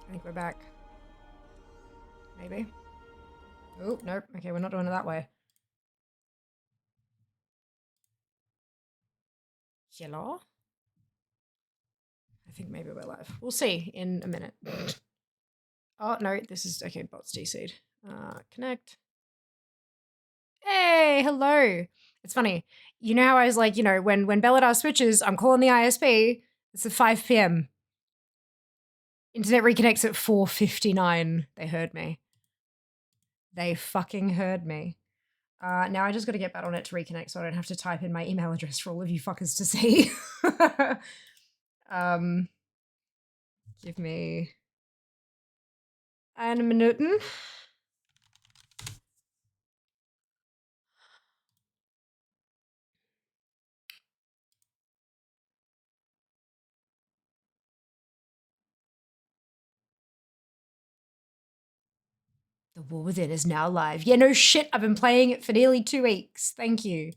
I think we're back. Maybe. Oh, nope. Okay, we're not doing it that way. Hello? I think maybe we're live. We'll see in a minute. Oh, no, this is... Okay, bots DC'd. Connect. Hey, hello. It's funny. You know how I was like, you know, when Belladar switches, I'm calling the ISP. It's at 5 p.m. Internet reconnects at 4:59. They heard me. They fucking heard me. Now I just got to get Battle.net to reconnect so I don't have to type in my email address for all of you fuckers to see. Give me eine Minuten. The War Within is now live. Yeah, no shit. I've been playing it for nearly 2 weeks. Thank you.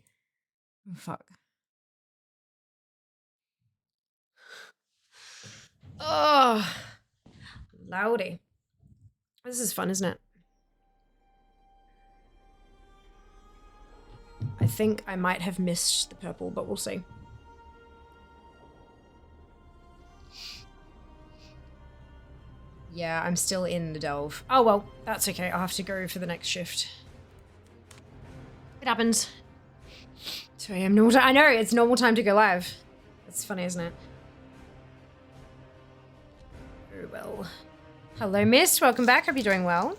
Oh, fuck. Oh, loudy. This is fun, isn't it? I think I might have missed the purple, but we'll see. Yeah, I'm still in the delve. Oh, well, that's okay. I'll have to go for the next shift. It happens. 2 a.m. normal time. I know, it's normal time to go live. It's funny, isn't it? Very well. Hello, miss. Welcome back. Hope you're doing well.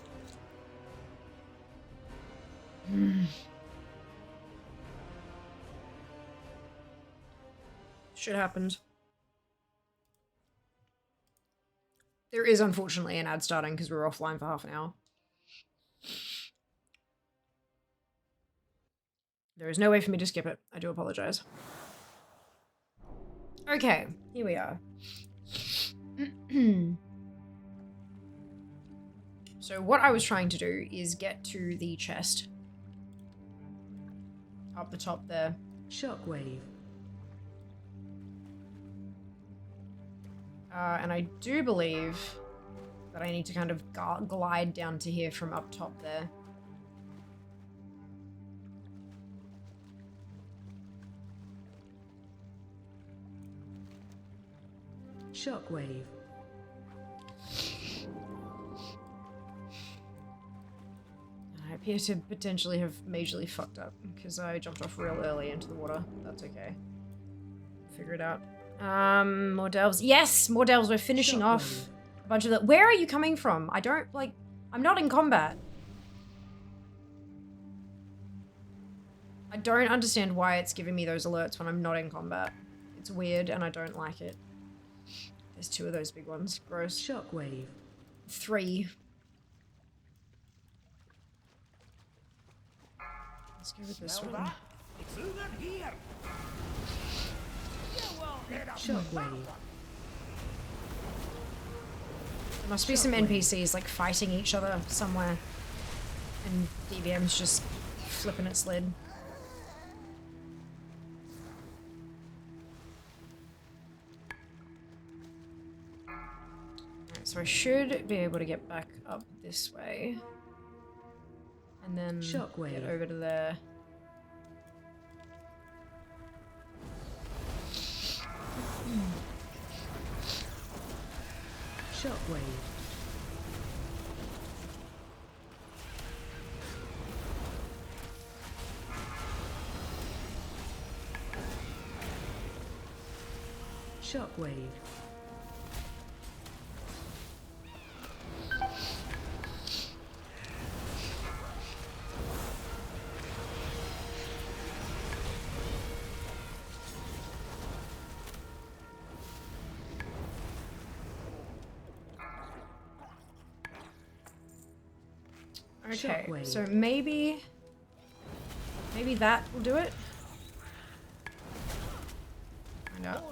Shit happened. There is unfortunately an ad starting because we were offline for half an hour. There is no way for me to skip it. I do apologize. Okay, here we are. So what I was trying to do is get to the chest. Up the top there. Shockwave. And I do believe that I need to kind of glide down to here from up top there. Shockwave. I appear to potentially have majorly fucked up because I jumped off real early into the water. That's okay. Figure it out. More delves. Yes, more delves. We're finishing off a bunch of that. Where are you coming from? I don't, like, I'm not in combat. I don't understand why it's giving me those alerts when I'm not in combat. It's weird and I don't like it. There's 2 of those big ones. Gross. Shockwave. 3. Let's go with this one. Shockwave. There must be some NPCs like fighting each other somewhere. And DBM's just flipping its lid. Alright, so I should be able to get back up this way. And then Shockwave. Get over to there. Shockwave. Shockwave. Okay, Shockwave. so maybe that will do it. Find out.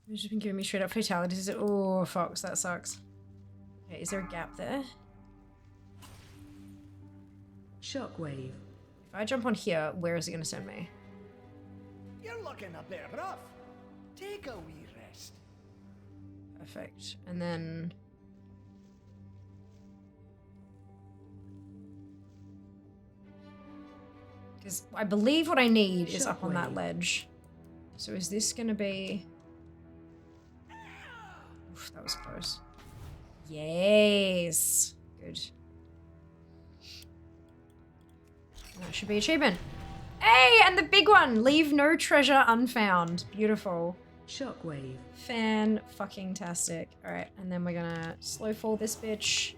You've just been giving me straight up fatalities. Oh, Fox, that sucks. Okay, is there a gap there? Shockwave. If I jump on here, where is it going to send me? You're looking a bit rough. Take a wee rest. Perfect. And then... because I believe what I need is up on that Shockwave. ledge. So is this going to be... oof, that was close. Yes. Good. That should be achievement. Hey, and the big one. Leave no treasure unfound. Beautiful. Shockwave. Fan-fucking-tastic. Alright, and then we're gonna slow fall this bitch.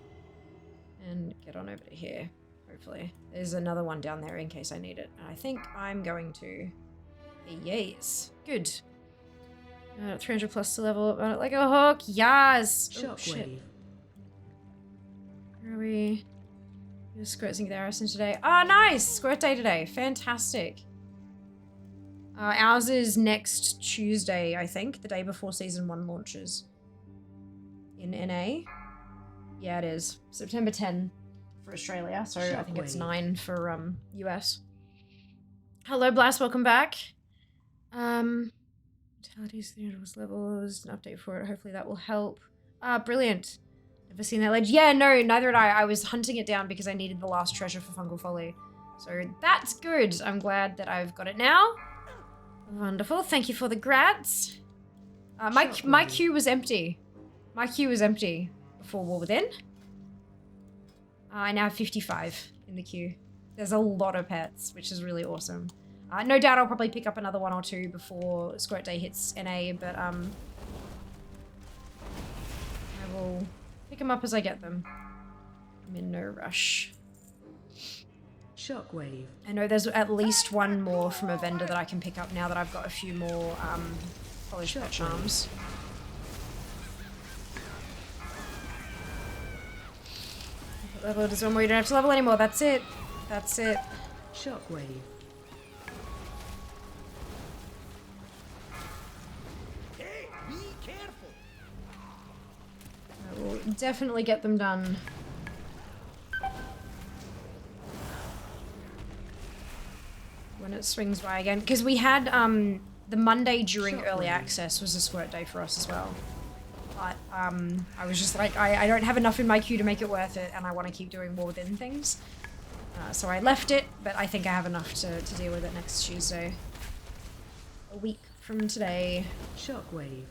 And get on over to here. Hopefully. There's another one down there in case I need it. And I think I'm going to... yes. Good. 300 plus to level up on it like a hook. Yes! Oh, shit. Shockwave. Where are we? You're squirting the Arison today. Oh, nice! Squirt day today. Fantastic. Ours is next Tuesday, I think. The day before Season 1 launches. In NA. Yeah, it is. September 10 for Australia. So I think it's Shockwave. 9 for US. Hello, Blast. Welcome back. Vitality's 300 levels. An update for it. Hopefully that will help. Brilliant. Never seen that ledge. Yeah, no, neither had I. I was hunting it down because I needed the last treasure for Fungal Folly. So that's good. I'm glad that I've got it now. Wonderful. Thank you for the grats. My queue was empty. My queue was empty before War Within. I now have 55 in the queue. There's a lot of pets, which is really awesome. No doubt I'll probably pick up another one or two before Squirt Day hits NA, but I will pick them up as I get them. I'm in no rush. Shockwave. I know there's at least one more from a vendor that I can pick up now that I've got a few more polished pet charms. Level is one where you don't have to level anymore. That's it. That's it. Shockwave. Hey, be careful. I will definitely get them done. When it swings by again. Because we had the Monday during early access was a squirt day for us as well. But I was just like, I don't have enough in my queue to make it worth it, and I want to keep doing War Within things. So I left it, but I think I have enough to deal with it next Tuesday. A week from today. Shockwave.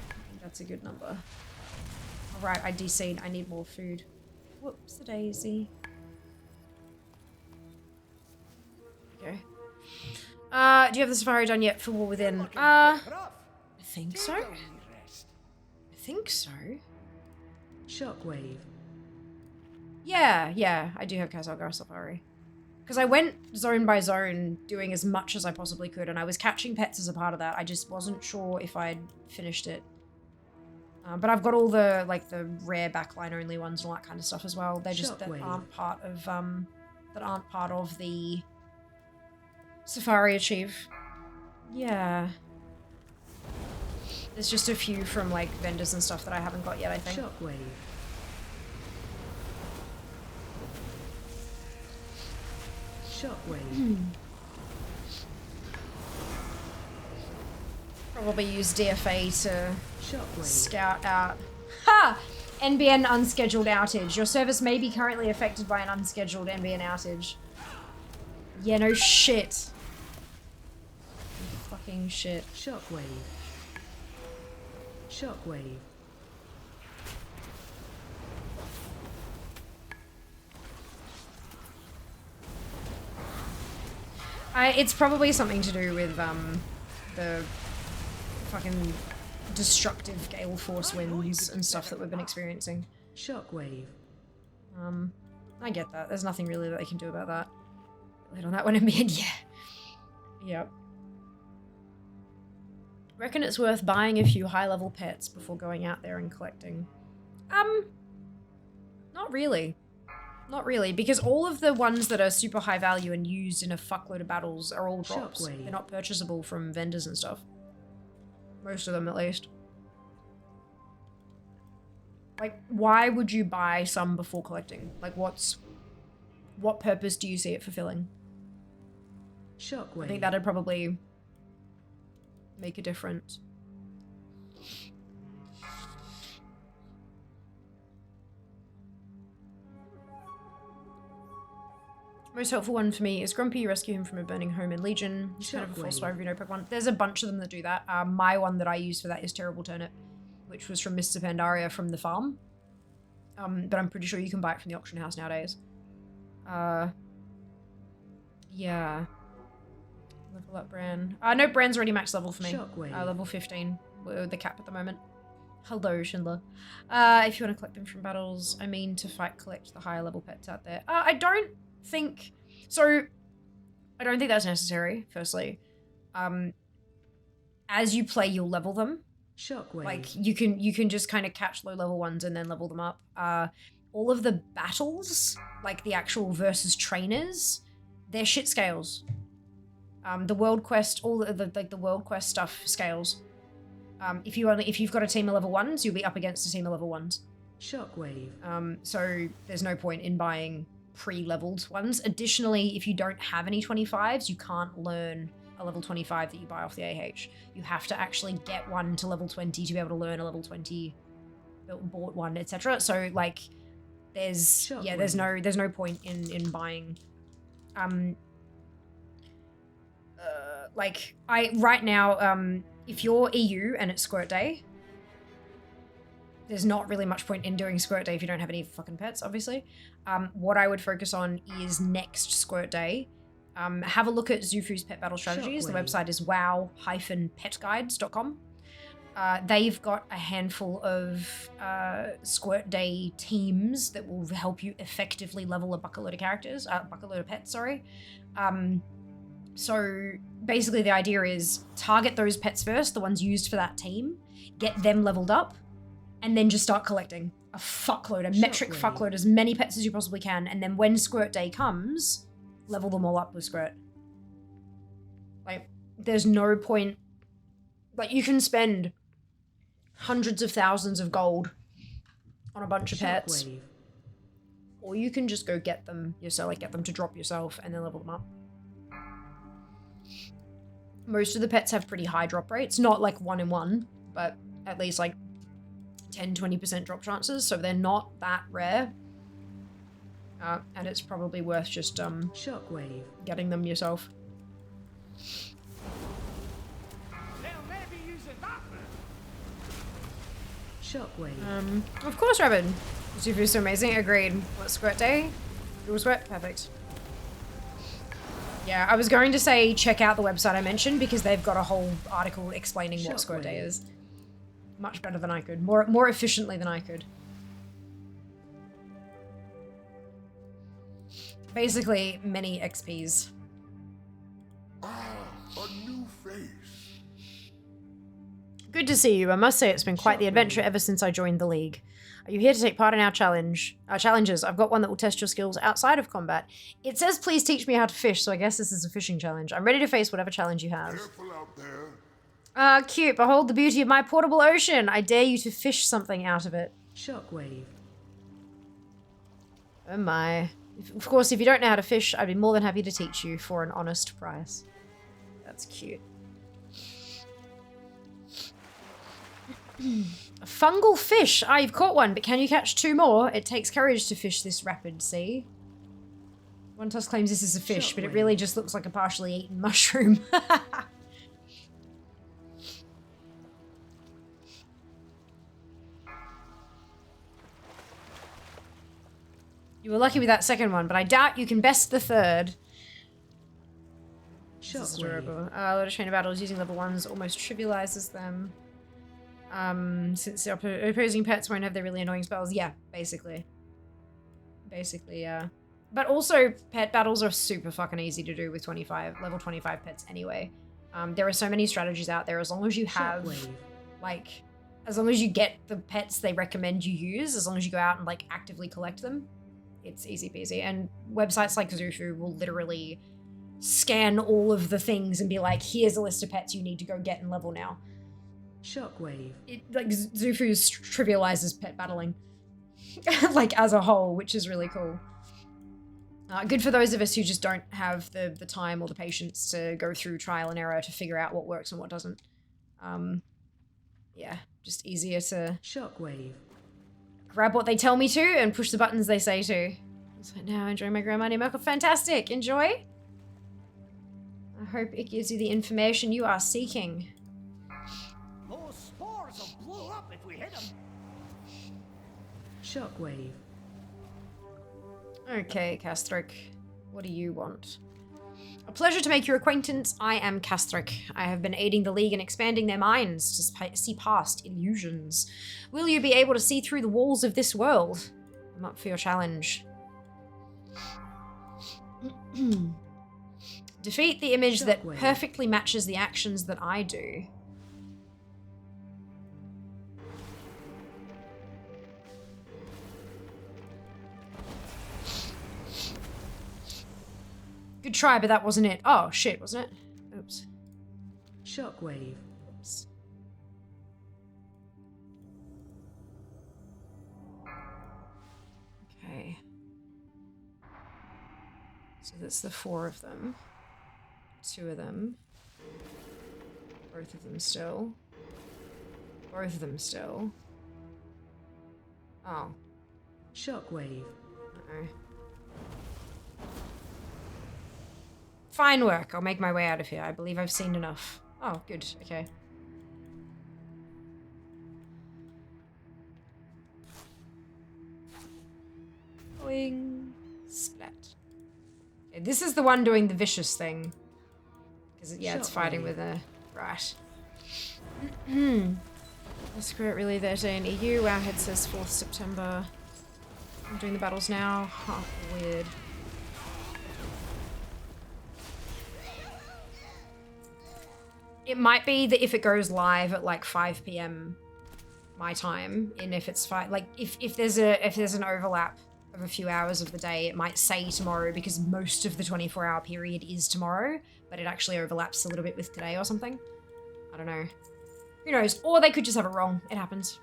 I think that's a good number. Alright, I DC'd. I need more food. Whoops, the daisy. Okay. Do you have the safari done yet for War Within? I think so. I think so. Shockwave. Yeah, I do have Kazalgar Safari. Because I went zone by zone doing as much as I possibly could, and I was catching pets as a part of that. I just wasn't sure if I'd finished it. But I've got all the, like, the rare backline only ones and all that kind of stuff as well. They're just that aren't part of the Safari Achieve. Yeah. There's just a few from, like, vendors and stuff that I haven't got yet, I think. Shockwave. Shockwave. Probably use DFA to Shockwave. scout out. Ha! NBN unscheduled outage. Your service may be currently affected by an unscheduled NBN outage. Yeah, no shit. Fucking shit. Shockwave. Shockwave. It's probably something to do with the fucking destructive gale force winds and stuff that we've been experiencing. Shockwave. I get that. There's nothing really that they can do about that. Wait on that one in the end, yeah. Yep. Reckon it's worth buying a few high-level pets before going out there and collecting. Not really. Not really, because all of the ones that are super high value and used in a fuckload of battles are all drops. Shockwave. They're not purchasable from vendors and stuff. Most of them, at least. Like, why would you buy some before collecting? Like, what purpose do you see it fulfilling? Shockwave. I think that'd probably make a difference. Most helpful one for me is Grumpy. You rescue him from a burning home in Legion. He's kind of a full survivor, you know, Pokemon. There's a bunch of them that do that. My one that I use for that is Terrible Turnip, which was from Mr. Pandaria from the farm. But I'm pretty sure you can buy it from the auction house nowadays. Yeah. Level up Bran. No, Bran's already max level for me. Level 15. We're the cap at the moment. Hello, Schindler. If you want to collect them from battles, I mean to collect the higher level pets out there. I don't think that's necessary, firstly. As you play, you'll level them. Shockwave. Like, you can just kind of catch low level ones and then level them up. All of the battles, like the actual versus trainers, they're shit scales. The world quest, all the world quest stuff scales. If you've got a team of level 1s, you'll be up against a team of level 1s. Shockwave. So there's no point in buying pre-leveled ones. Additionally, if you don't have any 25s, you can't learn a level 25 that you buy off the AH. You have to actually get one to level 20 to be able to learn a level 20 bought one, etc. So like there's no point in buying like right now if you're EU and it's Squirt Day, there's not really much point in doing Squirt Day if you don't have any fucking pets, obviously. What I would focus on is next Squirt Day. Have a look at Zufu's Pet Battle Strategies. The website is wow-petguides.com. They've got a handful of Squirt Day teams that will help you effectively level a bucketload of characters, bucketload of pets, sorry. So basically the idea is target those pets first, the ones used for that team, get them leveled up, and then just start collecting a fuckload, a metric fuckload, as many pets as you possibly can, and then when Squirt Day comes, level them all up with Squirt. Like, there's no point. Like, you can spend hundreds of thousands of gold on a bunch of pets, or you can just go get them yourself, like get them to drop yourself and then level them up. Most of the pets have pretty high drop rates, not like 1 in 1, but at least like 10-20% drop chances, so they're not that rare. And it's probably worth just Shockwave. getting them yourself. Shockwave. Of course, Rabbit. Zufu's so amazing. Agreed. What, Squirt Day? It was Squirt? Perfect. Yeah, I was going to say check out the website I mentioned because they've got a whole article explaining what Squirt Day is. Much better than I could. More efficiently than I could. Basically, many XPs. Ah, a new face. Good to see you. I must say it's been quite the adventure ever since I joined the league. Are you here to take part in our challenges? I've got one that will test your skills outside of combat. It says please teach me how to fish, so I guess this is a fishing challenge. I'm ready to face whatever challenge you have. Careful out there. Ah, cute. Behold the beauty of my portable ocean. I dare you to fish something out of it. Shockwave. Oh my. Of course, if you don't know how to fish, I'd be more than happy to teach you for an honest price. That's cute. A fungal fish. Ah, you've caught one, but can you catch 2 more? It takes courage to fish this rapid sea. One Tusk claims this is a fish, but it really just looks like a partially eaten mushroom. You were lucky with that second one, but I doubt you can best the third. This is adorable. A lot of trainer battles using level 1s almost trivializes them. Since the opposing pets won't have their really annoying spells. Yeah, basically. Basically, yeah. But also, pet battles are super fucking easy to do with level 25 pets anyway. There are so many strategies out there as long as you have, like, as long as you get the pets they recommend you use, as long as you go out and, like, actively collect them, it's easy peasy. And websites like Zufu will literally scan all of the things and be like, here's a list of pets you need to go get and level now. Shockwave. Like, Zufu trivializes pet battling. Like, as a whole, which is really cool. Good for those of us who just don't have the time or the patience to go through trial and error to figure out what works and what doesn't. Yeah, just easier to Shockwave. grab what they tell me to and push the buttons they say to. So now enjoying my grandma milk. Fantastic, enjoy. I hope it gives you the information you are seeking. Those spores will blow up if we hit them. Shockwave. Okay, Castrick, what do you want? A pleasure to make your acquaintance. I am Castrick. I have been aiding the League in expanding their minds to see past illusions. Will you be able to see through the walls of this world? I'm up for your challenge. Defeat the image that Shockwave. perfectly matches the actions that I do. Good try, but that wasn't it. Oh, shit, wasn't it? Oops. Shockwave. Oops. Okay. So that's the 4 of them. 2 of them. Both of them still. Both of them still. Oh. Shockwave. Uh-oh. Fine work. I'll make my way out of here. I believe I've seen enough. Oh, good. Okay. Boing. Splat. Okay, this is the one doing the vicious thing. Because, yeah, it's fighting with a... Right. Secret Relay 13. EU. Our head says 4th September. I'm doing the battles now. Huh, weird. It might be that if it goes live at like 5 p.m. my time, and if it's if there's an overlap of a few hours of the day, it might say tomorrow because most of the 24-hour period is tomorrow, but it actually overlaps a little bit with today or something. I don't know. Who knows? Or they could just have it wrong. It happens.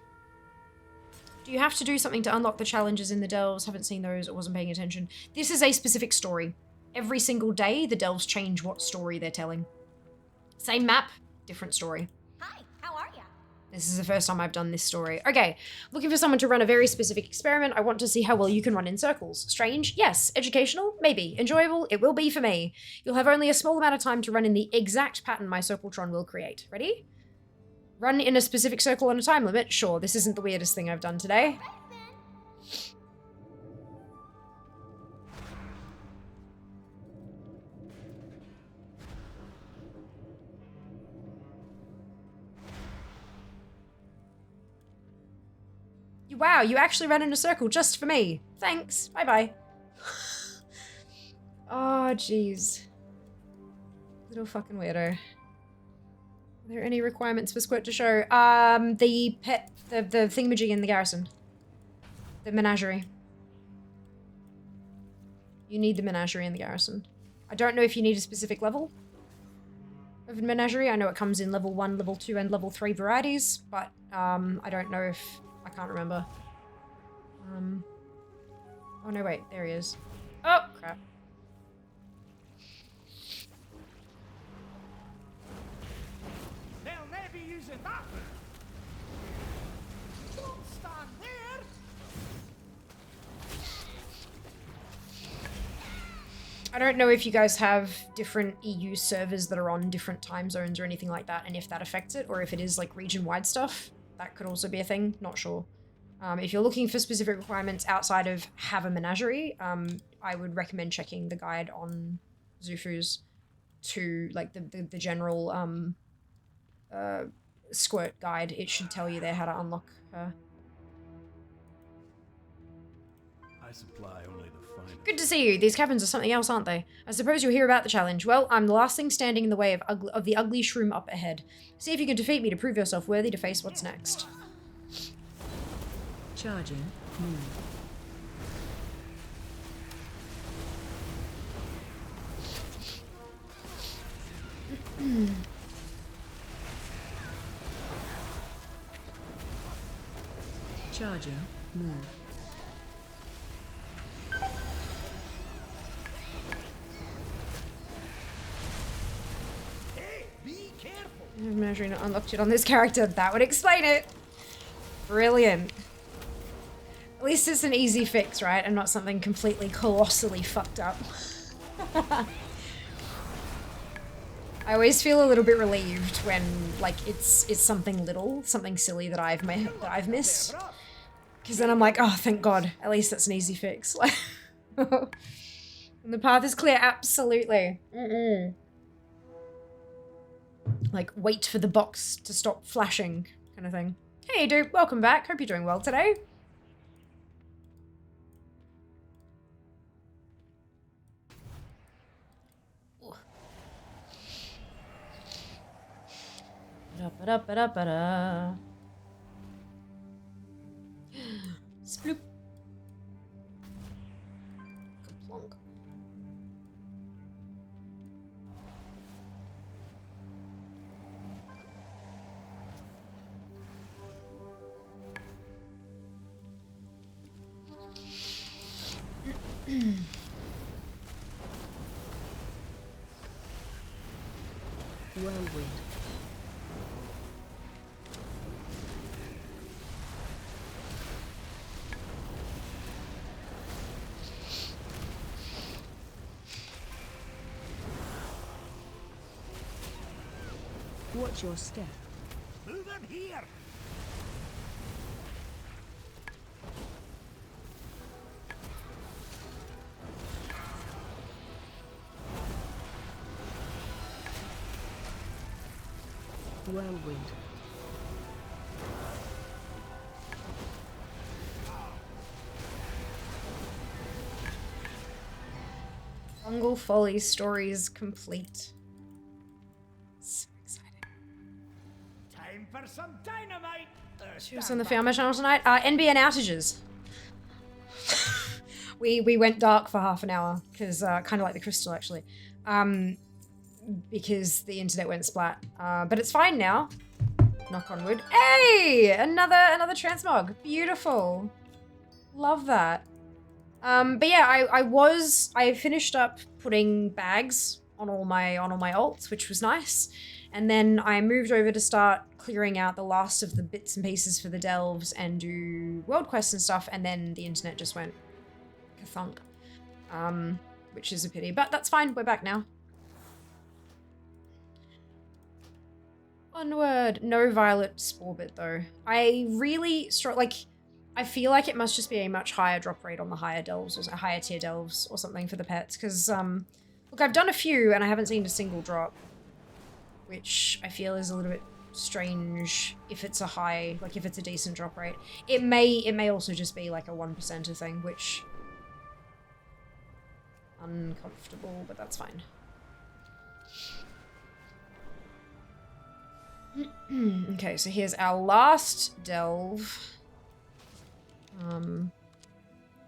Do you have to do something to unlock the challenges in the delves? Haven't seen those or wasn't paying attention. This is a specific story. Every single day, the delves change what story they're telling. Same map, different story. Hi, how are ya? This is the first time I've done this story. Okay, looking for someone to run a very specific experiment. I want to see how well you can run in circles. Strange? Yes. Educational? Maybe. Enjoyable? It will be for me. You'll have only a small amount of time to run in the exact pattern my Circletron will create. Ready? Run in a specific circle on a time limit? Sure, this isn't the weirdest thing I've done today. Wow, you actually ran in a circle just for me. Thanks. Bye-bye. Oh, jeez. Little fucking weirdo. Are there any requirements for Squirt to show? The pet, the thingamajig in the garrison. The menagerie. You need the menagerie in the garrison. I don't know if you need a specific level of menagerie. I know it comes in level 1, level 2, and level 3 varieties, but I don't know if... I can't remember. Oh no, wait, there he is. Oh, crap. They'll never be using that. Don't stand there. I don't know if you guys have different EU servers that are on different time zones or anything like that, and if that affects it, or if it is like region-wide stuff. That could also be a thing, not sure. If you're looking for specific requirements outside of have a menagerie, I would recommend checking the guide on Zufu's to like the general Squirt guide. It should tell you there how to unlock her. I supply only the finest. Good to see you. These caverns are something else, aren't they? I suppose you'll hear about the challenge. Well, I'm the last thing standing in the way of the ugly shroom up ahead. See if you can defeat me to prove yourself worthy to face what's next. Charging. Move. Charging. Move. Measuring not unlocked it on this character. That would explain it. Brilliant. At least it's an easy fix, right? And not something completely colossally fucked up. I always feel a little bit relieved when, like, it's something little, something silly that I've missed. Because then I'm like, oh, thank God. At least that's an easy fix. Like, and the path is clear. Absolutely. Like, wait for the box to stop flashing, kind of thing. Hey, dude, welcome back. Hope you're doing well today. Ba-da-ba-da-ba-da-ba-da. Sploop. Kaplonk. Whirlwind. Watch your step. Move them here. Whirlwind. Fungal Folly stories complete. So exciting. Time for some dynamite. She was on the Family channel tonight. NBN outages. we went dark for half an hour because kind of like the crystal actually, because the internet went splat. But it's fine now. Knock on wood. Hey, another transmog. Beautiful. Love that. But yeah, I finished up putting bags on all my alts, which was nice. And then I moved over to start clearing out the last of the bits and pieces for the delves and do world quests and stuff, and then the internet just went kathunk. Which is a pity, but that's fine, we're back now. Onward. No violet spore bit though. I really I feel like it must just be a much higher drop rate on the higher delves or higher tier delves or something for the pets, because look, I've done a few and I haven't seen a single drop, which I feel is a little bit strange if it's a high, like if it's a decent drop rate. It may also just be like a 1%er thing, which uncomfortable, but that's fine. Okay, so here's our last delve.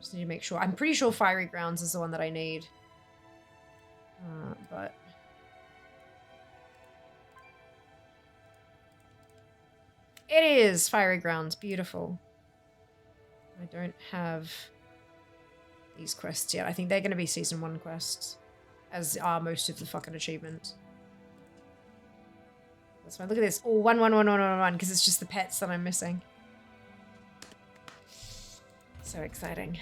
Just need to make sure. I'm pretty sure Fiery Grounds is the one that I need. But it is Fiery Grounds. Beautiful. I don't have these quests yet. I think they're going to be Season 1 quests, as are most of the fucking achievements. That's fine. Look at this. Oh, 1, because it's just the pets that I'm missing. So exciting.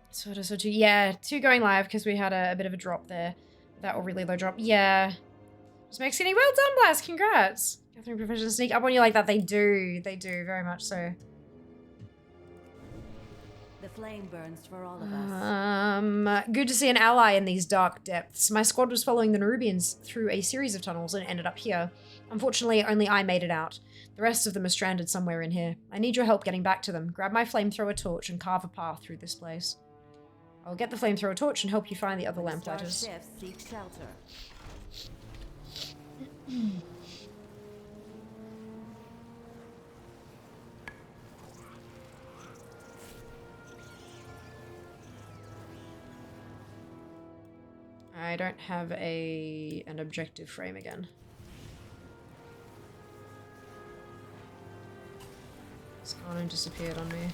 Sort of, yeah, 2 going live because we had a bit of a drop there. That or really low drop. Yeah. Just makes skinny. Well done, Blast. Congrats. Catherine Professional sneak up on you like that. They do. They do. Very much so. The flame burns for all of us. Good to see an ally in these dark depths. My squad was following the Nerubians through a series of tunnels and ended up here. Unfortunately, only I made it out. The rest of them are stranded somewhere in here. I need your help getting back to them. Grab my flamethrower torch and carve a path through this place. I'll get the flamethrower torch and help you find the other lamplighters. Shifts seek shelter. I don't have an objective frame again. It's gone and disappeared on me.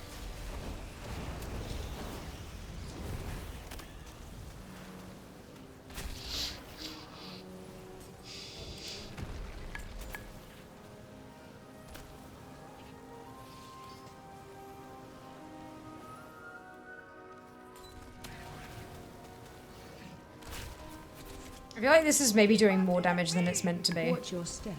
I feel like this is maybe doing more damage than it's meant to be. Watch your step.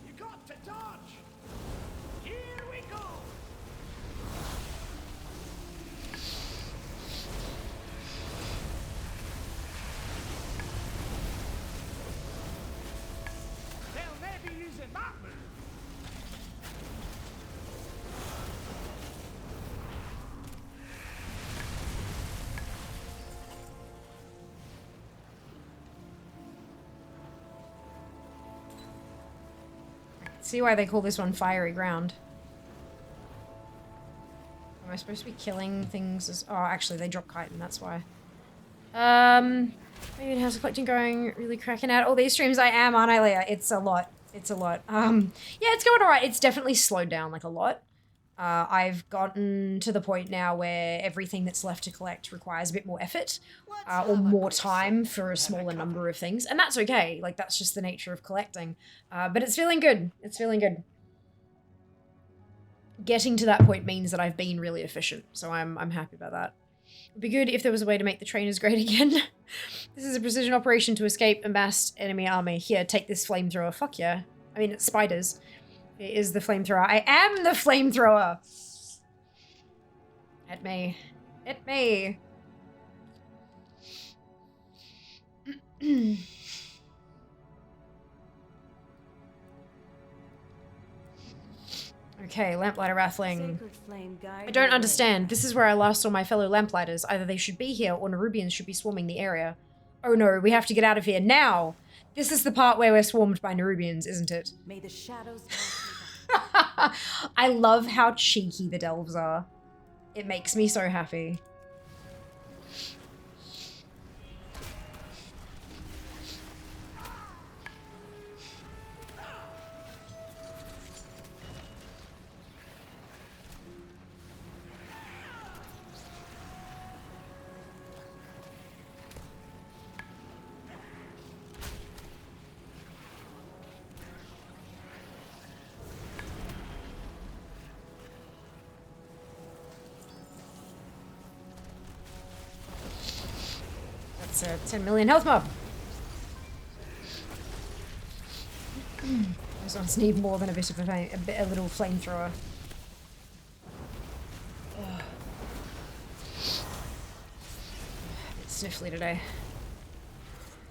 You got to dodge. Here we go. They'll never be using that move. See why they call this one fiery ground. Am I supposed to be killing things as... Oh, actually, they drop chitin, that's why. Maybe how's the collecting going? Really cracking out all these streams? I am, aren't I, Leah? It's a lot. It's a lot. Yeah, it's going alright. It's definitely slowed down, like, a lot. I've gotten to the point now where everything that's left to collect requires a bit more effort or more time for a smaller number of things. And that's okay. Like, that's just the nature of collecting. But it's feeling good. It's feeling good. Getting to that point means that I've been really efficient. So I'm happy about that. It would be good if there was a way to make the trainers great again. This is a precision operation to escape a massed enemy army. Here, take this flamethrower. Fuck yeah. I mean, it's spiders. It is the flamethrower. I am the flamethrower! At me. At me. Okay, lamplighter rattling. Sacred flame guide I don't your understand. way. This is where I last saw my fellow lamplighters. Either they should be here or Nerubians should be swarming the area. Oh no, we have to get out of here now! This is the part where we're swarmed by Nerubians, isn't it? May the shadows I love how cheeky the delves are. It makes me so happy. That's a 10 million health mob. Those ones need more than a bit of a little flamethrower. A bit sniffly today.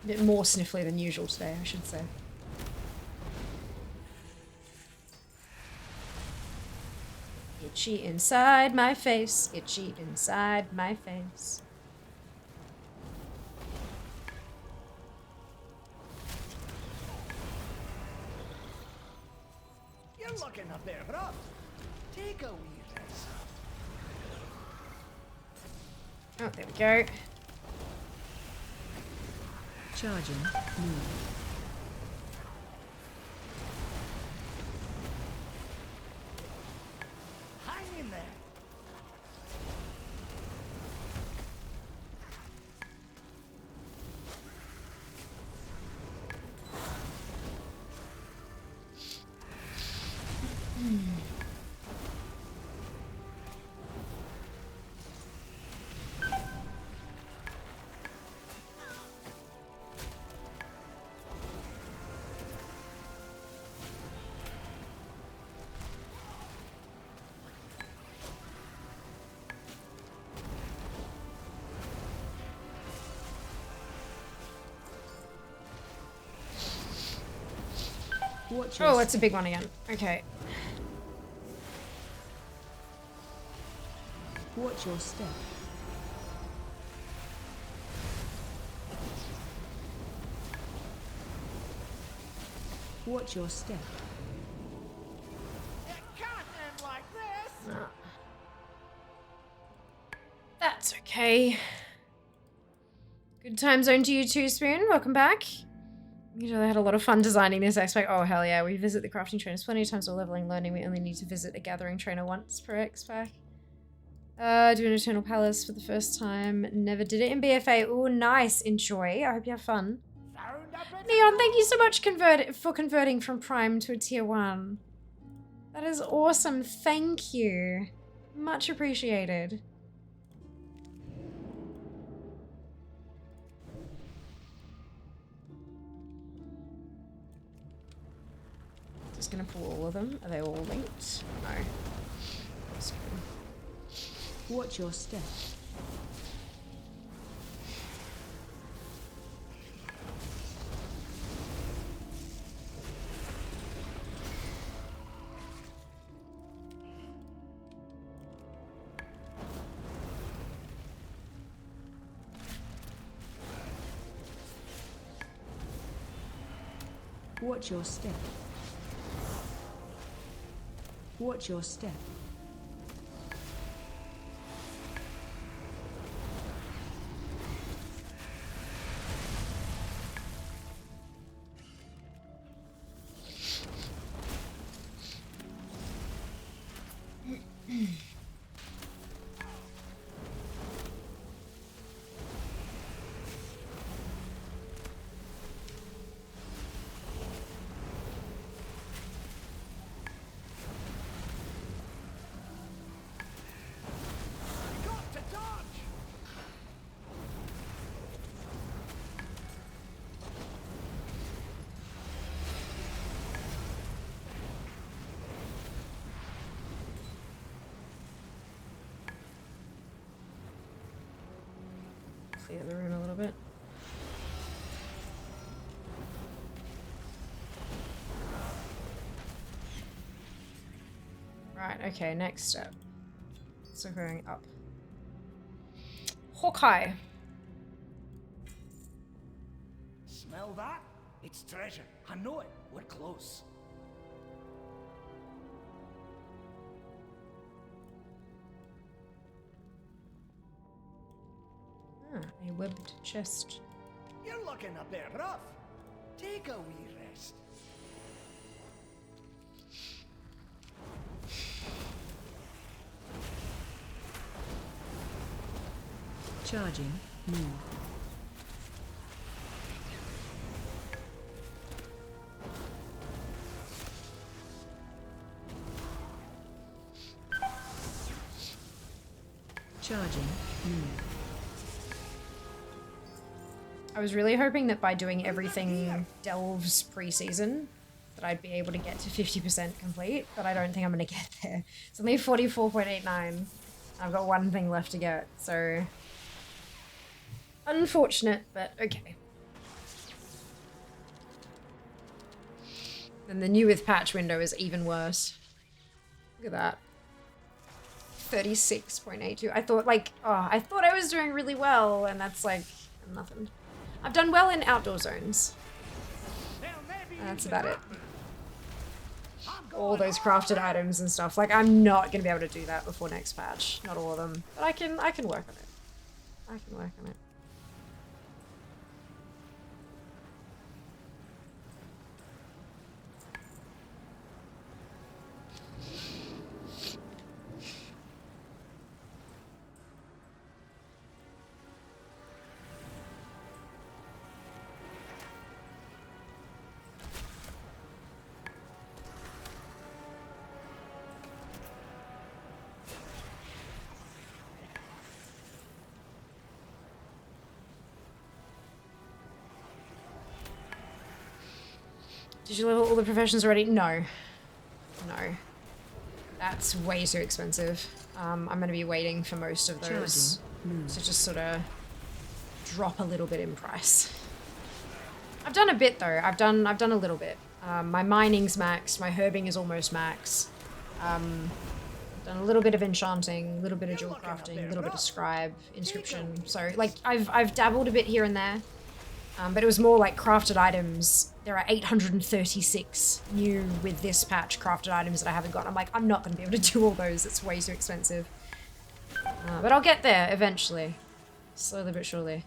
A bit more sniffly than usual today, I should say. Itchy inside my face, itchy inside my face. You're looking a bit rough. Take a wee rest. Oh, there we go. Charging. Move. Hang in there. Watch your Oh, it's a big one again. Okay. Watch your step. Watch your step. It can't end like this. That's okay. Good time zone to you too, Spoon. Welcome back. You know, they had a lot of fun designing this X-Pack. Oh, hell yeah. We visit the crafting trainers plenty of times while leveling, learning. We only need to visit a gathering trainer once per X-Pack. Doing Eternal Palace for the first time. Never did it in BFA. Ooh, nice. Enjoy. I hope you have fun. found a bit of Neon, thank you so much for converting from Prime to a Tier 1. That is awesome. Thank you. Much appreciated. Just gonna pull all of them. Are they all linked? No. Just kidding. Watch your step. Watch your step. Watch your step. You got to dodge! Clear the room a little bit. Right, okay, next step. So going up. Hawkeye. Smell that? It's treasure. I know it. We're close. Ah, a webbed chest. You're looking a bit rough. Take a wee rest. Charging. Move. Charging. Move. I was really hoping that by doing everything Delves pre-season that I'd be able to get to 50% complete, but I don't think I'm going to get there. It's only 44.89. I've got one thing left to get, so... Unfortunate, but okay. And the new with patch window is even worse. Look at that. 36.82. I thought I thought I was doing really well, and that's like nothing. I've done well in outdoor zones. Now maybe That's you about can it. help me. I'm All going those crafted items and stuff. Like, I'm not gonna be able to do that before next patch. Not all of them. But I can work on it. I can work on it. Did you level all the professions already? No. No. That's way too expensive. I'm going to be waiting for most of those to just sort of drop a little bit in price. I've done a bit though. I've done a little bit. My mining's maxed. My herbing is almost maxed. I've done a little bit of enchanting, a little bit of jewel crafting, a little bit of scribe, inscription. So like I've dabbled a bit here and there. But it was more like crafted items. There are 836 new with this patch crafted items that I haven't got. I'm like, I'm not going to be able to do all those. It's way too expensive. But I'll get there eventually. Slowly but surely.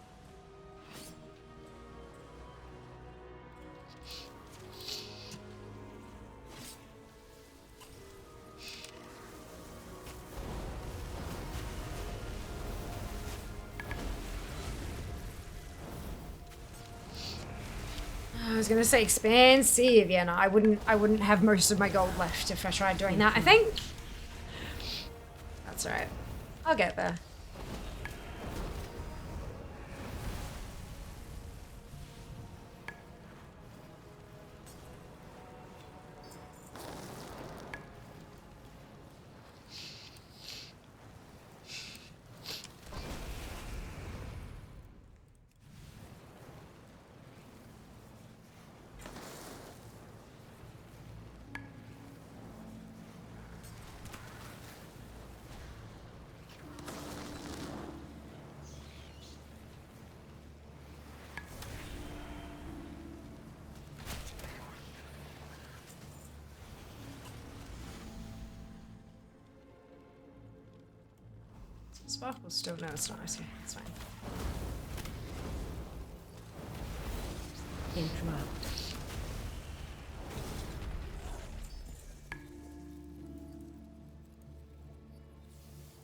I was gonna say expansive. Yeah, no, I wouldn't have most of my gold left if I tried doing that, I think. That's alright. I'll get there. Sparkle's still, no, it's not. Okay, it's fine. Interrupt.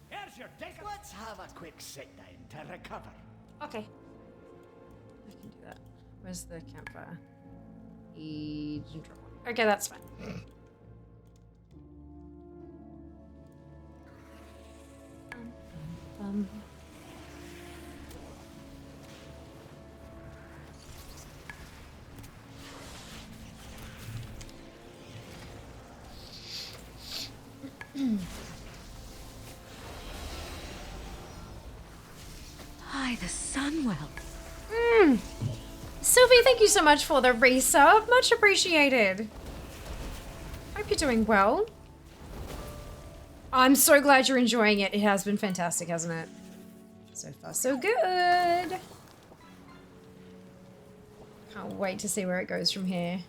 Here's your dick. Let's have a quick sit down to recover. Okay. I can do that. Where's the campfire? Okay, that's fine. Hi, the Sunwell. Sylvie, thank you so much for the resub. Much appreciated. Hope you're doing well. I'm so glad you're enjoying it. It has been fantastic, hasn't it? So far, so good. Can't wait to see where it goes from here.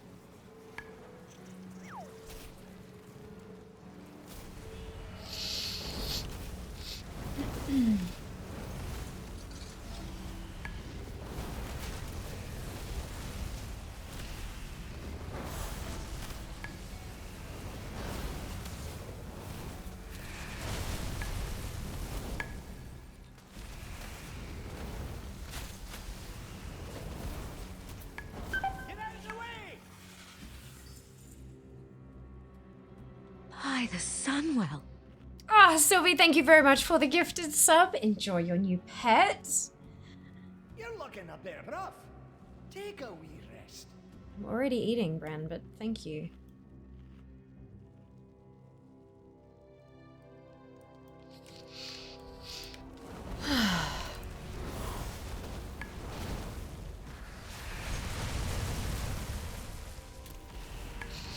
Get out of the way! Hi, the Sunwell. Ah, Sylvie, thank you very much for the gifted sub. Enjoy your new pet. You're looking a bit rough. Take a wee rest. I'm already eating, Bran, but thank you.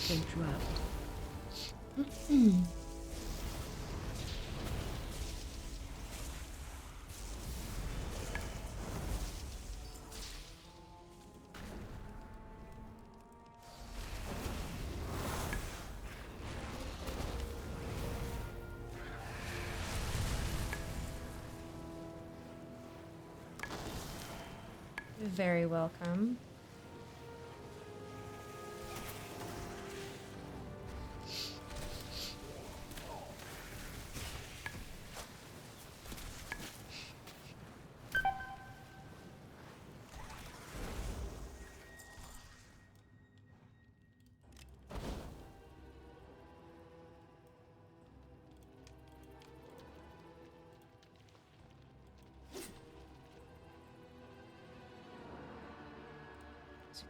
Interrupt. You're very welcome.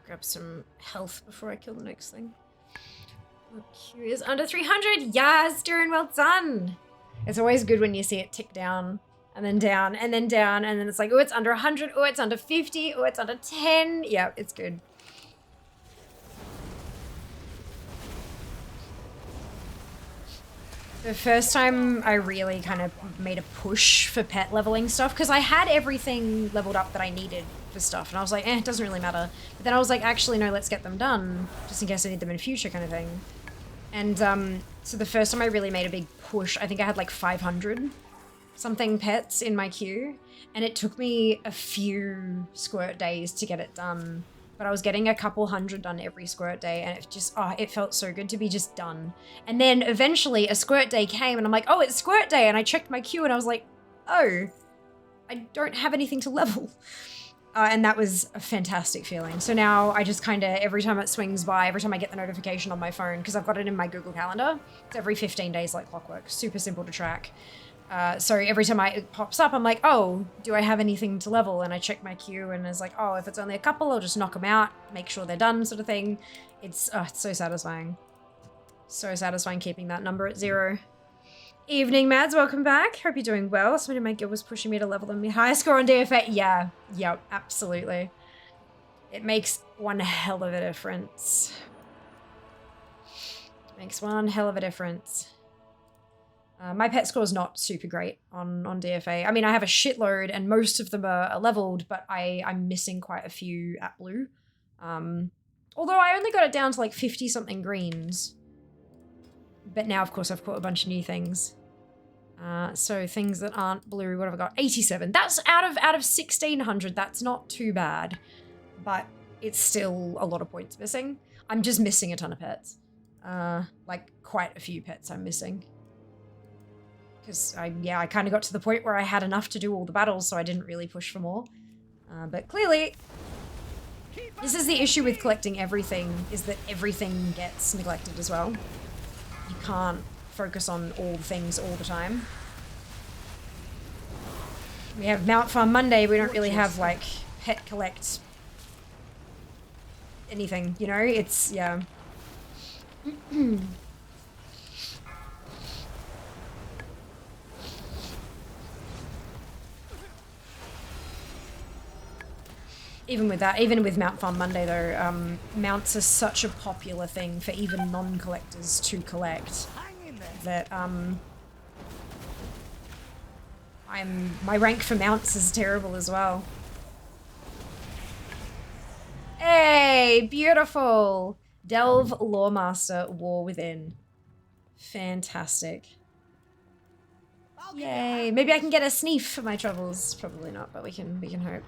Grab some health before I kill the next thing. Q is under 300. Yes, doing well done. It's always good when you see it tick down and then down and then down and then it's like, oh, it's under 100. Oh, it's under 50. Oh, it's under 10. Yeah, it's good. The first time I really kind of made a push for pet leveling stuff, because I had everything leveled up that I needed for stuff, and I was like, it doesn't really matter. But then I was like, actually, no, let's get them done, just in case I need them in future kind of thing. And so the first time I really made a big push, I think I had like 500 something pets in my queue, and it took me a few squirt days to get it done. But I was getting a couple hundred done every squirt day, and it just, oh, it felt so good to be just done. And then eventually a squirt day came, and I'm like, oh, it's squirt day, and I checked my queue, and I was like, oh, I don't have anything to level. And that was a fantastic feeling. So now I just kind of, every time it swings by, every time I get the notification on my phone, because I've got it in my Google Calendar, it's every 15 days like clockwork, super simple to track. So every time it pops up, I'm like, oh, do I have anything to level? And I check my queue and it's like, oh, if it's only a couple, I'll just knock them out, make sure they're done sort of thing. It's so satisfying. So satisfying keeping that number at 0. Evening, Mads, welcome back. Hope you're doing well. Somebody in my guild was pushing me to level them. Highest score on DFA. Yeah, yep, absolutely. It makes one hell of a difference. Makes one hell of a difference. My pet score is not super great on DFA. I mean, I have a shitload and most of them are leveled, but I'm missing quite a few at blue. Although I only got it down to like 50-something greens. But now, of course, I've caught a bunch of new things. So things that aren't blue, what have I got? 87. That's out of 1,600. That's not too bad. But it's still a lot of points missing. I'm just missing a ton of pets. Like quite a few pets I'm missing. Because I kind of got to the point where I had enough to do all the battles, so I didn't really push for more. But clearly, this is the issue with collecting everything, is that everything gets neglected as well. You can't focus on all the things all the time. We have Mount Farm Monday, we don't really have like pet collect anything, you know? It's, yeah. Even with that, even with Mount Farm Monday though, mounts are such a popular thing for even non-collectors to collect that my rank for mounts is terrible as well. Hey, beautiful! Delve Lawemaster War Within. Fantastic. Yay! Maybe I can get a sneef for my troubles. Probably not, but we can hope.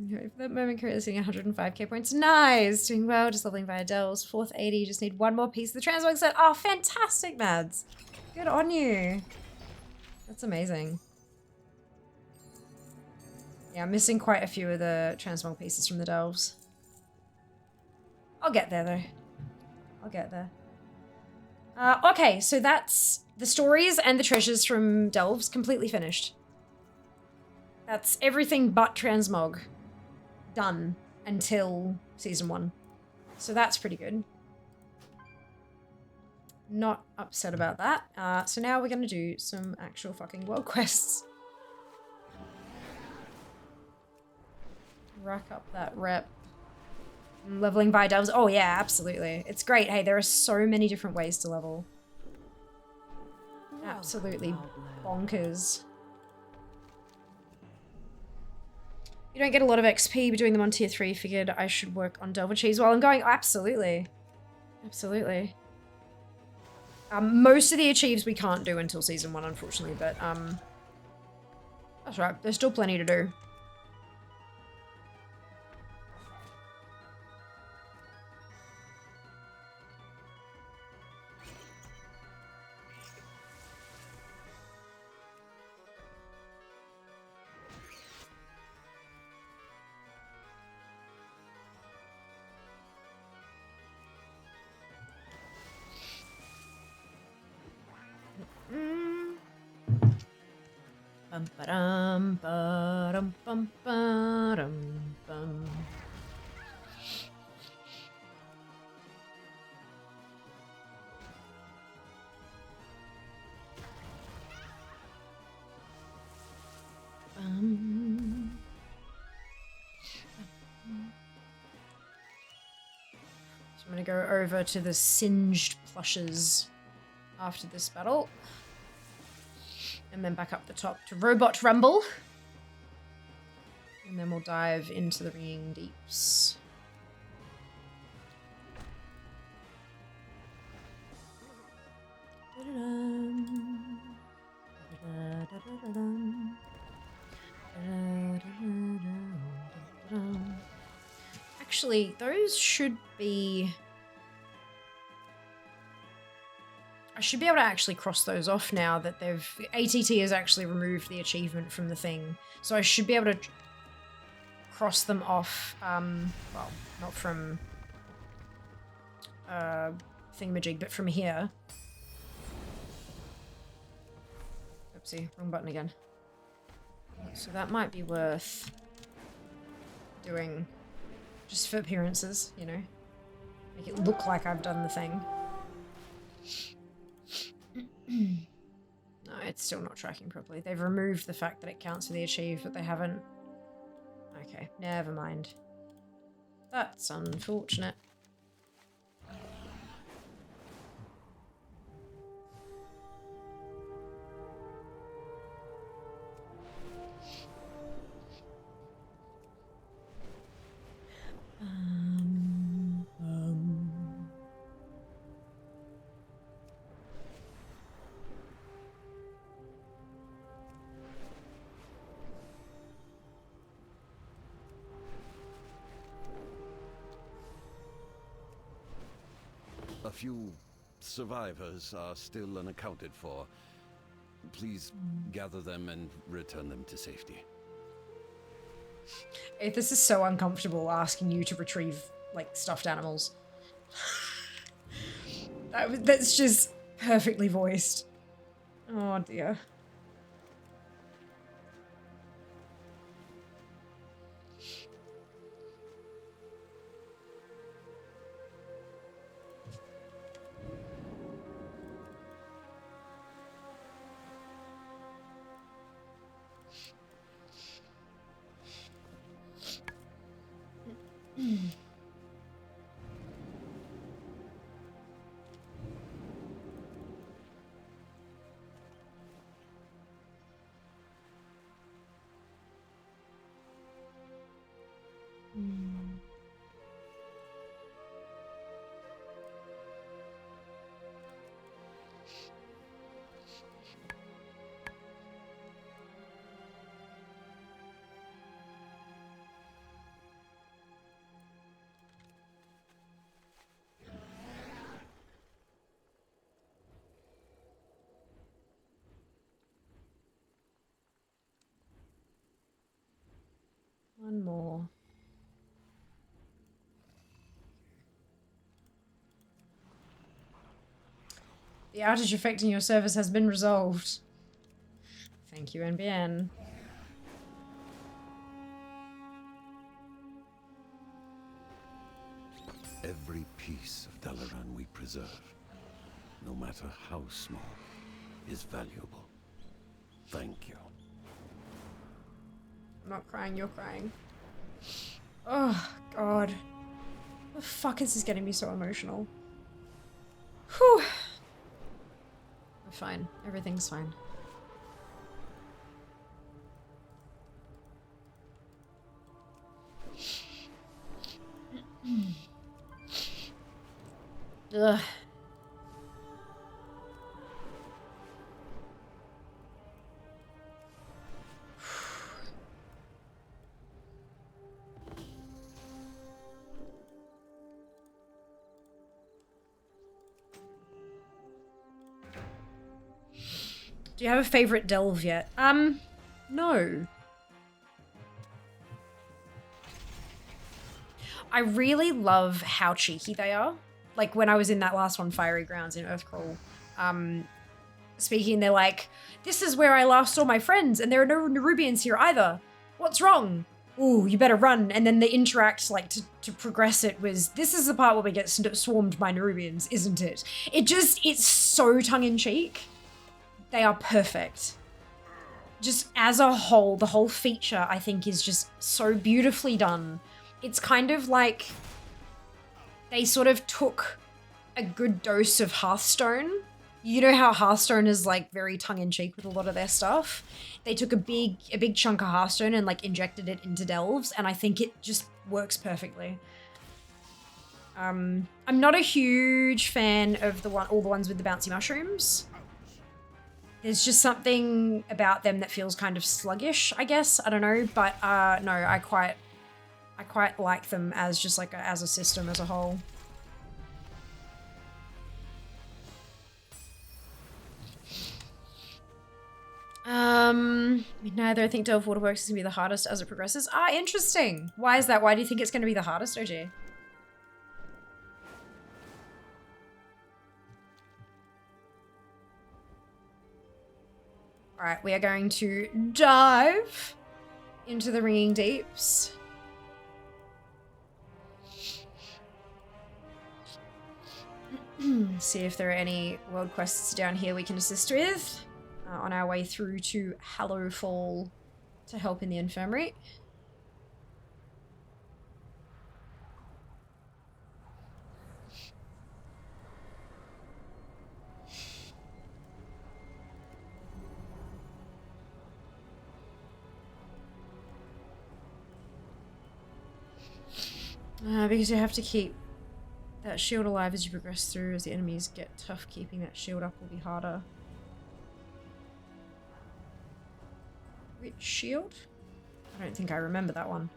For that moment, currently sitting 105k points. Nice! Doing well, just leveling via Dells. 4th 80, just need one more piece of the transmog set. Oh, fantastic, Mads! Good on you. That's amazing. Yeah, I'm missing quite a few of the transmog pieces from the Delves. I'll get there, though. I'll get there. Okay, so that's the stories and the treasures from Delves completely finished. That's everything but transmog done until season 1. So that's pretty good. Not upset about that. So now we're gonna do some actual fucking world quests. Rack up that rep. Leveling by Delves. Oh yeah, absolutely. It's great. Hey, there are so many different ways to level. Absolutely bonkers. You don't get a lot of XP, but doing them on tier 3, figured I should work on Delver Cheese while I'm going. Oh, absolutely. Absolutely. Most of the achieves we can't do until season 1, unfortunately, but that's right. There's still plenty to do. Bum ba-dum, ba-dum, bum ba-dum, bum. So I'm gonna go over to the singed plushes after this battle. And then back up the top to Robot Rumble. And then we'll dive into the Ringing Deeps. Actually, those should be... I should be able to actually cross those off now that ATT has actually removed the achievement from the thing. So I should be able to cross them off, well, not from thingamajig, but from here. Oopsie, wrong button again. So that might be worth doing just for appearances, you know? Make it look like I've done the thing. No, it's still not tracking properly. They've removed the fact that it counts for the achieve, but they haven't... Okay, never mind. That's unfortunate. A few survivors are still unaccounted for. Please gather them and return them to safety. This is so uncomfortable asking you to retrieve, like, stuffed animals. That's just perfectly voiced. Oh dear. One more. The outage affecting your service has been resolved. Thank you, NBN. Every piece of Dalaran we preserve, no matter how small, is valuable. Thank you. I'm not crying, you're crying. Oh, God. The fuck is this getting me so emotional? Whew. I'm fine. Everything's fine. Ugh. Do you have a favorite delve yet? No. I really love how cheeky they are. Like when I was in that last one, Fiery Grounds in Earthcrawl, speaking, they're like, this is where I lost all my friends and there are no Nerubians here either. What's wrong? Ooh, you better run. And then the interact, like, to progress it was, this is the part where we get swarmed by Nerubians, isn't it? It's so tongue-in-cheek. They are perfect. Just as a whole, the whole feature, I think, is just so beautifully done. It's kind of like they sort of took a good dose of Hearthstone. You know how Hearthstone is like very tongue-in-cheek with a lot of their stuff? They took a big chunk of Hearthstone and like injected it into Delves, and I think it just works perfectly. I'm not a huge fan of all the ones with the bouncy mushrooms. There's just something about them that feels kind of sluggish, I guess. I don't know, but no, I quite like them as just like as a system as a whole. Neither. I think Delve Waterworks is gonna be the hardest as it progresses. Ah, interesting. Why is that? Why do you think it's gonna be the hardest, OG? Alright, we are going to dive into the Ringing Deeps. See if there are any world quests down here we can assist with on our way through to Hallowfall to help in the infirmary. Because you have to keep that shield alive as you progress through. As the enemies get tough, keeping that shield up will be harder. Which shield? I don't think I remember that one.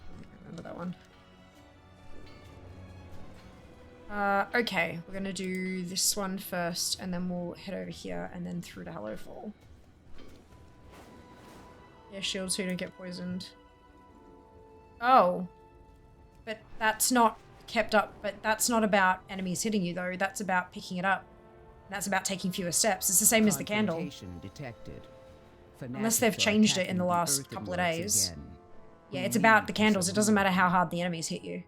I don't remember that one. Okay, we're gonna do this one first, and then we'll head over here, and then through to Hallowfall. Yeah, shield so you don't get poisoned. Oh. But that's not kept up, but that's not about enemies hitting you, though. That's about picking it up. That's about taking fewer steps. It's the same as the candle. Detected. Unless they've changed it in the last couple of days. Yeah, it's about the candles. It doesn't matter how hard the enemies hit you.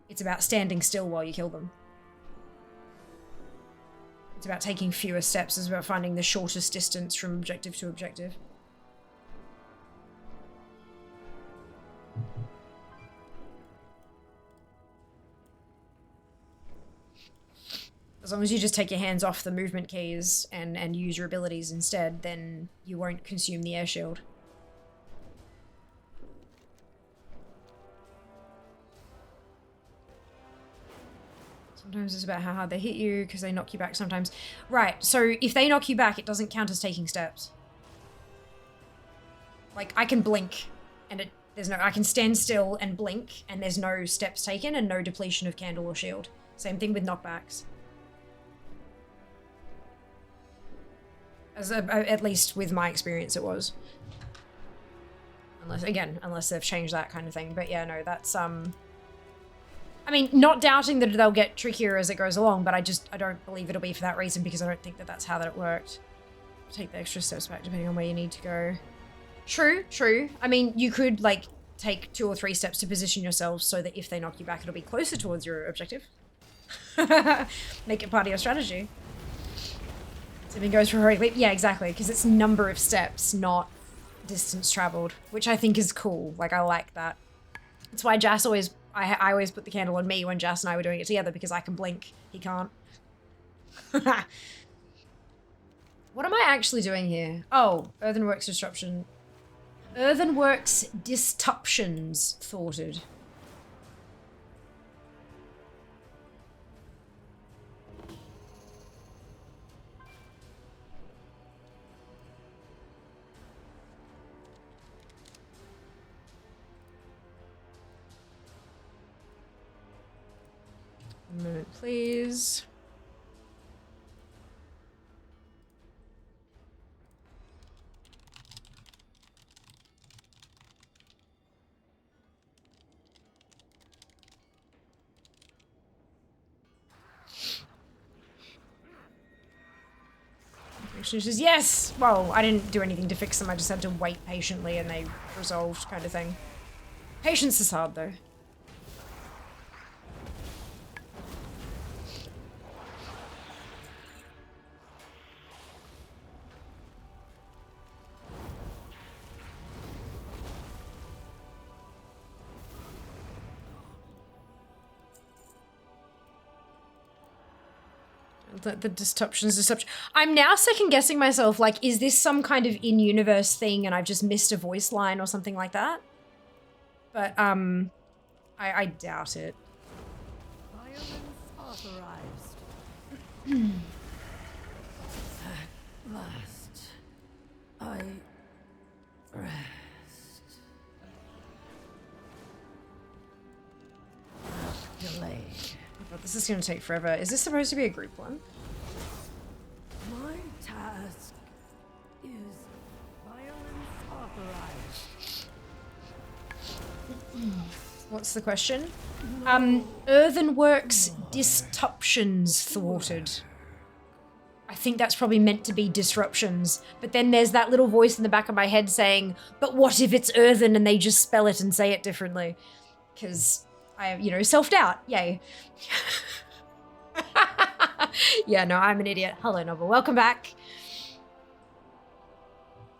It's about standing still while you kill them. It's about taking fewer steps. It's about finding the shortest distance from objective to objective. As long as you just take your hands off the movement keys and use your abilities instead, then you won't consume the air shield. Sometimes it's about how hard they hit you, because they knock you back sometimes. Right, so if they knock you back, it doesn't count as taking steps. Like, I can blink, and I can stand still and blink, and there's no steps taken, and no depletion of candle or shield. Same thing with knockbacks. At least with my experience, it was. Unless they've changed that kind of thing. But yeah, no, that's, I mean, not doubting that they'll get trickier as it goes along, but I don't believe it'll be for that reason, because I don't think that that's how that it worked. Take the extra steps back depending on where you need to go. True, true. I mean, you could, like, take 2 or 3 steps to position yourself so that if they knock you back, it'll be closer towards your objective. Make it part of your strategy. So if it goes for heroic leap, yeah, exactly, because it's number of steps, not distance traveled, which I think is cool. Like, I like that. That's why Jas always... I always put the candle on me when Jas and I were doing it together, because I can blink. He can't. What am I actually doing here? Oh, Earthenworks disruption. Earthenworks disruptions thwarted. A moment, please. She says, yes! Well, I didn't do anything to fix them, I just had to wait patiently and they resolved, kind of thing. Patience is hard, though. The disruptions. I'm now second guessing myself, like, is this some kind of in-universe thing and I've just missed a voice line or something like that? But, I doubt it. Violence authorized. At last, I rest. This is going to take forever. Is this supposed to be a group one? My task is violence authorized. What's the question? Earthenworks disruptions thwarted. I think that's probably meant to be disruptions. But then there's that little voice in the back of my head saying, but what if it's earthen and they just spell it and say it differently? Because I, you know, self-doubt. Yay. Yeah, no, I'm an idiot. Hello, Novel. Welcome back.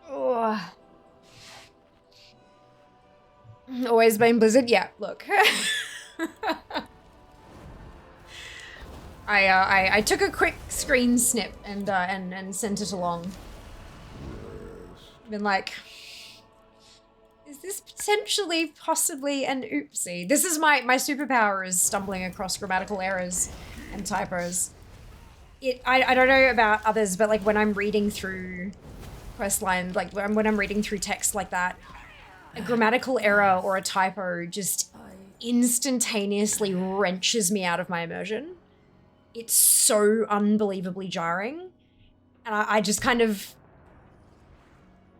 Oh. Always been Blizzard? Yeah, look. I took a quick screen snip and sent it along. Been like, is this potentially possibly an oopsie? This is my superpower is stumbling across grammatical errors and typos. I don't know about others, but like when I'm reading through quest lines, like when I'm reading through text like that, a grammatical error or a typo just instantaneously wrenches me out of my immersion. It's so unbelievably jarring. And I just kind of...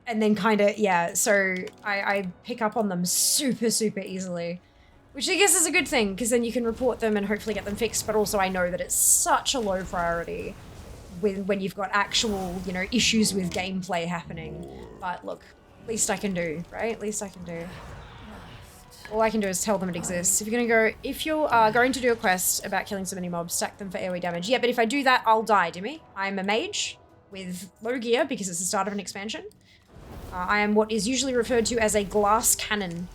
And then kind of, yeah, so I pick up on them super, super easily. Which I guess is a good thing, because then you can report them and hopefully get them fixed, but also I know that it's such a low priority when you've got actual, you know, issues with gameplay happening. But look, least I can do, right? Least I can do. All I can do is tell them it exists. If you're going to do a quest about killing so many mobs, stack them for AoE damage. Yeah, but if I do that, I'll die, Dimmy. I'm a mage with low gear because it's the start of an expansion. I am what is usually referred to as a glass cannon,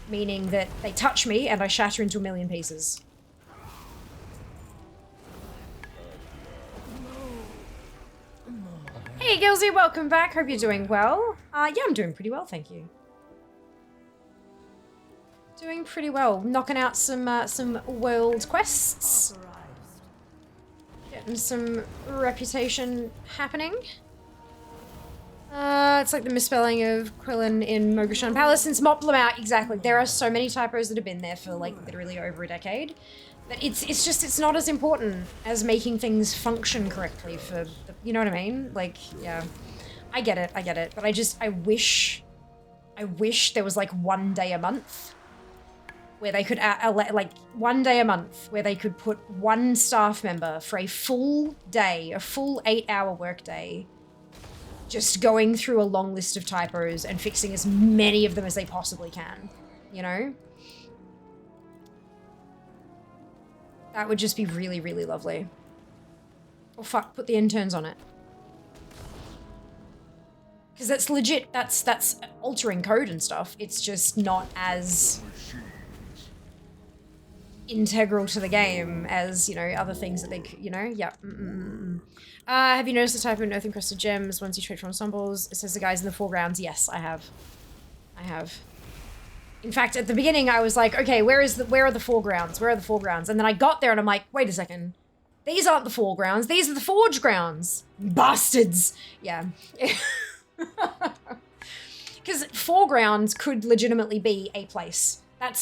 meaning that they touch me and I shatter into a million pieces. Hey, Gilsey, welcome back. Hope you're doing well. Yeah, I'm doing pretty well, thank you. Doing pretty well. Knocking out some world quests. Getting some reputation happening. It's like the misspelling of Quillen in Mogushan Palace since Mop them out. Exactly. There are so many typos that have been there for like literally over a decade. But it's not as important as making things function correctly for the, you know what I mean? Like, yeah. I get it. But I wish there was like one day a month where they could, like one day a month where they could put one staff member for a full day, a full 8-hour workday, just going through a long list of typos and fixing as many of them as they possibly can, you know? That would just be really, really lovely. Oh fuck, put the interns on it. Because that's legit, that's altering code and stuff. It's just not as integral to the game as, you know, other things that they, you know, yeah. Have you noticed the type of earth encrusted gems once you trade from ensembles? It says the guys in the foregrounds. Yes, I have. In fact, at the beginning, I was like, okay, where are the foregrounds? Where are the foregrounds? And then I got there and I'm like, wait a second. These aren't the foregrounds. These are the forge grounds. Bastards. Yeah. Because foregrounds could legitimately be a place.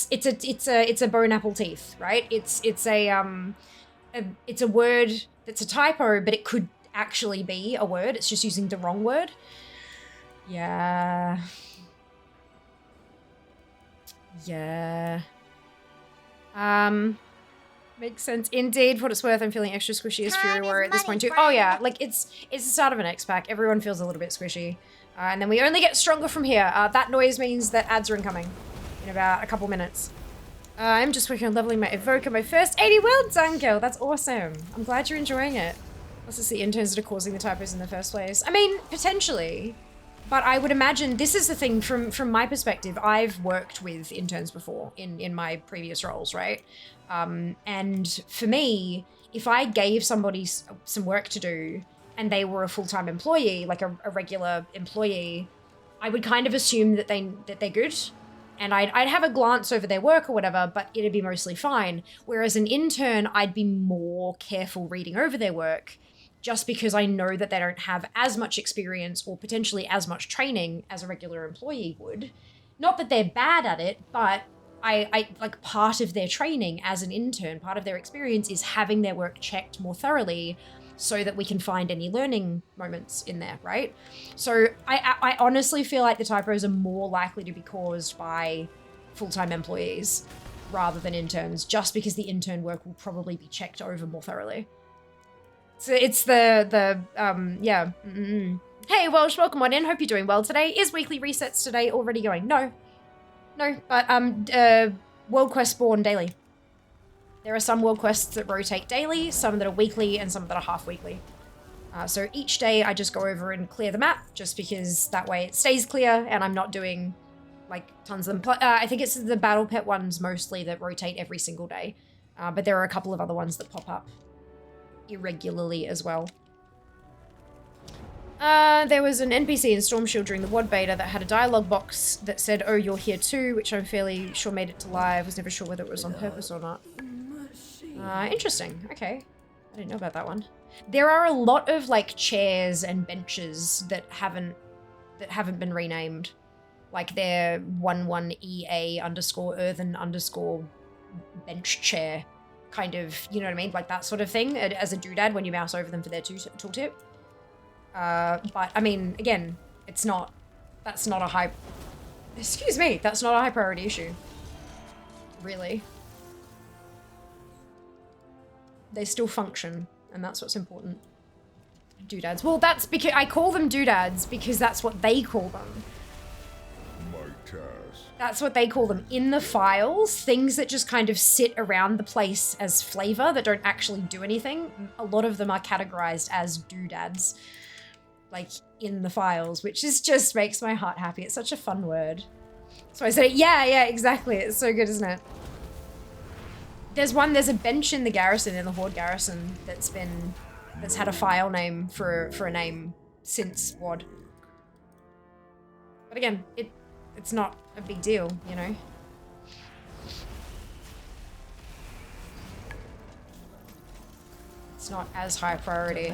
It's a bone apple teeth, right? It's a word that's a typo, but it could actually be a word. It's just using the wrong word. Yeah. Makes sense. Indeed, for what it's worth, I'm feeling extra squishy as Fury Warrior at this point too. Oh yeah, like it's the start of an X-Pack. Everyone feels a little bit squishy. And then we only get stronger from here. That noise means that ads are incoming in about a couple minutes. I'm just working on leveling my Evoker, my first 80. Well done, girl. That's awesome. I'm glad you're enjoying it. Plus it's the interns that are causing the typos in the first place. I mean, potentially. But I would imagine this is the thing from my perspective. I've worked with interns before in my previous roles, right? And for me, if I gave somebody some work to do and they were a full-time employee, like a regular employee, I would kind of assume that they're good. And I'd have a glance over their work or whatever, but it'd be mostly fine. Whereas an intern, I'd be more careful reading over their work just because I know that they don't have as much experience or potentially as much training as a regular employee would. Not that they're bad at it, but I like part of their training as an intern, part of their experience is having their work checked more thoroughly so that we can find any learning moments in there, right? So I honestly feel like the typos are more likely to be caused by full-time employees rather than interns, just because the intern work will probably be checked over more thoroughly. So it's yeah. Hey, Welsh, welcome on in. Hope you're doing well today. Is weekly resets today already going? No, but World Quest spawn daily. There are some world quests that rotate daily, some that are weekly, and some that are half weekly. So each day I just go over and clear the map, just because that way it stays clear and I'm not doing like tons of them. I think it's the battle pet ones mostly that rotate every single day, but there are a couple of other ones that pop up irregularly as well. There was an NPC in Storm Shield during the WOD beta that had a dialogue box that said, "Oh, you're here too," which I'm fairly sure made it to live. Was never sure whether it was on purpose or not. Interesting. Okay. I didn't know about that one. There are a lot of like chairs and benches that haven't been renamed. Like they're 11EA_earthen_bench chair kind of, you know what I mean? Like that sort of thing as a doodad when you mouse over them for their tooltip. But I mean, again, that's not a high priority issue. Really. They still function, and that's what's important. Doodads. Well, that's because I call them doodads because that's what they call them. My task. That's what they call them in the files. Things that just kind of sit around the place as flavor that don't actually do anything. A lot of them are categorized as doodads, like in the files, which is just makes my heart happy. It's such a fun word. So I said it. Yeah, exactly. It's so good, isn't it? There's a bench in the garrison, in the Horde garrison, that's had a file name for a name since WOD. But again, it's not a big deal, you know? It's not as high priority.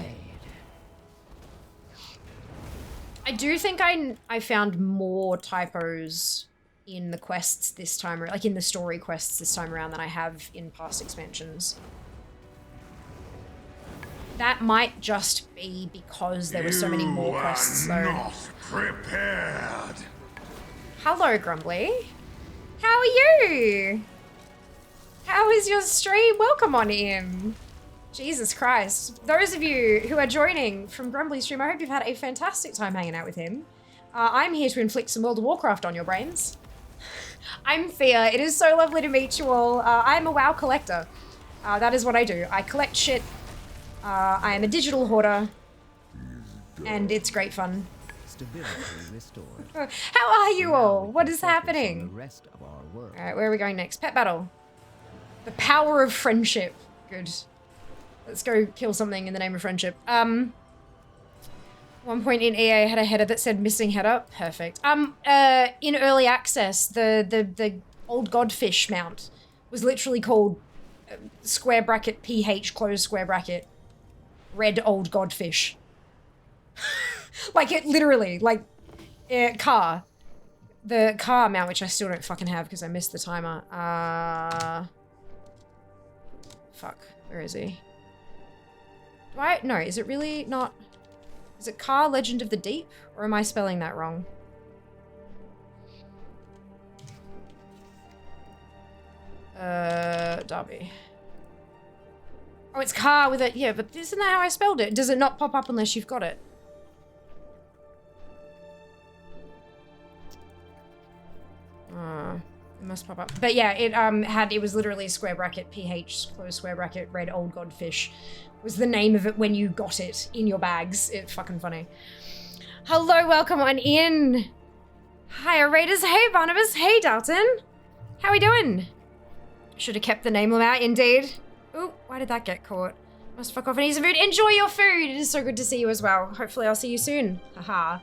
I do think I found more typos in the quests this time, like in the story quests this time around than I have in past expansions. That might just be because there were so many more quests, though. Not prepared. Hello, Grumbly. How are you? How is your stream? Welcome on in. Jesus Christ. Those of you who are joining from Grumbly's stream, I hope you've had a fantastic time hanging out with him. I'm here to inflict some World of Warcraft on your brains. I'm Thea. It is so lovely to meet you all. I'm a WoW collector. That is what I do. I collect shit. I am a digital hoarder. And it's great fun. Stability restored. How are you all? What is happening? The rest of our world. Alright, where are we going next? Pet battle. The power of friendship. Good. Let's go kill something in the name of friendship. One point in EA had a header that said missing header. Perfect. In early access, the old godfish mount was literally called square bracket PH close square bracket red old godfish. Like it literally, like car. The car mount, which I still don't fucking have because I missed the timer. Fuck. Where is he? No, is it really not? Is it Car Legend of the Deep? Or am I spelling that wrong? Derby. Oh, it's Car with it. Yeah, but isn't that how I spelled it? Does it not pop up unless you've got it? It must pop up. But yeah, it was literally square bracket PH close square bracket red old godfish was the name of it when you got it in your bags. It's fucking funny. Hello, welcome on in. Hi, Raiders. Hey, Barnabas. Hey, Dalton. How we doing? Should have kept the name out, indeed. Ooh, why did that get caught? Must fuck off and eat some food. Enjoy your food. It is so good to see you as well. Hopefully I'll see you soon. Haha.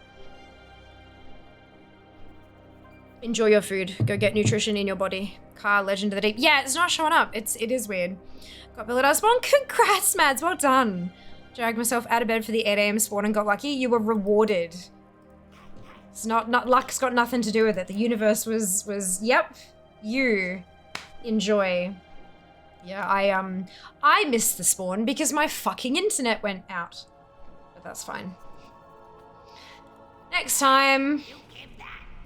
Enjoy your food. Go get nutrition in your body. Car Legend of the Deep. Yeah, it's not showing up. It is weird. Got Billet out spawn. Congrats, Mads. Well done. Dragged myself out of bed for the 8 AM spawn and got lucky. You were rewarded. It's not luck's got nothing to do with it. The universe was yep. you enjoy. Yeah, I missed the spawn because my fucking internet went out. But that's fine. Next time.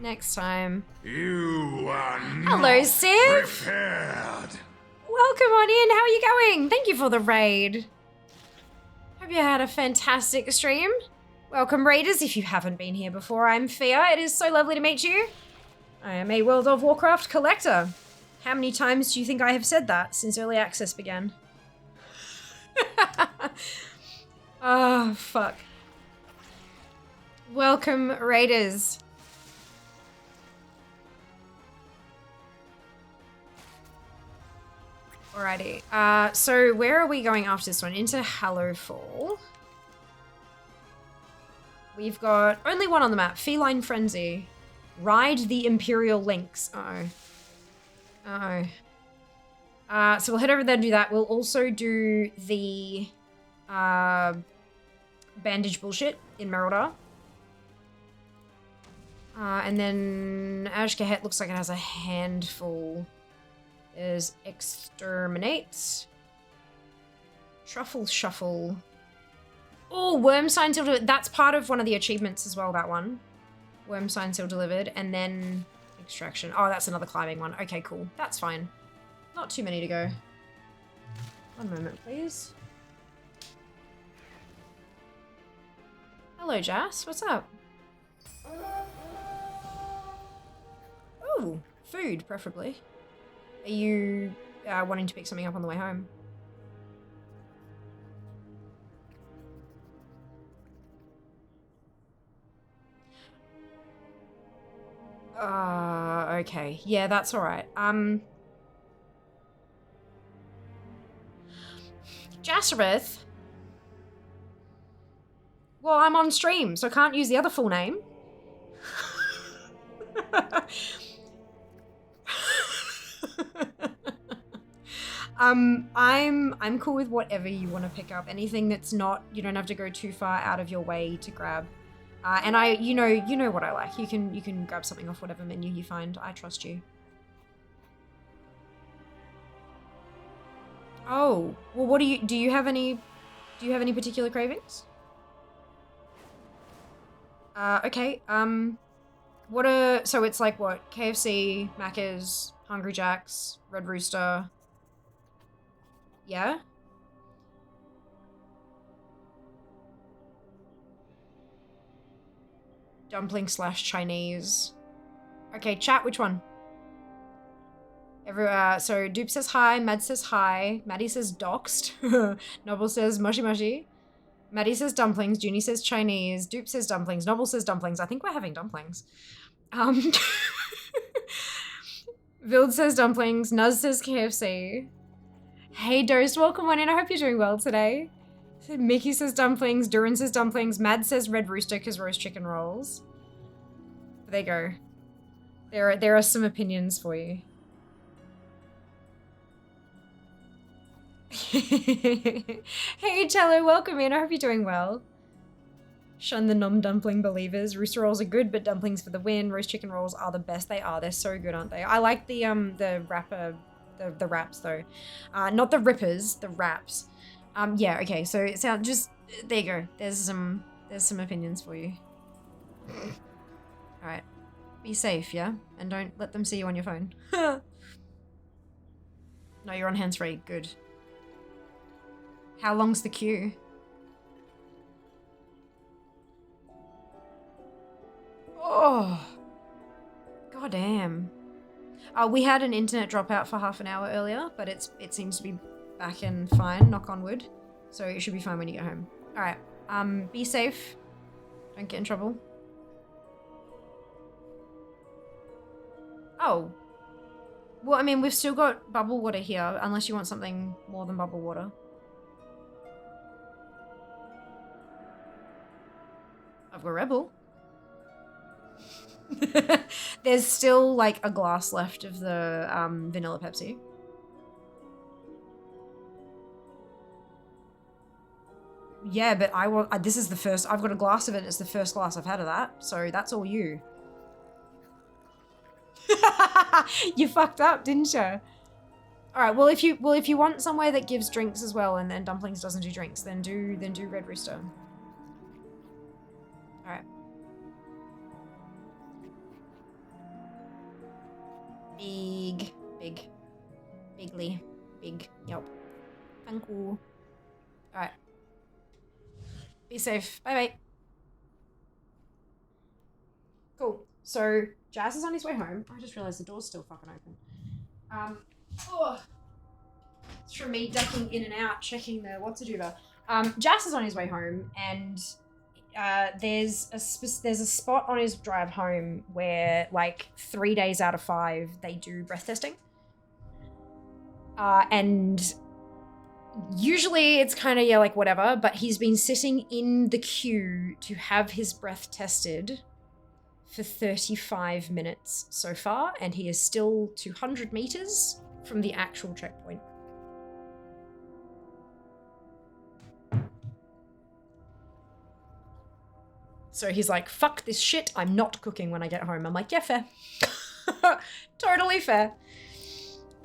Next time. You are Hello, not Civ. prepared. Welcome on in. How are you going? Thank you for the raid. Hope you had a fantastic stream. Welcome, raiders. If you haven't been here before, I'm Fia. It is so lovely to meet you. I am a World of Warcraft collector. How many times do you think I have said that since early access began? Oh, fuck. Welcome, raiders. Alrighty. So where are we going after this one? Into Hallowfall. We've got only one on the map. Feline Frenzy. Ride the Imperial Lynx. Uh-oh. Uh-oh. So we'll head over there and do that. We'll also do the bandage bullshit in Merildar. And then Ashkahet looks like it has a handful. There's Exterminate. Truffle Shuffle. Oh, Worm Sign Seal Delivered. That's part of one of the achievements as well, that one. Worm Sign Seal Delivered. And then Extraction. Oh, that's another climbing one. Okay, cool. That's fine. Not too many to go. One moment, please. Hello, Jas. What's up? Ooh, food, preferably. Are you wanting to pick something up on the way home? Okay. Yeah, that's alright. Jaspereth? Well, I'm on stream, so I can't use the other full name. I'm cool with whatever you want to pick up. Anything that's not, you don't have to go too far out of your way to grab. And you know what I like. You can grab something off whatever menu you find. I trust you. Oh, well, what do you have any particular cravings? Okay, so it's like what? KFC, Macca's, Hungry Jack's, Red Rooster. Yeah? Dumpling / Chinese. Okay, chat, which one? So Dupe says hi, Mad says hi, Maddie says doxed, Noble says mushy mushy, Maddie says dumplings, Junie says Chinese, Dupe says dumplings, Noble says dumplings. I think we're having dumplings. Vild says dumplings, Nuz says KFC. Hey Dose, welcome on in, I hope you're doing well today. Mickey says dumplings, Duran says dumplings, Mad says red rooster because roast chicken rolls. There you go. There are some opinions for you. Hey Cello, welcome in, I hope you're doing well. Shun the nom-dumpling believers. Rooster rolls are good, but dumplings for the win. Roast chicken rolls are the best. They are. They're so good, aren't they? I like the wrapper, the wraps though. Not the rippers, the wraps. Yeah, okay, so it sounds just, there you go. There's some opinions for you. Alright. Be safe, yeah? And don't let them see you on your phone. No, you're on hands-free. Good. How long's the queue? Oh. God damn. We had an internet dropout for half an hour earlier, but it seems to be back and fine, knock on wood. So it should be fine when you get home. Alright. Be safe. Don't get in trouble. Oh. Well, I mean, we've still got bubble water here, unless you want something more than bubble water. I've got Rebel. There's still, like, a glass left of the vanilla Pepsi. Yeah, but this is the first, I've got a glass of it, it's the first glass I've had of that, so that's all you. You fucked up, didn't you? All right. Well, if you want somewhere that gives drinks as well, and then dumplings doesn't do drinks, then do Red Rooster. All right. Big. Yep. Thank you. All right. Be safe. Bye bye. Cool. So Jazz is on his way home. I just realized the door's still fucking open. It's from me ducking in and out, checking the what's-a-doober. Jazz is on his way home, and there's a spot on his drive home where, like, 3 days out of 5, they do breath testing. And usually it's kind of, yeah, like, whatever, but he's been sitting in the queue to have his breath tested for 35 minutes so far, and he is still 200 meters from the actual checkpoint. So he's like, fuck this shit, I'm not cooking when I get home. I'm like, yeah, fair. Totally fair.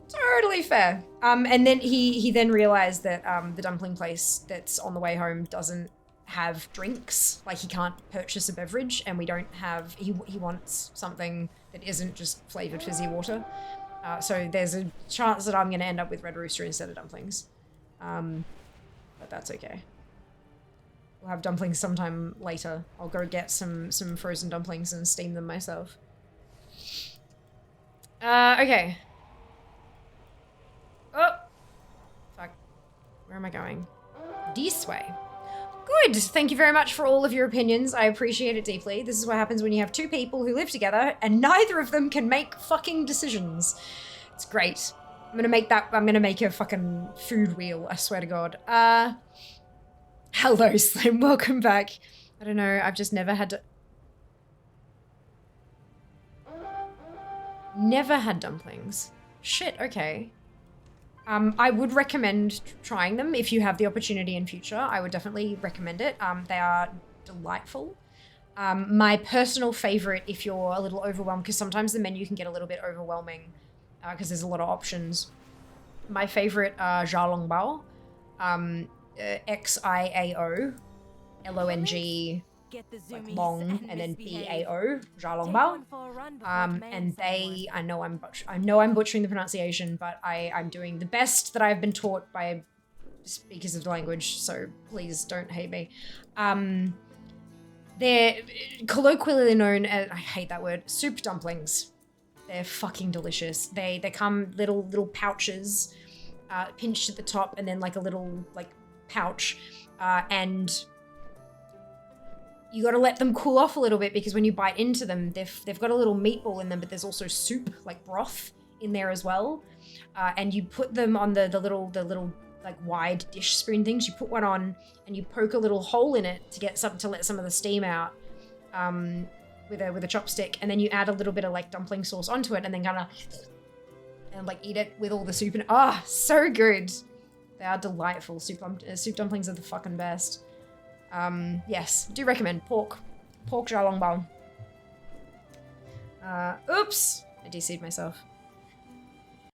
Totally fair. And then he then realized that the dumpling place that's on the way home doesn't have drinks. Like, he can't purchase a beverage, and we don't have, he wants something that isn't just flavored fizzy water. So there's a chance that I'm going to end up with Red Rooster instead of dumplings. But that's okay. We'll have dumplings sometime later. I'll go get some frozen dumplings and steam them myself. Okay. Oh! Fuck. Where am I going? This way. Good! Thank you very much for all of your opinions. I appreciate it deeply. This is what happens when you have two people who live together and neither of them can make fucking decisions. It's great. I'm gonna make a fucking food wheel, I swear to God. Hello, Slim. Welcome back. I don't know. I've just never had dumplings. Shit, okay. I would recommend trying them if you have the opportunity in future. I would definitely recommend it. They are delightful. My personal favorite, if you're a little overwhelmed, because sometimes the menu can get a little bit overwhelming because there's a lot of options. My favorite are xiaolongbao. Xiao, Long, like long, and then Bao, xiaolongbao. And they, I know I'm butchering the pronunciation, but I'm doing the best that I've been taught by speakers of the language, so please don't hate me. They're colloquially known as, I hate that word, soup dumplings. They're fucking delicious. They come little pouches, pinched at the top, and then like a little like pouch, and you got to let them cool off a little bit, because when you bite into them, they've got a little meatball in them, but there's also soup, like broth, in there as well. And you put them on the little like wide dish spoon things. You put one on and you poke a little hole in it to let some of the steam out with a chopstick, and then you add a little bit of like dumpling sauce onto it, and then kind of like eat it with all the soup in it. Ah, so good. They are delightful. Soup dumplings are the fucking best. Yes, do recommend pork xiaolongbao. Oops, I DC'd myself.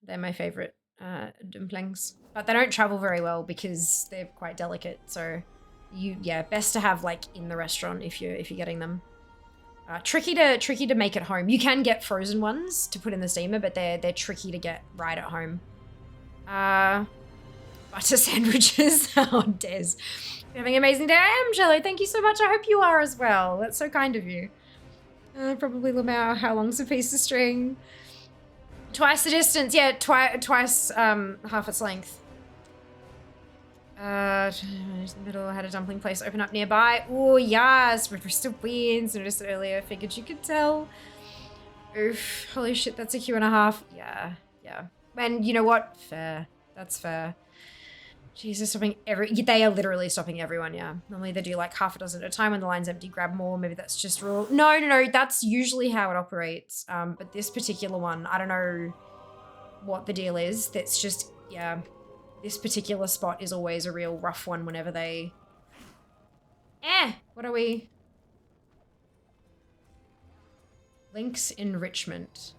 They're my favorite dumplings, but they don't travel very well because they're quite delicate. So, best to have like in the restaurant if you're getting them. Tricky to make at home. You can get frozen ones to put in the steamer, but they're tricky to get right at home. Butter sandwiches. Oh, Des. You're having an amazing day. I am, Jello. Thank you so much. I hope you are as well. That's so kind of you. Probably Lamau. How long's a piece of string? Twice the distance. Yeah, twice half its length. Middle had a dumpling place open up nearby. Oh, yes. River still wins. Noticed it earlier. Figured you could tell. Oof. Holy shit, that's a Q&A. Yeah. And you know what? Fair. That's fair. Jesus, they are literally stopping everyone, yeah. Normally they do like half a dozen at a time. When the line's empty, grab more. Maybe that's just rule. No, that's usually how it operates. But this particular one, I don't know what the deal is. That's just, yeah. This particular spot is always a real rough one whenever they... What are we? Link's enrichment.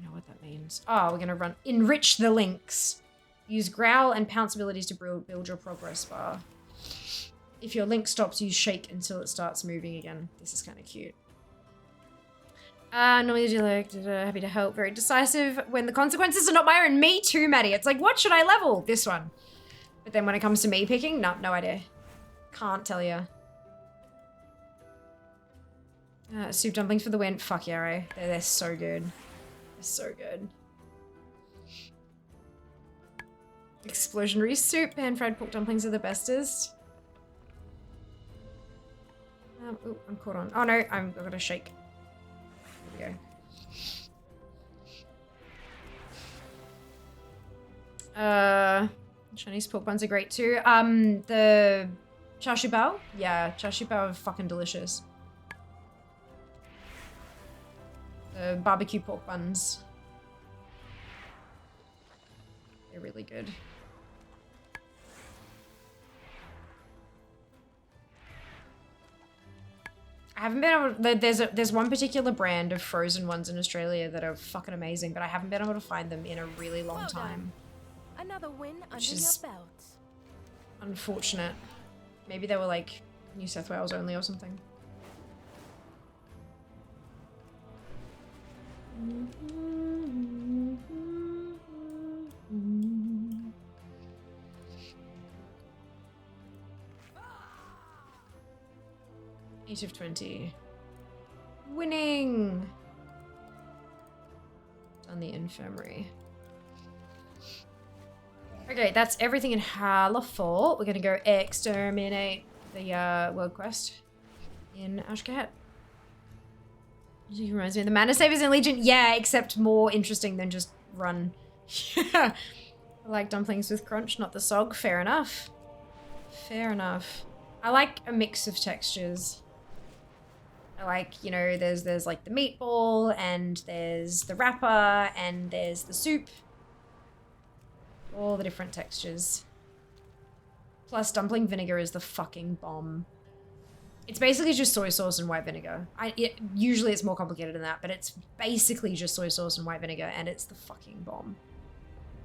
know what that means. Oh, we're gonna run enrich the links. Use growl and pounce abilities to build your progress bar. If your link stops, you shake until it starts moving again. This is kind of cute. Normally do like, happy to help, very decisive. When the consequences are not my own. Me too, Maddie. It's like, what should I level? This one. But then when it comes to me picking, no idea. Can't tell you. Soup dumplings for the win. Fuck yeah, right? They're so good. They're so good. Explosionary soup. Pan-fried pork dumplings are the bestest. Ooh, I'm caught on. Oh no, I've got to shake. There we go. Chinese pork buns are great too. The char siu bao? Yeah, char siu bao are fucking delicious. The barbecue pork buns. They're really good. I haven't been able to, there's one particular brand of frozen ones in Australia that are fucking amazing, but I haven't been able to find them in a really long time. Another win under Which your is belt. unfortunate. Maybe they were like New South Wales only or something. Eight of 20. Winning! Done the infirmary. Okay, that's everything in Hallerfall. We're gonna go exterminate the world quest in Ashkahet. It reminds me of the Mana Savers in Legion. Yeah, except more interesting than just run. Yeah. I like dumplings with crunch, not the sog. Fair enough. Fair enough. I like a mix of textures. I like, you know, there's like the meatball, and there's the wrapper, and there's the soup. All the different textures. Plus, dumpling vinegar is the fucking bomb. It's basically just soy sauce and white vinegar. Usually it's more complicated than that, but it's basically just soy sauce and white vinegar, and it's the fucking bomb.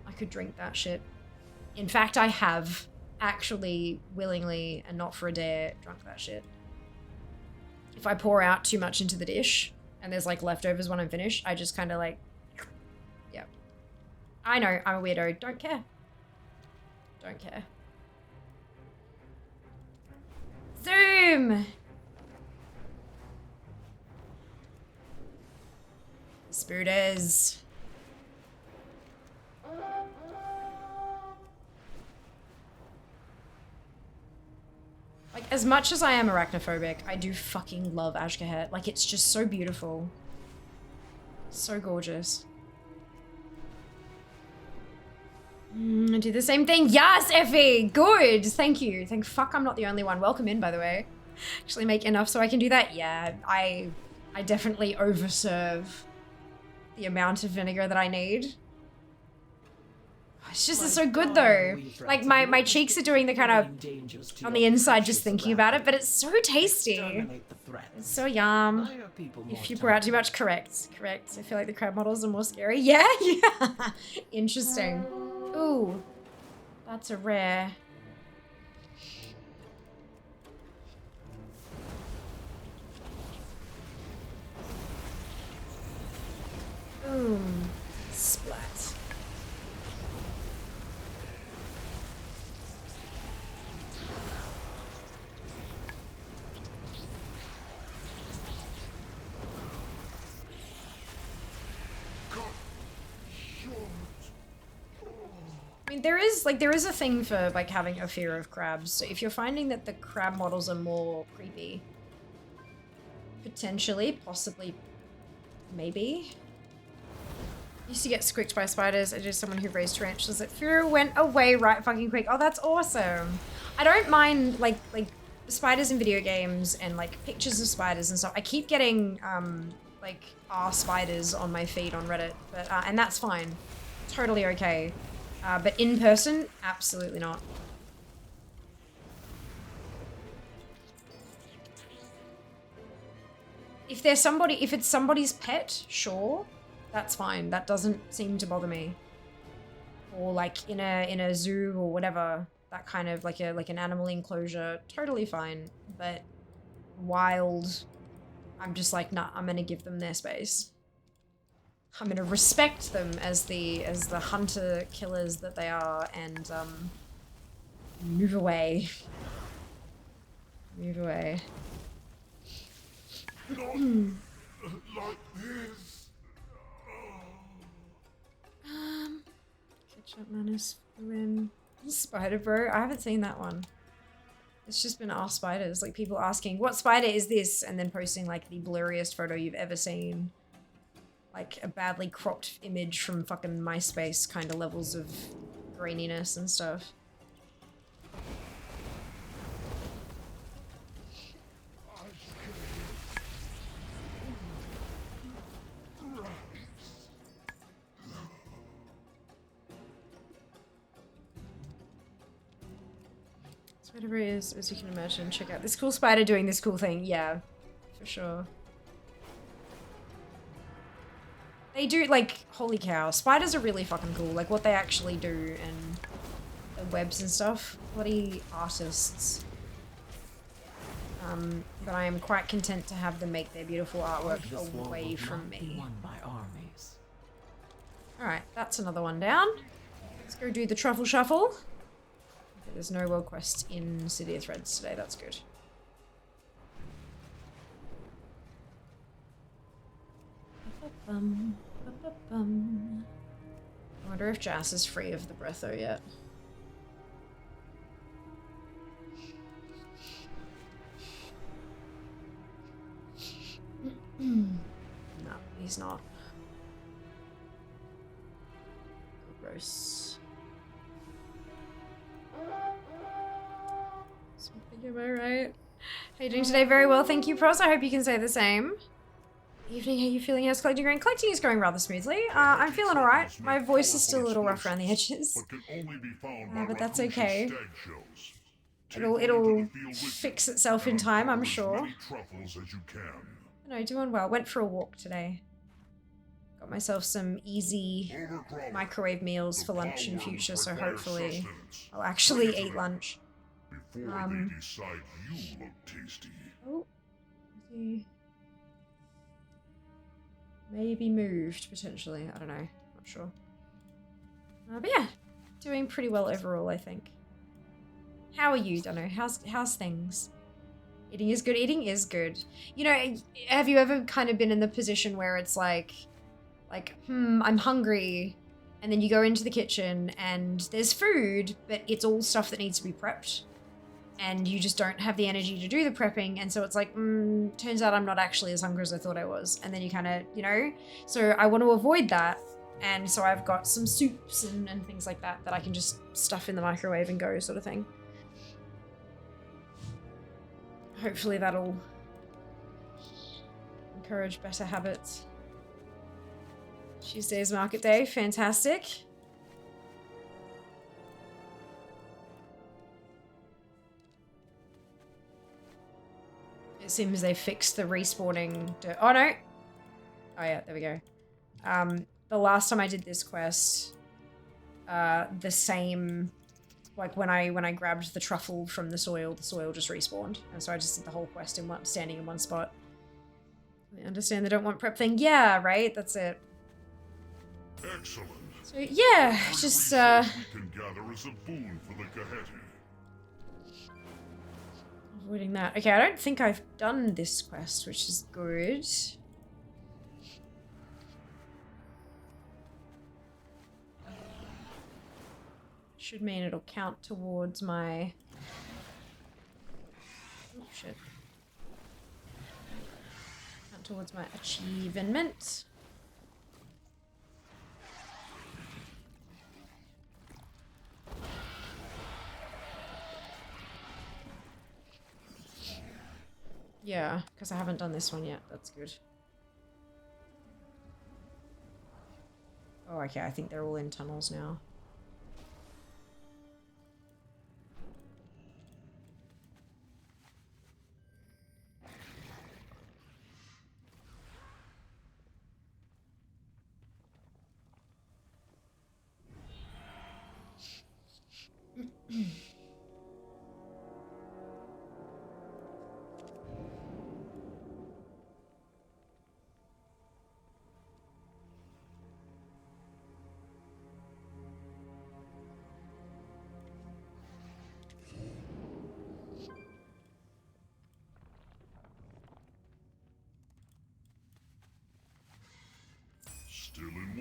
I could drink that shit. In fact, I have actually willingly and not for a dare drunk that shit. If I pour out too much into the dish and there's like leftovers when I'm finished, I just kind of like, yeah. I know, I'm a weirdo. Don't care. Don't care. Zoom! Spooters. Like, as much as I am arachnophobic, I do fucking love Ashkahet. Like, it's just so beautiful. So gorgeous. I do the same thing. Yes, Effie! Good! Thank you. Thank fuck I'm not the only one. Welcome in, by the way. Actually make enough so I can do that? Yeah, I definitely overserve the amount of vinegar that I need. It's just it's so good though. Like my cheeks are doing the kind of on the inside just thinking about it, but it's so tasty. It's so yum. If you pour out too much, correct. I feel like the crab models are more scary. Yeah. Interesting. Ooh, that's a rare. Boom. Splat. I mean, there is a thing for like having a fear of crabs. So if you're finding that the crab models are more creepy, potentially, possibly, maybe. Used to get squicked by spiders. I just someone who raised tarantulas that fear went away right fucking quick. Oh, that's awesome. I don't mind like spiders in video games and like pictures of spiders and stuff. I keep getting like spiders on my feed on Reddit, but and that's fine, totally okay. But in person, absolutely not. If it's somebody's pet, sure. That's fine. That doesn't seem to bother me. Or like in a zoo or whatever, that kind of like an animal enclosure, totally fine. But wild, I'm just like, nah, I'm gonna give them their space. I'm gonna respect them as the hunter killers that they are, and move away. Move away. Not like this. Ketchup Menace for the win. Spider Bro? I haven't seen that one. It's just been our spiders. Like people asking, what spider is this? And then posting like the blurriest photo you've ever seen. Like a badly cropped image from fucking MySpace kind of levels of graininess and stuff. Whatever it is, as you can imagine, check out this cool spider doing this cool thing. Yeah, for sure. They do, like, holy cow. Spiders are really fucking cool. Like, what they actually do and the webs and stuff. Bloody artists. But I am quite content to have them make their beautiful artwork away from me. Alright, that's another one down. Let's go do the truffle shuffle. There's no world quest in City of Threads today, that's good. I wonder if Jas is free of the breatho yet. No, he's not. Gross. Am I right? How you doing today? Very well, thank you, Pros. I hope you can say the same. Evening, how you feeling? How's collecting going? Collecting is going rather smoothly. I'm feeling alright. My voice is still a little rough around the edges. But that's okay. It'll fix itself in time, I'm sure. No, doing well. Went for a walk today. Got myself some easy microwave meals for lunch in future, so hopefully I'll actually eat lunch. Before they decide you look tasty. Oh, maybe moved potentially. I don't know. Not sure. But yeah, doing pretty well overall, I think. How are you, Dunno? How's things? Eating is good. Eating is good. You know, have you ever kind of been in the position where it's like, I'm hungry, and then you go into the kitchen and there's food, but it's all stuff that needs to be prepped. And you just don't have the energy to do the prepping, and so it's like, turns out I'm not actually as hungry as I thought I was. And then you kind of, you know? So I want to avoid that, and so I've got some soups and things like that that I can just stuff in the microwave and go sort of thing. Hopefully that'll encourage better habits. Tuesday's market day, fantastic. It seems they fixed the respawning. Oh no! Oh yeah, there we go. The last time I did this quest, the same, like when I grabbed the truffle from the soil just respawned, and so I just did the whole quest in one, standing in one spot. I understand they don't want prep thing. Yeah, right. That's it. Excellent. So yeah, just we can gather as a boon for the Chatty. avoiding that. Okay, I don't think I've done this quest, which is good. Should mean it'll count towards my... Oh, shit. Count towards my achievement. Yeah, because I haven't done this one yet. That's good. Oh, okay. I think they're all in tunnels now.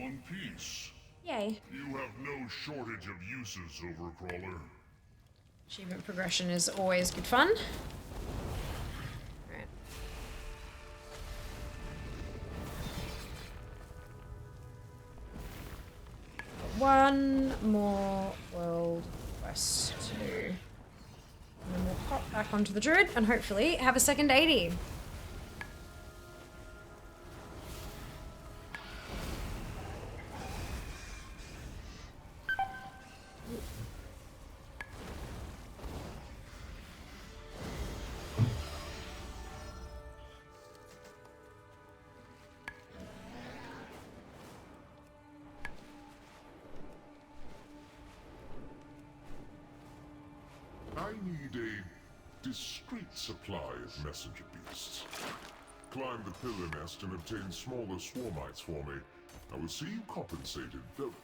one piece. Yay. You have no shortage of uses, Overcrawler. Achievement progression is always good fun. Right. One more world quest to do. And then we'll pop back onto the druid and hopefully have a second 80. I need a discreet supply of messenger beasts. Climb the pillar nest and obtain smaller swarmites for me. I will see you compensated, though,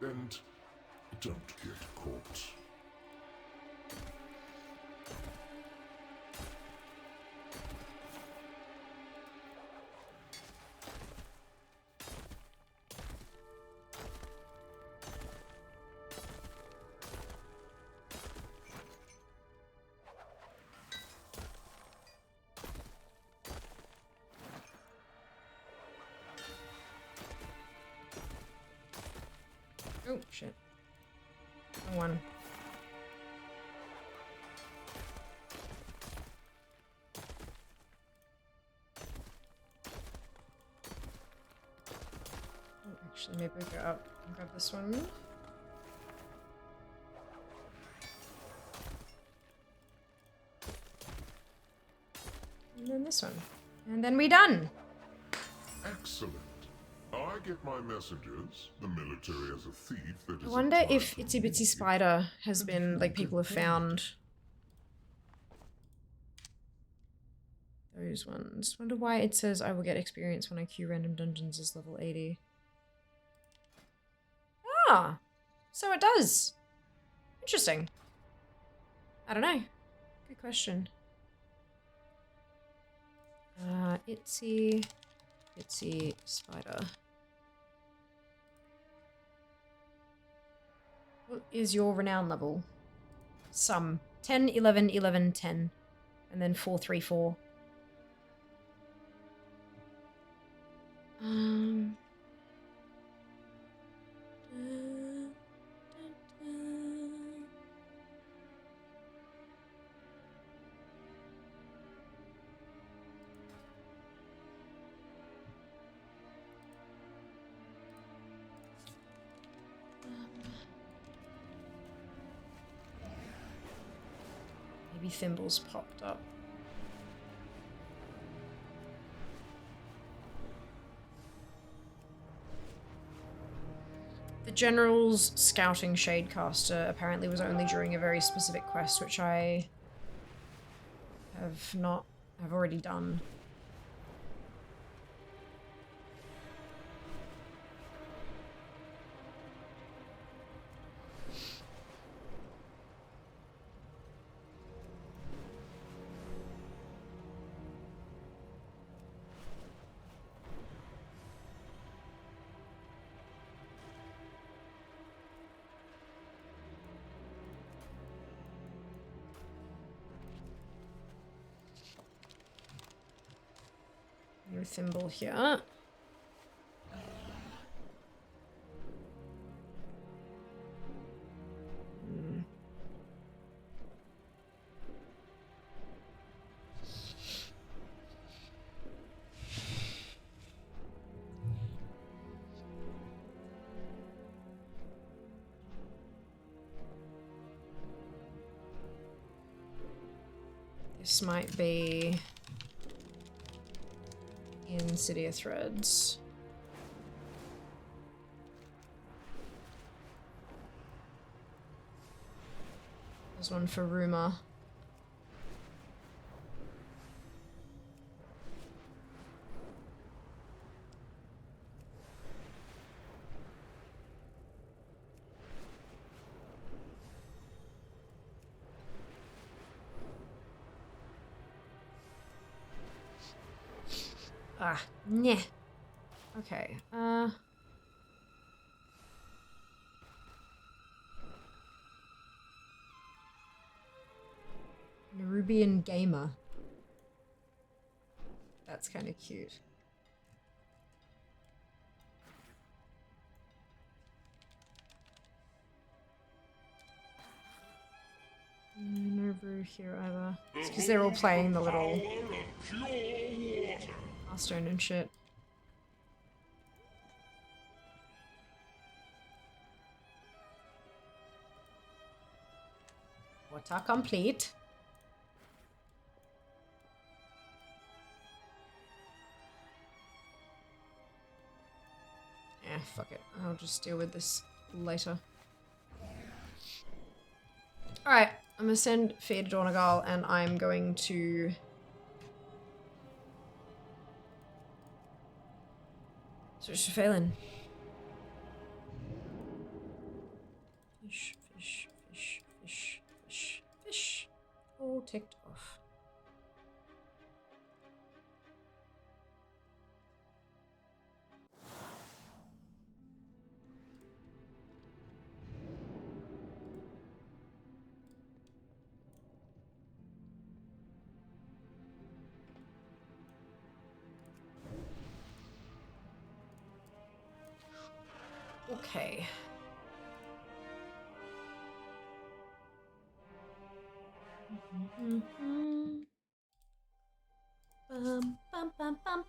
and don't get caught. Oh, shit. Wrong one. Oh, actually, maybe we go up and grab this one. And then this one. And then we done! Excellent. I get my messengers, the military as a thief that is... I wonder if Itsy Bitsy Spider has been, like, people have found those ones. Wonder why it says I will get experience when I queue random dungeons as level 80. Ah! So it does! Interesting. I don't know. Good question. Itsy Bitsy Spider. What is your renown level? Some. 10, 11, 11, 10. And then 4, 3, 4. Maybe Thimbles popped up. The General's Scouting Shadecaster apparently was only during a very specific quest, which I have already done. No thimble here. This might be in Cydia Threads. There's one for Rumor. Ah, yeah. Okay, Nerubian gamer. That's kind of cute. No brew here either. It's because they're all playing the little Hearthstone and shit. Water complete. Eh, fuck it. I'll just deal with this later. Alright, I'm gonna send Fear to Dornagal and I'm going to... switch to Phelan. Fish, fish, fish, fish, fish, fish. All ticked off. Okay. Bum, bum, bum, bum, bum.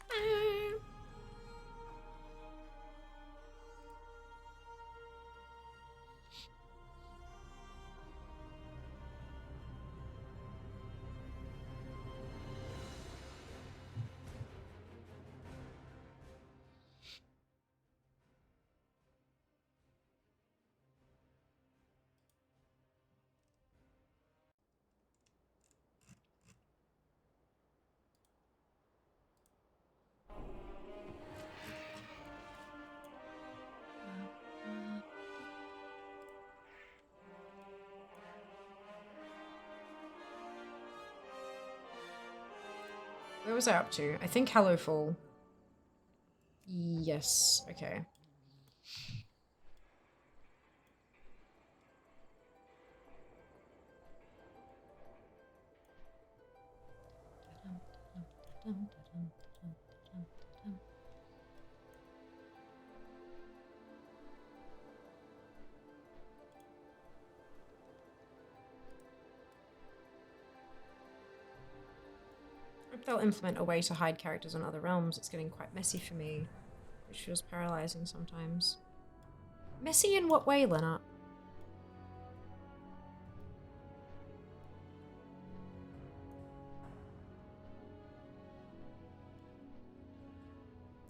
Where was I up to? I think Hallowfall. Yes, okay. Hope they'll implement a way to hide characters in other realms. It's getting quite messy for me, which feels paralyzing sometimes. Messy in what way, Lennart?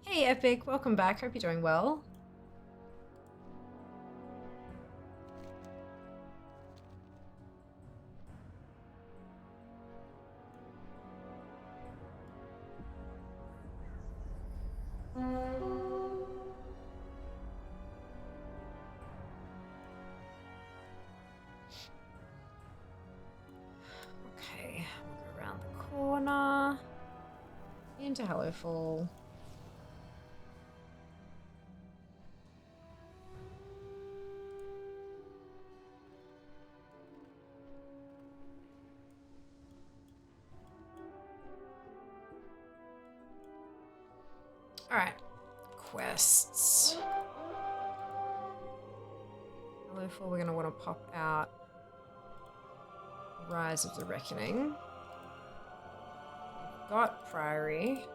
Hey Epic, welcome back. Hope you're doing well. Okay, we'll go around the corner into Hallowfall. Alright. Quests. Hallowfall, we're going to want to pop out Rise of the Reckoning. We've got Priory.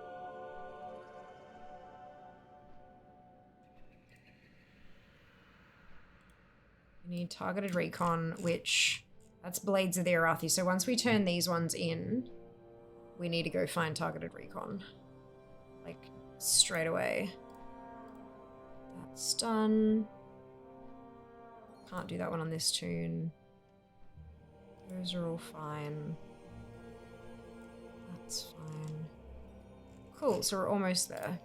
We need Targeted Recon, which... that's Blades of the Arathi. So once we turn these ones in, we need to go find Targeted Recon. Like, straight away. That's done. Can't do that one on this tune. Those are all fine. That's fine. Cool, so we're almost there.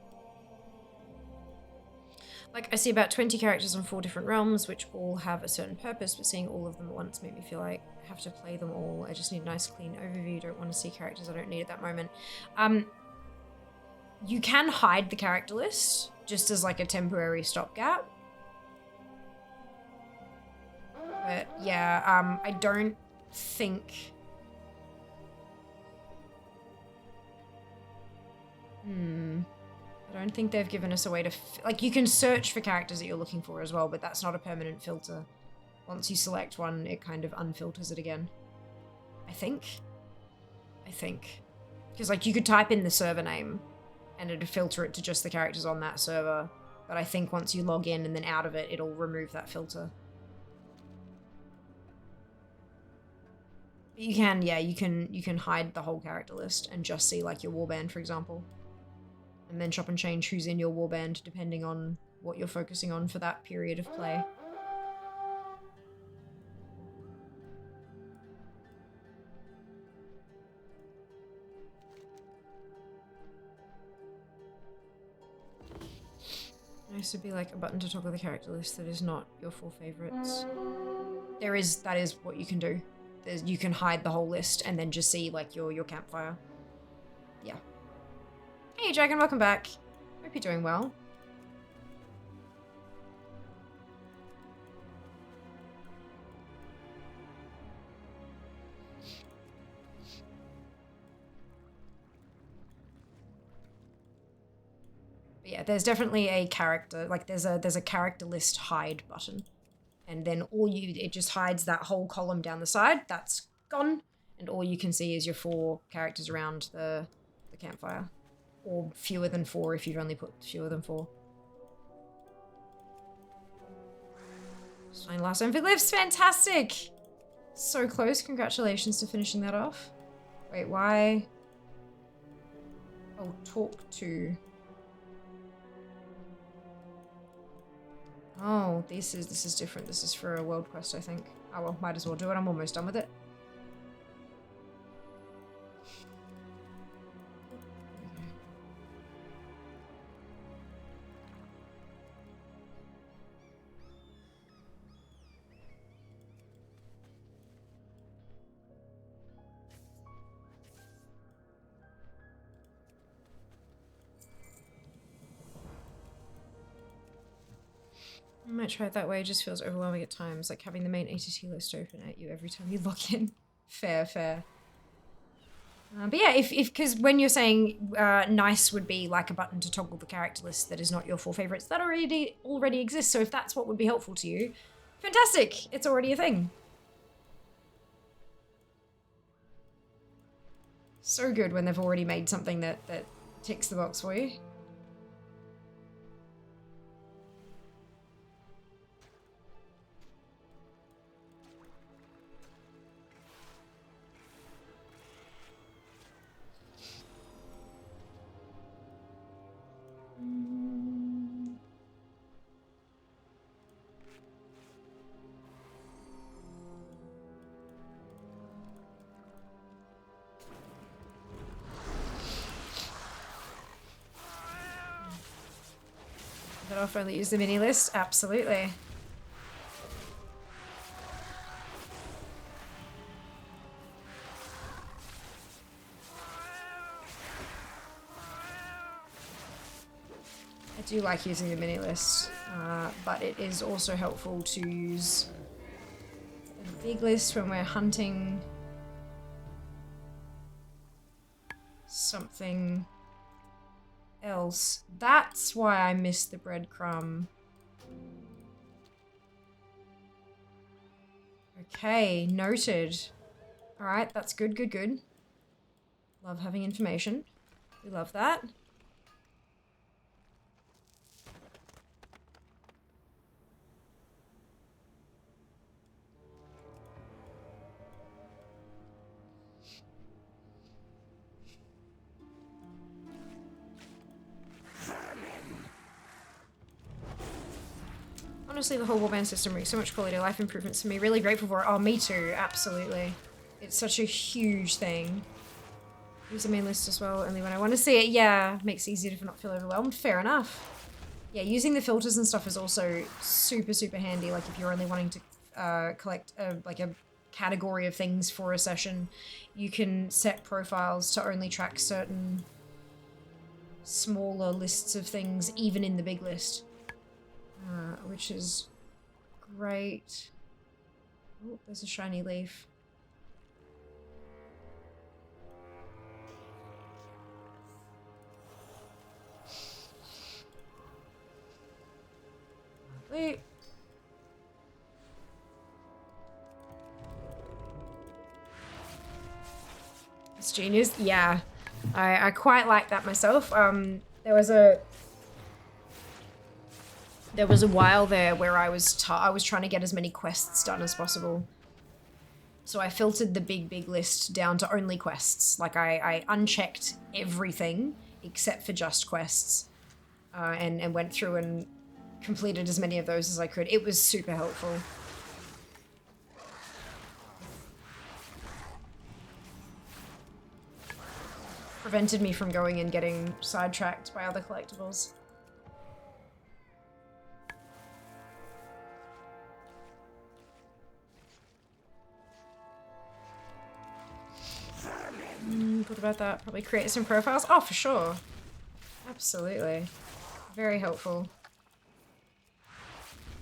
Like, I see about 20 characters on 4 different realms, which all have a certain purpose, but seeing all of them at once made me feel like I have to play them all. I just need a nice, clean overview. Don't want to see characters I don't need at that moment. You can hide the character list, just as like a temporary stopgap. But yeah, I don't think I don't think they've given us a way to... like, you can search for characters that you're looking for as well, but that's not a permanent filter. Once you select one, it kind of unfilters it again. I think. Because, like, you could type in the server name, and it'd filter it to just the characters on that server. But I think once you log in and then out of it, it'll remove that filter. You can, yeah, you can hide the whole character list and just see, like, your warband, for example. And then chop and change who's in your warband depending on what you're focusing on for that period of play. Nice to be like a button to toggle the character list that is not your 4 favorites. That is what you can do. You can hide the whole list and then just see like your campfire. Yeah. Hey Dragon, welcome back. Hope you're doing well. But yeah, there's definitely a character, like there's a character list hide button. And then it just hides that whole column down the side. That's gone. And all you can see is your 4 characters around the campfire. Or fewer than 4 if you've only put fewer than 4. Fine, last Olympic lifts, fantastic! So close, congratulations to finishing that off. Wait, why? Oh, talk to. Oh, this is different. This is for a world quest, I think. Oh well, might as well do it. I'm almost done with it. I might try it that way. It just feels overwhelming at times, like having the main ATT list open at you every time you log in. Fair. But yeah, because when you're saying nice would be like a button to toggle the character list that is not your 4 favorites, that already exists. So if that's what would be helpful to you, fantastic. It's already a thing. So good when they've already made something that ticks the box for you. That off, only use the mini list? Absolutely. I do like using the mini list, but it is also helpful to use the big list when we're hunting something else. That's why I missed the breadcrumb. Okay, noted. Alright, that's good. Love having information. We love that. Honestly, the whole warband system brings so much quality of life improvements to me. Really grateful for it. Oh, me too. Absolutely. It's such a huge thing. Use the main list as well, only when I want to see it. Yeah, makes it easier to not feel overwhelmed. Fair enough. Yeah, using the filters and stuff is also super handy. Like if you're only wanting to collect a category of things for a session, you can set profiles to only track certain smaller lists of things, even in the big list. Which is great. Oh, there's a shiny leaf. Wait. It's genius. Yeah. I quite like that myself. There was a while there where I was trying to get as many quests done as possible. So I filtered the big list down to only quests. Like I unchecked everything except for just quests, and went through and completed as many of those as I could. It was super helpful. Prevented me from going and getting sidetracked by other collectibles. What about that? Probably create some profiles? Oh, for sure. Absolutely. Very helpful.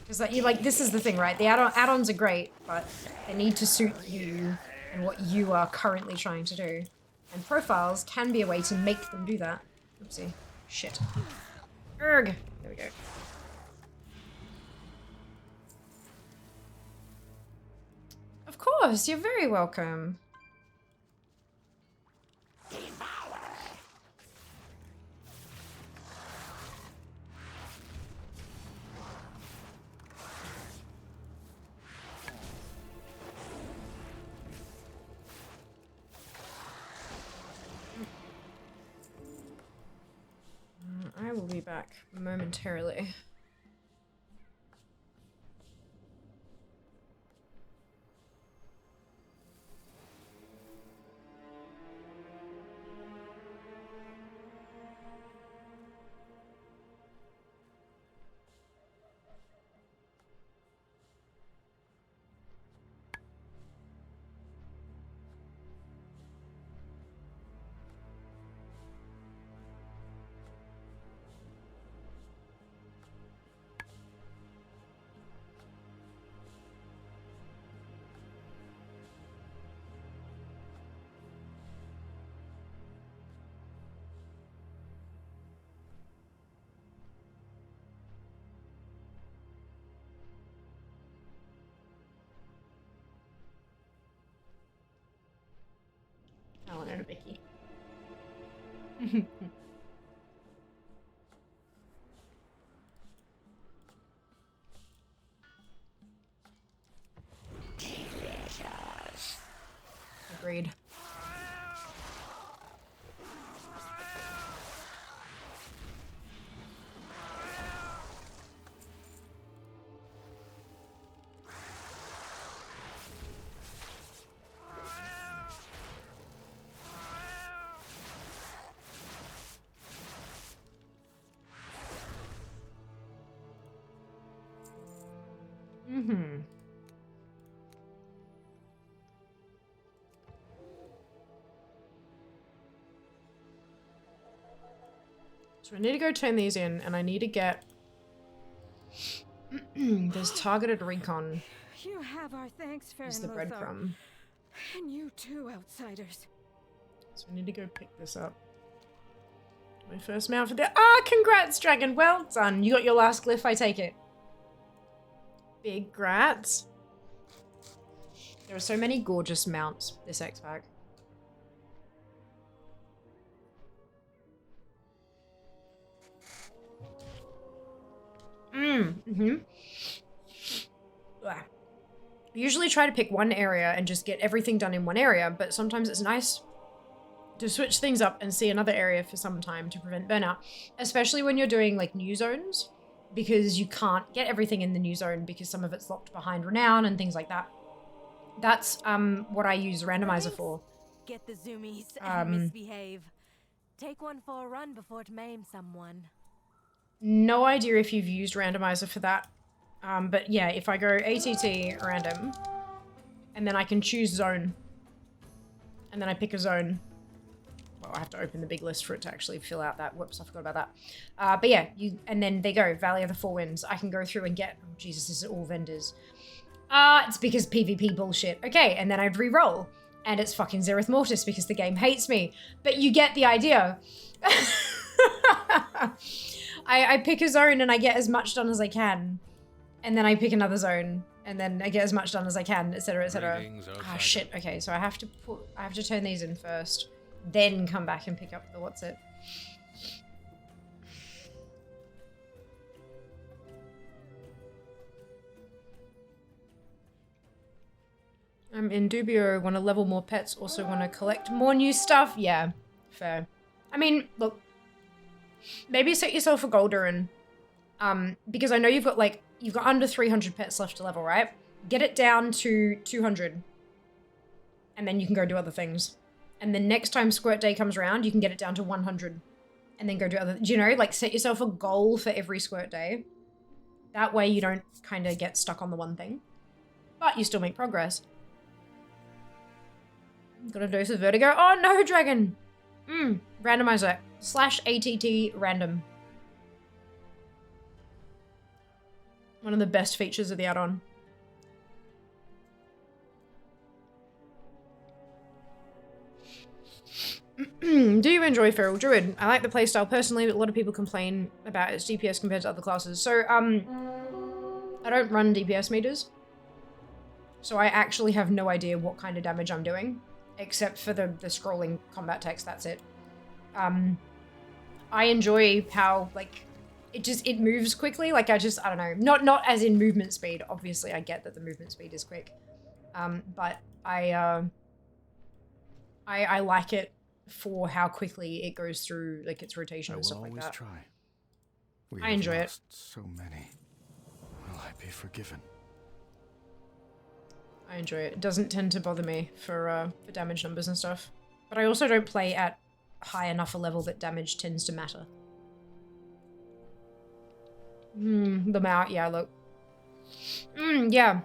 Because this is the thing, right? The add-ons are great, but they need to suit you and what you are currently trying to do. And profiles can be a way to make them do that. Oopsie. Shit. Erg! There we go. Of course, you're very welcome. I will be back momentarily. Alan and a Vicky. Agreed. So I need to go turn these in, and I need to get... There's targeted recon. You have our thanks, Fair Is and the Lothar. breadcrumb. And you too, outsiders. So I need to go pick this up. My first mount for the... Ah, congrats, Dragon! Well done. You got your last glyph, I take it. Big grats. There are so many gorgeous mounts this X-Pack. I usually try to pick one area and just get everything done in one area, but sometimes it's nice to switch things up and see another area for some time to prevent burnout, especially when you're doing like new zones, because you can't get everything in the new zone because some of it's locked behind renown and things like that. That's what I use randomizer for. Get the zoomies and misbehave. Take one for a run before it maims someone. No idea if you've used randomizer for that. But yeah, if I go ATT random, and then I can choose zone, and then I pick a zone. Well, I have to open the big list for it to actually fill out that. Whoops, I forgot about that. But yeah, and then they go, Valley of the Four Winds. I can go through and get, oh Jesus, this is all vendors. It's because PvP bullshit. Okay, and then I'd re-roll. And it's fucking Zereth Mortis because the game hates me. But you get the idea. I pick a zone and I get as much done as I can. and then I pick another zone, and then I get as much done as I can, etc., etc. Ah, shit. Okay, so I have to turn these in first, then come back and pick up the what's it. I'm in dubio, want to level more pets, also want to collect more new stuff. Yeah, fair. I mean, look, maybe set yourself a goal, Durin. Because I know you've got under 300 pets left to level, right? Get it down to 200. And then you can go do other things. And then next time Squirt Day comes around, you can get it down to 100. And then go do other, do you know, like set yourself a goal for every Squirt Day. That way you don't kind of get stuck on the one thing. But you still make progress. Got a dose of vertigo. Oh no, dragon! Randomizer. /ATT random. One of the best features of the add-on. Do you enjoy Feral Druid? I like the playstyle personally, but a lot of people complain about its DPS compared to other classes. So, I don't run DPS meters. So I actually have no idea what kind of damage I'm doing. Except for the scrolling combat text, that's it. I enjoy how, like, it moves quickly. Like, I don't know. Not as in movement speed. Obviously, I get that the movement speed is quick. But I like it for how quickly it goes through, like, its rotation and stuff like that. Try. I enjoy it. So many. Will I be forgiven? I enjoy it. It doesn't tend to bother me for damage numbers and stuff. But I also don't play at high enough a level that damage tends to matter. The mount, yeah, look. Yeah.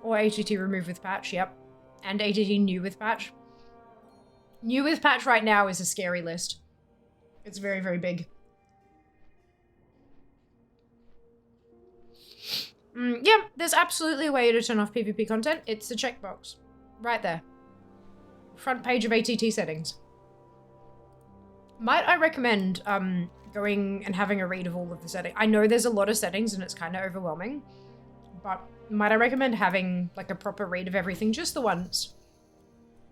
Or ATT remove with patch, yep. And ATT new with patch. New with patch right now is a scary list. It's very, very big. Yeah, there's absolutely a way to turn off PvP content. It's a checkbox. Right there. Front page of ATT settings. Might I recommend going and having a read of all of the settings? I know there's a lot of settings and it's kind of overwhelming. But might I recommend having like a proper read of everything just the once?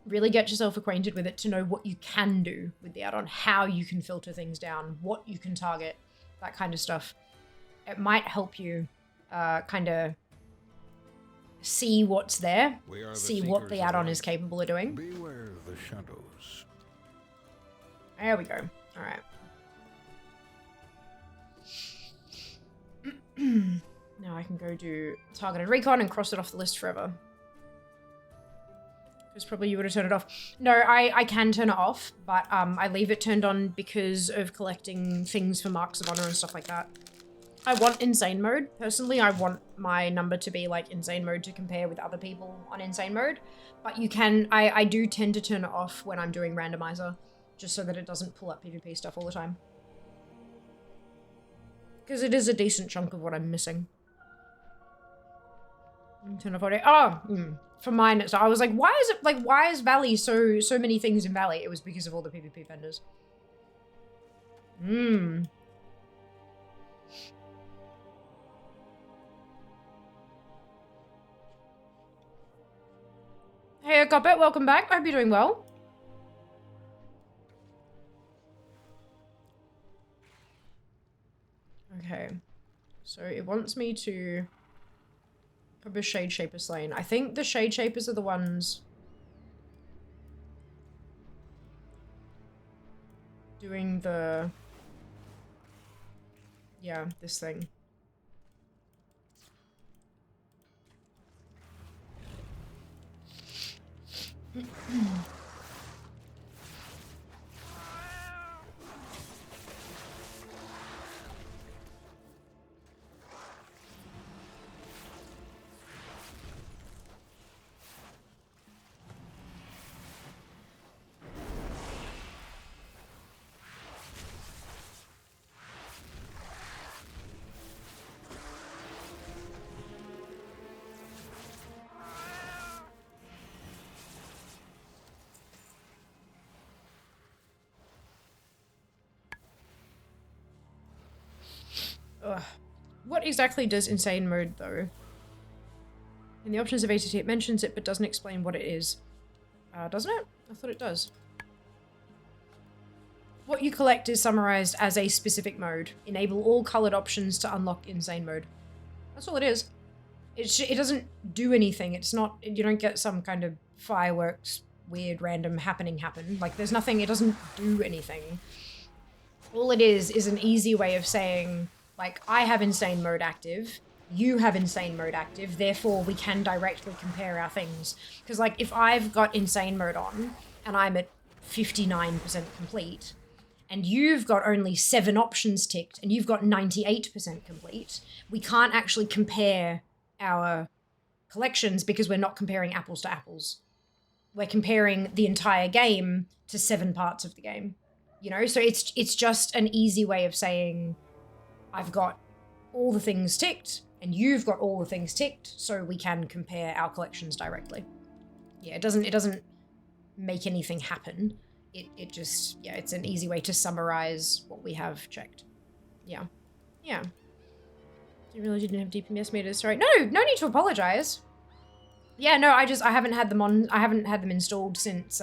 Really get yourself acquainted with it to know what you can do with the add-on, how you can filter things down, what you can target, that kind of stuff. It might help you kind of see what's there, see what the add-on is capable of doing. Beware the shadows. There we go. All right. Now I can go do targeted recon and cross it off the list forever. Because probably you would have turned it off. No, I can turn it off, but I leave it turned on because of collecting things for marks of honor and stuff like that. I want insane mode. Personally, I want my number to be like insane mode to compare with other people on insane mode. But you can, I do tend to turn it off when I'm doing randomizer, just so that it doesn't pull up PvP stuff all the time. Because it is a decent chunk of what I'm missing. Turn off audio. Oh, for mine, so I was like, why is it like, why is Valley so many things in Valley? It was because of all the PvP vendors. Hey, Copet, welcome back. I hope you're doing well. Okay. So it wants me to put a Shade Shaper Slain. I think the Shade Shapers are the ones doing the... yeah, this thing. exactly does insane mode, though? In the options of ATT, it mentions it, but doesn't explain what it is. Doesn't it? I thought it does. What you collect is summarized as a specific mode. Enable all colored options to unlock insane mode. That's all it is. It doesn't do anything. It's not, you don't get some kind of fireworks, weird, random happen. Like, there's nothing, it doesn't do anything. All it is an easy way of saying, like, I have insane mode active, you have insane mode active, therefore we can directly compare our things. Because, like, if I've got insane mode on, and I'm at 59% complete, and you've got only 7 options ticked, and you've got 98% complete, we can't actually compare our collections because we're not comparing apples to apples. We're comparing the entire game to 7 parts of the game. You know, so it's just an easy way of saying, I've got all the things ticked, and you've got all the things ticked, so we can compare our collections directly. Yeah, it doesn't make anything happen. It just, yeah, it's an easy way to summarize what we have checked. Yeah. Yeah. You really didn't have DPS meters, sorry. No need to apologize. Yeah, no, I haven't had them on, I haven't had them installed since,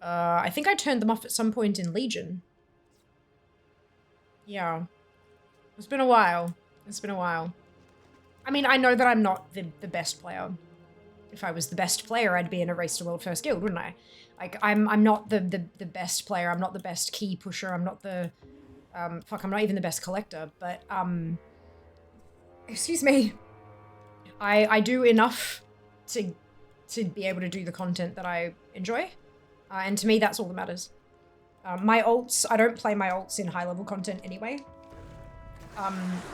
I think I turned them off at some point in Legion. Yeah. It's been a while. It's been a while. I mean, I know that I'm not the best player. If I was the best player, I'd be in a Race to World First Guild, wouldn't I? Like, I'm not the best player. I'm not the best key pusher. I'm not the, fuck, I'm not even the best collector. But, excuse me. I do enough to be able to do the content that I enjoy. And to me, that's all that matters. My ults, I don't play my ults in high-level content anyway.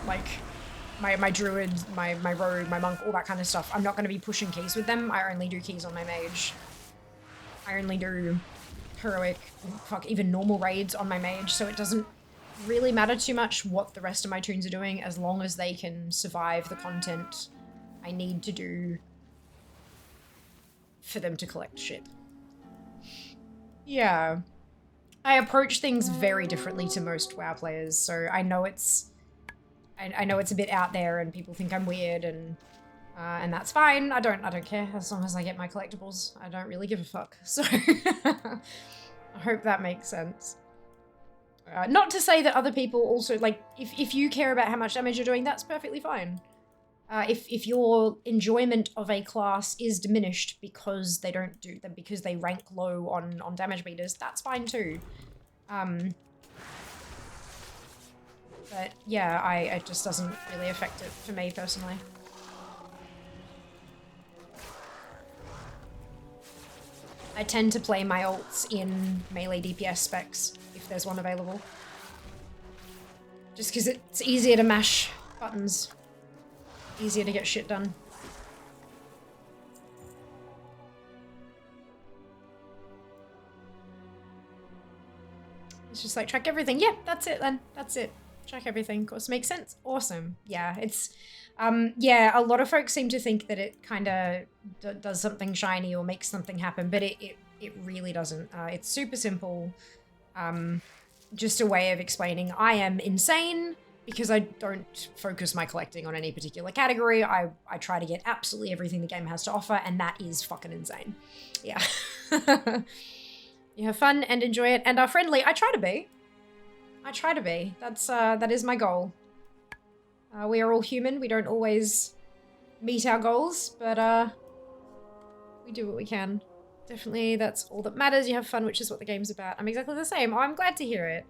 Like, my druid, my rogue, my monk, all that kind of stuff. I'm not going to be pushing keys with them. I only do keys on my mage. I only do heroic, fuck, even normal raids on my mage, so it doesn't really matter too much what the rest of my toons are doing as long as they can survive the content I need to do for them to collect shit. Yeah. I approach things very differently to most WoW players, so I know it's a bit out there and people think I'm weird and that's fine. I don't care as long as I get my collectibles. I don't really give a fuck. So I hope that makes sense. Not to say that other people also, like, if you care about how much damage you're doing, that's perfectly fine. If your enjoyment of a class is diminished because they don't do them, because they rank low on damage meters, that's fine too. But yeah, it just doesn't really affect it for me personally. I tend to play my ults in melee DPS specs, if there's one available. Just because it's easier to mash buttons. Easier to get shit done. It's just like, track everything. Yeah, that's it then. That's it. Track everything. Of course, makes sense. Awesome. Yeah, it's... yeah, a lot of folks seem to think that it kind of does something shiny or makes something happen, but it really doesn't. It's super simple. Just a way of explaining I am insane because I don't focus my collecting on any particular category. I try to get absolutely everything the game has to offer, and that is fucking insane. Yeah. You have fun and enjoy it and are friendly. I try to be. I try to be. That is my goal. We are all human. We don't always meet our goals, but we do what we can. Definitely, that's all that matters. You have fun, which is what the game's about. I'm exactly the same. Oh, I'm glad to hear it.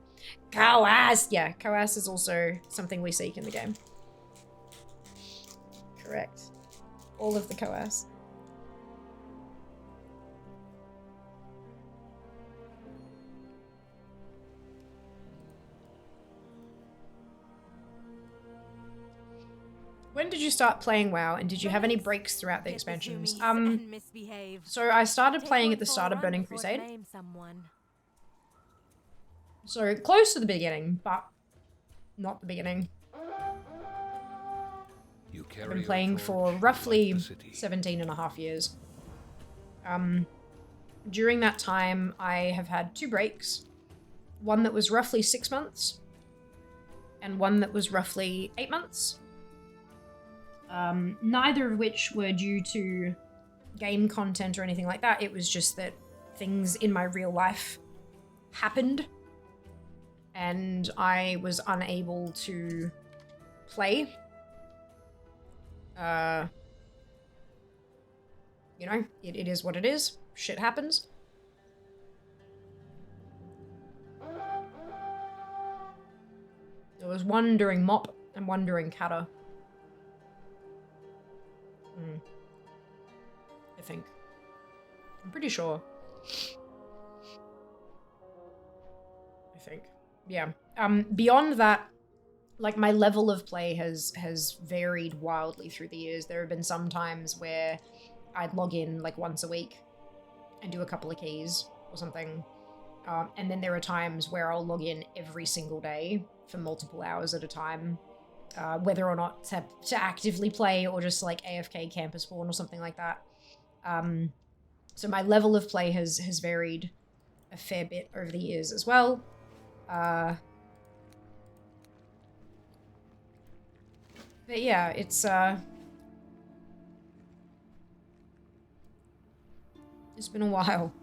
Coas! Yeah, Coas is also something we seek in the game. Correct. All of the Coas. When did you start playing WoW, and did you have any breaks throughout the expansions? So I started playing at the start of Burning Crusade. So close to the beginning, but not the beginning. I've been playing for roughly 17 and a half years. During that time, I have had 2 breaks. One that was roughly 6 months, and one that was roughly 8 months. Neither of which were due to game content or anything like that. It was just that things in my real life happened and I was unable to play. You know, it is what it is. Shit happens. There was one during Mop and one during Kata. I think. I'm pretty sure. I think. Yeah. Beyond that, like, my level of play has varied wildly through the years. There have been some times where I'd log in like once a week and do a couple of keys or something. And then there are times where I'll log in every single day for multiple hours at a time. Whether or not to actively play or just like AFK campus spawn or something like that. So my level of play has varied a fair bit over the years as well. But yeah, it's been a while.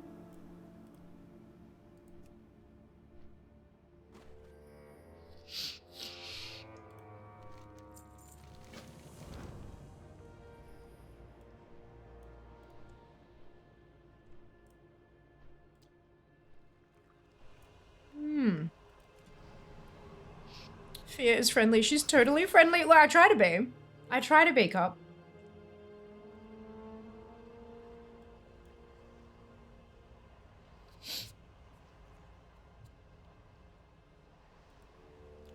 Fia is friendly. She's totally friendly. Well, I try to be. I try to be, Cop.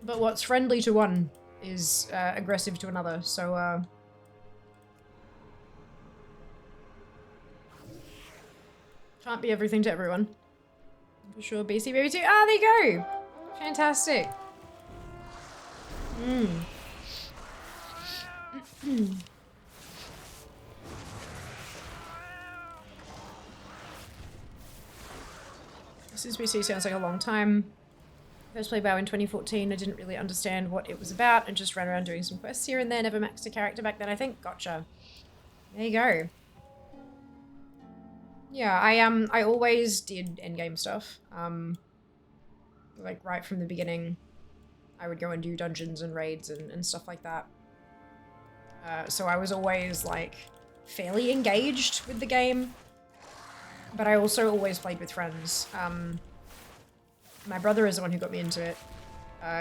But what's friendly to one is aggressive to another, so can't be everything to everyone. For sure, BC Baby 2. Ah, there you go! Fantastic. Since BC sounds like a long time. First played WoW in 2014. I didn't really understand what it was about and just ran around doing some quests here and there. Never maxed a character back then, I think. Gotcha. There you go. Yeah, I always did endgame stuff. Like right from the beginning, I would go and do dungeons and raids and stuff like that. So I was always like fairly engaged with the game, but I also always played with friends. My brother is the one who got me into it.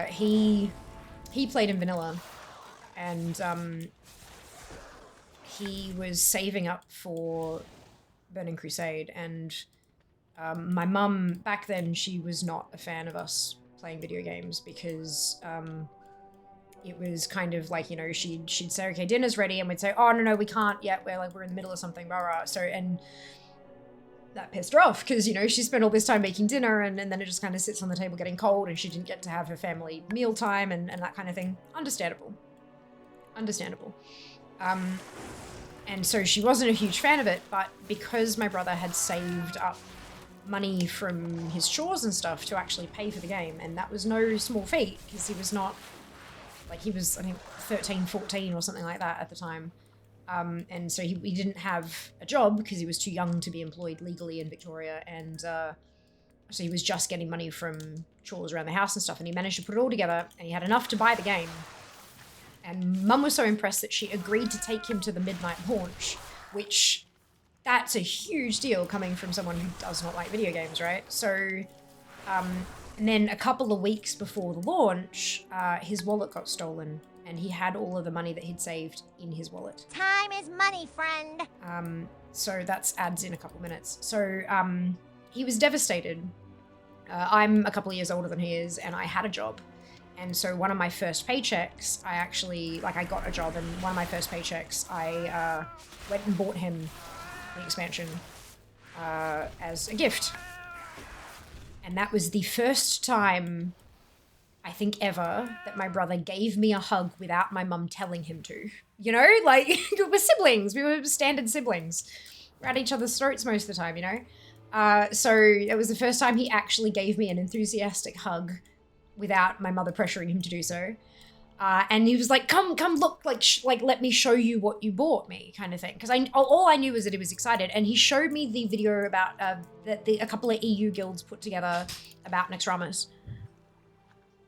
He played in vanilla, and he was saving up for Burning Crusade, and my mum back then, she was not a fan of us playing video games because it was kind of like, you know, she'd say, okay, dinner's ready, and we'd say, oh no we can't yet, we're in the middle of something, blah, blah. So, and that pissed her off because, you know, she spent all this time making dinner and then it just kind of sits on the table getting cold and she didn't get to have her family meal time and that kind of thing. Understandable. And so she wasn't a huge fan of it, but because my brother had saved up money from his chores and stuff to actually pay for the game, and that was no small feat because he was not, like, he was, I think, 13, 14 or something like that at the time. And so he didn't have a job because he was too young to be employed legally in Victoria, and so he was just getting money from chores around the house and stuff, and he managed to put it all together, and he had enough to buy the game. And Mum was so impressed that she agreed to take him to the midnight launch, which, that's a huge deal coming from someone who does not like video games, right? So, and then a couple of weeks before the launch, his wallet got stolen, and he had all of the money that he'd saved in his wallet. Time is money, friend. So that's adds in a couple minutes. So, he was devastated. I'm a couple of years older than he is, and I had a job. And so one of my first paychecks, I actually, like, I got a job, and one of my first paychecks, I went and bought him the expansion as a gift. And that was the first time, I think ever, that my brother gave me a hug without my mum telling him to. You know, like, we're siblings. We were standard siblings. We're at each other's throats most of the time, you know? So it was the first time he actually gave me an enthusiastic hug without my mother pressuring him to do so. And he was like, come look, like let me show you what you bought me, kind of thing. Because all I knew was that he was excited. And he showed me the video about that a couple of EU guilds put together about Nexramas.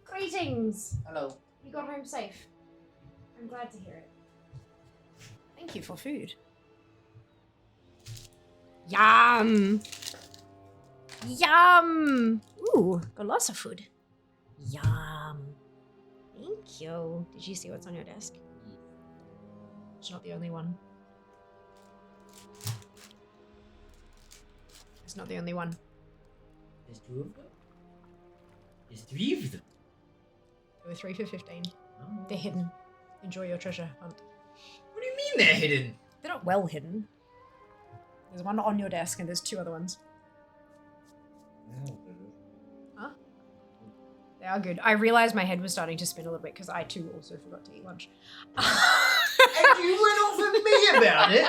Greetings. Hello. You got home safe. I'm glad to hear it. Thank you for food. Yum. Yum. Ooh, got lots of food. Yum. Thank you. Did you see what's on your desk? It's not the only one. It's not the only one. There's 2 of them? There's 3 of them? There were 3 for 15. Oh. They're hidden. Enjoy your treasure hunt. What do you mean they're hidden? They're not well hidden. There's one on your desk and there's 2 other ones. Huh? They are good. I realized my head was starting to spin a little bit because I too also forgot to eat lunch. And you went off at me about it?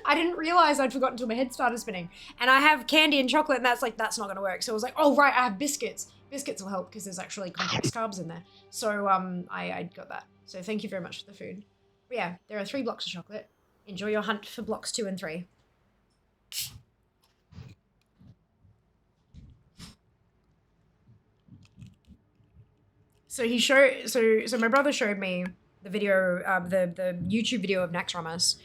I didn't realize I'd forgotten until my head started spinning. And I have candy and chocolate and that's not going to work. So I was like, oh right, I have biscuits. Biscuits will help because there's actually complex carbs in there. So I got that. So thank you very much for the food. But yeah, there are 3 blocks of chocolate. Enjoy your hunt for blocks 2 and 3. So so my brother showed me the video, the YouTube video of Naxxramas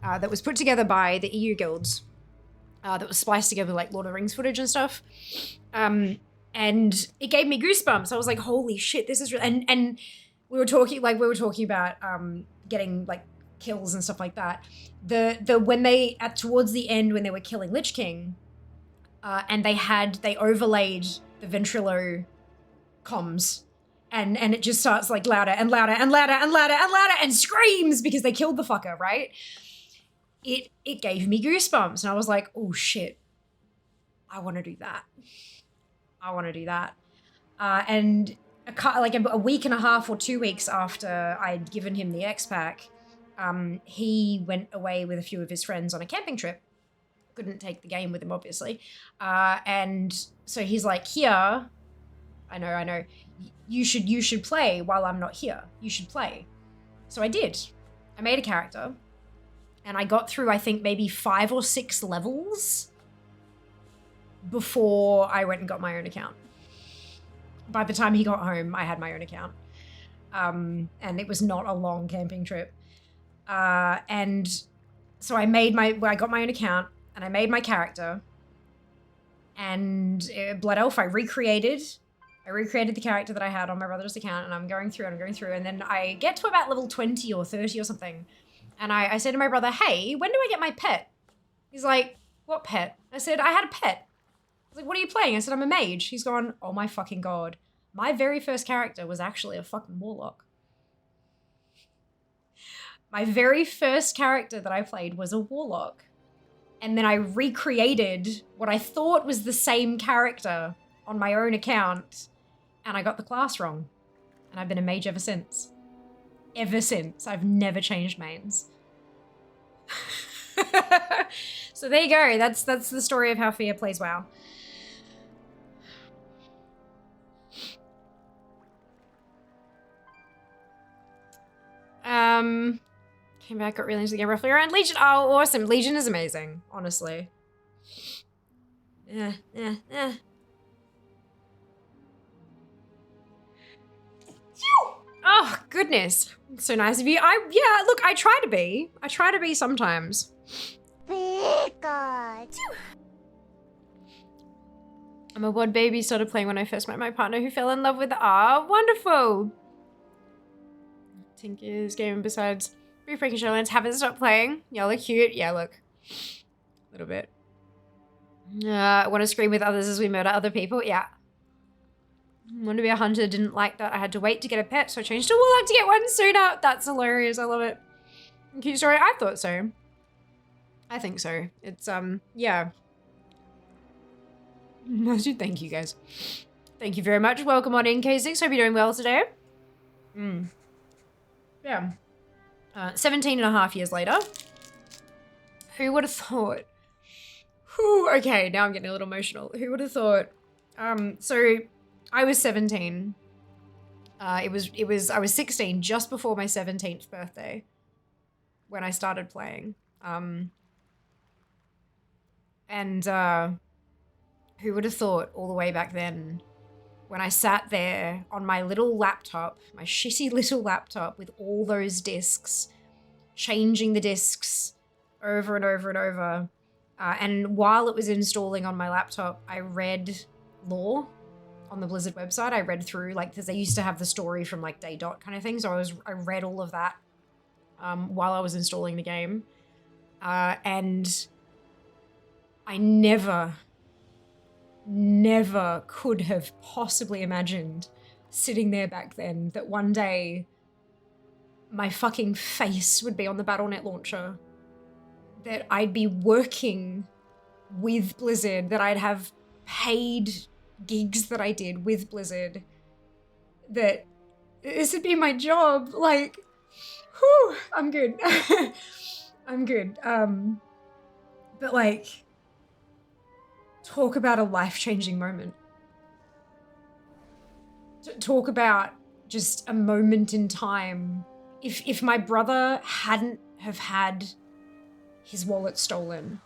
that was put together by the EU guilds, that was spliced together like Lord of the Rings footage and stuff. And it gave me goosebumps. I was like, holy shit, this is real. And we were talking about getting like kills and stuff like that. When they towards the end when they were killing Lich King, and they overlaid the ventrilo comms. And it just starts like louder and louder and louder and louder and louder and screams because they killed the fucker, right? It gave me goosebumps and I was like, oh shit, I want to do that. I want to do that. And a week and a half or 2 weeks after I'd given him the X-Pack, he went away with a few of his friends on a camping trip. Couldn't take the game with him, obviously. And so he's like, here, I know. You should play while I'm not here. You should play. So I did. I made a character. And I got through, I think, maybe 5 or 6 levels before I went and got my own account. By the time he got home, I had my own account. And it was not a long camping trip. And so I got my own account and I made my character. And Blood Elf, I recreated the character that I had on my brother's account and I'm going through and then I get to about level 20 or 30 or something. And I said to my brother, hey, when do I get my pet? He's like, what pet? I said, I had a pet. I was like, what are you playing? I said, I'm a mage. He's gone, oh my fucking God. My very first character was actually a fucking warlock. My very first character that I played was a warlock. And then I recreated what I thought was the same character on my own account. And I got the class wrong. And I've been a mage ever since. Ever since. I've never changed mains. So there you go. That's the story of how Fia plays WoW. Came back, got really into the game roughly around Legion. Oh, awesome. Legion is amazing, honestly. Yeah. Oh, goodness. So nice of you. Look, I try to be. I try to be sometimes. God. I'm a WOD baby, started playing when I first met my partner who fell in love with wonderful. Tinker's game besides Brief Breaking Shadowlands, haven't stopped playing. Y'all are cute. Yeah, look. A little bit. I want to scream with others as we murder other people. Yeah. Want to be a hunter, didn't like that. I had to wait to get a pet, so I changed to warlock to get one sooner. That's hilarious. I love it. Cute story. I thought so. I think so. It's, yeah. Thank you, guys. Thank you very much. Welcome on in, K6. Hope you're doing well today. Yeah. 17 and a half years later. Who would have thought? Whew, okay, now I'm getting a little emotional. Who would have thought? So I was 17. I was 16 just before my 17th birthday when I started playing. Who would have thought all the way back then when I sat there on my little laptop, my shitty little laptop with all those discs, changing the discs over and over and over. And while it was installing on my laptop, I read lore on the Blizzard website. I read through, like, because they used to have the story from like day dot kind of thing. So I read all of that while I was installing the game. And I never could have possibly imagined sitting there back then that one day my fucking face would be on the Battle.net launcher, that I'd be working with Blizzard, that I'd have paid gigs that I did with Blizzard, that this would be my job. Like, whew, I'm good. I'm good. But like, talk about a life-changing moment. Talk about just a moment in time. If my brother hadn't have had his wallet stolen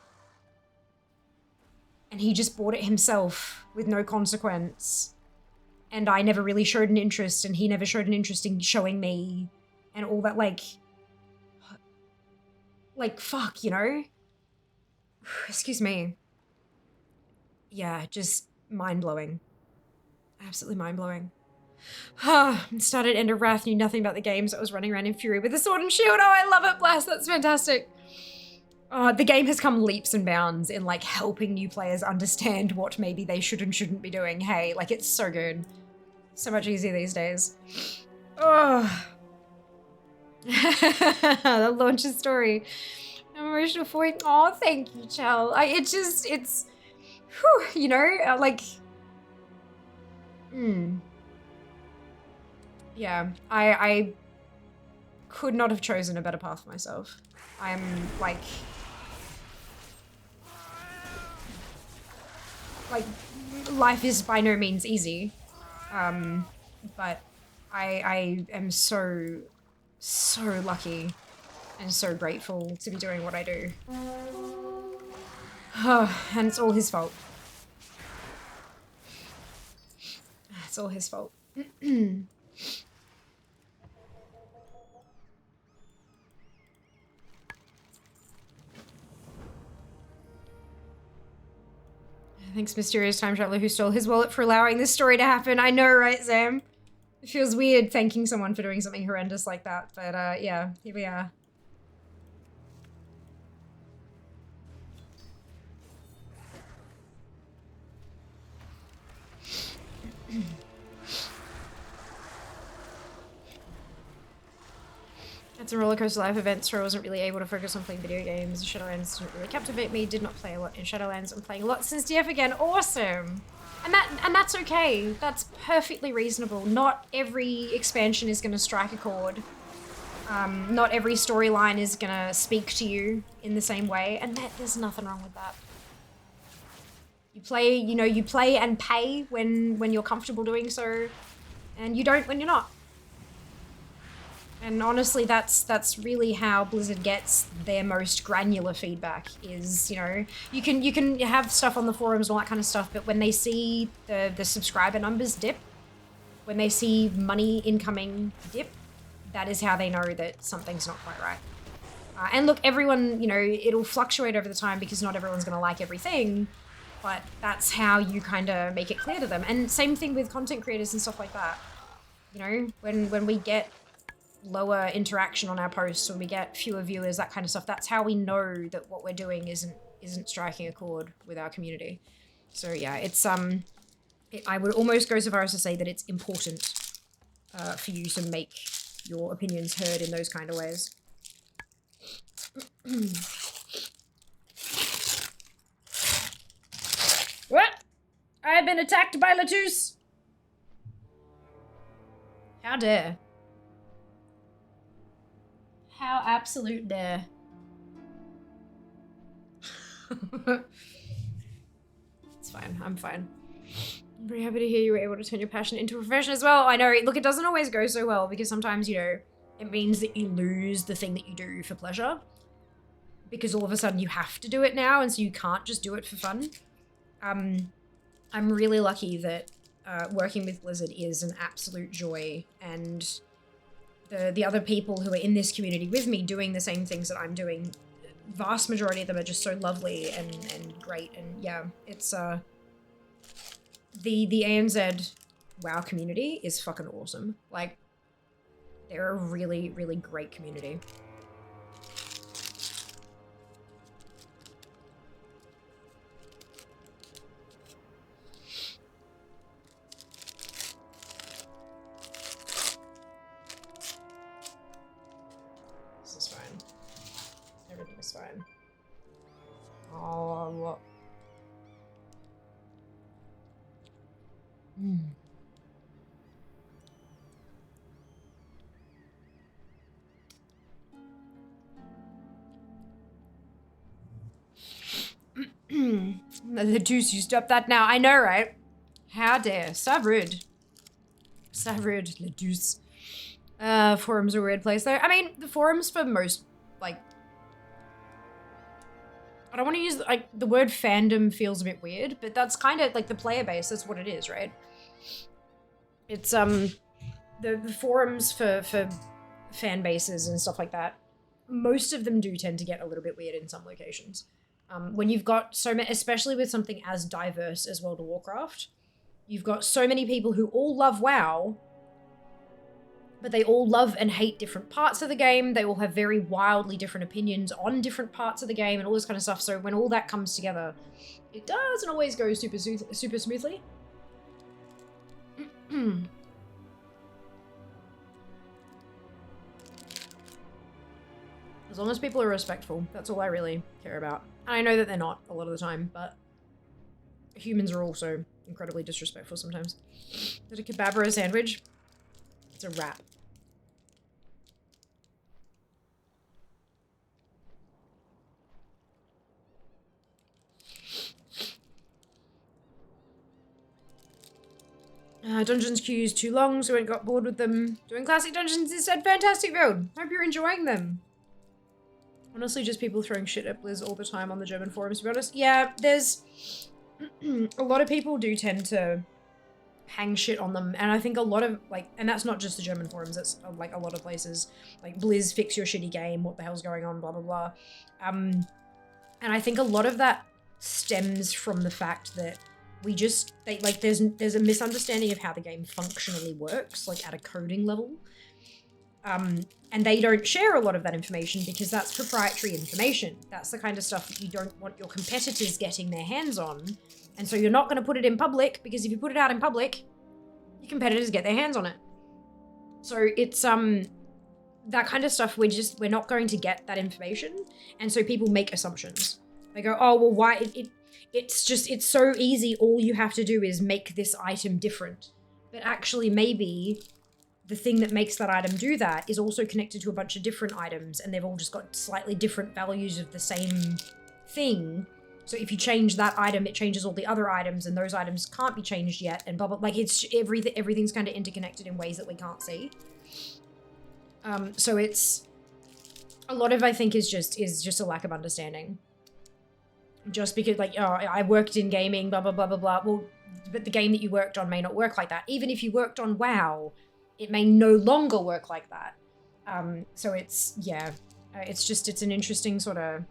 and he just bought it himself with no consequence, and I never really showed an interest and he never showed an interest in showing me and all that, like fuck, you know? Excuse me. Yeah, just mind-blowing. Absolutely mind-blowing. Started End of Wrath, knew nothing about the games. I was running around in fury with a sword and shield. Oh, I love it, Blast, that's fantastic. The game has come leaps and bounds in like helping new players understand what maybe they should and shouldn't be doing. Hey, like, it's so good. So much easier these days. Oh. The launcher story. I'm emotional for you. Oh, thank you, Chell. It's, whew, you know, like, yeah, I could not have chosen a better path for myself. I'm like, life is by no means easy, but I am so lucky and so grateful to be doing what I do. And it's all his fault. It's all his fault. Thanks, mysterious time traveler who stole his wallet, for allowing this story to happen. I know, right, Sam? It feels weird thanking someone for doing something horrendous like that, but yeah, here we are. It's a rollercoaster life event, so I wasn't really able to focus on playing video games. Shadowlands didn't really captivate me, did not play a lot in Shadowlands. I'm playing a lot since DF again. Awesome! And that's okay. That's perfectly reasonable. Not every expansion is gonna strike a chord. Not every storyline is gonna speak to you in the same way, and there's nothing wrong with that. You play, you know, you play and pay when you're comfortable doing so, and you don't when you're not. And honestly, that's really how Blizzard gets their most granular feedback is, you know, you can have stuff on the forums and all that kind of stuff, but when they see the subscriber numbers dip, when they see money incoming dip, that is how they know that something's not quite right. And look, everyone, you know, it'll fluctuate over the time because not everyone's going to like everything, but that's how you kind of make it clear to them. And same thing with content creators and stuff like that. You know, when we get lower interaction on our posts, when we get fewer viewers, that kind of stuff, that's how we know that what we're doing isn't striking a chord with our community. So yeah, it's I would almost go so far as to say that it's important for you to make your opinions heard in those kind of ways. What? I've been attacked by Latus. How dare. How absolute dare. It's fine. I'm fine. I'm very happy to hear you were able to turn your passion into a profession as well. I know, look, it doesn't always go so well because sometimes, you know, it means that you lose the thing that you do for pleasure. Because all of a sudden you have to do it now, and so you can't just do it for fun. I'm really lucky that working with Blizzard is an absolute joy, and the other people who are in this community with me doing the same things that I'm doing, vast majority of them are just so lovely and great, and yeah, it's the ANZ WoW community is fucking awesome. Like, they're a really, really great community. This is fine. Everything is fine. Oh, what? The juice, you stop that now. I know, right? How dare. So rude. So rude, the juice. Forums are a weird place though. I mean, the forums for most, like, I don't want to use, like, the word fandom feels a bit weird, but that's kind of, like, the player base, that's what it is, right? It's, the forums for fan bases and stuff like that, most of them do tend to get a little bit weird in some locations. When you've got so many, especially with something as diverse as World of Warcraft, you've got so many people who all love WoW, but they all love and hate different parts of the game. They all have very wildly different opinions on different parts of the game and all this kind of stuff. So when all that comes together, it doesn't always go super smoothly. As long as people are respectful, that's all I really care about. And I know that they're not a lot of the time, but humans are also incredibly disrespectful sometimes. Is it a kebab or a sandwich? It's a wrap. Dungeons queues too long, so I got bored with them. Doing classic dungeons instead. Fantastic build. Hope you're enjoying them. Honestly, just people throwing shit at Blizz all the time on the German forums, to be honest. Yeah, there's a lot of people do tend to hang shit on them, and I think a lot of, like, and that's not just the German forums, it's like a lot of places, like Blizz, fix your shitty game, what the hell's going on, blah blah blah. And I think a lot of that stems from the fact that we just, there's a misunderstanding of how the game functionally works, like at a coding level. And they don't share a lot of that information because that's proprietary information. That's the kind of stuff that you don't want your competitors getting their hands on. And so you're not going to put it in public, because if you put it out in public, your competitors get their hands on it. So it's, that kind of stuff, we're not going to get that information. And so people make assumptions. They go, oh, well, why, it's so easy. All you have to do is make this item different. But actually, maybe the thing that makes that item do that is also connected to a bunch of different items, and they've all just got slightly different values of the same thing. So if you change that item, it changes all the other items, and those items can't be changed yet, and blah, blah, like, it's everything's kind of interconnected in ways that we can't see. So it's, a lot of, I think, is just a lack of understanding. Just because, like, oh, I worked in gaming, blah, blah, blah, blah, blah. Well, but the game that you worked on may not work like that. Even if you worked on WoW, it may no longer work like that. So it's, yeah, it's an interesting sort of,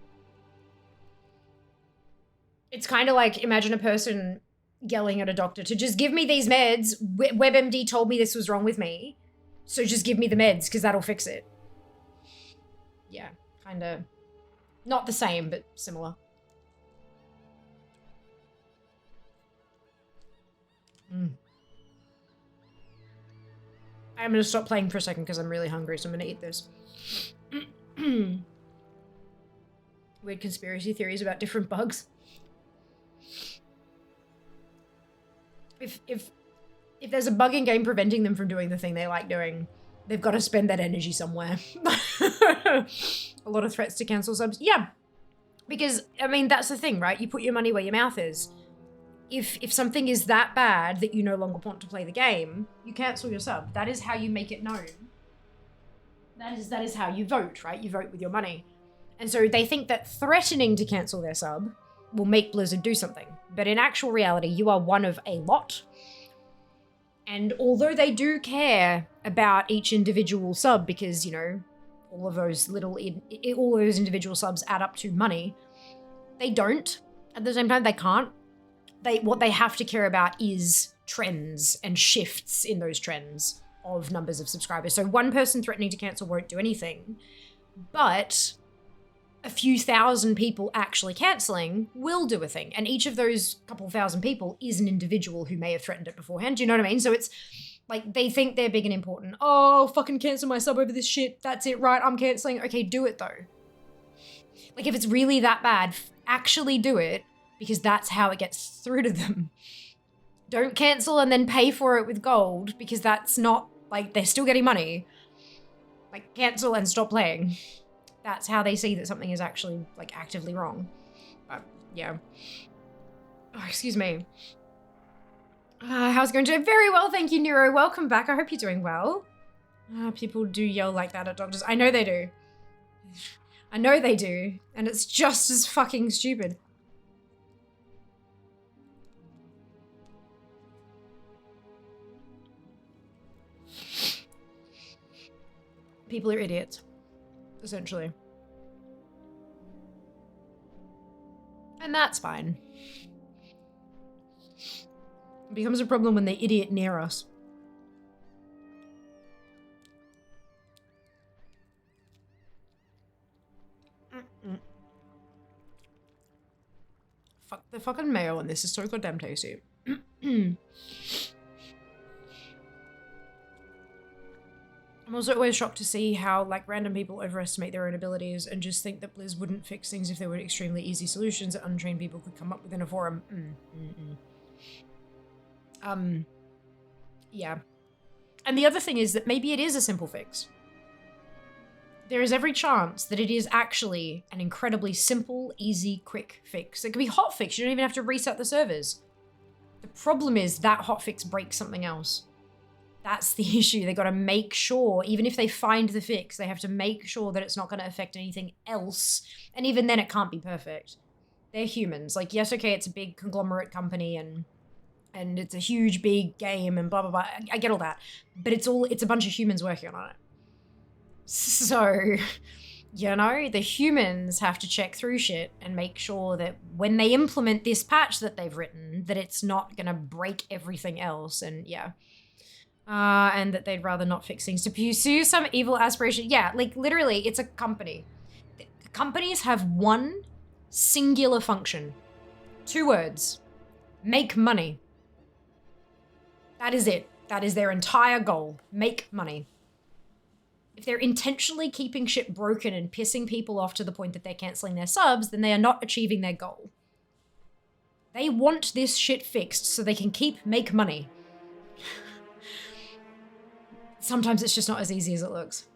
it's kind of like, imagine a person yelling at a doctor to just give me these meds. WebMD told me this was wrong with me, so just give me the meds because that'll fix it. Yeah, kind of, not the same, but similar. I'm gonna stop playing for a second because I'm really hungry, so I'm gonna eat this. Weird conspiracy theories about different bugs. If there's a bug in game preventing them from doing the thing they like doing, they've got to spend that energy somewhere. A lot of threats to cancel subs. Yeah, because, I mean, that's the thing, right? You put your money where your mouth is. if something is that bad that you no longer want to play the game, you cancel your sub. That is how you make it known. That is how you vote, right? You vote with your money. And so they think that threatening to cancel their sub will make Blizzard do something. But in actual reality, you are one of a lot. And although they do care about each individual sub because, you know, all of those individual subs add up to money, they don't. At the same time, they can't. What they have to care about is trends and shifts in those trends of numbers of subscribers. So one person threatening to cancel won't do anything, but a few thousand people actually canceling will do a thing. And each of those couple thousand people is an individual who may have threatened it beforehand. Do you know what I mean? So it's like they think they're big and important. Oh, fucking cancel my sub over this shit. That's it, right? I'm canceling. Okay, do it though. Like if it's really that bad, actually do it, because that's how it gets through to them. Don't cancel and then pay for it with gold, because that's not, like, they're still getting money. Like, cancel and stop playing. That's how they see that something is actually, like, actively wrong. But, yeah. Oh, excuse me. How's it going today? Very well, thank you, Nero. Welcome back. I hope you're doing well. People do yell like that at doctors. I know they do. I know they do. And it's just as fucking stupid. People are idiots, essentially. And that's fine. It becomes a problem when they idiot near us. Fuck, the fucking mayo on this is so goddamn tasty. I'm also always shocked to see how, like, random people overestimate their own abilities and just think that Blizz wouldn't fix things if there were extremely easy solutions that untrained people could come up with in a forum. Yeah. And the other thing is that maybe it is a simple fix. There is every chance that it is actually an incredibly simple, easy, quick fix. It could be hotfix. You don't even have to reset the servers. The problem is that hotfix breaks something else. That's the issue. They got to make sure, even if they find the fix, they have to make sure that it's not going to affect anything else. And even then, it can't be perfect. They're humans. Like, yes, okay, it's a big conglomerate company and it's a huge, big game and blah, blah, blah. I get all that. But it's a bunch of humans working on it. So, you know, the humans have to check through shit and make sure that when they implement this patch that they've written, that it's not going to break everything else. And yeah. And that they'd rather not fix things to pursue some evil aspiration. Yeah, like literally, it's a company. Companies have one singular function. 2 words. Make money. That is it. That is their entire goal. Make money. If they're intentionally keeping shit broken and pissing people off to the point that they're canceling their subs, then they are not achieving their goal. They want this shit fixed so they can make money. Sometimes it's just not as easy as it looks.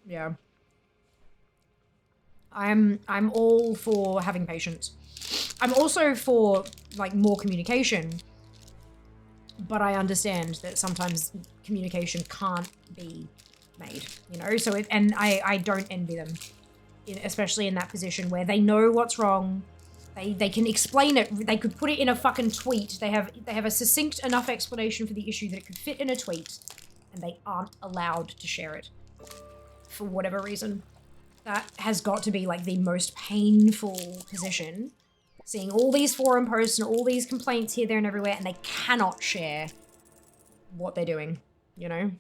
Yeah. I'm all for having patience. I'm also for, like, more communication. But I understand that sometimes communication can't be made, you know? So, I don't envy them. Especially in that position where they know what's wrong. They can explain it. They could put it in a fucking tweet. They have a succinct enough explanation for the issue that it could fit in a tweet, and they aren't allowed to share it for whatever reason. That has got to be like the most painful position. Seeing all these forum posts and all these complaints here, there, and everywhere, and they cannot share what they're doing, you know?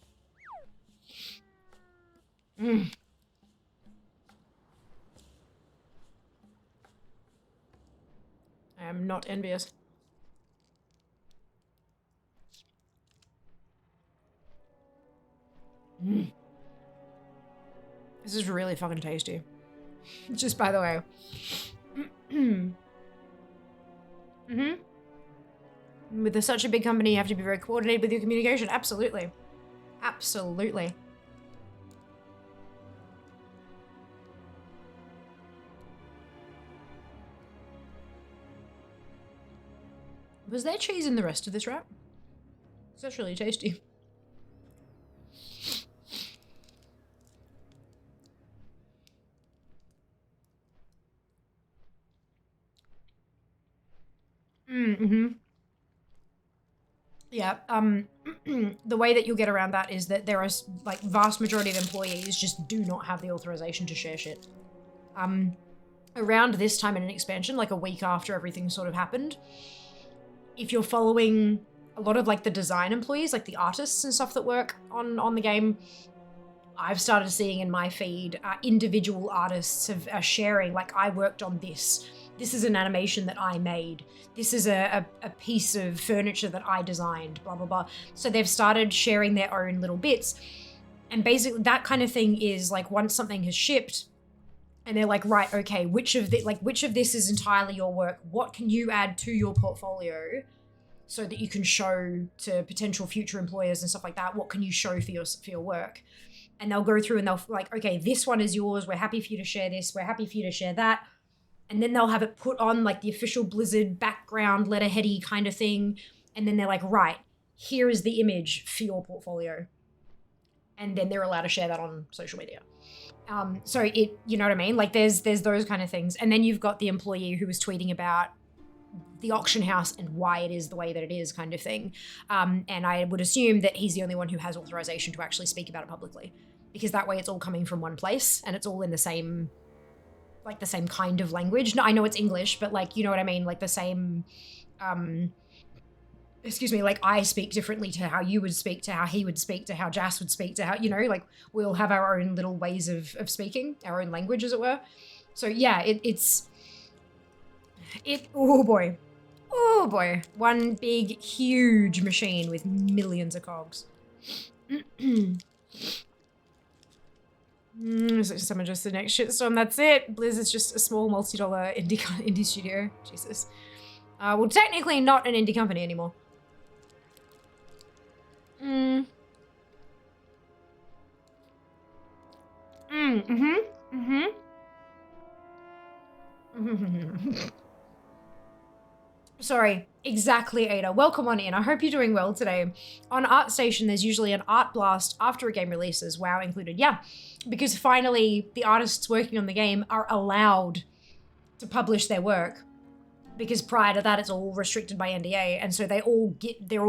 I am not envious. This is really fucking tasty. Just by the way. With such a big company, you have to be very coordinated with your communication. Absolutely. Absolutely. Was there cheese in the rest of this wrap? That's really tasty. Mm-hmm. Yeah, the way that you'll get around that is that there are, like, vast majority of employees just do not have the authorization to share shit. Around this time in an expansion, like a week after everything sort of happened, if you're following a lot of, like, the design employees, like the artists and stuff that work on the game, I've started seeing in my feed, individual artists are sharing, like, I worked on this. This is an animation that I made. This is a piece of furniture that I designed, blah, blah, blah. So they've started sharing their own little bits. And basically that kind of thing is like once something has shipped and they're like, right, okay, which of this is entirely your work? What can you add to your portfolio so that you can show to potential future employers and stuff like that? What can you show for your work? And they'll go through and they'll like, okay, this one is yours. We're happy for you to share this. We're happy for you to share that. And then they'll have it put on like the official Blizzard background letterheady kind of thing. And then they're like, right, here is the image for your portfolio. And then they're allowed to share that on social media. So you know what I mean? Like there's those kind of things. And then you've got the employee who was tweeting about the auction house and why it is the way that it is kind of thing. And I would assume that he's the only one who has authorization to actually speak about it publicly, because that way it's all coming from one place and it's all in the same kind of language. No, I know it's English, but like, you know what I mean? Like the same, like I speak differently to how you would speak, to how he would speak, to how Jas would speak, to how, you know, like we all have our own little ways of speaking, our own language as it were. So yeah, oh boy. One big, huge machine with millions of cogs. Someone just the next shitstorm. That's it. Blizz is just a small multi-dollar indie studio. Jesus. Well, technically not an indie company anymore. Sorry, exactly, Ada. Welcome on in. I hope you're doing well today. On ArtStation, there's usually an art blast after a game releases, WoW included. Yeah, because finally the artists working on the game are allowed to publish their work. Because prior to that, it's all restricted by NDA, and so they're all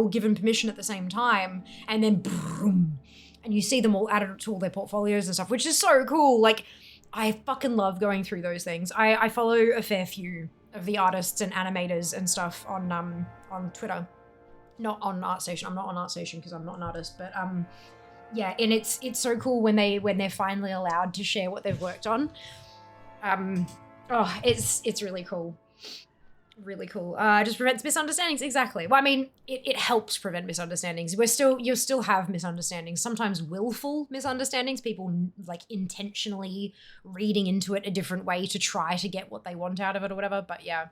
given permission at the same time, and then boom, and you see them all added to all their portfolios and stuff, which is so cool. Like, I fucking love going through those things. I follow a fair few of the artists and animators and stuff on Twitter, not on ArtStation. I'm not on ArtStation because I'm not an artist, but yeah, and it's so cool when they're finally allowed to share what they've worked on. It's really cool. Really cool. Just prevents misunderstandings. Exactly. Well, I mean, it helps prevent misunderstandings. You'll still have misunderstandings, sometimes willful misunderstandings, people like intentionally reading into it a different way to try to get what they want out of it or whatever. But yeah,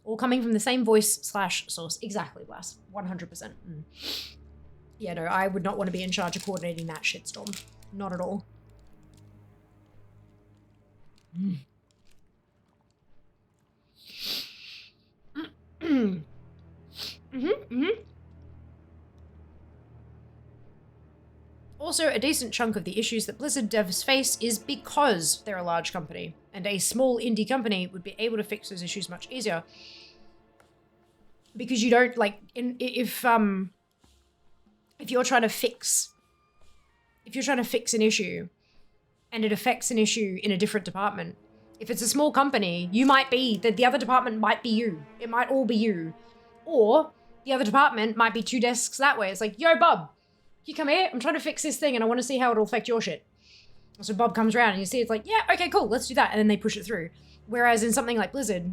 all coming from the same voice/source. Exactly, Blas. 100%. Yeah, no, I would not want to be in charge of coordinating that shitstorm. Not at all. Also, a decent chunk of the issues that Blizzard devs face is because they're a large company, and a small indie company would be able to fix those issues much easier. Because you don't, like, if you're trying to fix an issue and it affects an issue in a different department, if it's a small company, the other department might be you. It might all be you. Or the other department might be 2 desks that way. It's like, yo, Bob, you come here. I'm trying to fix this thing and I want to see how it'll affect your shit. So Bob comes around and you see it's like, yeah, okay, cool, let's do that. And then they push it through. Whereas in something like Blizzard,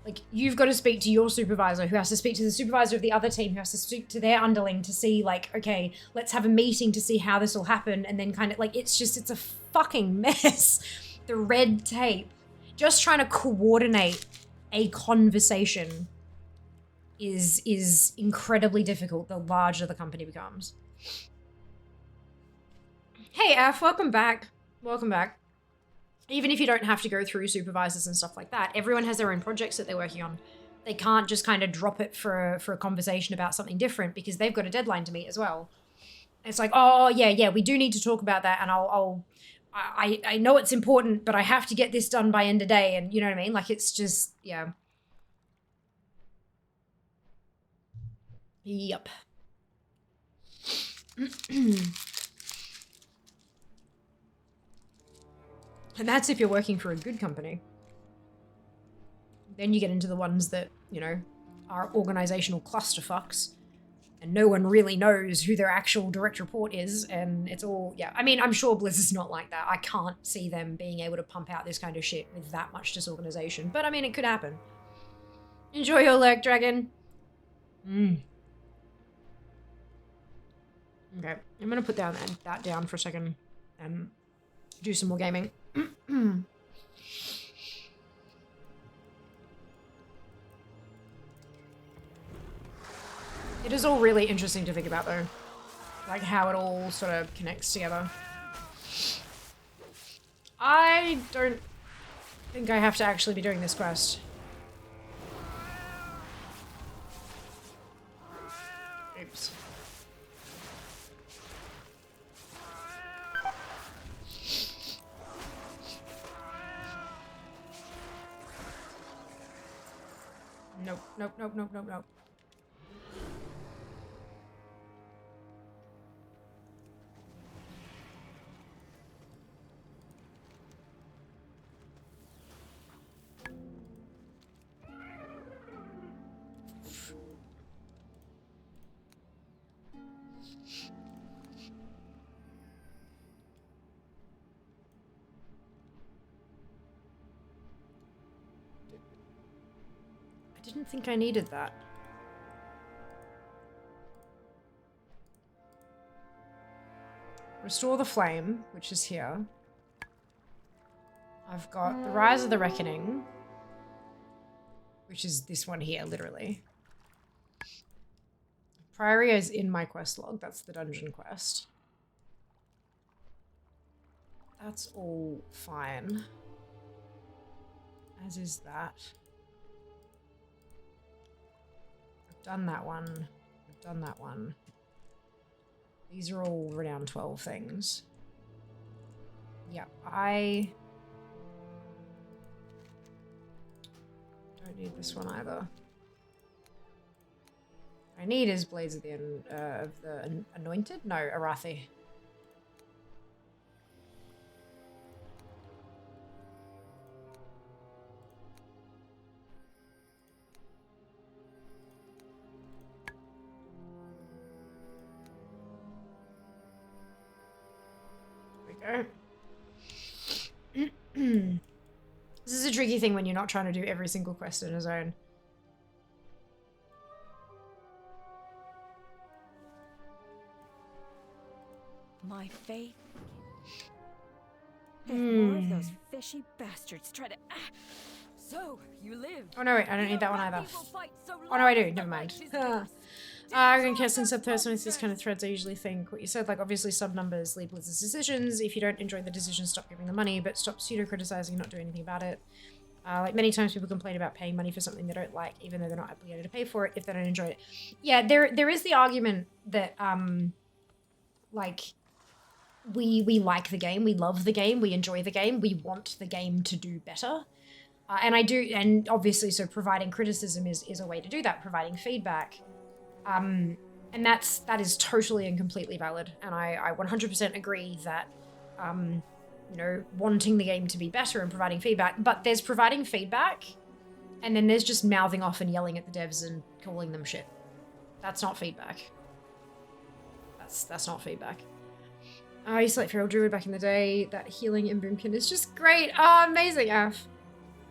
like, you've got to speak to your supervisor, who has to speak to the supervisor of the other team, who has to speak to their underling to see, like, okay, let's have a meeting to see how this will happen. And then kind of, like, it's a fucking mess. The red tape, just trying to coordinate a conversation is incredibly difficult the larger the company becomes. Hey F, welcome back. Welcome back. Even if you don't have to go through supervisors and stuff like that, everyone has their own projects that they're working on. They can't just kind of drop it for a conversation about something different because they've got a deadline to meet as well. It's like, oh yeah, we do need to talk about that, and I know it's important, but I have to get this done by end of day, and you know what I mean? Like, it's just, yeah. Yep. And that's if you're working for a good company. Then you get into the ones that, you know, are organizational clusterfucks, and no one really knows who their actual direct report is, and it's all, yeah. I mean, I'm sure Blizz is not like that. I can't see them being able to pump out this kind of shit with that much disorganization, but I mean, it could happen. Enjoy your lurk, dragon. Okay, I'm gonna put that down for a second and do some more gaming. It is all really interesting to think about, though. Like, how it all sort of connects together. I don't think I have to actually be doing this quest. Oops. Nope. I didn't think I needed that. Restore the flame, which is here. I've got the Rise of the Reckoning, which is this one here, literally. Priory is in my quest log. That's the dungeon quest. That's all fine. As is that. I've done that one. I've done that one. These are all Renown 12 things. Yeah, I don't need this one either. What I need is Blades of the Anointed? No, Arathi. This is a tricky thing when you're not trying to do every single quest in a zone. My faith. If more of those fishy bastards try to. So you live. Oh no, wait, I don't need that one either. Oh no, I do. Never mind. I'm going to cast sub person with this kind of threads. I usually think what you said, like obviously sub numbers lead Blizzard's decisions. If you don't enjoy the decision, stop giving the money, but stop pseudo criticizing, not doing anything about it. Like many times people complain about paying money for something they don't like, even though they're not obligated to pay for it if they don't enjoy it. Yeah, there is the argument that like we like the game, we love the game, we enjoy the game, we want the game to do better. And I do, and obviously, so providing criticism is a way to do that, providing feedback. And that is totally and completely valid. And I 100% agree that, you know, wanting the game to be better and providing feedback, but there's providing feedback, and then there's just mouthing off and yelling at the devs and calling them shit. That's not feedback. That's not feedback. I used to like Feral Druid back in the day. That healing in Boomkin is just great. Oh, amazing, Af.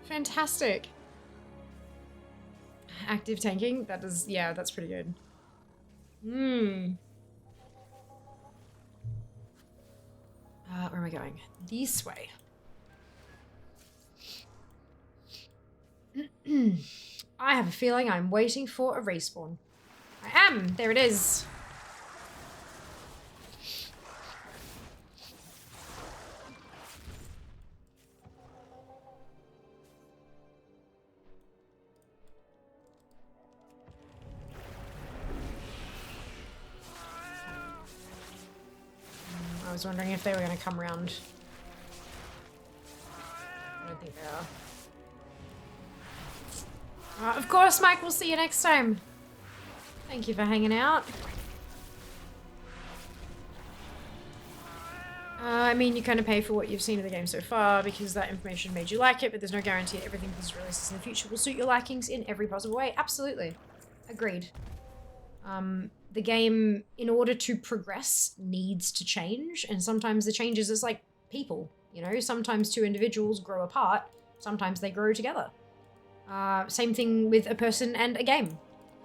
Fantastic. Active tanking, that is, yeah, that's pretty good. Where am I going? This way. I have a feeling I'm waiting for a respawn. I am! There it is. was wondering if they were going to come around. I don't think they are. Of course, Mike, we'll see you next time. Thank you for hanging out. I mean, you kind of pay for what you've seen of the game so far because that information made you like it, but there's no guarantee that everything that's releases in the future will suit your likings in every possible way. Absolutely. Agreed. The game, in order to progress, needs to change, and sometimes the changes is like people, you know? Sometimes two individuals grow apart, sometimes they grow together. Same thing with a person and a game.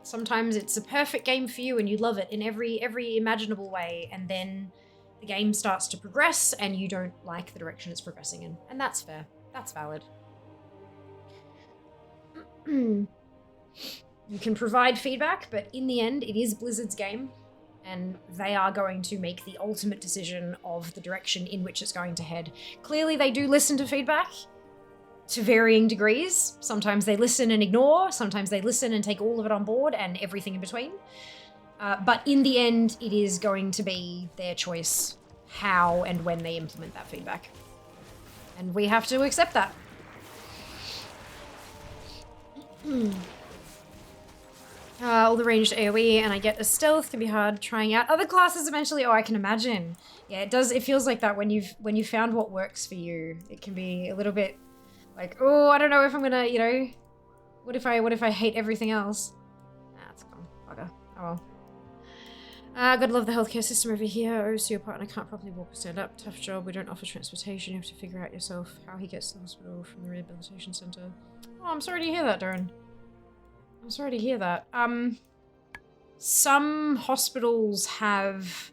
Sometimes it's a perfect game for you and you love it in every imaginable way, and then the game starts to progress and you don't like the direction it's progressing in. And that's fair. That's valid. You can provide feedback, but in the end, it is Blizzard's game, and they are going to make the ultimate decision of the direction in which it's going to head. Clearly, they do listen to feedback to varying degrees. Sometimes they listen and ignore, sometimes they listen and take all of it on board and everything in between. But in the end, it is going to be their choice how and when they implement that feedback. And we have to accept that. All the ranged AoE, and I get a stealth can be hard trying out other classes eventually. Oh, I can imagine. Yeah, it does. It feels like that when you've found what works for you. It can be a little bit like, oh, I don't know if I'm gonna, you know, what if I hate everything else? That's gone. Bugger. Oh well. Gotta love the healthcare system over here. Oh, so your partner can't properly walk or stand up. Tough job. We don't offer transportation. You have to figure out yourself how he gets to the hospital from the rehabilitation center. Oh, I'm sorry to hear that, Darren. I'm sorry to hear that. Some hospitals have,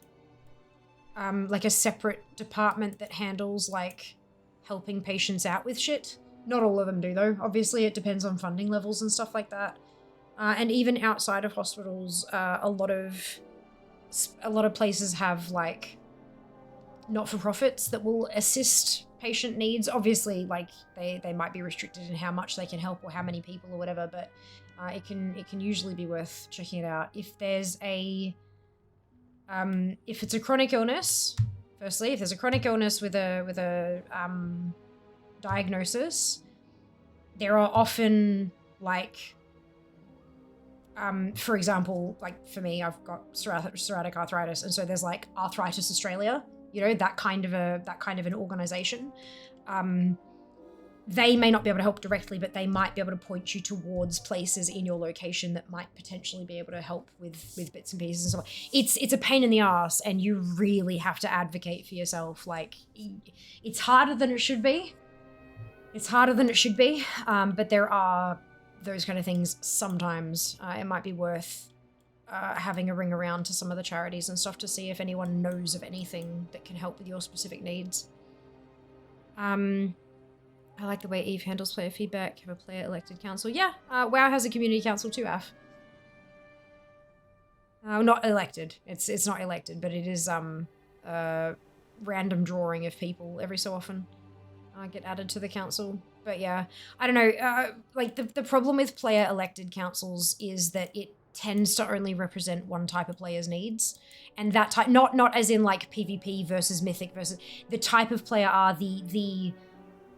like a separate department that handles, like, helping patients out with shit. Not all of them do, though. Obviously, it depends on funding levels and stuff like that. And even outside of hospitals, a lot of places have, like, not-for-profits that will assist patient needs. Obviously, like, they might be restricted in how much they can help or how many people or whatever, but it can usually be worth checking it out. If there's a if it's a chronic illness, firstly, if there's a chronic illness with a diagnosis, there are often, like, for example, like for me, I've got psoriatic arthritis, and so there's like Arthritis Australia, you know, that kind of an organization. They may not be able to help directly, but they might be able to point you towards places in your location that might potentially be able to help with bits and pieces and stuff. It's a pain in the ass, and you really have to advocate for yourself. Like, it's harder than it should be. It's harder than it should be, but there are those kind of things sometimes. It might be worth having a ring around to some of the charities and stuff to see if anyone knows of anything that can help with your specific needs. I like the way Eve handles player feedback. Have a player elected council. Yeah, WoW has a community council too, Af. Not elected. It's not elected, but it is random drawing of people every so often get added to the council. But yeah, I don't know. Like the problem with player elected councils is that it tends to only represent one type of player's needs, and that type not as in like PvP versus Mythic versus the type of player are the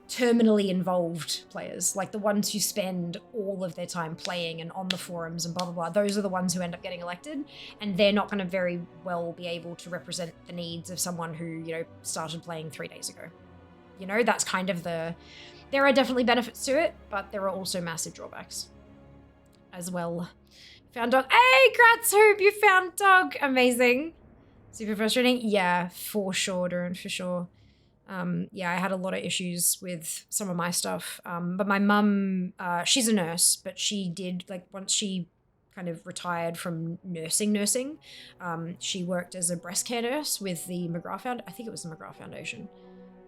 terminally involved players, like the ones who spend all of their time playing and on the forums and blah blah blah. Those are the ones who end up getting elected, and they're not going to very well be able to represent the needs of someone who, you know, started playing 3 days ago. You know, that's kind of there are definitely benefits to it, but there are also massive drawbacks as well. Found dog. Hey, Kratzhoop, you found dog. Amazing. Super frustrating. Yeah, for sure, Darren, for sure. Yeah, I had a lot of issues with some of my stuff. But my mum, she's a nurse, but she did, like, once she kind of retired from nursing, she worked as a breast care nurse with the I think it was the McGrath Foundation.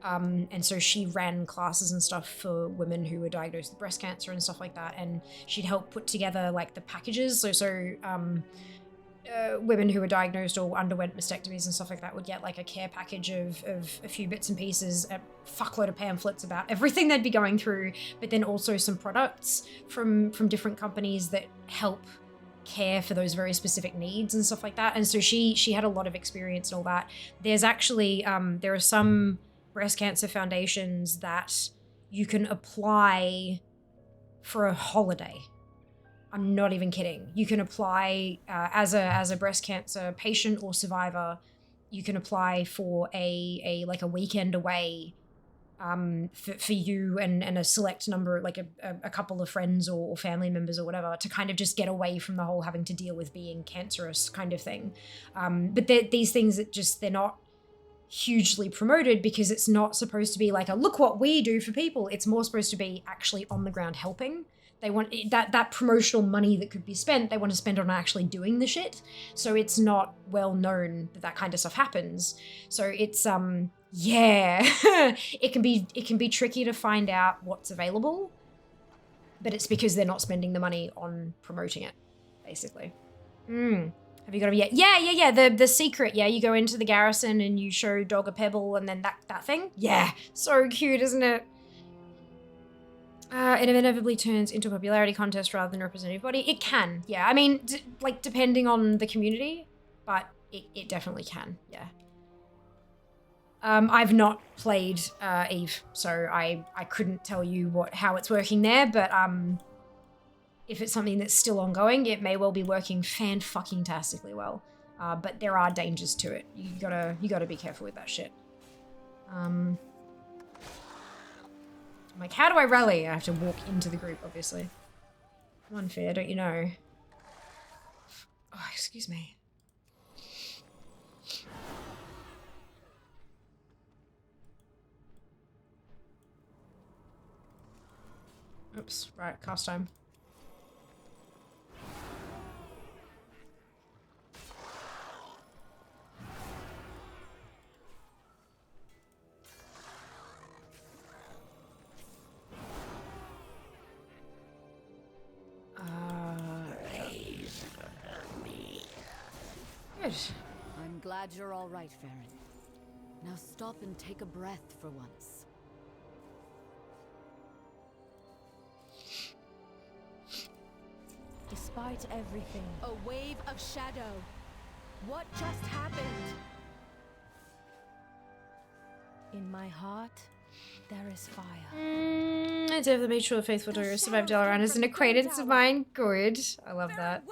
And so she ran classes and stuff for women who were diagnosed with breast cancer and stuff like that. And she'd help put together, like, the packages. So women who were diagnosed or underwent mastectomies and stuff like that would get, like, a care package of a few bits and pieces, a fuckload of pamphlets about everything they'd be going through, but then also some products from different companies that help care for those very specific needs and stuff like that. And so she had a lot of experience and all that. There's actually, there are some breast cancer foundations that you can apply for a holiday. I'm not even kidding. You can apply as a breast cancer patient or survivor. You can apply for a weekend away for you and a select number, like a couple of friends or family members or whatever, to kind of just get away from the whole having to deal with being cancerous kind of thing. But these things that just, they're not hugely promoted because it's not supposed to be like a look what we do for people. It's more supposed to be actually on the ground helping. They want that promotional money that could be spent, they want to spend on actually doing the shit. So it's not well known that kind of stuff happens. So it's yeah, it can be tricky to find out what's available, but it's because they're not spending the money on promoting it, basically. Have you got it yet? Yeah. The secret. Yeah, you go into the garrison and you show Dog a pebble and then that thing. Yeah, so cute, isn't it? It inevitably turns into a popularity contest rather than a representative body. It can, yeah. I mean, depending on the community, but it definitely can, yeah. I've not played Eve, so I couldn't tell you how it's working there, but if it's something that's still ongoing, it may well be working fan-fucking-tastically well. But there are dangers to it. You gotta be careful with that shit. I'm like, how do I rally? I have to walk into the group, obviously. Unfair, don't you know? Oh, excuse me. Oops, right, cast time. Good. I'm glad you're all right, Farron. Now stop and take a breath for once. Despite everything, A wave of shadow. What just happened? in my heart, there is fire. I definitely made sure Faithful to survive Dalaran as an acquaintance of mine. Good. I love that.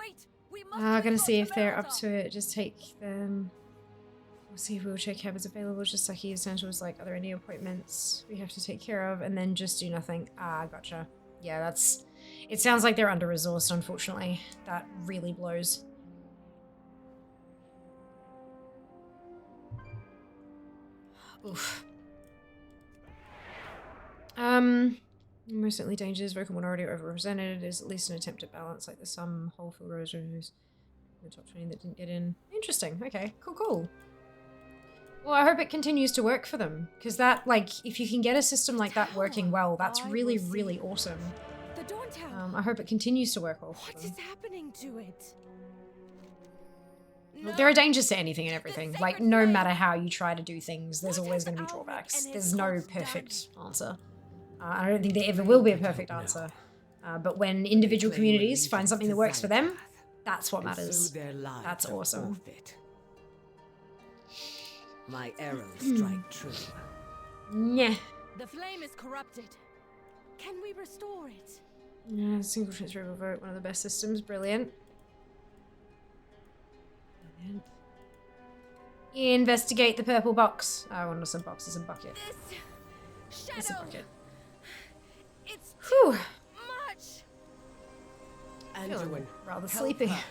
Gonna see if they're up to it. Just take them. We'll see if wheelchair cabins available. Just like essentials, like, are there any appointments we have to take care of? And then just do nothing. Gotcha. Yeah, that's... It sounds like they're under-resourced, unfortunately. That really blows. Oof. Most certainly dangers, vocal minority overrepresented is at least an attempt at balance, like the some whole field rose who's the top 20 that didn't get in. Interesting. Okay, cool. Well, I hope it continues to work for them, because that, like, if you can get a system like that working well, that's really, really awesome. The Dawn Tower. I hope it continues to work well for What them. is happening to it? Well, there are dangers to anything and everything. Like, no matter how you try to do things, there's always going to be drawbacks. There's no perfect answer. I don't think there ever will be a perfect answer. But when individual communities find something that works for them, that's what matters. That's awesome. My arrows strike true. Yeah. The flame is corrupted. Can we restore it? Yeah, single transferable vote, one of the best systems. Brilliant. Investigate the purple box. Oh, not a box, it's a bucket. This shadow. It's a bucket. It's Whew. much. Anduin, Rather help sleepy. her.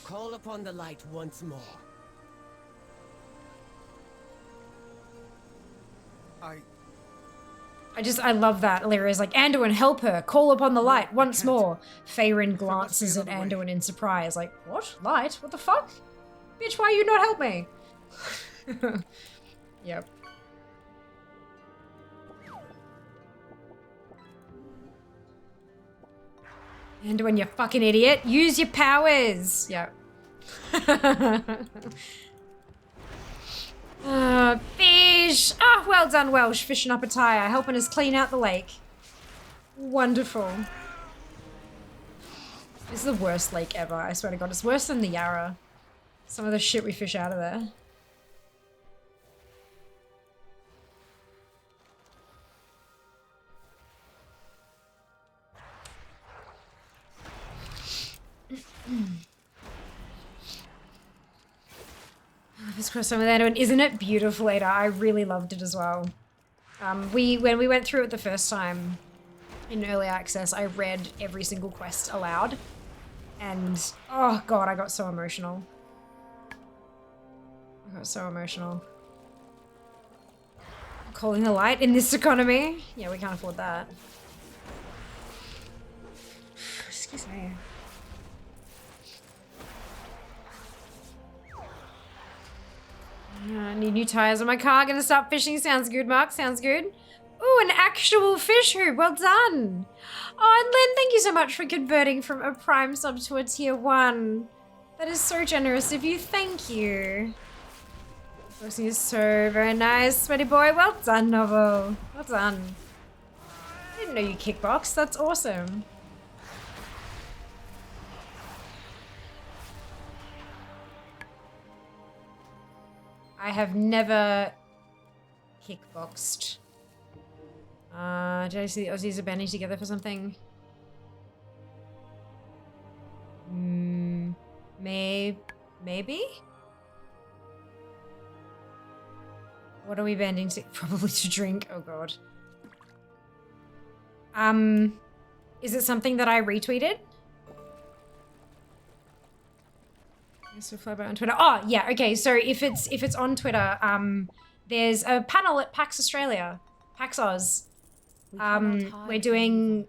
Call upon the light once more. I love that. Illyria's like, Anduin, help her. Call upon the light once more. Feyrin glances at Anduin in surprise, like, what? Light? What the fuck? Bitch, why you not help me? Yep. Anduin, you fucking idiot. Use your powers. Yep. Fish! Ah, well done, Welsh. Fishing up a tire, helping us clean out the lake. Wonderful. This is the worst lake ever, I swear to God. It's worse than the Yarra. Some of the shit we fish out of there. This crossover there, and isn't it beautiful, Ada? I really loved it as well. When we went through it the first time in early access, I read every single quest aloud, and oh god, I got so emotional. I got so emotional. Calling the light in this economy? Yeah, we can't afford that. Excuse me. I need new tires on my car. Gonna start fishing. Sounds good, Mark. Sounds good. Ooh, an actual fish hoop. Well done. Oh, and Len, thank you so much for converting from a Prime sub to a tier 1. That is so generous of you. Thank you. Boxing is so very nice, sweaty boy. Well done, Novel. Well done. I didn't know you kickbox. That's awesome. I have never kickboxed. Did I see the Aussies are banding together for something? Maybe? What are we banding to? Probably to drink. Oh god. Is it something that I retweeted? So fly by on Twitter. Oh yeah, okay. So if it's on Twitter, there's a panel at PAX Australia, PAX Oz. We're doing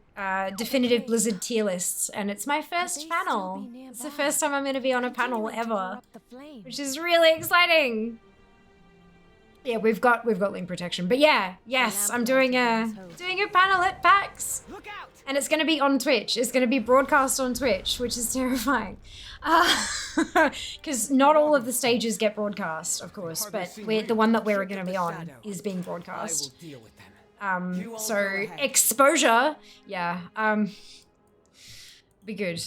definitive Blizzard tier lists, and it's my first panel. It's the first time I'm going to be on a panel ever, which is really exciting. Yeah, we've got link protection, but yeah, yes, I'm doing a panel at PAX, and it's going to be on Twitch. It's going to be broadcast on Twitch, which is terrifying, because not all of the stages get broadcast, of course, but the one that we're going to be on is being broadcast. So exposure, yeah, be good.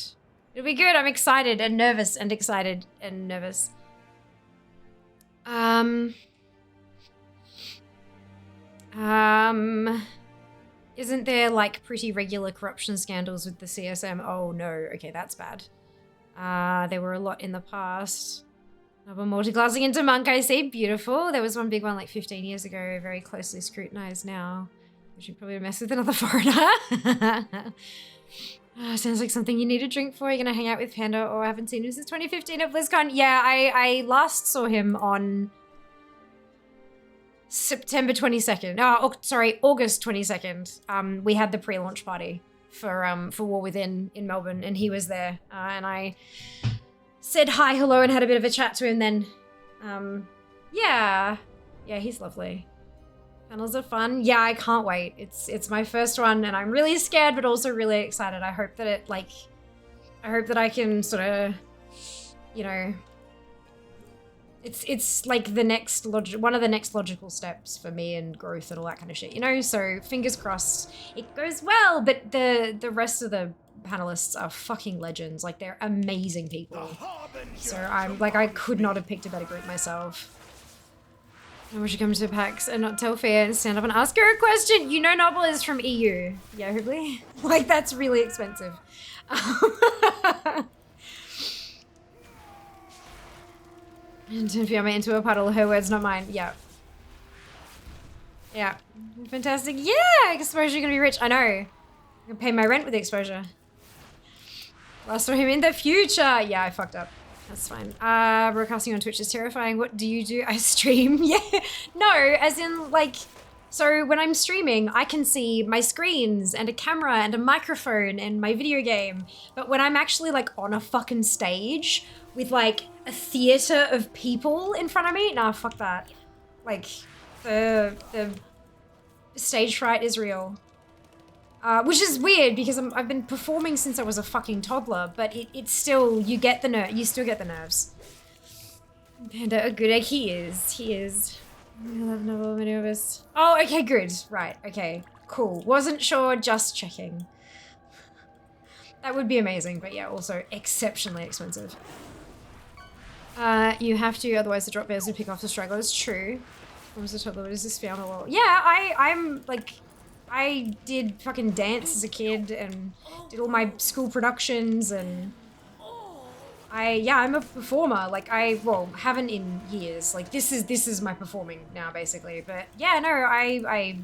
It'll be good. I'm excited and nervous and excited and nervous. Isn't there like pretty regular corruption scandals with the CSM? Oh no, okay, that's bad. There were a lot in the past. Double multiclassing into monk, I see, beautiful. There was one big one like 15 years ago, very closely scrutinized now. We should probably mess with another foreigner. Sounds like something you need a drink for. You're gonna hang out with Panda, or I haven't seen him since 2015 at BlizzCon. Yeah, I last saw him on September 22nd. Oh, sorry, August 22nd. We had the pre-launch party for War Within in Melbourne, and he was there. And I said hi, hello, and had a bit of a chat to him then. Yeah, he's lovely. Panels are fun. Yeah, I can't wait. It's my first one, and I'm really scared, but also really excited. I hope that I hope that I can sort of, you know, it's like one of the next logical steps for me and growth and all that kind of shit, you know? So fingers crossed it goes well, but the rest of the panelists are fucking legends. Like, they're amazing people. So I'm like, I could not have picked a better group myself. I wish you come to PAX and not tell Fair and stand up and ask her a question. You know Noble is from EU. Yeah, hopefully. Like, that's really expensive. And if you're into a puddle, her words, not mine. Yeah. Yeah. Fantastic. Yeah! Exposure, you're gonna be rich. I know. I'm gonna pay my rent with the exposure. Last saw him in the future. Yeah, I fucked up. That's fine. Broadcasting on Twitch is terrifying. What do you do? I stream. Yeah. No, as in, like, so when I'm streaming, I can see my screens and a camera and a microphone and my video game. But when I'm actually, like, on a fucking stage with, like, a theater of people in front of me, nah, fuck that. Like, the stage fright is real. Which is weird because I've been performing since I was a fucking toddler, but it's still, you still get the nerves. Panda, a good egg, he is. I love Novel, many of us. Oh, okay, good. Right, okay, cool. Wasn't sure, just checking. That would be amazing, but yeah, also exceptionally expensive. You have to, otherwise the drop bears would pick off the stragglers. True. What was the toddler? What is this found a lot? Yeah, I'm like, I did fucking dance as a kid and did all my school productions and I'm a performer. Like haven't in years. Like this is my performing now basically. But yeah, no, I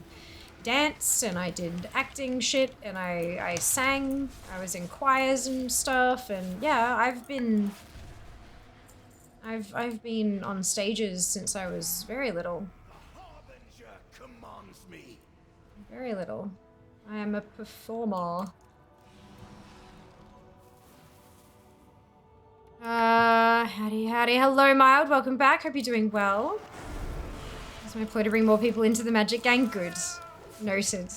danced and I did acting shit and I sang. I was in choirs and stuff and yeah, I've been on stages since I was very little. Very little. I am a performer. Howdy. Hello, Mild. Welcome back. Hope you're doing well. It's my ploy to bring more people into the Magic Gang. Good. Noted.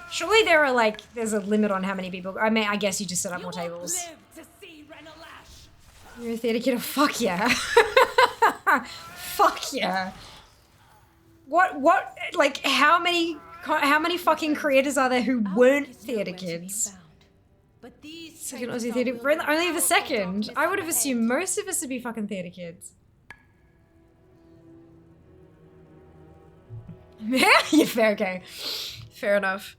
Surely there's a limit on how many people. I mean, I guess you just set up more tables. You're a theater kid? Oh, fuck yeah. Fuck yeah. What, like, how many fucking creators are there who weren't theater kids? Second Aussie theater, only the second. I would have assumed most of us would be fucking theater kids. Yeah, fair, okay. Fair enough.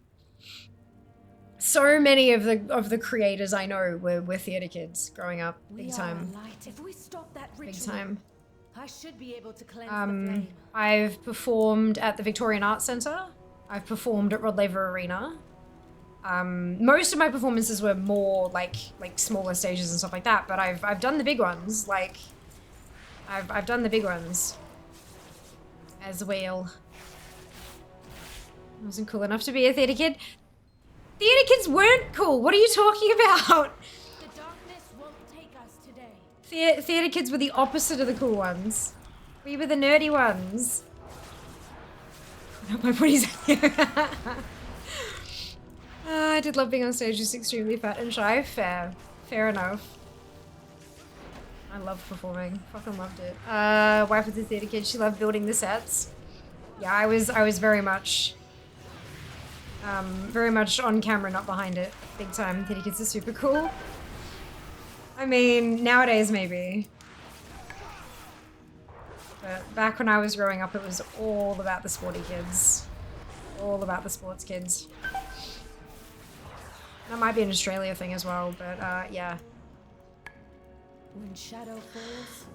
So many of the creators I know were theater kids growing up. Big time. Big time. I should be able to cleanse the flame. I've performed at the Victorian Arts Centre. I've performed at Rod Laver Arena. Most of my performances were more like smaller stages and stuff like that, but I've done the big ones. Like I've done the big ones as well. I wasn't cool enough to be a theater kid. Theater kids weren't cool. What are you talking about? The darkness won't take us today. Theater kids were the opposite of the cool ones. We were the nerdy ones. My body's I did love being on stage, just extremely fat and shy. Fair enough. I loved performing. Fucking loved it. Wife was a theater kid. She loved building the sets. Yeah, I was very much on camera, not behind it. Big time. Theater kids are super cool. I mean, nowadays maybe. But back when I was growing up, it was all about the sporty kids. All about the sports kids. That might be an Australia thing as well, but yeah. When shadow falls,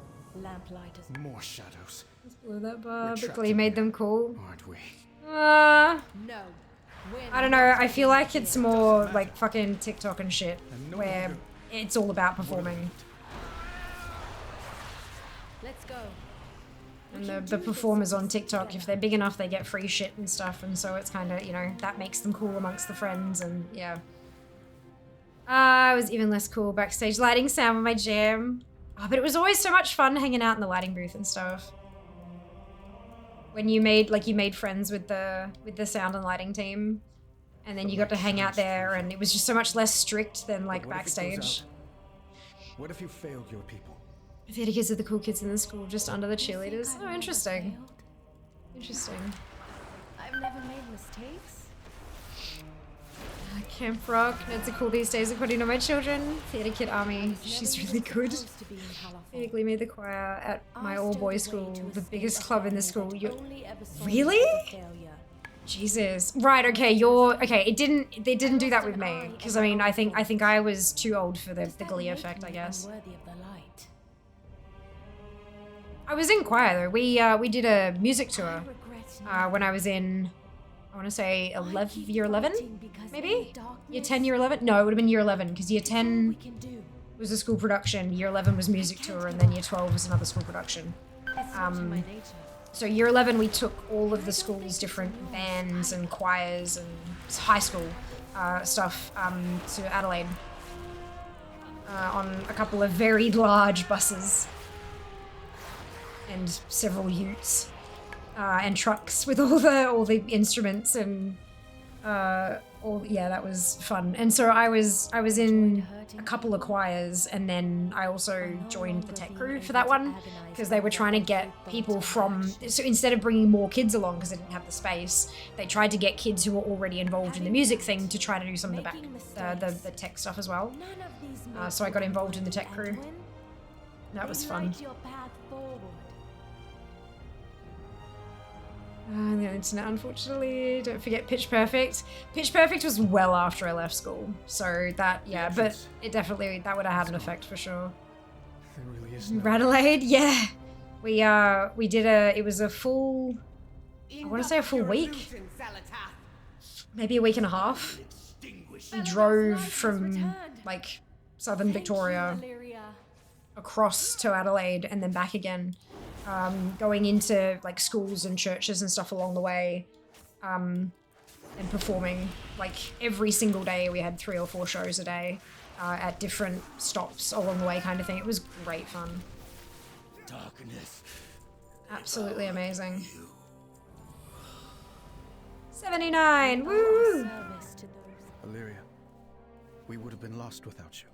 lamplighters. More shadows. Just blew that bar, but Glee made them cool. Aren't we? No. I don't know, I feel like it's more like fucking TikTok and shit, where it's all about performing. Let's go. And the performers on TikTok, if they're big enough, they get free shit and stuff, and so it's kind of, you know, that makes them cool amongst the friends, and yeah. I was even less cool backstage. Lighting sound with my jam. Oh, but it was always so much fun hanging out in the lighting booth and stuff. When you made friends with the sound and lighting team, and then you got to hang out there, and it was just so much less strict than like backstage. What if you failed your people? Theater kids are the cool kids in the school, just under the cheerleaders. Oh, interesting. Interesting. I've never made mistakes. Camp Rock, Ned's are cool these days according to my children. Theater Kid Army, she's really good. Vaguely made the choir at my all-boys school, the biggest club in the school. Really? Jesus. Right, okay, they didn't do that with me. Because I mean, I think I was too old for the Glee effect, I guess. I was in choir though. We did a music tour when I was in, I want to say year 11, maybe? Year 10, year 11? No, it would have been year 11, because year 10 was a school production, year 11 was music tour, and then year 12 was another school production. So year 11, we took all of the school's different bands and choirs and high school stuff to Adelaide on a couple of very large buses and several utes. And trucks with all the instruments and That was fun. And so I was in a couple of choirs, and then I also joined the tech crew for that one because they were trying to get people from, so instead of bringing more kids along because they didn't have the space, they tried to get kids who were already involved in the music thing to try to do some of the tech stuff as well. So I got involved in the tech crew. That was fun. The internet, unfortunately. Don't forget Pitch Perfect. Pitch Perfect was well after I left school. So that, yeah, but it definitely, that would have had an effect for sure. There really is no... Radelaide, yeah. We did it was a full, I want to say a full week. Maybe a week and a half. We drove from, like, southern Victoria across to Adelaide and then back again. Going into like schools and churches and stuff along the way, and performing like every single day. We had 3 or 4 shows a day at different stops along the way, kind of thing. It was great fun. Darkness. Absolutely amazing. 79, woo! Illyria, we would have been lost without you.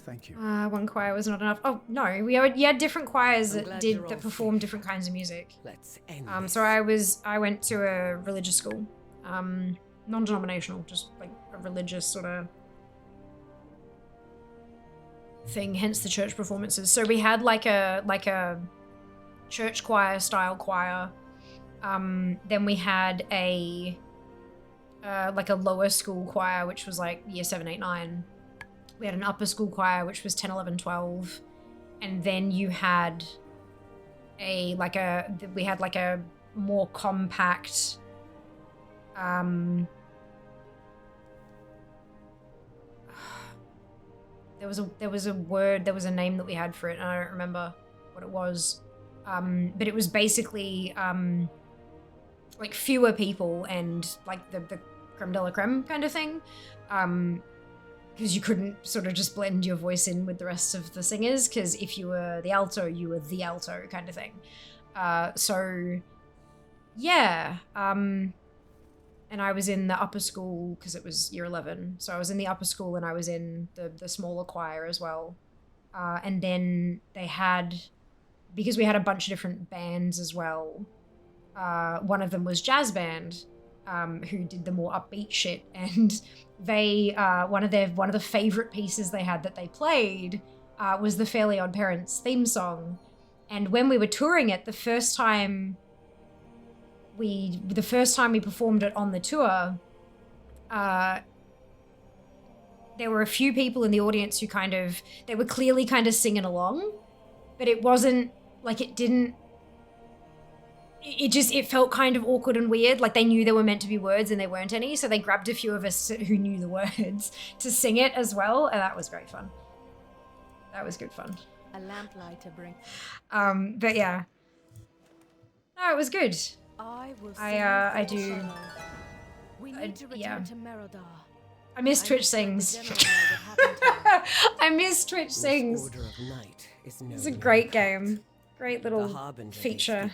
Thank you. One choir was not enough. Oh no, you had different choirs that performed different kinds of music. Let's end So I went to a religious school, non-denominational, just like a religious sort of thing. Hence the church performances. So we had like a church choir style choir. Then we had a like a lower school choir, which was like year 7, 8, 9. We had an upper school choir, which was 10, 11, 12. And then you had we had like a more compact, there was a name that we had for it, and I don't remember what it was. But it was basically, like fewer people and like the creme de la creme kind of thing. Because you couldn't sort of just blend your voice in with the rest of the singers, because if you were the alto, you were the alto kind of thing. So, yeah. And I was in the upper school, because it was year 11. So I was in the upper school and I was in the smaller choir as well. And then they had, because we had a bunch of different bands as well, one of them was jazz band, who did the more upbeat shit, and they one of the favorite pieces they had that they played was the Fairly Odd Parents theme song. And when we were touring it, the first time we performed it on the tour, there were a few people in the audience who they were clearly kind of singing along, but it wasn't like it felt kind of awkward and weird. Like they knew there were meant to be words and there weren't any. So they grabbed a few of us who knew the words to sing it as well. And that was great fun. That was good fun. A lamplight to bring. But yeah. No, it was good. I do. We need to return to Merodar. I miss Twitch Sings. I miss Twitch Sings. It's a great game. Great little feature.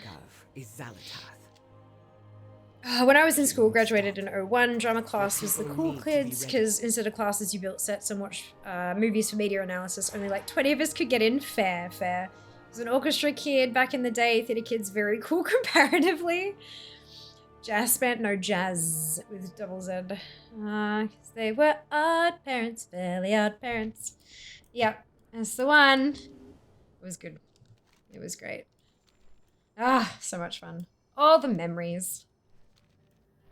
When I was in school, graduated in 01, drama class was the cool kids, because instead of classes you built sets and watched movies for media analysis. Only like 20 of us could get in. Fair. I was an orchestra kid back in the day. Theatre kids, very cool comparatively. Jazz band, no, jazz with double Z. Because they were odd parents, fairly odd parents. Yep, that's the one. It was good. It was great. So much fun. All the memories.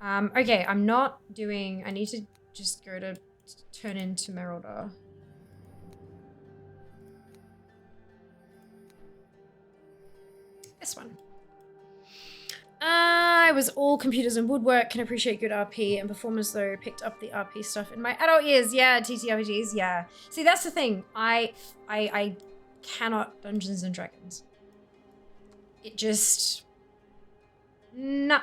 Okay, I need to just go to turn into Merodar. This one. I was all computers and woodwork, can appreciate good RP, and performers though picked up the RP stuff in my adult years. Yeah, TTRPGs, yeah. See, that's the thing. I cannot Dungeons and Dragons. It just... Nah.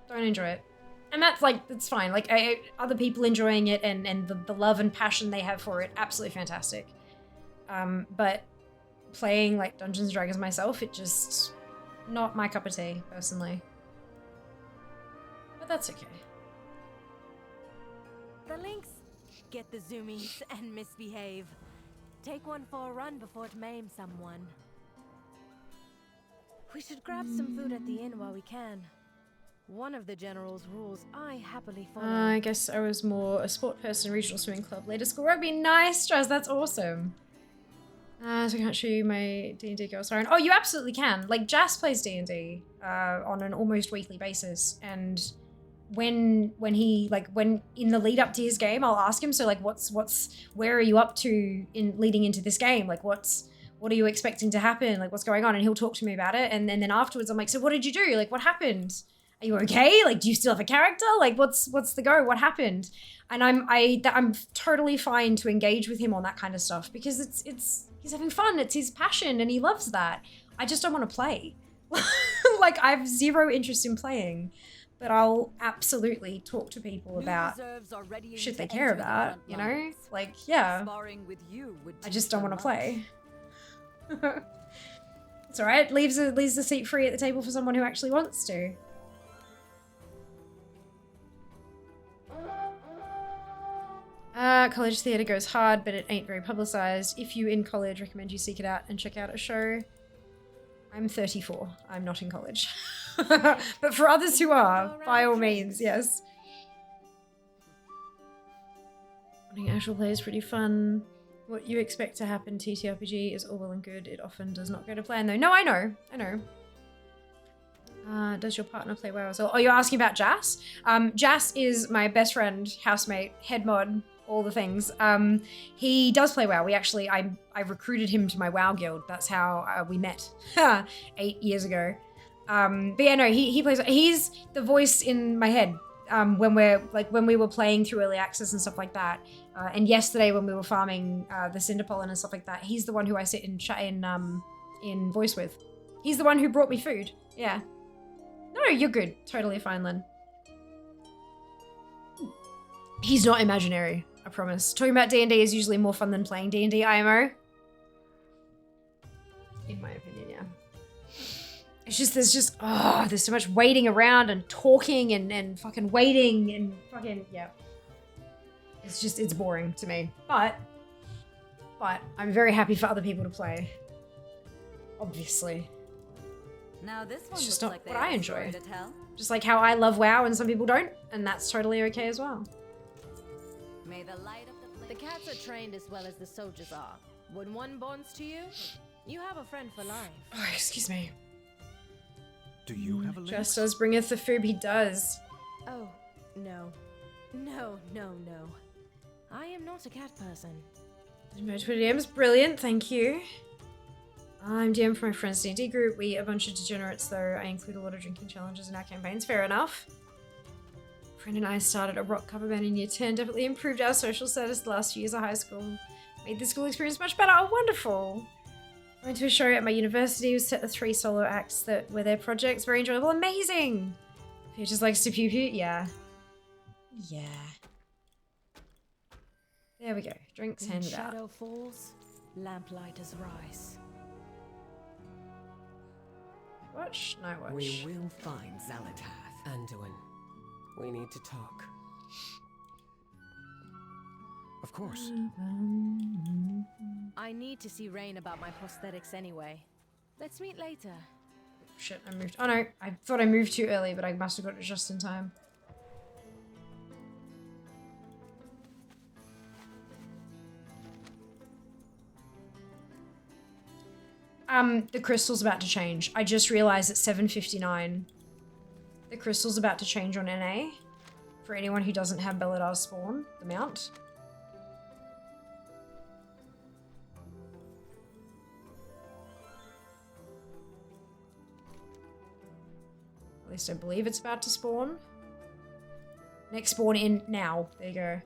Don't enjoy it. And that's like, it's fine. Like, other people enjoying it and the love and passion they have for it, absolutely fantastic. But playing like Dungeons and Dragons myself, it just... Not my cup of tea, personally. But that's okay. the links? Get the zoomies and misbehave. Take one for a run before it maims someone. We should grab some food at the inn while we can. One of the general's rules I happily follow. I guess I was more a sport person, regional swimming club, later school rugby. Nice, Strauss, that's awesome. So I can't show you my D&D girl sorry. Oh, you absolutely can. Like, Jas plays D&D on an almost weekly basis. And when in the lead up to his game, I'll ask him, so like, where are you up to in leading into this game? Like, what are you expecting to happen? Like, what's going on? And he'll talk to me about it. And then afterwards, I'm like, so what did you do? Like, what happened? Are you okay? Like, do you still have a character? Like, what's the go? What happened? And I'm totally fine to engage with him on that kind of stuff because he's having fun. It's his passion and he loves that. I just don't want to play. Like, I have zero interest in playing, but I'll absolutely talk to people about shit they care about, you know? Like, yeah. I just don't want to play. It's all right. Leaves the seat free at the table for someone who actually wants to. College theatre goes hard, but it ain't very publicized. If you in college, recommend you seek it out and check out a show. I'm 34. I'm not in college. But for others who are, by all means, yes. Running actual play is pretty fun. What you expect to happen TTRPG is all well and good. It often does not go to plan though. No, I know. Does your partner play WoW as well? Oh, you're asking about Jas? Jas is my best friend, housemate, head mod, all the things. He does play WoW. I recruited him to my WoW guild. That's how we met 8 years ago. But yeah, no, he plays. He's the voice in my head when we were playing through early access and stuff like that. And yesterday when we were farming the Cinder Pollen and stuff like that, he's the one who I sit in voice with. He's the one who brought me food. Yeah. No, you're good. Totally fine, Len. He's not imaginary, I promise. Talking about D&D is usually more fun than playing D&D IMO. In my opinion, yeah. It's just, there's so much waiting around and talking and fucking waiting and fucking, yeah. It's boring to me. But I'm very happy for other people to play. Obviously. Now this one it's just looks not like what I they have a story enjoy. to tell. Just like how I love WoW and some people don't, and that's totally okay as well. May the light of the cats are trained as well as the soldiers are. When one bonds to you, you have a friend for life. Oh, excuse me. Do you have a link? Just as bringeth the food, he does. Oh, no. No. I am not a cat person. My Twitter DM is brilliant, thank you. I'm DM for my friend's D&D group. We a bunch of degenerates though. I include a lot of drinking challenges in our campaigns. Fair enough. A friend and I started a rock cover band in year 10. Definitely improved our social status the last few years of high school. Made the school experience much better. Oh, wonderful. Went to a show at my university. Was set the 3 solo acts that were their projects. Very enjoyable. Amazing. Who just likes to pew pew? Yeah. Yeah. There we go. Drinks When handed out. shadow falls, lamplighters rise. Watch? No watch. We will find Xalatath. Anduin, we need to talk. Of course. I need to see Rain about my prosthetics anyway. Let's meet later. Shit, I moved. Oh no, I thought I moved too early, but I must have got it just in time. The crystal's about to change. I just realized it's 7:59. The crystal's about to change on NA. For anyone who doesn't have Beladar's spawn, the mount. At least I believe it's about to spawn. Next spawn in now. There you go.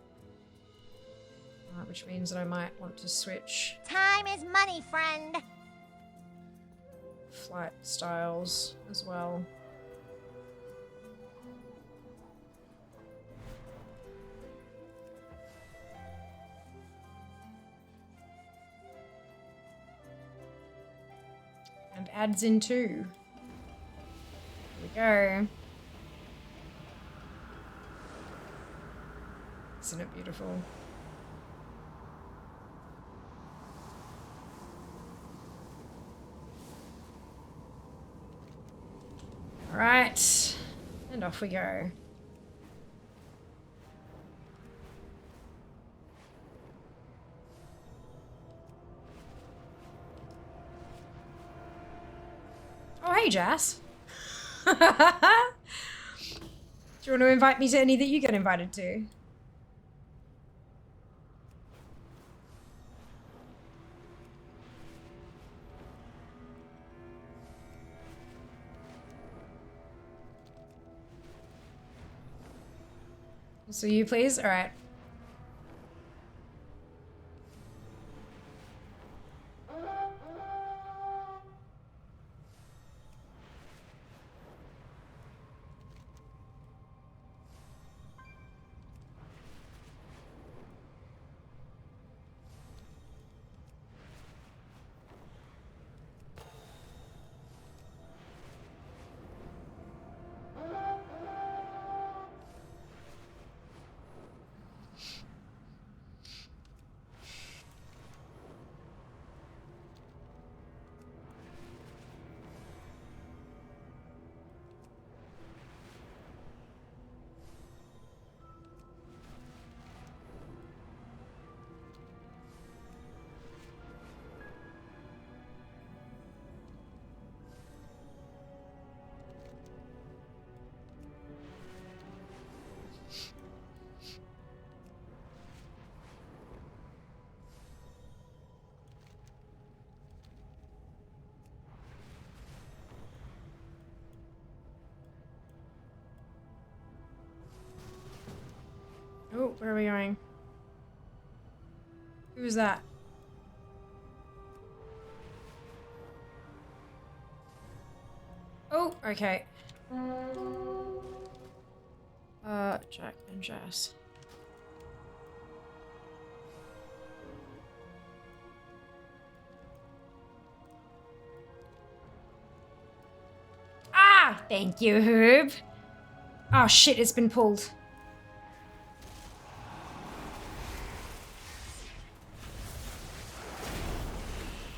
Which means that I might want to switch Time is money, friend. flight styles as well. And adds in 2. Here we go. This Isn't it beautiful? All right, and off we go. Oh, hey, Jas. Do you want to invite me to any that you get invited to? So you please? All right. Oh, where are we going? Who's that? Oh, okay. Jack and Jas. Ah! Thank you, Herb. Oh shit, it's been pulled.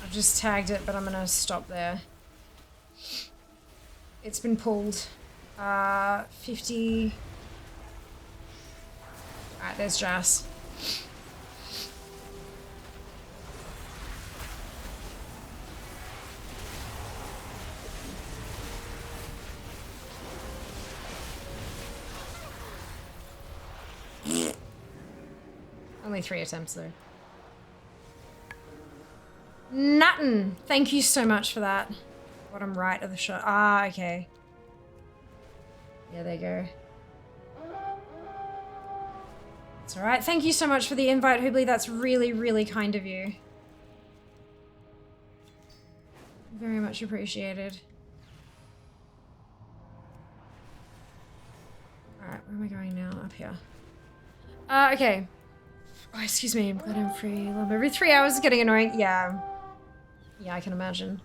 I've just tagged it, but I'm gonna stop there. It's been pulled. 50. Alright, there's Jas. Only 3 attempts though. Nuttin! Thank you so much for that. Bottom right of the shot. Ah, okay. Yeah, there you go. It's alright. Thank you so much for the invite, Hoobly. That's really, really kind of you. Very much appreciated. Alright, where am I going now? Up here. Okay. Oh, excuse me. I'm glad I'm free. Love every 3 hours is getting annoying. Yeah. Yeah, I can imagine.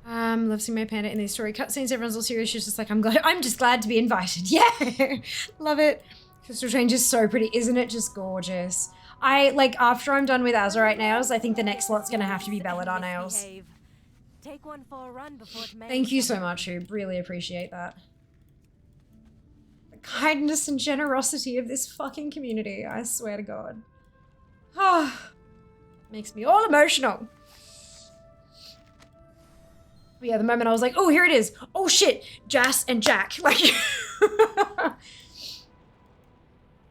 Love seeing my panda in these story cutscenes. Everyone's all serious. She's just like, I'm just glad to be invited. Yeah. Love it. Crystal Change is so pretty. Isn't it just gorgeous? After I'm done with Azurite nails, I think the next lot's gonna have to be Belladar nails. Take one for a run before it may. Thank you so much, Hoob. Really appreciate that. The kindness and generosity of this fucking community. I swear to God. Ah, makes me all emotional. But yeah, the moment I was like, oh, here it is. Oh shit, Jas and Jack. Like,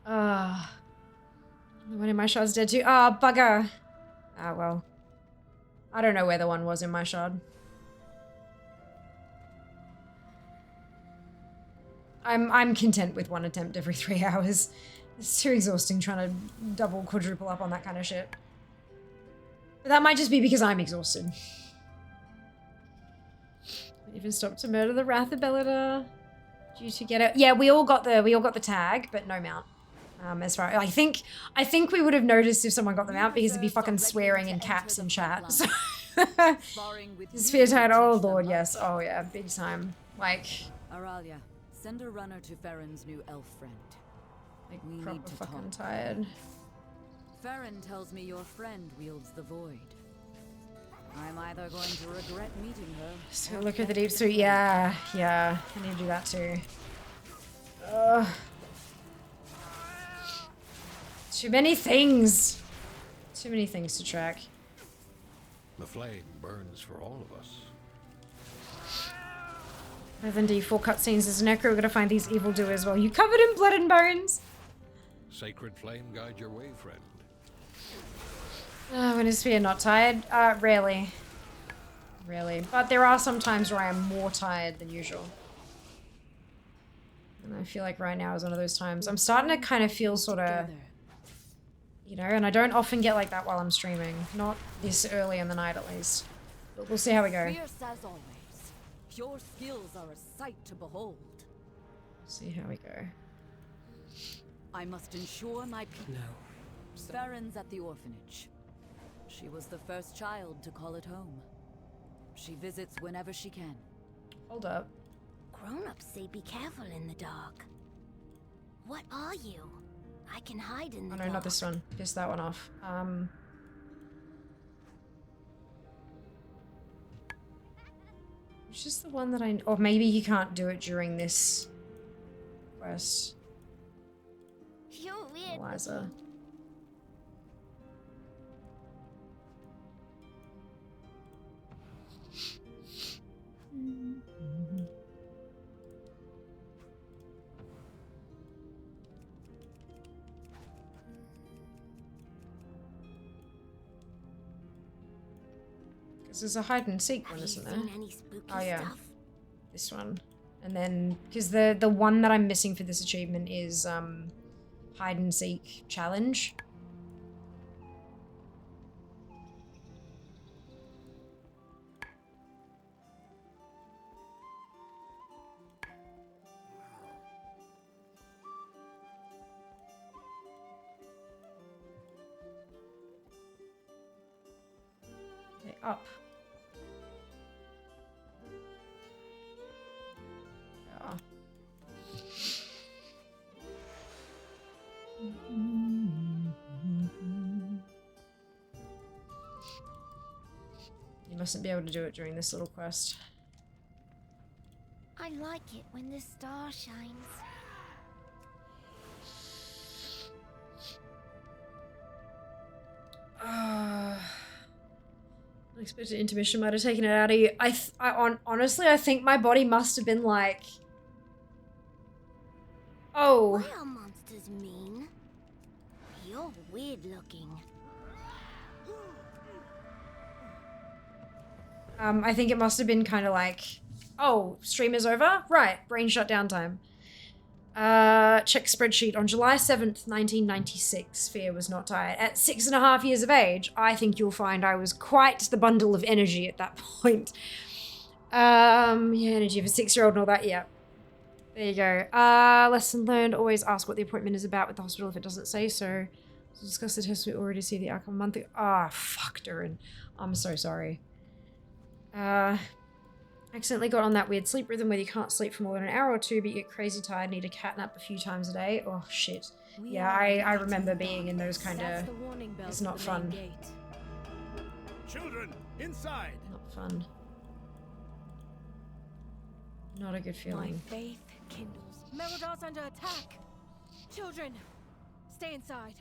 the one in my shard's dead too. Ah, bugger. Ah, well. I don't know where the one was in my shard. I'm content with one attempt every 3 hours. It's too exhausting trying to double, quadruple up on that kind of shit. But that might just be because I'm exhausted. Even stopped to murder the Wrath of Belladar. Due to get it. Yeah, we all got the tag, but no mount. As far I think we would have noticed if someone got the mount because it'd be fucking swearing in caps in chat. So Sphere Tide, oh lord, yes. Oh yeah, big time. Like Aralia, send a runner to Farron's new elf friend. Like, We proper need to fucking talk. tired. Farron tells me your friend wields the void. I'm either going to regret meeting her. So or look at the fail deep to suit. play. Yeah, yeah. I need to do that too. Ugh. Too many things. Too many things to track. The flame burns for all of us. Other than D4 cutscenes, as an echo, we're gonna find these evildoers while you covered in blood and bones. Sacred flame guide your way, friend. When is Sphere not tired? Rarely. Rarely. But there are some times where I am more tired than usual. And I feel like right now is one of those times. I'm starting to kind of feel sort of, you know, and I don't often get like that while I'm streaming. Not this early in the night, at least. But we'll see how we go. Fierce as always. Your skills are a sight to behold. See how we go. I must ensure my people. No. Farron's at the orphanage. She was the first child to call it home. She visits whenever she can. Hold up. Grown-ups say be careful in the dark. What are you? I can hide in the Oh dark. no, not this one. Piss that one off. Which is the one that I... Or maybe you can't do it during this quest. You're weird. Eliza. Because there's a hide and seek one, isn't there? Seen any spooky Oh yeah, stuff? this one. And then, because the one that I'm missing for this achievement is hide and seek challenge. Okay, up. Yeah. You mustn't be able to do it during this little quest. I like it when the star shines. Unexpected intermission might have taken it out of you. Honestly, I think my body must have been like, oh. Why are monsters mean? You're weird looking. I think it must have been kind of like, oh, stream is over? Right, brain shutdown time. Check spreadsheet. On July 7th, 1996, Fear was not tired. At 6.5 years of age, I think you'll find I was quite the bundle of energy at that point. Yeah, energy of a 6-year-old and all that, yeah. There you go. Lesson learned, always ask what the appointment is about with the hospital if it doesn't say so. To discuss the test, we already see the outcome a month ago. Ah, fuck, Durin. I'm so sorry. Accidentally got on that weird sleep rhythm where you can't sleep for more than an hour or two, but you get crazy tired, need a cat nap a few times a day. Oh, shit. Yeah, I remember being in those kind of... It's not fun. Children, inside! Not fun. Not a good feeling. My faith kindles. Meridar's under attack. Children, stay inside.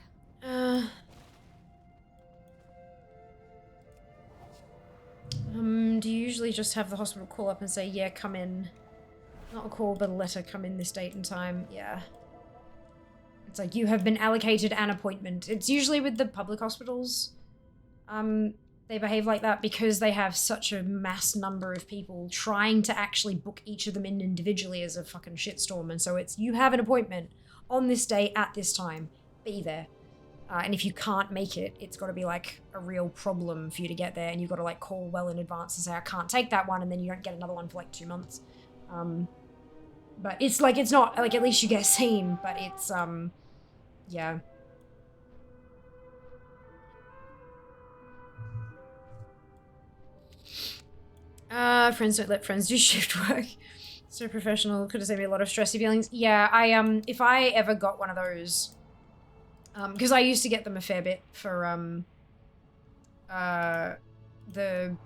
Do you usually just have the hospital call up and say, yeah, come in? Not a call, but a letter, come in this date and time. Yeah. It's like, you have been allocated an appointment. It's usually with the public hospitals. They behave like that because they have such a mass number of people trying to actually book each of them in individually as a fucking shitstorm. And so it's, you have an appointment on this day at this time. Be there. And if you can't make it, it's got to be like a real problem for you to get there, and you've got to like call well in advance and say, I can't take that one, and then you don't get another one for like 2 months. But it's like, it's not, like, at least you get seen, but it's, yeah. Friends don't let friends do shift work. So professional, could have saved me a lot of stressy feelings. Yeah, I if I ever got one of those, because I used to get them a fair bit for the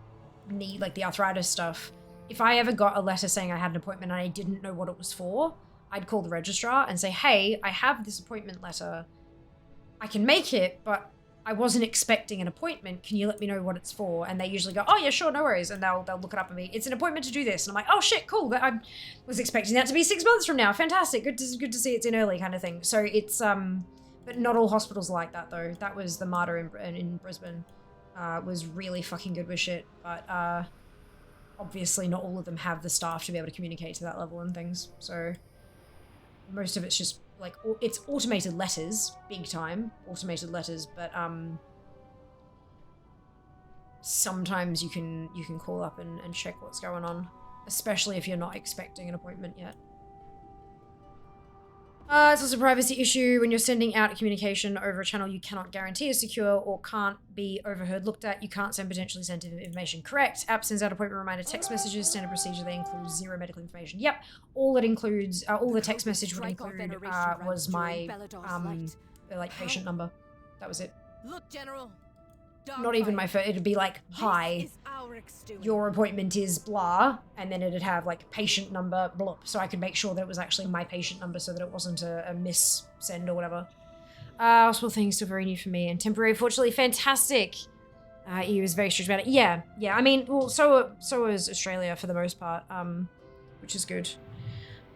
knee, like the arthritis stuff. If I ever got a letter saying I had an appointment and I didn't know what it was for, I'd call the registrar and say, hey, I have this appointment letter. I can make it, but I wasn't expecting an appointment. Can you let me know what it's for? And they usually go, oh yeah, sure, no worries. And they'll look it up and me. It's an appointment to do this. And I'm like, oh shit, cool. I was expecting that to be 6 months from now. Fantastic. Good to see it's in early kind of thing. So it's, but not all hospitals are like that though. That was the Mater in Brisbane. Was really fucking good with shit. But obviously not all of them have the staff to be able to communicate to that level and things. So most of it's just like, it's automated letters, big time automated letters, but sometimes you can call up and check what's going on, especially if you're not expecting an appointment yet. It's also a privacy issue when you're sending out a communication over a channel you cannot guarantee is secure or can't be overheard, looked at. You can't send potentially sensitive information. Correct. App sends out appointment reminder text messages. Standard procedure. They include zero medical information. Yep. All it includes, all the text message would include was my like patient number. That was it. Look, General. Not even my phone. It'd be like, hi, your appointment is blah, and then it'd have like patient number blah, so I could make sure that it was actually my patient number so that it wasn't a miss send or whatever. Hospital things still very new for me and temporary. Fortunately, fantastic. He was very strict about it. Yeah. I mean, well, so is Australia for the most part, which is good.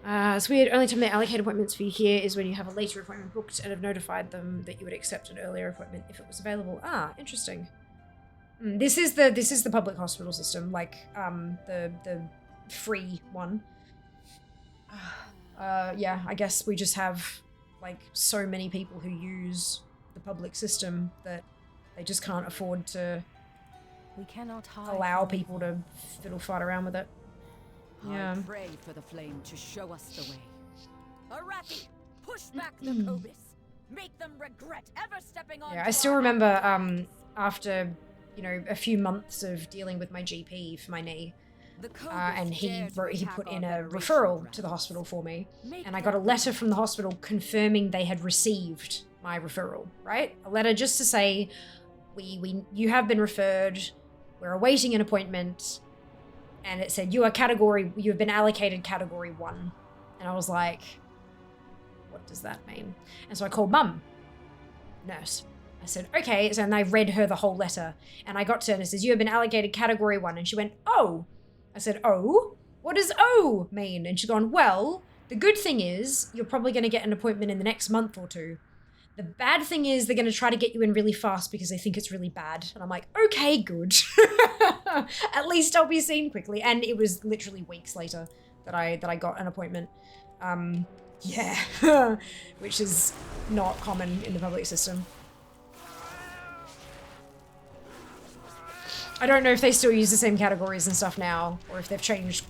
It's weird. Only time they allocate appointments for you here is when you have a later appointment booked and have notified them that you would accept an earlier appointment if it was available. Ah, interesting. This is the public hospital system, like the free one. Yeah, I guess we just have like so many people who use the public system that they just can't afford to allow people to fiddle fight around with it. Yeah. I pray for the flame to show us the way. Arathi, push back the Cobus. Make them regret ever stepping on. Yeah, I still remember after, you know, a few months of dealing with my GP for my knee, and he put in a referral to the hospital for me, and I got a letter from the hospital confirming they had received my referral, right? A letter just to say, you have been referred, we're awaiting an appointment. And it said, you've been allocated category 1. And I was like, what does that mean? And so I called mum, nurse. I said, okay. So, and I read her the whole letter. And I got to her and it says, you have been allocated category 1. And she went, oh. I said, oh? What does oh mean? And she's gone, well, the good thing is you're probably going to get an appointment in the next month or 2. The bad thing is they're going to try to get you in really fast because they think it's really bad. And I'm like, okay, good. At least I'll be seen quickly. And it was literally weeks later that I got an appointment. Yeah, which is not common in the public system. I don't know if they still use the same categories and stuff now, or if they've changed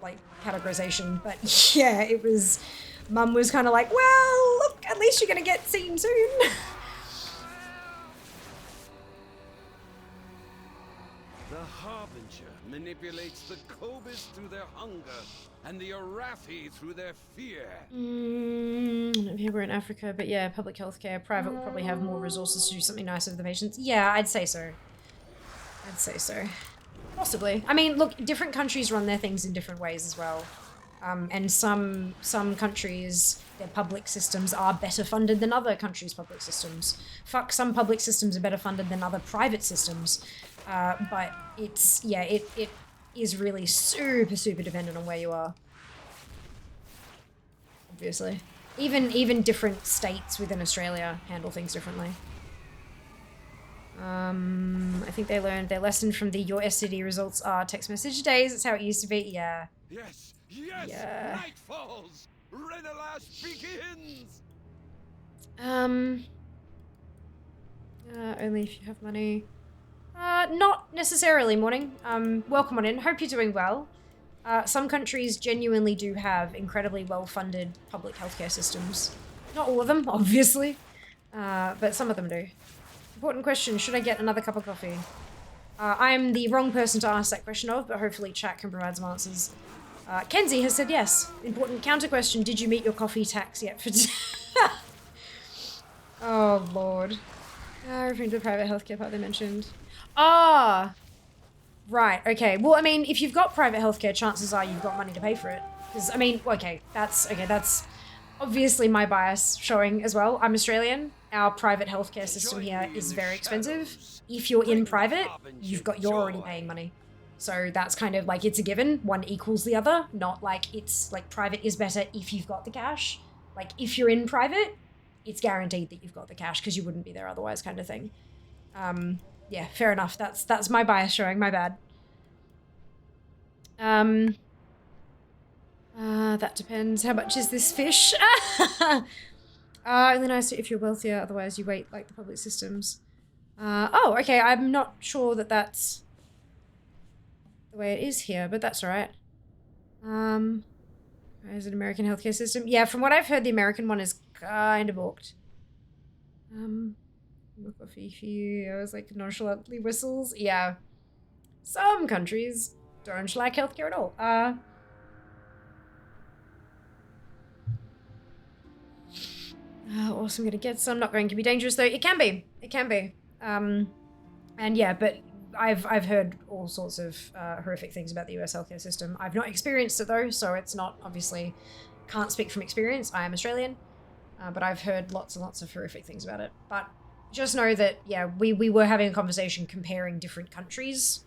like categorization. But yeah, it was. Mum was kind of like, well, look, at least you're going to get seen soon. The Harbinger manipulates the Cobus through their hunger and the Arathi through their fear. Here we're in Africa, but yeah, public healthcare, private will probably have more resources to do something nicer for the patients. Yeah, I'd say so. I'd say so. Possibly. I mean, look, different countries run their things in different ways as well. And some countries, their public systems are better funded than other countries' public systems. Fuck, some public systems are better funded than other private systems. But it's, yeah, it is really super, super dependent on where you are. Obviously. Even different states within Australia handle things differently. I think they learned their lesson from your STD results are text message days. That's how it used to be. Yeah. Yes. Yes, yeah. Night falls. Renalash begins. Only if you have money. Not necessarily, morning. Welcome on in. Hope you're doing well. Some countries genuinely do have incredibly well-funded public healthcare systems. Not all of them, obviously, but some of them do. Important question, should I get another cup of coffee? I'm the wrong person to ask that question of, but hopefully chat can provide some answers. Kenzie has said yes. Important counter question. Did you meet your coffee tax yet for Oh, Lord. Referring to the private healthcare part they mentioned. Ah! Right, okay. Well, I mean, if you've got private healthcare, chances are you've got money to pay for it. Because, I mean, okay, that's obviously my bias showing as well. I'm Australian. Our private healthcare system here is very expensive. If you're in private, you're already paying money. So that's kind of like, it's a given. One equals the other. Not like it's like private is better if you've got the cash. Like if you're in private, it's guaranteed that you've got the cash because you wouldn't be there otherwise, kind of thing. Yeah, fair enough. That's my bias showing, my bad. That depends. How much is this fish? Only nice if you're wealthier, otherwise you wait like the public systems. Oh, okay, I'm not sure that that's the way it is here, but that's alright. Is it American healthcare system? Yeah, from what I've heard, the American one is kind of booked. Coffee for you. I was like nonchalantly whistles. Yeah. Some countries don't like healthcare at all. Awesome, gonna get some. Not going to be dangerous though. It can be. It can be. And yeah, but I've heard all sorts of horrific things about the US healthcare system. I've not experienced it though, so it's not obviously, can't speak from experience. I am Australian, but I've heard lots and lots of horrific things about it. But just know that, yeah, we were having a conversation comparing different countries'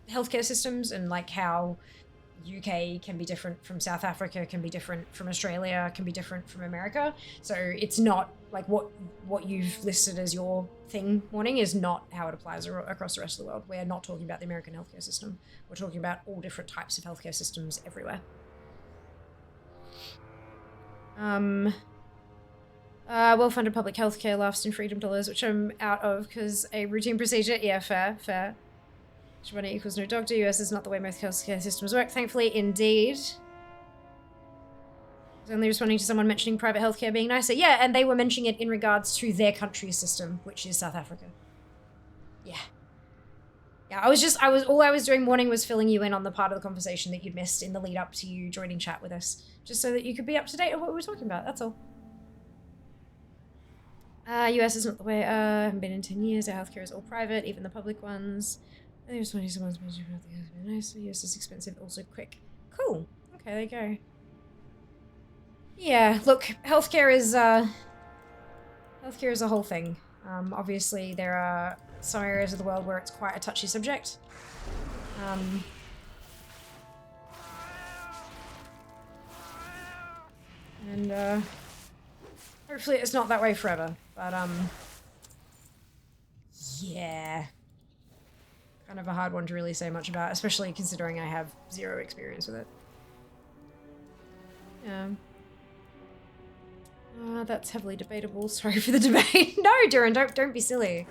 healthcare systems and like how UK can be different from South Africa, can be different from Australia, can be different from America. So it's not like what you've listed as your thing, Warning, is not how it applies across the rest of the world. We're not talking about the American healthcare system. We're talking about all different types of healthcare systems everywhere. Well-funded public healthcare laughs in freedom dollars, which I'm out of because a routine procedure. Yeah, fair. Money equals no doctor. US is not the way most healthcare systems work. Thankfully, indeed. I was only responding to someone mentioning private healthcare being nicer. Yeah, and they were mentioning it in regards to their country's system, which is South Africa. Yeah. Yeah, all I was doing, Warning, was filling you in on the part of the conversation that you'd missed in the lead up to you joining chat with us. Just so that you could be up to date on what we were talking about, that's all. US is not the way, I haven't been in 10 years. Our healthcare is all private, even the public ones. I think there's 20 someone's mentioned about the nice. The US is expensive, also quick. Cool. Okay, there you go. Yeah, look, healthcare is a whole thing. Obviously, there are some areas of the world where it's quite a touchy subject. And hopefully it's not that way forever. But yeah. Kind of a hard one to really say much about, especially considering I have zero experience with it. Yeah. That's heavily debatable. Sorry for the debate. No, Duran, don't be silly.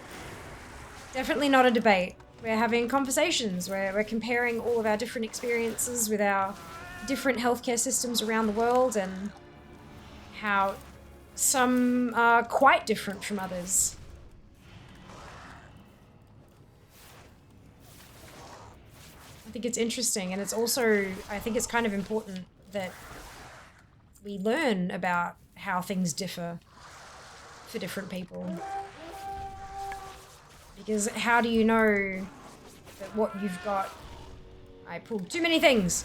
Definitely not a debate. We're having conversations where we're comparing all of our different experiences with our different healthcare systems around the world and how some are quite different from others. I think it's interesting, and it's also, I think it's kind of important that we learn about how things differ for different people. Because how do you know that what you've got... I pulled too many things.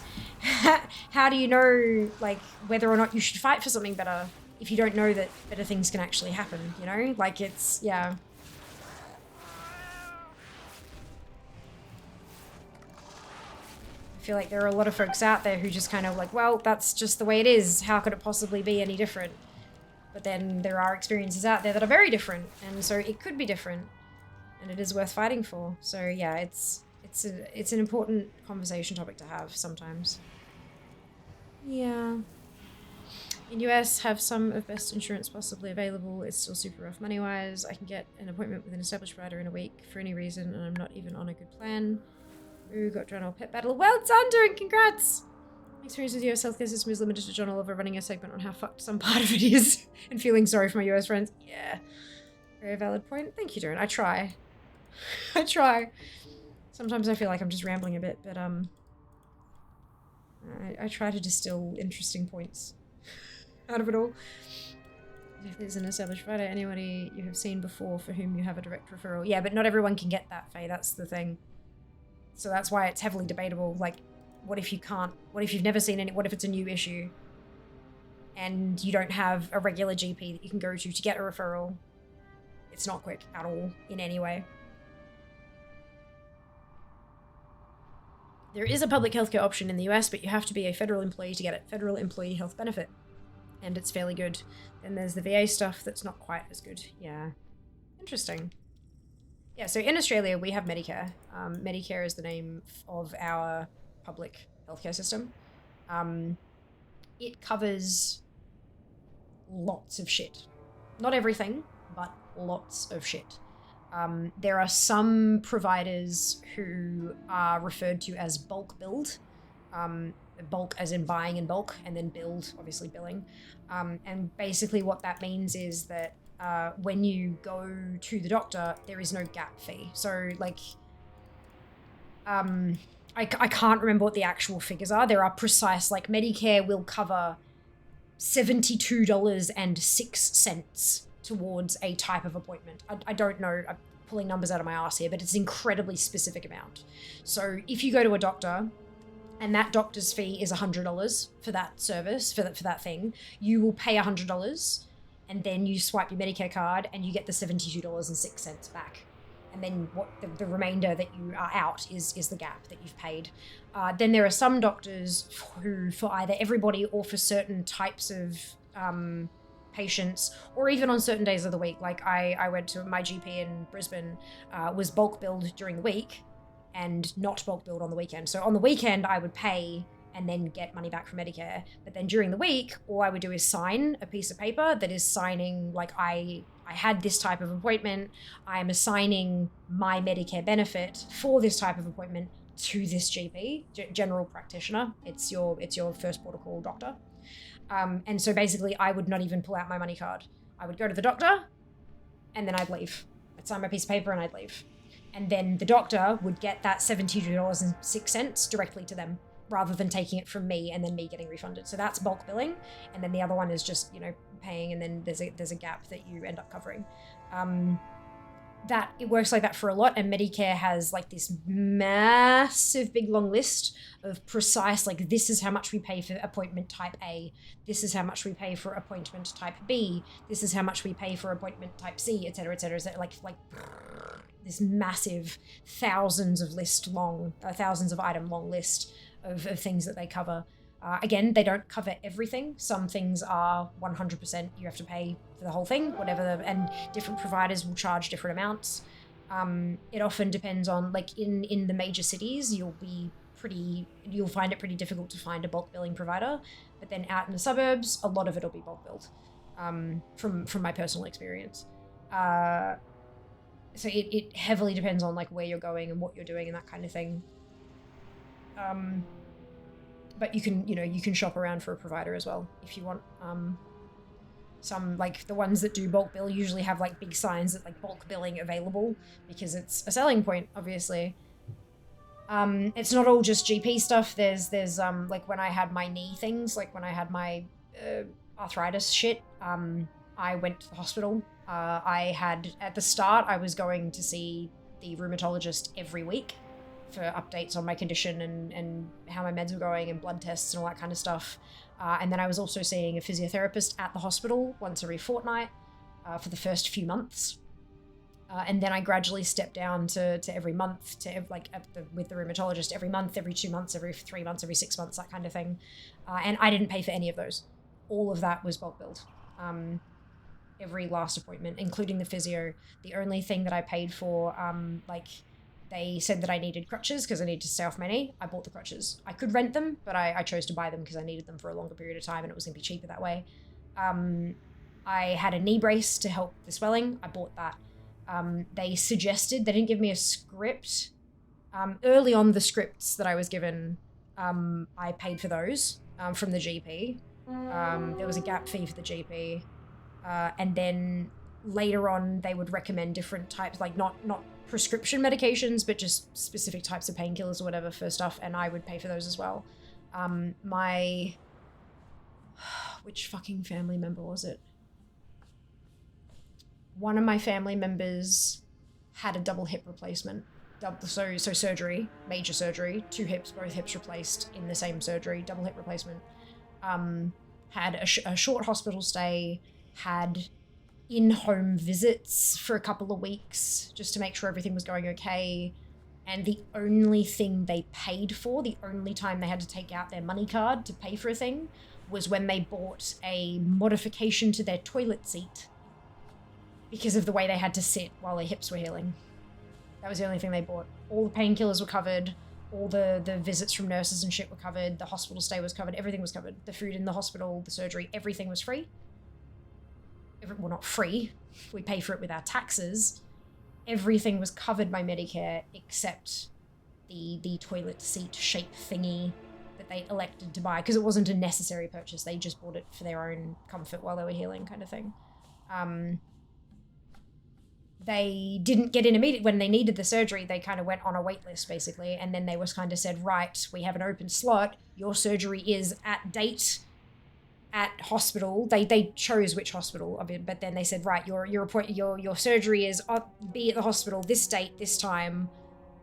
How do you know, like, whether or not you should fight for something better if you don't know that better things can actually happen, you know? Like, it's, yeah. I feel like there are a lot of folks out there who just kind of like, well, that's just the way it is. How could it possibly be any different? But then there are experiences out there that are very different, and so it could be different, and it is worth fighting for. So yeah, it's an important conversation topic to have sometimes. Yeah. In US, have some of best insurance possibly available. It's still super rough money-wise. I can get an appointment with an established provider in a week for any reason, and I'm not even on a good plan. Ooh, got John Pet Battle. Well done, Darren, congrats! My experience with the US healthcare system is limited to John Oliver running a segment on how fucked some part of it is and feeling sorry for my US friends. Yeah. Very valid point. Thank you, Darren. I try. I try. Sometimes I feel like I'm just rambling a bit, but I try to distill interesting points out of it all. If there's an established provider, anybody you have seen before for whom you have a direct referral. Yeah, but not everyone can get that, Faye. That's the thing. So that's why it's heavily debatable. Like, what if you can't? What if you've never seen any? What if it's a new issue? And you don't have a regular GP that you can go to get a referral? It's not quick at all in any way. There is a public healthcare option in the US, but you have to be a federal employee to get it. Federal Employee Health Benefit. And it's fairly good. Then there's the VA stuff that's not quite as good. Yeah. Interesting. Yeah, so in Australia, we have Medicare. Medicare is the name of our public healthcare system. It covers lots of shit. Not everything, but lots of shit. There are some providers who are referred to as bulk billed. Bulk as in buying in bulk, and then build, obviously billing. And basically what that means is that when you go to the doctor, there is no gap fee. So like, I can't remember what the actual figures are. There are precise, like Medicare will cover $72.06 towards a type of appointment. I don't know, I'm pulling numbers out of my ass here, but it's an incredibly specific amount. So if you go to a doctor, and that doctor's fee is $100 for that service, for that thing, you will pay $100, and then you swipe your Medicare card, and you get the $72.06 back. And then what the remainder that you are out is the gap that you've paid. Then there are some doctors who, for either everybody or for certain types of patients, or even on certain days of the week, like I went to my GP in Brisbane, was bulk billed during the week, and not bulk billed on the weekend. So on the weekend, I would pay and then get money back from Medicare. But then during the week, all I would do is sign a piece of paper that is signing, like, I had this type of appointment, I am assigning my Medicare benefit for this type of appointment to this GP, general practitioner. It's your first port of call doctor. And so basically, I would not even pull out my money card. I would go to the doctor, and then I'd leave. I'd sign my piece of paper and I'd leave. And then the doctor would get that $72.06 directly to them, rather than taking it from me and then me getting refunded. So that's bulk billing. And then the other one is just, you know, paying, and then there's a gap that you end up covering. That it works like that for a lot, and Medicare has like this massive big long list of precise, like, this is how much we pay for appointment type A, this is how much we pay for appointment type B, this is how much we pay for appointment type C, etc., etc. Like this massive thousands of item long list of things that they cover. Again, they don't cover everything. Some things are 100% you have to pay for the whole thing, and different providers will charge different amounts. It often depends on, like, in the major cities, you'll find it pretty difficult to find a bulk billing provider, but then out in the suburbs, a lot of it will be bulk billed, from my personal experience. So it heavily depends on, like, where you're going and what you're doing and that kind of thing. But you can shop around for a provider as well if you want. Some, like, the ones that do bulk bill usually have, like, big signs that, like, bulk billing available, because it's a selling point, obviously. It's not all just GP stuff. There's like, when I had my knee things, like when I had my arthritis shit, I went to the hospital. At the start, I was going to see the rheumatologist every week for updates on my condition and how my meds were going and blood tests and all that kind of stuff. And then I was also seeing a physiotherapist at the hospital once every fortnight for the first few months. And then I gradually stepped down to every month, with the rheumatologist every month, every 2 months, every 3 months, every 6 months, that kind of thing. And I didn't pay for any of those. All of that was bulk billed. Every last appointment, including the physio. The only thing that I paid for, they said that I needed crutches because I needed to stay off my knee. I bought the crutches. I could rent them, but I chose to buy them because I needed them for a longer period of time and it was going to be cheaper that way. I had a knee brace to help the swelling. I bought that. They didn't give me a script. Early on, the scripts that I was given, I paid for those from the GP. There was a gap fee for the GP. And then later on, they would recommend different types, like not prescription medications, but just specific types of painkillers or whatever for stuff, and I would pay for those as well. Which fucking family member was it? One of my family members had a double hip replacement. So surgery, major surgery, 2 hips, both hips replaced in the same surgery, double hip replacement. Had a short hospital stay, had in-home visits for a couple of weeks just to make sure everything was going okay. And the only thing they paid for, the only time they had to take out their money card to pay for a thing, was when they bought a modification to their toilet seat because of the way they had to sit while their hips were healing. That was the only thing they bought. All the painkillers were covered, all the visits from nurses and shit were covered, the hospital stay was covered, everything was covered. The food in the hospital, the surgery, everything was free. Well, not free, we pay for it with our taxes. Everything was covered by Medicare except the toilet seat shape thingy that they elected to buy because it wasn't a necessary purchase. They just bought it for their own comfort while they were healing, kind of thing. They didn't get in immediately when they needed the surgery. They kind of went on a wait list basically, and then they was kind of said, right, we have an open slot. Your surgery is at date at hospital. They chose which hospital, but then they said, right, your surgery is be at the hospital this date, this time,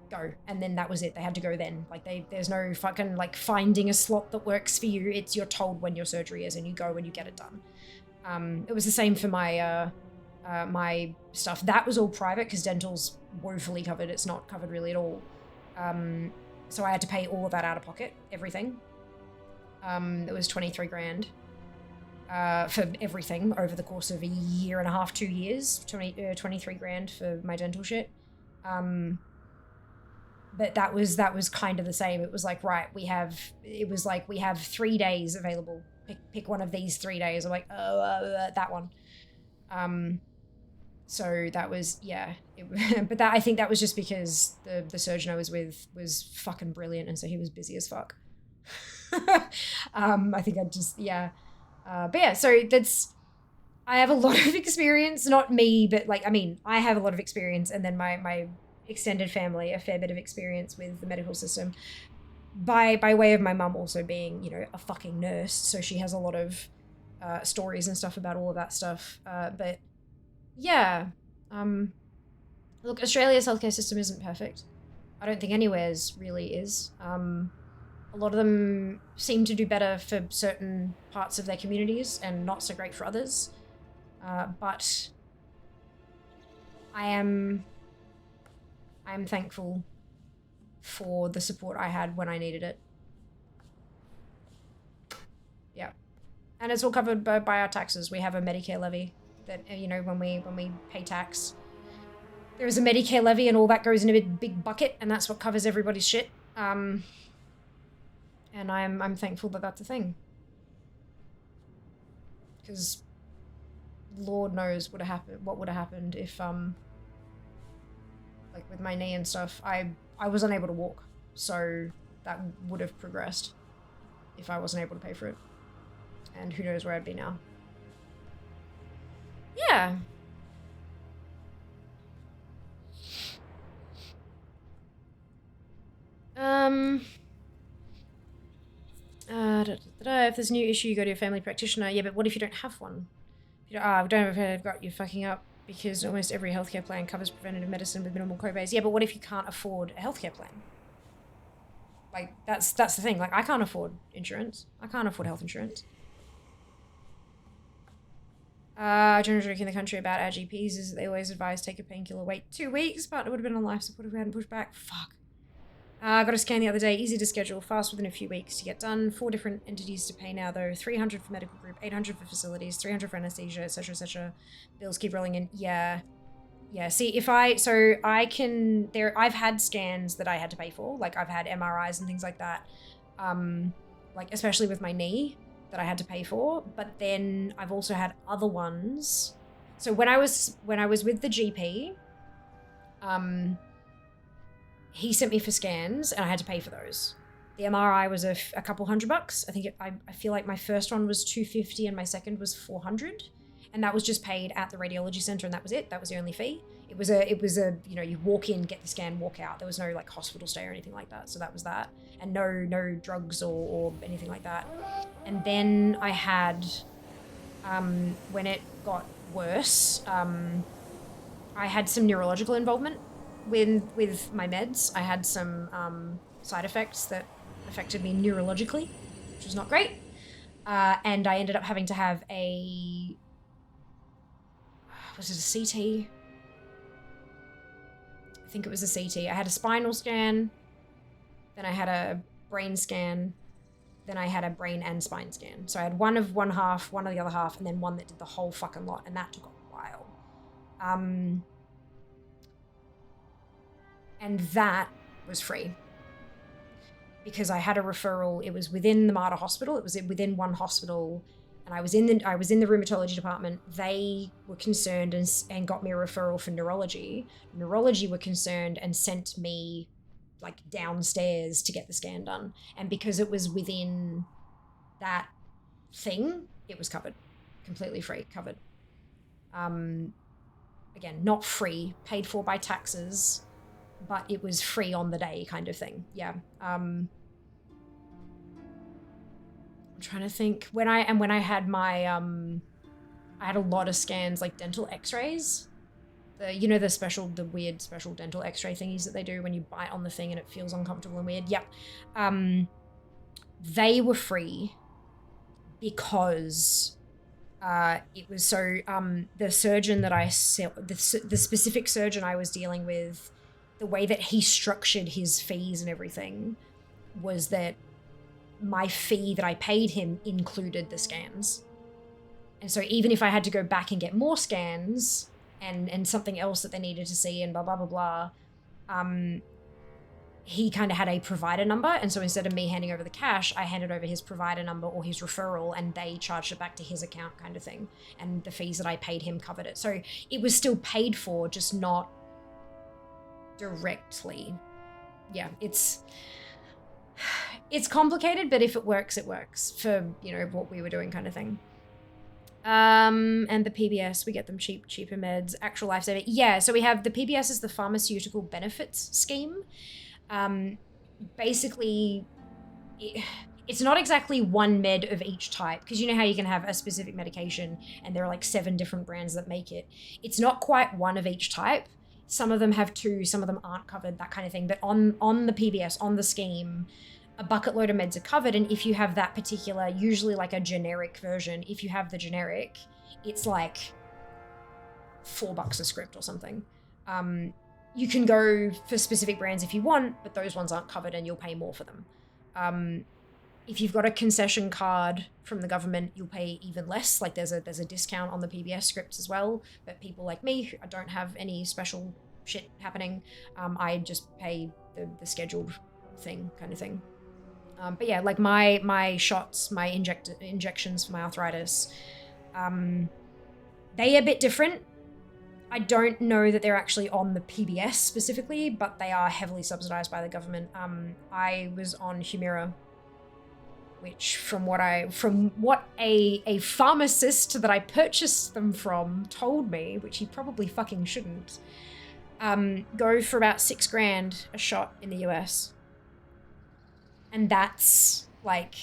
go. And then that was it. They had to go then. Like there's no fucking like finding a slot that works for you. It's you're told when your surgery is and you go when you get it done. It was the same for my my stuff. That was all private because dental's woefully covered. It's not covered really at all. So I had to pay all of that out of pocket, everything. It was 23 grand. For everything over the course of a year and a half, 2 years, 23 grand for my dental shit. But that was kind of the same. It was like, right, we have 3 days available. Pick one of these 3 days. I'm like, that one. So that was, yeah. But I think that was just because the surgeon I was with was fucking brilliant, and so he was busy as fuck. I think I just, yeah. But yeah, so I have a lot of experience, not me, but like, I mean, I have a lot of experience, and then my extended family, a fair bit of experience with the medical system by way of my mum also being, you know, a fucking nurse. So she has a lot of stories and stuff about all of that stuff. But yeah, look, Australia's healthcare system isn't perfect. I don't think anywhere's really is. A lot of them seem to do better for certain parts of their communities and not so great for others. But I am thankful for the support I had when I needed it. Yeah. And it's all covered by our taxes. We have a Medicare levy that, you know, when we pay tax, there is a Medicare levy and all that goes in a big bucket, and that's what covers everybody's shit. And I'm thankful that that's a thing. Because Lord knows what would have happened if, like with my knee and stuff, I was unable to walk. So that would have progressed if I wasn't able to pay for it. And who knows where I'd be now. Yeah. If there's a new issue, you go to your family practitioner. Yeah, but what if you don't have one? We don't have a got you fucking up because almost every healthcare plan covers preventative medicine with minimal copays. Yeah, but what if you can't afford a healthcare plan? Like, that's the thing. Like, I can't afford insurance. I can't afford health insurance. General joke in the country about our GPs is that they always advise take a painkiller, wait 2 weeks, but it would have been on life support if we hadn't pushed back. Fuck. Got a scan the other day, easy to schedule, fast within a few weeks to get done. 4 different entities to pay now though, 300 for medical group, 800 for facilities, 300 for anesthesia, etc, etc. Bills keep rolling in. Yeah. Yeah, see, I've had scans that I had to pay for, like I've had MRIs and things like that, like especially with my knee that I had to pay for, but then I've also had other ones. So when I was with the GP, he sent me for scans and I had to pay for those. The MRI was a couple $100. I think I feel like my first one was $250 and my second was $400. And that was just paid at the radiology center, and that was it. That was the only fee. It was a you know, you walk in, get the scan, walk out. There was no like hospital stay or anything like that. So that was that. And no drugs or anything like that. And then I had, when it got worse, I had some neurological involvement with my meds. I had some side effects that affected me neurologically, which was not great. And I ended up having to have was it a CT? I think it was a CT. I had a spinal scan, then I had a brain scan, then I had a brain and spine scan. So I had one of one half, one of the other half, and then one that did the whole fucking lot, and that took a while. And that was free. Because I had a referral. It was within the Mater Hospital. It was within one hospital, and I was in the rheumatology department. They were concerned and got me a referral for neurology. Neurology were concerned and sent me like downstairs to get the scan done. And because it was within that thing, it was covered, completely free, covered. Again, not free, paid for by taxes, but it was free on the day kind of thing. Yeah. I'm trying to think when I had my I had a lot of scans, like dental x-rays. The weird special dental x-ray thingies that they do when you bite on the thing and it feels uncomfortable and weird. Yep. They were free because it was so the surgeon that the specific surgeon I was dealing with, the way that he structured his fees and everything was that my fee that I paid him included the scans. And so even if I had to go back and get more scans and something else that they needed to see and blah, blah, blah, blah, he kind of had a provider number. And so instead of me handing over the cash, I handed over his provider number or his referral, and they charged it back to his account kind of thing. And the fees that I paid him covered it. So it was still paid for, just not directly. Yeah, it's complicated, but if it works, it works for, you know, what we were doing kind of thing. And the PBS, we get them cheaper meds, actual lifesaver. Yeah, so we have the PBS is the Pharmaceutical Benefits Scheme. Basically, it's not exactly one med of each type, because you know how you can have a specific medication and there are like 7 different brands that make it. It's not quite one of each type. Some of them have 2, some of them aren't covered, that kind of thing. But on the PBS, on the scheme, a bucket load of meds are covered, and if you have that particular, usually like a generic version, if you have the generic, it's like $4 a script or something. You can go for specific brands if you want, but those ones aren't covered and you'll pay more for them. If you've got a concession card from the government, you'll pay even less. Like there's a discount on the PBS scripts as well, but people like me who don't have any special shit happening, I just pay the scheduled thing kind of thing. But yeah, like my shots, my injections for my arthritis, they are a bit different. I don't know that they're actually on the PBS specifically, but they are heavily subsidized by the government. I was on Humira, which from what a pharmacist that I purchased them from told me, which he probably fucking shouldn't, go for about $6,000 a shot in the US. And that's like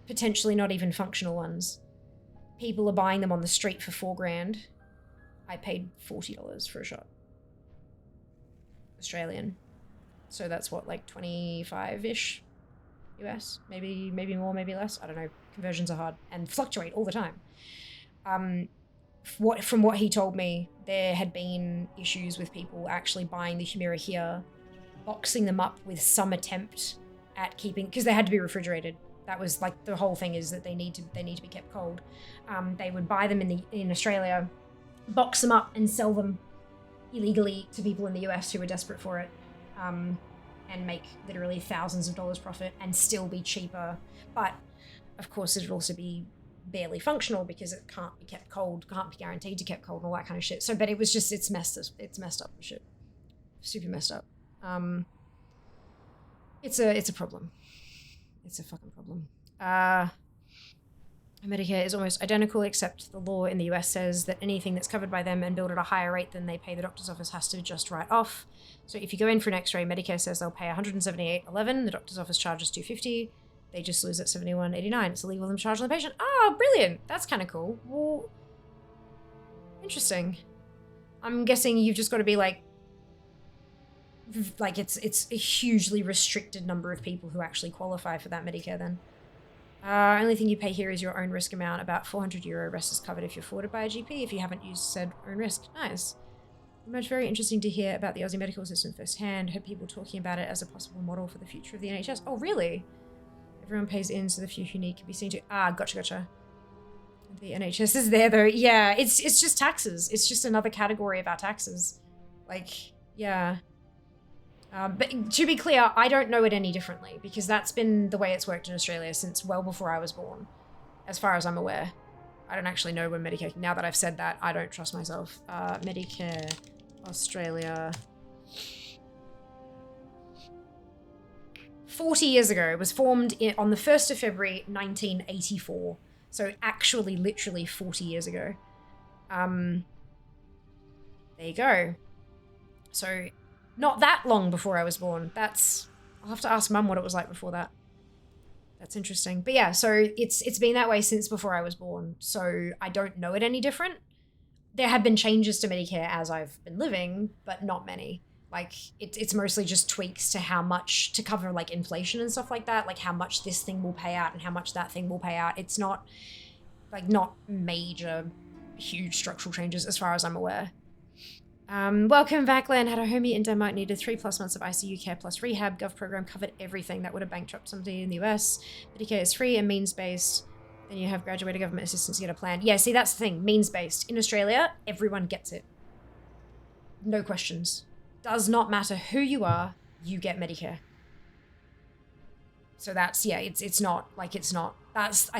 potentially not even functional ones. People are buying them on the street for $4,000. I paid $40 for a shot. Australian. So that's what, like 25-ish US? Maybe more, maybe less. I don't know. Conversions are hard and fluctuate all the time. From what he told me, there had been issues with people actually buying the Humira here, boxing them up with some attempt at keeping, because they had to be refrigerated. That was like the whole thing, is that they need to be kept cold. They would buy them in Australia, box them up and sell them illegally to people in the US who were desperate for it, and make literally thousands of dollars profit and still be cheaper. But of course it'd also be barely functional because it can't be kept cold, can't be guaranteed to kept cold and all that kind of shit. So, but it was just, it's messed up shit. Super messed up. It's a problem. It's a fucking problem. Medicare is almost identical, except the law in the US says that anything that's covered by them and billed at a higher rate than they pay the doctor's office has to just write off. So if you go in for an x-ray, Medicare says they'll pay $178.11, the doctor's office charges $250, they just lose at $71.89. It's illegal for them to charge on the patient. Oh, brilliant. That's kind of cool. Well, interesting. I'm guessing you've just got to be like it's a hugely restricted number of people who actually qualify for that Medicare then. Only thing you pay here is your own risk amount. About €400. Rest is covered if you're forwarded by a GP if you haven't used said own risk. Nice. Much very interesting to hear about the Aussie medical system firsthand. Heard people talking about it as a possible model for the future of the NHS. Oh, really? Everyone pays in, so the few who need can be seen to. Ah, gotcha. The NHS is there though. Yeah, it's just taxes. It's just another category of our taxes. Like, yeah. But to be clear, I don't know it any differently because that's been the way it's worked in Australia since well before I was born, as far as I'm aware. I don't actually know when Medicare, now that I've said that, I don't trust myself. Medicare, Australia. 40 years ago. It was formed on the 1st of February, 1984. So actually, literally 40 years ago. There you go. So not that long before I was born. I'll have to ask Mum what it was like before that. That's interesting. But yeah, so it's been that way since before I was born. So I don't know it any different. There have been changes to Medicare as I've been living, but not many. Like it's mostly just tweaks to how much to cover like inflation and stuff like that, like how much this thing will pay out and how much that thing will pay out. It's not major, huge structural changes as far as I'm aware. Welcome back, Len. Had a homie in Denmark, needed 3+ months of ICU care plus rehab. Gov program covered everything. That would have bankrupt somebody in the US. Medicare is free and means-based. Then you have graduated government assistance to get a plan. Yeah, see, that's the thing. Means-based. In Australia, everyone gets it. No questions. Does not matter who you are, you get Medicare. So that's, yeah, it's not. I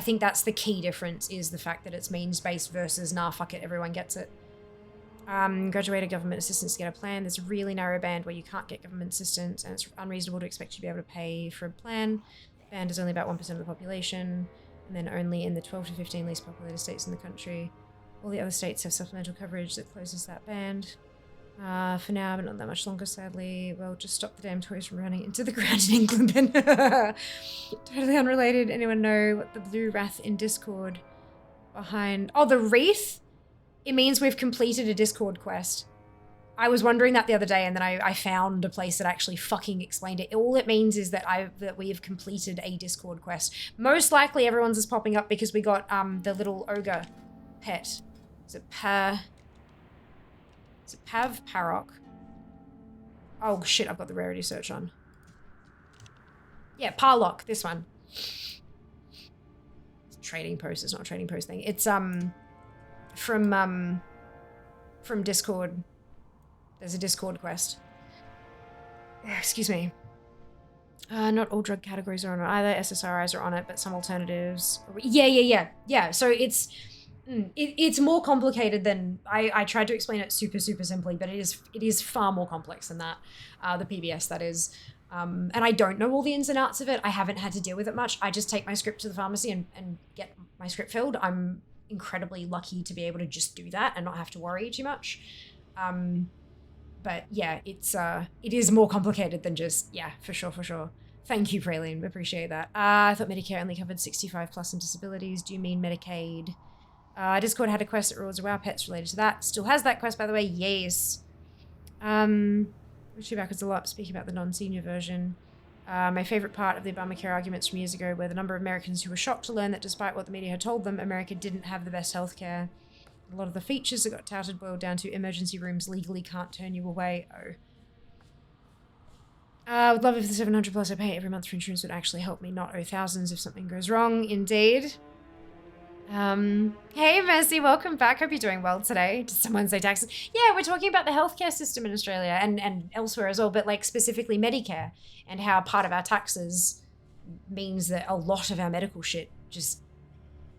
think that's the key difference is the fact that it's means-based versus, nah, fuck it, everyone gets it. Graduated government assistance to get a plan. There's a really narrow band where you can't get government assistance and it's unreasonable to expect you to be able to pay for a plan. The band is only about 1% of the population and then only in the 12 to 15 least populated states in the country. All the other states have supplemental coverage that closes that band. For now, but not that much longer, sadly. Well, just stop the damn toys from running into the ground in England then. Totally unrelated. Anyone know what the blue wrath in Discord behind... Oh, the wreath? It means we've completed a Discord quest. I was wondering that the other day and then I found a place that actually fucking explained it. All it means is that we have completed a Discord quest. Most likely everyone's is popping up because we got the little ogre pet. Is it Pav Parok? Oh shit, I've got the rarity search on. Yeah, Parlock, this one. It's a trading post, it's not a trading post thing. It's from Discord. There's a Discord quest. Excuse me. Not all drug categories are on it either. SSRIs are on it, but some alternatives. Yeah. So it's more complicated than I tried to explain it super simply, but it is far more complex than that. The PBS, that is. And I don't know all the ins and outs of it. I haven't had to deal with it much. I just take my script to the pharmacy and get my script filled. I'm incredibly lucky to be able to just do that and not have to worry too much. But yeah, it is more complicated than just, yeah, for sure. Thank you, Praline. Appreciate that. I thought Medicare only covered 65+ and disabilities. Do you mean Medicaid? Discord had a quest that rules wow pets related to that. Still has that quest, by the way. Yes. Actually backwards a lot, speaking about the non-senior version. My favorite part of the Obamacare arguments from years ago were the number of Americans who were shocked to learn that despite what the media had told them, America didn't have the best healthcare. A lot of the features that got touted boiled down to emergency rooms legally can't turn you away. I would love if the $700+ I pay every month for insurance would actually help me not owe thousands if something goes wrong. Indeed. Hey Mercy, welcome back. Hope you're doing well today. Did someone say taxes? Yeah, we're talking about the healthcare system in Australia and elsewhere as well, but like specifically Medicare and how part of our taxes means that a lot of our medical shit just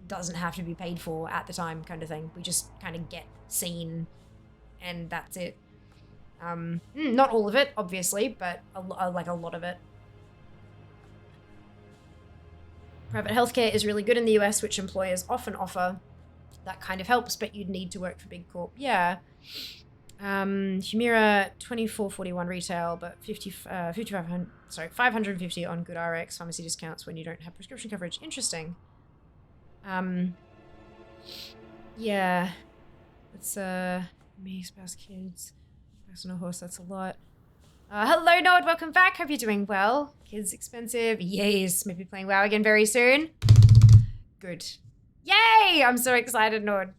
doesn't have to be paid for at the time kind of thing. We just kind of get seen and that's it. Not all of it, obviously, but a lot of it. Private healthcare is really good in the US, which employers often offer. That kind of helps, but you'd need to work for Big Corp. Yeah. Humira 24.41 retail, but 550 on Good RX pharmacy discounts when you don't have prescription coverage. Interesting. Yeah. It's me, spouse, kids, personal horse. That's a lot. Hello, Nord. Welcome back. Hope you're doing well. Kids expensive. Yes. Maybe playing WoW again very soon. Good. Yay! I'm so excited, Nord.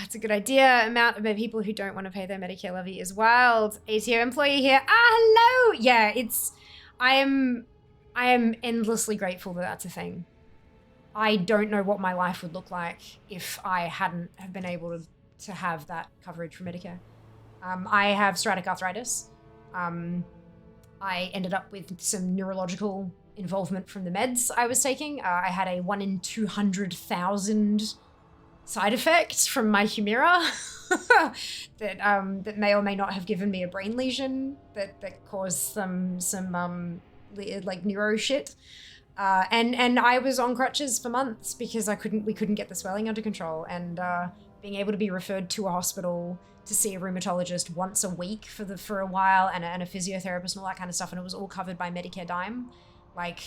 It's a good idea. Amount of people who don't want to pay their Medicare levy is wild. ATO employee here. Hello. Yeah, I am endlessly grateful that that's a thing. I don't know what my life would look like if I hadn't have been able to have that coverage for Medicare. I have psoriatic arthritis. I ended up with some neurological involvement from the meds I was taking. I had a 1 in 200,000 side effect from my Humira that may or may not have given me a brain lesion that caused some like neuro shit. And I was on crutches for months because we couldn't get the swelling under control, and being able to be referred to a hospital to see a rheumatologist once a week for a while, and a physiotherapist and all that kind of stuff, and it was all covered by Medicare Dime. Like,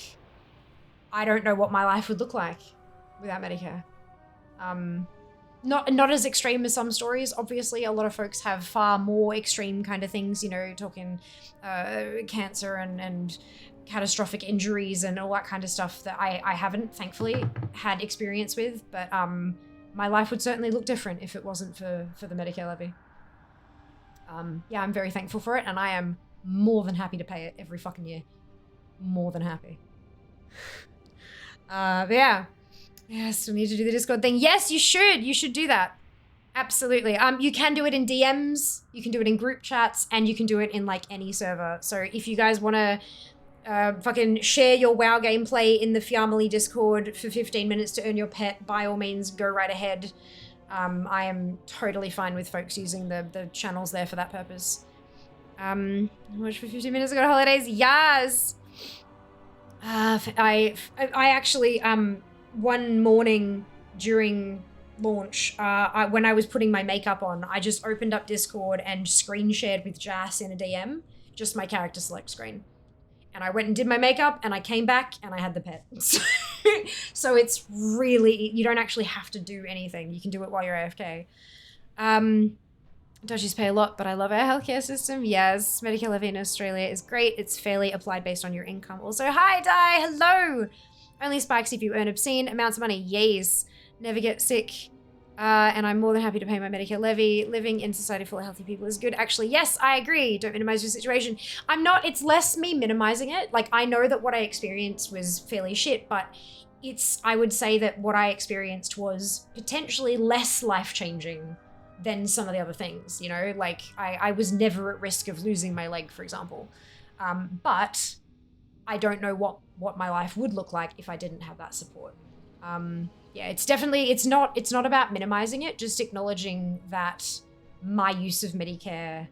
I don't know what my life would look like without Medicare. Not as extreme as some stories. Obviously, a lot of folks have far more extreme kind of things, you know, talking cancer and catastrophic injuries and all that kind of stuff that I haven't, thankfully, had experience with. But my life would certainly look different if it wasn't for the Medicare levy. Yeah, I'm very thankful for it, and I am more than happy to pay it every fucking year. More than happy. But yeah. Yes, we need to do the Discord thing. Yes, you should. You should do that. Absolutely. You can do it in DMs, you can do it in group chats, and you can do it in like any server. So if you guys want to fucking share your WoW gameplay in the Fiamily Discord for 15 minutes to earn your pet, by all means, go right ahead. I am totally fine with folks using the channels there for that purpose. Watch for 15 minutes ago to holidays. Yes. I actually one morning during launch, when I was putting my makeup on, I just opened up Discord and screen shared with Jas in a DM, just my character select screen. And I went and did my makeup, and I came back, and I had the pet. So it's really, you don't actually have to do anything. You can do it while you're AFK. Dodgies pay a lot, but I love our healthcare system. Yes, Medicare levy in Australia is great. It's fairly applied based on your income. Also, hi, Di, hello! Only spikes if you earn obscene amounts of money. Yes. Never get sick. And I'm more than happy to pay my Medicare levy. Living in society full of healthy people is good. Actually, yes, I agree. Don't minimize your situation. It's less me minimizing it. Like, I know that what I experienced was fairly shit, but I would say that what I experienced was potentially less life-changing than some of the other things, you know? Like, I was never at risk of losing my leg, for example. But I don't know what my life would look like if I didn't have that support. Yeah, it's definitely, it's not about minimizing it, just acknowledging that my use of Medicare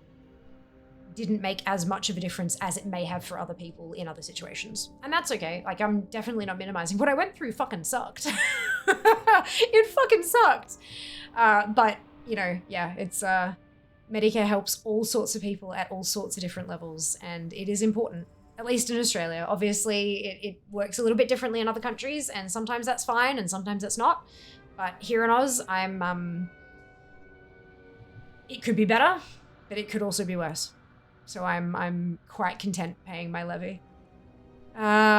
didn't make as much of a difference as it may have for other people in other situations. And that's okay. Like, I'm definitely not minimizing. What I went through fucking sucked. It fucking sucked. But, you know, yeah, it's, Medicare helps all sorts of people at all sorts of different levels, and it is important. At least in Australia. Obviously, it works a little bit differently in other countries, and sometimes that's fine, and sometimes that's not. But here in Oz, it could be better, but it could also be worse. So I'm quite content paying my levy.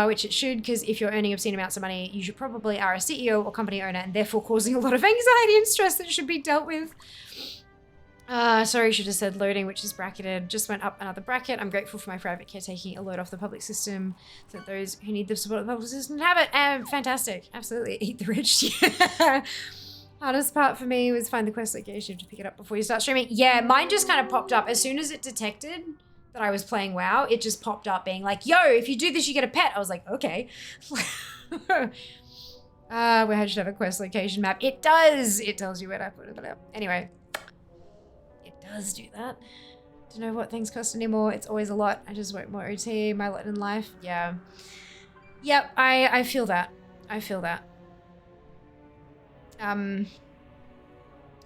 Which it should, because if you're earning obscene amounts of money, you should probably are a CEO or company owner, and therefore causing a lot of anxiety and stress that should be dealt with. Sorry, should have said loading, which is bracketed. Just went up another bracket. I'm grateful for my private care taking a load off the public system so that those who need the support of the public system have it. Fantastic. Absolutely. Eat the rich. Yeah. Hardest part for me was find the quest location to pick it up before you start streaming. Yeah, mine just kind of popped up. As soon as it detected that I was playing WoW, it just popped up being like, yo, if you do this, you get a pet. I was like, okay. Where I should have a quest location map. It does. It tells you where to put it up. Anyway. Does do that. Don't know what things cost anymore. It's always a lot. I just work more OT, my lot in life. Yeah. Yep, I feel that. I feel that.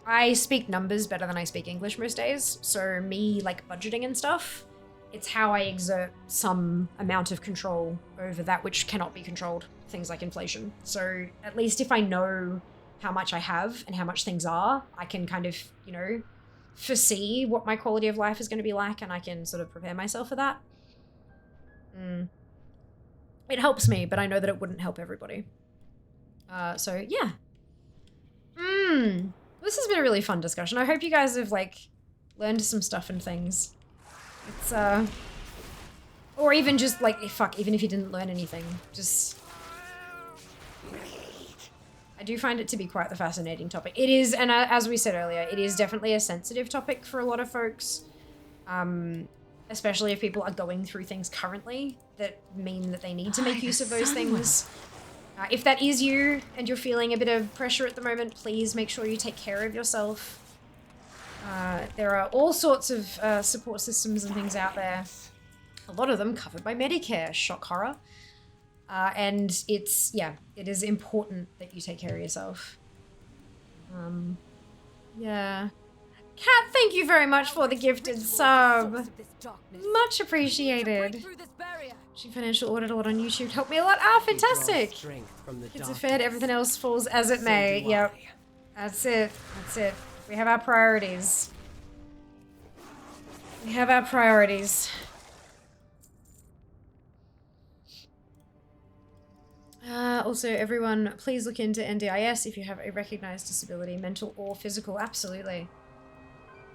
I speak numbers better than I speak English most days, so me, like, budgeting and stuff, it's how I exert some amount of control over that which cannot be controlled, things like inflation. So at least if I know how much I have and how much things are, I can kind of, you know, foresee what my quality of life is going to be like, and I can sort of prepare myself for that. It helps me, but I know that it wouldn't help everybody. So yeah. This has been a really fun discussion. I hope you guys have, like, learned some stuff and things. It's, or even just, like, fuck, even if you didn't learn anything, just... I do find it to be quite the fascinating topic. It is, and as we said earlier, it is definitely a sensitive topic for a lot of folks. Especially if people are going through things currently that mean that they need to make use of those things. If that is you and you're feeling a bit of pressure at the moment, please make sure you take care of yourself. There are all sorts of support systems and things out there. A lot of them covered by Medicare, shock horror. And it's, yeah, it is important that you take care of yourself. Yeah. Kat, thank you very much for the gifted sub. Much appreciated. She financial audit a lot on YouTube. Helped me a lot. Ah, fantastic. Kids are fed, everything else falls as it may. Yep. That's it. That's it. We have our priorities. We have our priorities. Also, everyone, please look into NDIS if you have a recognized disability, mental or physical. Absolutely.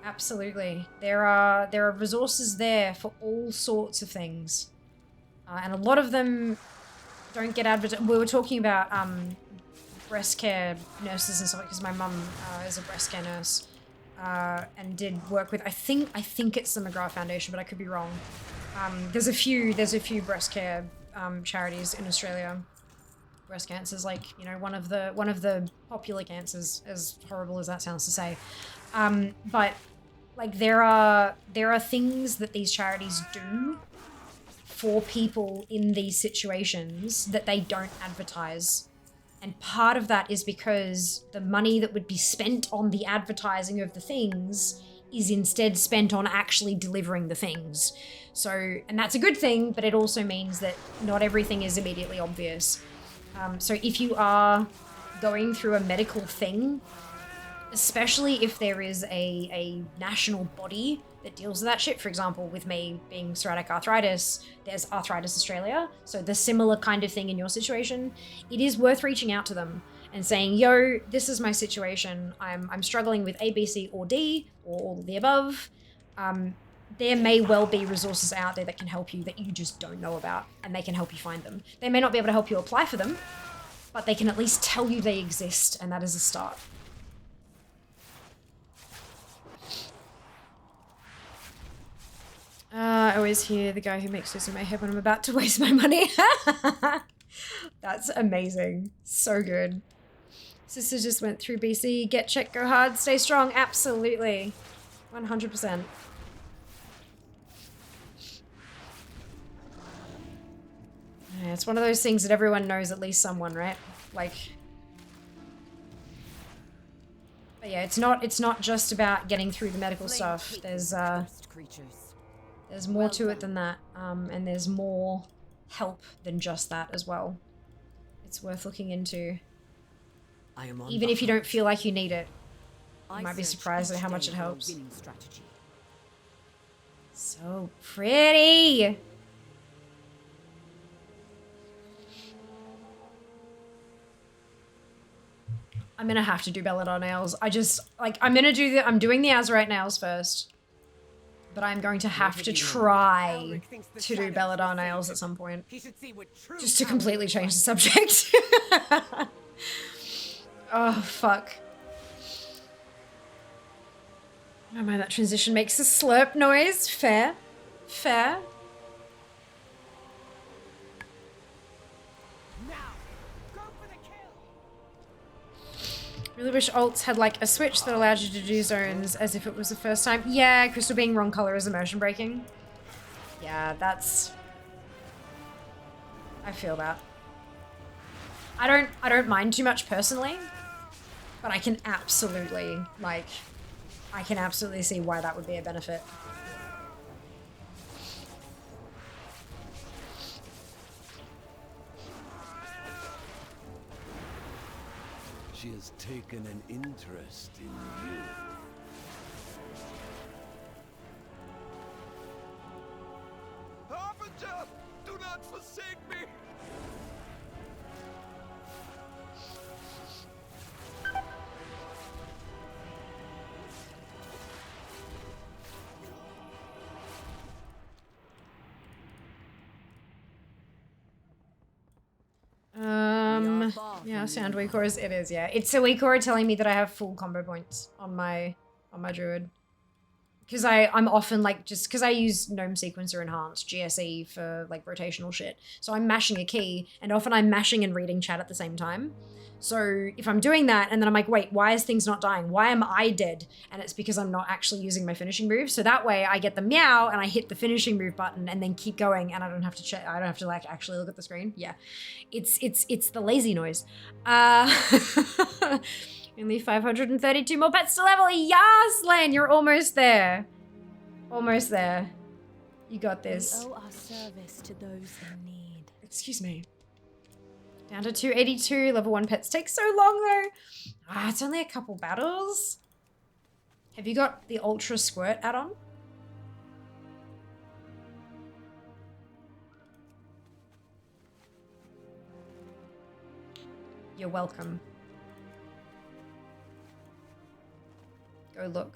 Absolutely. There are resources there for all sorts of things. And a lot of them don't get advertised. We were talking about breast care nurses and stuff, because my mum is a breast care nurse and did work with, I think it's the McGrath Foundation, but I could be wrong. There's a few breast care charities in Australia. Breast cancer is, like, you know, one of the popular cancers, as horrible as that sounds to say. But like there are things that these charities do for people in these situations that they don't advertise. And part of that is because the money that would be spent on the advertising of the things is instead spent on actually delivering the things. So, and that's a good thing, but it also means that not everything is immediately obvious. So if you are going through a medical thing, especially if there is a national body that deals with that shit. For example, with me being psoriatic arthritis, there's Arthritis Australia. So the similar kind of thing in your situation, it is worth reaching out to them and saying, yo, this is my situation. I'm struggling with A, B, C, or D, or all of the above. There may well be resources out there that can help you that you just don't know about, and they can help you find them. They may not be able to help you apply for them, but they can at least tell you they exist, and that is a start. I always hear the guy who makes this in my head when I'm about to waste my money. That's amazing. So good. Sister just went through BC. Get checked, go hard, stay strong. Absolutely. 100%. Yeah, it's one of those things that everyone knows at least someone, right? Like... But yeah, it's not just about getting through the medical stuff. There's more to it than that, and there's more help than just that as well. It's worth looking into. Even if you don't feel like you need it, you might be surprised at how much it helps. So pretty! I'm gonna have to do Belladonna nails. I'm doing the Azurite nails first. But I'm going to have to try to do Belladonna nails at some point. Just to completely change the subject. Oh, fuck. Oh man, that transition makes a slurp noise. Fair. Fair. Really wish alts had like a switch that allowed you to do zones as if it was the first time. Yeah, crystal being wrong color is immersion breaking. Yeah, that's... I feel that. I don't mind too much personally, but I can absolutely, like, I can absolutely see why that would be a benefit. She has taken an interest in you. Harbinger, do not forsake me! Yeah, sound weak cores. It is, yeah. It's a weak core telling me that I have full combo points on my druid. Because I'm often like, just because I use Gnome Sequencer Enhanced, GSE, for like rotational shit. So I'm mashing a key, and often I'm mashing and reading chat at the same time. So if I'm doing that, and then I'm like, wait, why is things not dying? Why am I dead? And it's because I'm not actually using my finishing move. So that way I get the meow, and I hit the finishing move button, and then keep going, and I don't have to check. I don't have to like actually look at the screen. Yeah, it's the lazy noise. Only 532 more pets to level. Yes, Len, you're almost there. Almost there. You got this. We owe our service to those in need. Excuse me. Down to 282. Level 1 pets take so long though. Ah, it's only a couple battles. Have you got the Ultra Squirt add-on? You're welcome. Go look.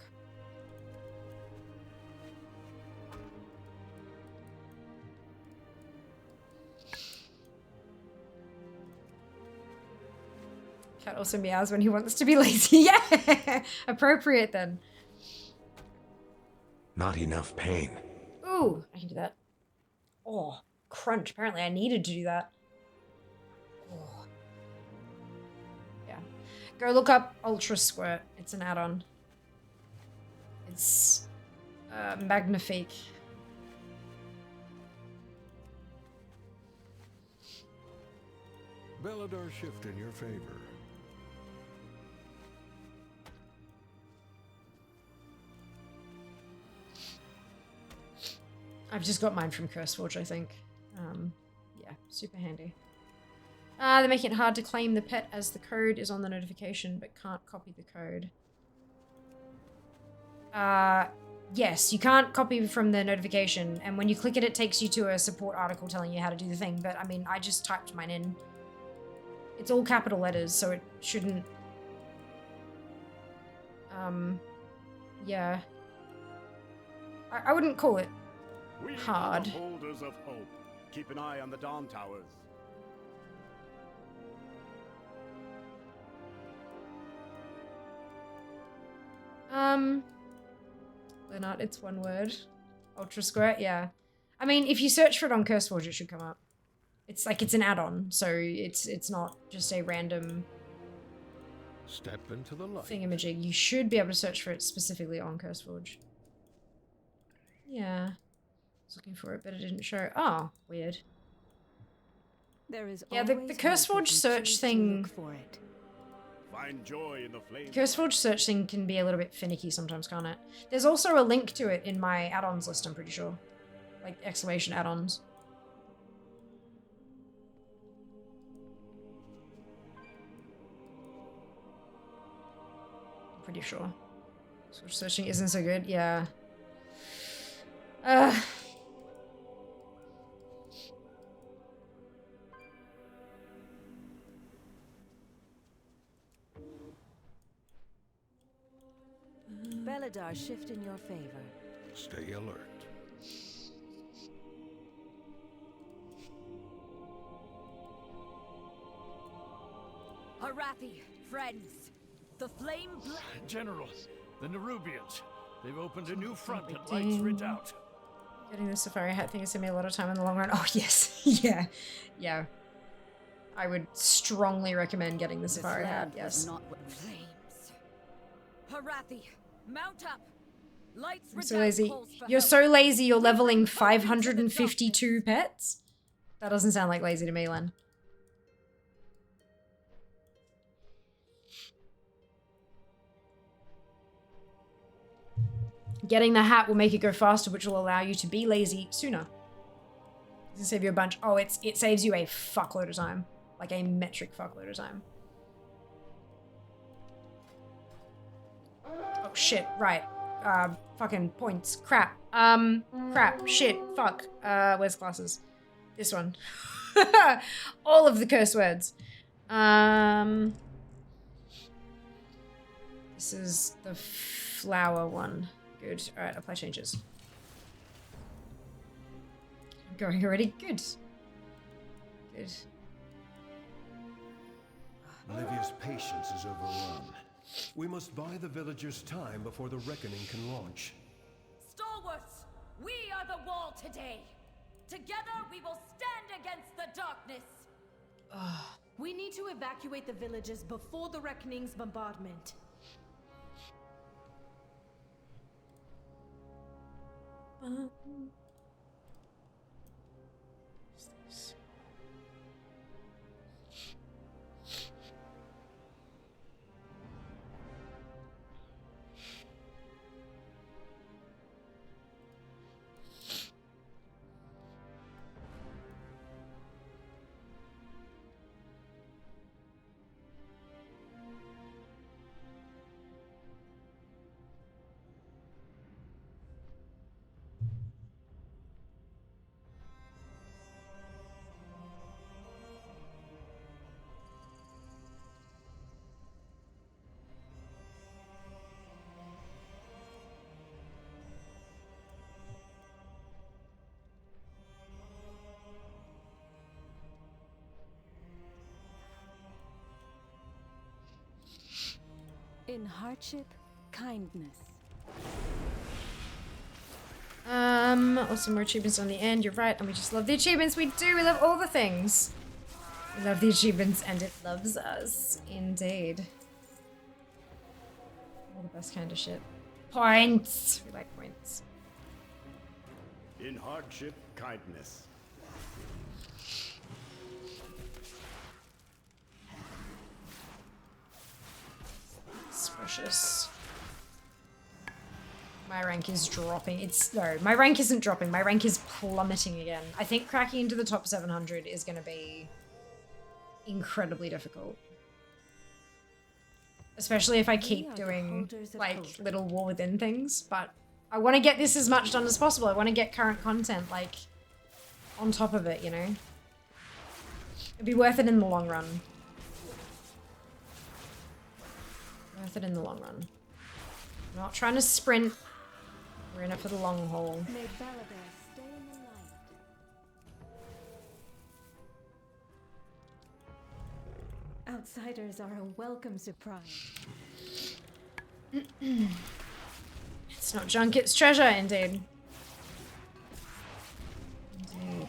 Cat also meows when he wants to be lazy. Yeah, appropriate then. Not enough pain. Ooh, I can do that. Oh, crunch. Apparently I needed to do that. Oh. Yeah. Go look up Ultra Squirt. It's an add-on. It's magnifique. Belladar shift in your favor. I've just got mine from CurseForge, I think. Yeah, super handy. They're making it hard to claim the pet as the code is on the notification, but can't copy the code. Yes, you can't copy from the notification, and when you click it, it takes you to a support article telling you how to do the thing, but I mean, I just typed mine in. It's all capital letters, so it shouldn't... yeah. I wouldn't call it hard. We are the holders of hope. Keep an eye on the Dawn Towers. Leonard, it's one word. Ultra Squirt, yeah. I mean, if you search for it on CurseForge, it should come up. It's like, it's an add-on, so it's not just a random Step into the light. thingamajig. You should be able to search for it specifically on CurseForge. Yeah. I was looking for it, but it didn't show. Oh, weird. There is Yeah, the CurseForge search thing... Find joy in the flame. CurseForge search thing can be a little bit finicky sometimes, can't it? There's also a link to it in my add-ons list, I'm pretty sure. Like, exclamation add-ons. Pretty sure. Switch searching isn't so good, yeah. Belladar shift in your favor. Stay alert. Arathi, friends. The flame General, the Nerubians. They've opened a new front at Light's Redoubt. Getting the safari hat thing is gonna be a lot of time in the long run. Oh, yes. Yeah. Yeah. I would strongly recommend getting the safari hat, yes. Not what flames. Arathi, mount up. Light's I'm so lazy. You're so lazy you're leveling 552 pets? That doesn't sound like lazy to me, Len. Getting the hat will make it go faster, which will allow you to be lazy sooner. It's gonna save you a bunch. Oh, it saves you a fuckload of time. Like a metric fuckload of time. Oh shit, right. Fucking points. Crap. Crap. Shit. Fuck. Where's classes? This one. All of the curse words. This is the flower one. Good. Alright, apply changes. Going already? Good. Good. Livia's patience is overrun. We must buy the villagers time before the reckoning can launch. Stalwarts, we are the wall today. Together we will stand against the darkness. We need to evacuate the villages before the reckoning's bombardment. In hardship, kindness. Awesome, more achievements on the end. You're right, and we just love the achievements. We do. We love all the things. We love the achievements, and it loves us. Indeed. All the best kind of shit. Points. We like points. In hardship, kindness. It's precious. My rank is dropping. No, my rank isn't dropping. My rank is plummeting again. I think cracking into the top 700 is going to be incredibly difficult. Especially if I keep doing, like, little War Within things. But I want to get this as much done as possible. I want to get current content, like, on top of it, you know? It'd be worth it in the long run. Worth it in the long run. I'm not trying to sprint. We're in it for the long haul. May Belladere stay in the light. Outsiders are a welcome surprise. It's not junk, it's treasure, indeed. Indeed.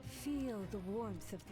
Feel the warmth of the...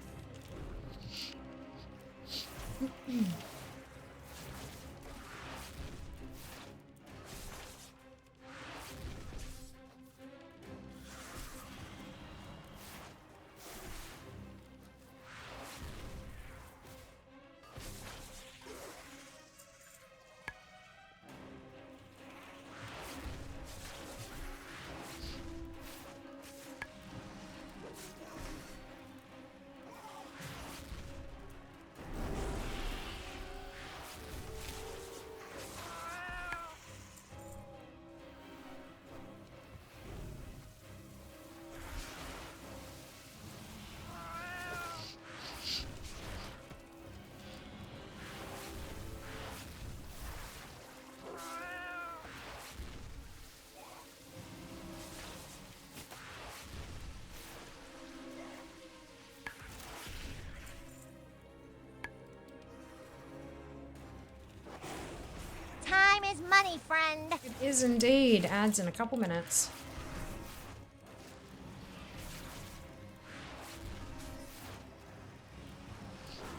Time is money, friend. It is indeed. Ads in a couple minutes.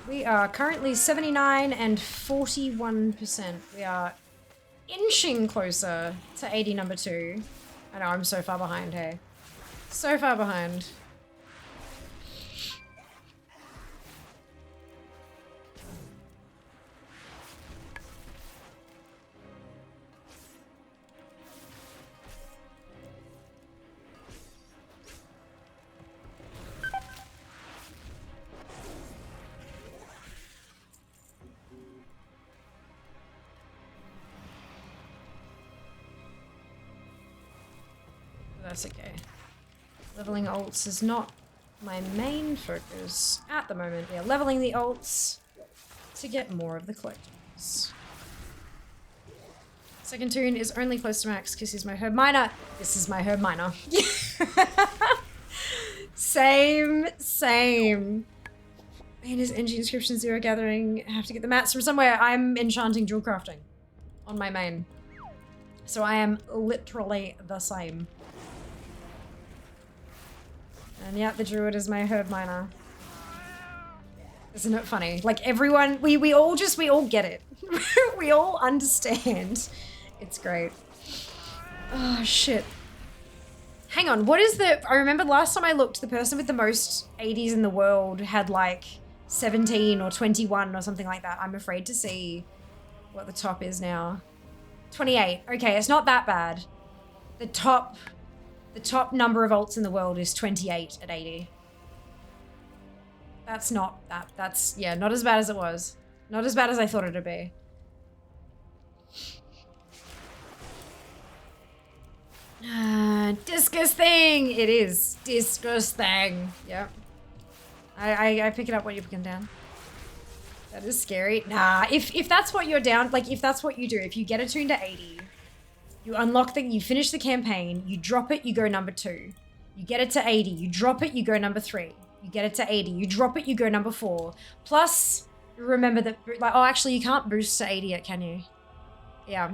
We are currently 79 and 41%. We are inching closer to 80 number 2. I know, I'm so far behind, hey. So far behind. that's okay. Leveling alts is not my main focus at the moment. We are leveling the alts to get more of the collectibles. Second tune is only close to max because he's my herb miner. This is my herb miner. Same. Man, is NG inscription 0 gathering? I have to get the mats from somewhere. I'm enchanting jewel crafting on my main. So I am literally the same. And yeah, the druid is my herb miner. Isn't it funny? Like everyone, we all get it. We all understand. It's great. Oh shit. Hang on, what is the, I remember last time I looked, the person with the most 80s in the world had like 17 or 21 or something like that. I'm afraid to see what the top is now. 28. Okay, it's not that bad. The top number of alts in the world is 28 at 80. That's not that. That's, yeah, not as bad as it was. Not as bad as I thought it'd be. Discus thing! It is. Discus thing. Yep. I pick it up when you're picking down. That is scary. Nah, if that's what you're down, like if that's what you do, if you get a tune to 80, you unlock the, you finish the campaign, you drop it, you go number 2. You get it to 80, you drop it, you go number 3. You get it to 80, you drop it, you go number 4. Plus, remember that, like, oh, actually you can't boost to 80 yet, can you? Yeah.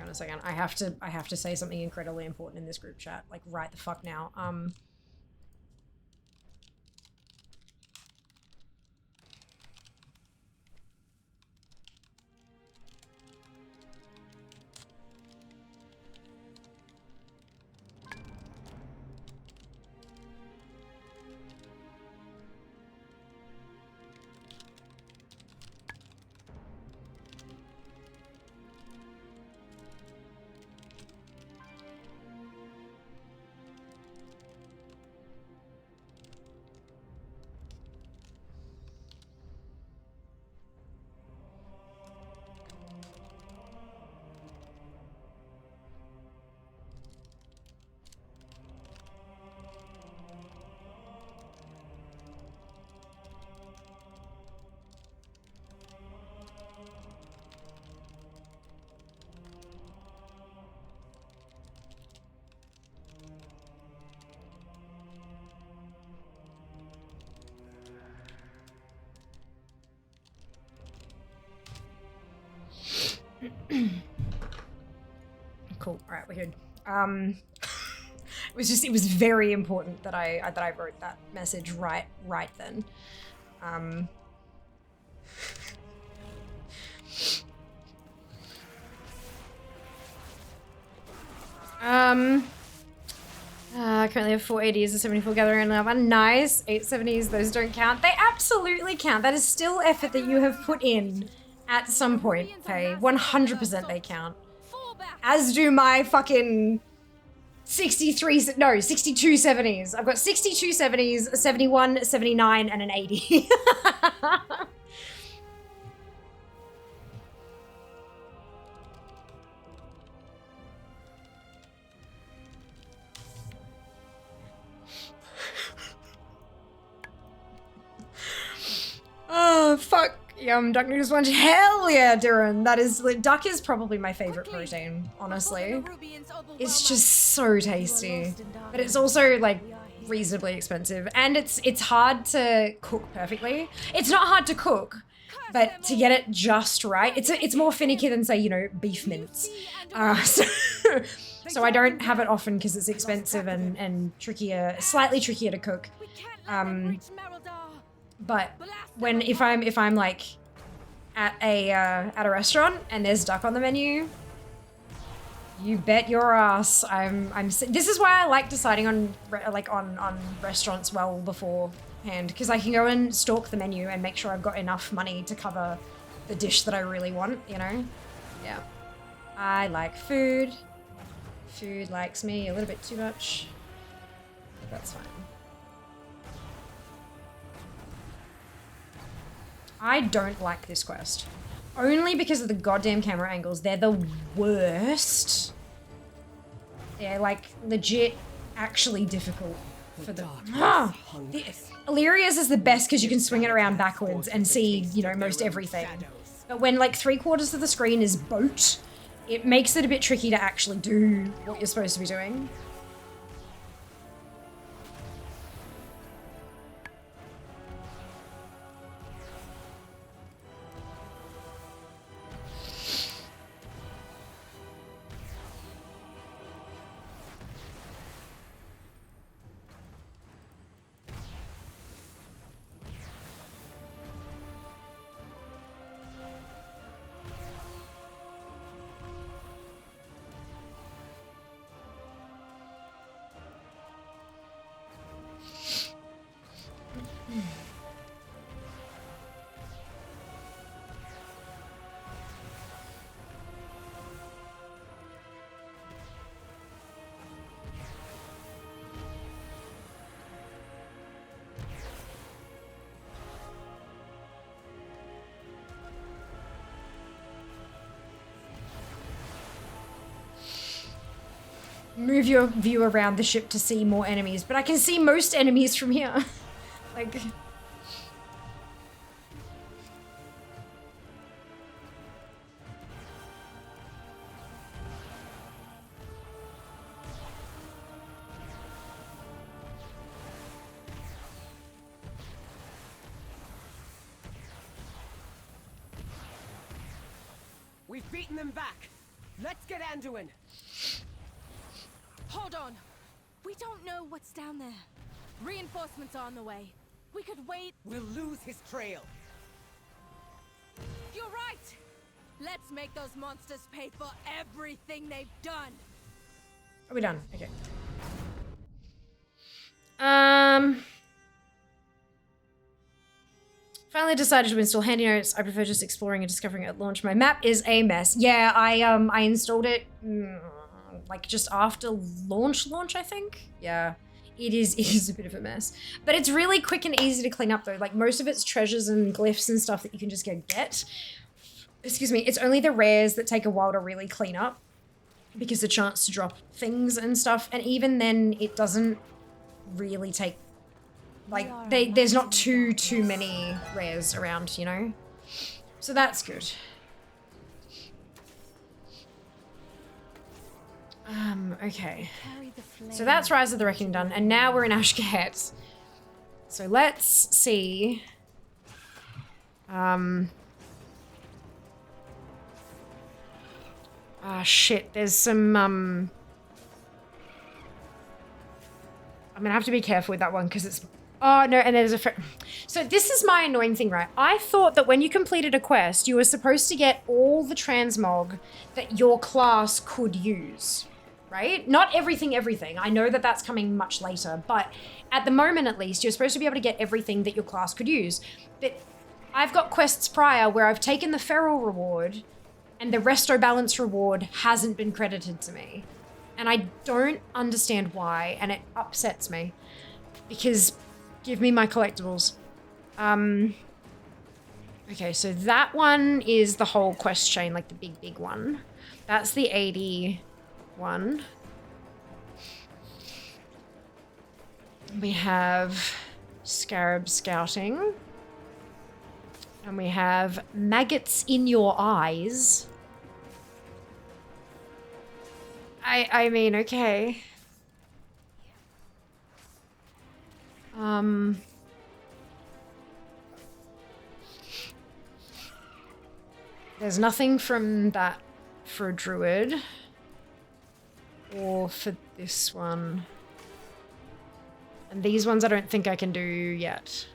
A second. I have to say something incredibly important in this group chat, like right the fuck now. Cool. All right, we're good. It was very important that I wrote that message right then. Currently have 480s, a 74 gathering level. Nice. 870s, those don't count. They absolutely count. That is still effort that you have put in at some point, okay? 100% they count. As do my fucking 62 70s. I've got 62 70s, a 71, a 79, and an 80. Oh, fuck. Yum, duck noodles lunch. Hell yeah, Duran. That is, duck is probably my favorite protein, honestly. It's just so tasty. But it's also, like, reasonably expensive. And it's hard to cook perfectly. It's not hard to cook, but to get it just right, it's more finicky than, say, you know, beef mince. So I don't have it often because it's expensive and trickier, slightly trickier to cook. But if I'm like at a restaurant and there's duck on the menu, you bet your ass this is why I like deciding on restaurants well beforehand, because I can go and stalk the menu and make sure I've got enough money to cover the dish that I really want, you know? Yeah. I like food. Food likes me a little bit too much. But that's fine. I don't like this quest. Only because of the goddamn camera angles. They're the worst. They're like legit actually difficult for the Illyria's is the best because you can swing it around backwards and see, you know, most everything. But when like 3/4 of the screen is boat, it makes it a bit tricky to actually do what you're supposed to be doing. Move your view around the ship to see more enemies, but I can see most enemies from here. Like... We've beaten them back. Let's get Anduin. Hold on. We don't know what's down there. Reinforcements are on the way. We could wait. We'll lose his trail. You're right. Let's make those monsters pay for everything they've done. Are we done? Okay. Finally decided to install handy notes. I prefer just exploring and discovering at launch. My map is a mess. Yeah, I installed it like just after launch, I think. Yeah, it is a bit of a mess. But it's really quick and easy to clean up though. Like most of it's treasures and glyphs and stuff that you can just go get. Excuse me, it's only the rares that take a while to really clean up because the chance to drop things and stuff. And even then it doesn't really take, like there's not too many rares around, you know? So that's good. Okay. So that's Rise of the Reckoning done, and now we're in Ashgate. So let's see. Shit, there's some, I'm gonna have to be careful with that one, because it's... Oh, no, and there's a... So this is my annoying thing, right? I thought that when you completed a quest, you were supposed to get all the transmog that your class could use, right? Not everything. I know that that's coming much later, but at the moment, at least, you're supposed to be able to get everything that your class could use. But I've got quests prior where I've taken the feral reward and the resto balance reward hasn't been credited to me. And I don't understand why, and it upsets me. Because give me my collectibles. Okay, so that one is the whole quest chain, like the big one. That's the 80 one. We have Scarab Scouting. And we have Maggots in Your Eyes. I mean, okay. There's nothing from that for a druid. Or for this one. And these ones I don't think I can do yet.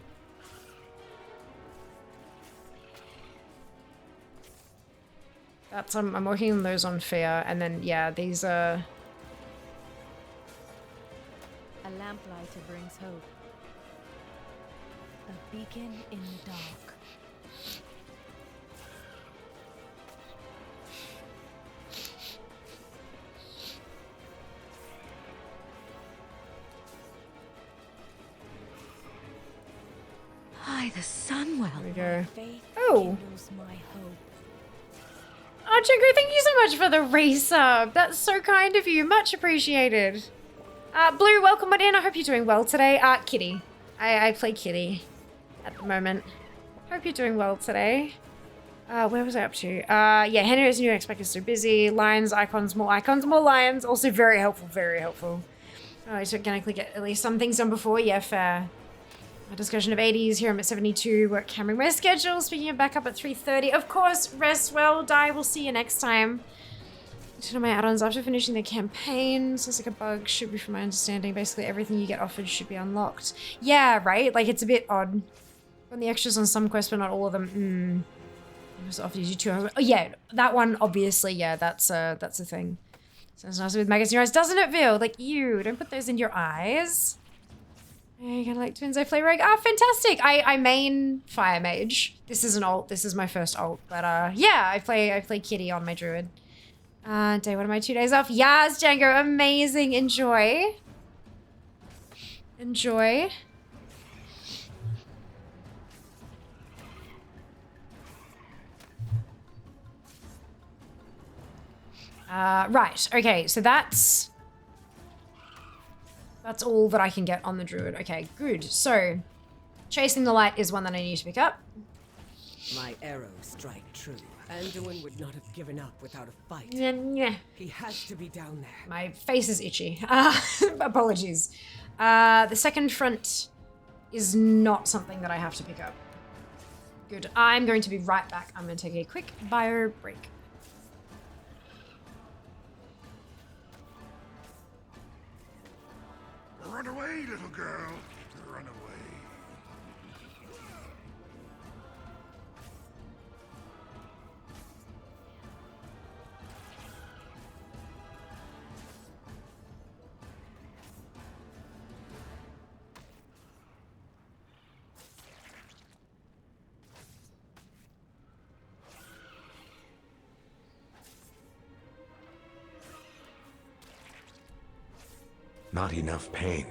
That's I'm working on those on fear, and then yeah, these are. A lamplighter brings hope. A beacon in the dark. Hi, the Sunwell. There we go. Oh! Oh, Chinko, thank you so much for the resub. That's so kind of you. Much appreciated. Blue, welcome on in. I hope you're doing well today. Kitty. I play Kitty at the moment. Hope you're doing well today. Where was I up to? Yeah, Henry is new. I expect so busy. Lions, icons, more lions. Also very helpful, very helpful. Oh, so can I click at least some things done before? Yeah, fair. A discussion of 80s. Here I'm at 72. Work hammering my schedule. Speaking of back up at 3:30. Of course, rest well, die. We'll see you next time. Two of my add-ons after finishing the campaign. Sounds like a bug. Should be from my understanding. Basically, everything you get offered should be unlocked. Yeah, right? Like, it's a bit odd. When the extras on some quests, but not all of them. It was offered you 200. Oh, yeah. That one, obviously, yeah, that's a thing. Sounds nice with maggots in your eyes, doesn't it, Vil? Like, ew, don't put those in your eyes. Hey, kind of like twins. I play rogue. Fantastic. I main fire mage. This is an alt. This is my first alt. But yeah, I play Kitty on my druid. Day one of my 2 days off. Yes, Django. Amazing. Enjoy. Enjoy. Right. Okay. So that's all that I can get on the druid. Okay, good. So, chasing the light is one that I need to pick up. My arrows strike true. Anduin would not have given up without a fight. Yeah. He has to be down there. My face is itchy. Apologies. The second front is not something that I have to pick up. Good. I'm going to be right back. I'm going to take a quick bio break. Run away, little girl. Run away. Not enough pain.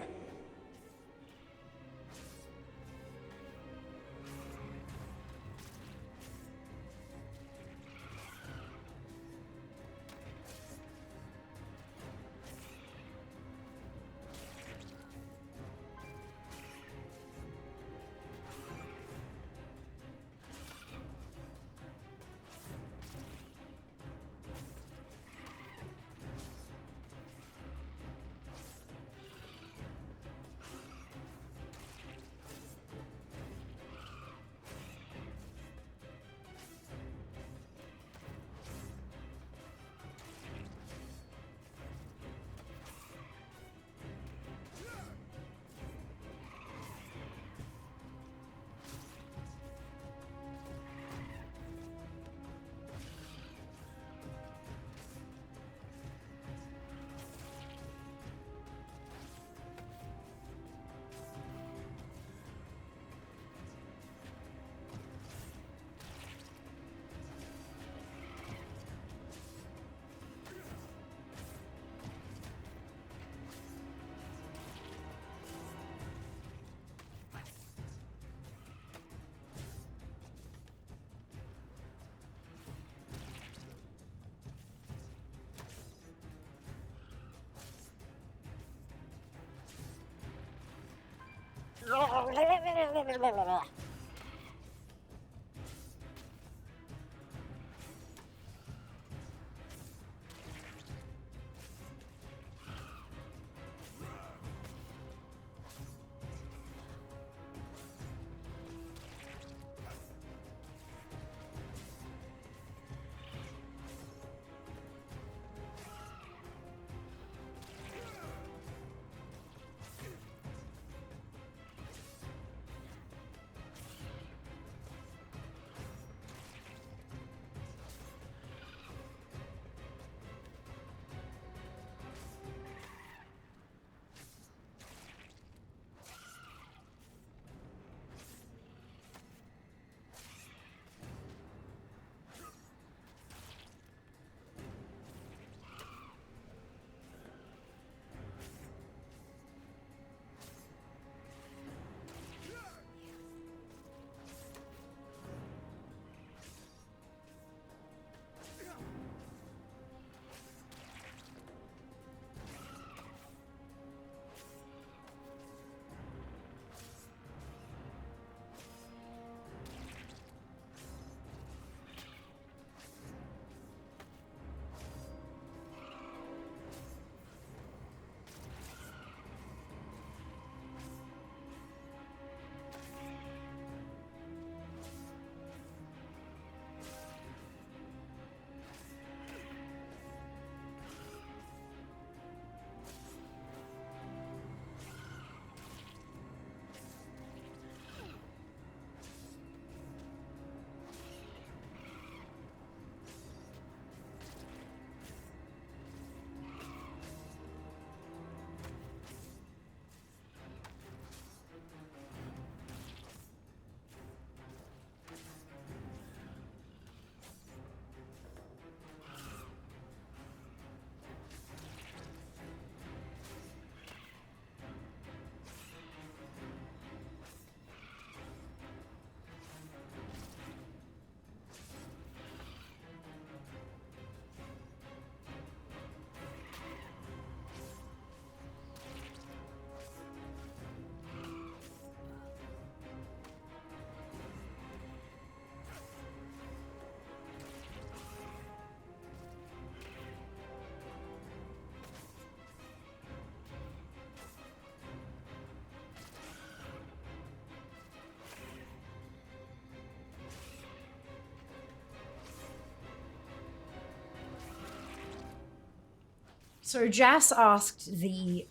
So Jas asked the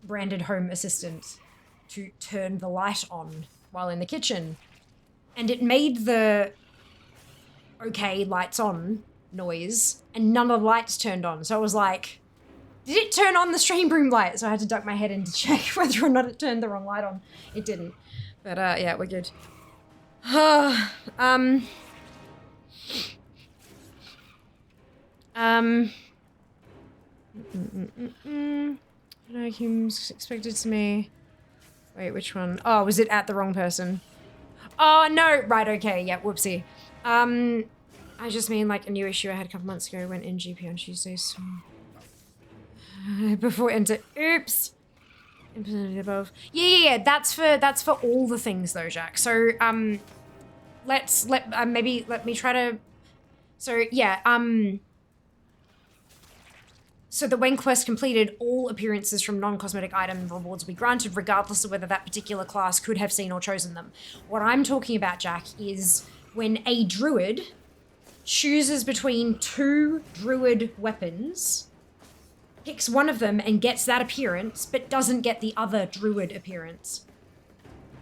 branded home assistant to turn the light on while in the kitchen. And it made the okay, lights on noise, and none of the lights turned on. So I was like, did it turn on the stream room light? So I had to duck my head in to check whether or not it turned the wrong light on. It didn't. But yeah, we're good. Vacuums expected to me. Wait, which one? Oh, was it at the wrong person? Oh, no. Right, okay. Yeah, whoopsie. I just mean like a new issue I had a couple months ago went in GP on Tuesday, so... before enter... Oops! Implemented above. Yeah. That's for all the things though, Jack. So, maybe let me try to... So, yeah, so that when quest completed, all appearances from non-cosmetic item rewards will be granted regardless of whether that particular class could have seen or chosen them. What I'm talking about, Jack, is when a druid chooses between 2 druid weapons, picks one of them and gets that appearance, but doesn't get the other druid appearance.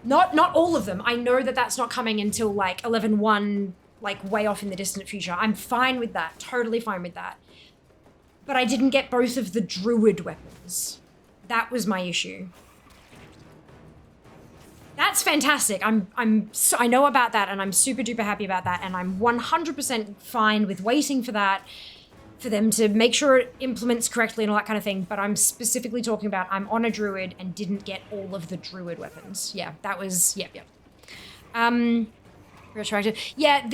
Not all of them. I know that that's not coming until like 11.1, like way off in the distant future. I'm fine with that, totally fine with that. But I didn't get both of the druid weapons. That was my issue. That's fantastic. I know about that, and I'm super duper happy about that, and I'm 100% fine with waiting for that, for them to make sure it implements correctly and all that kind of thing. But I'm specifically talking about I'm on a druid and didn't get all of the druid weapons. Yeah, that was yep. Retroactive. Yeah,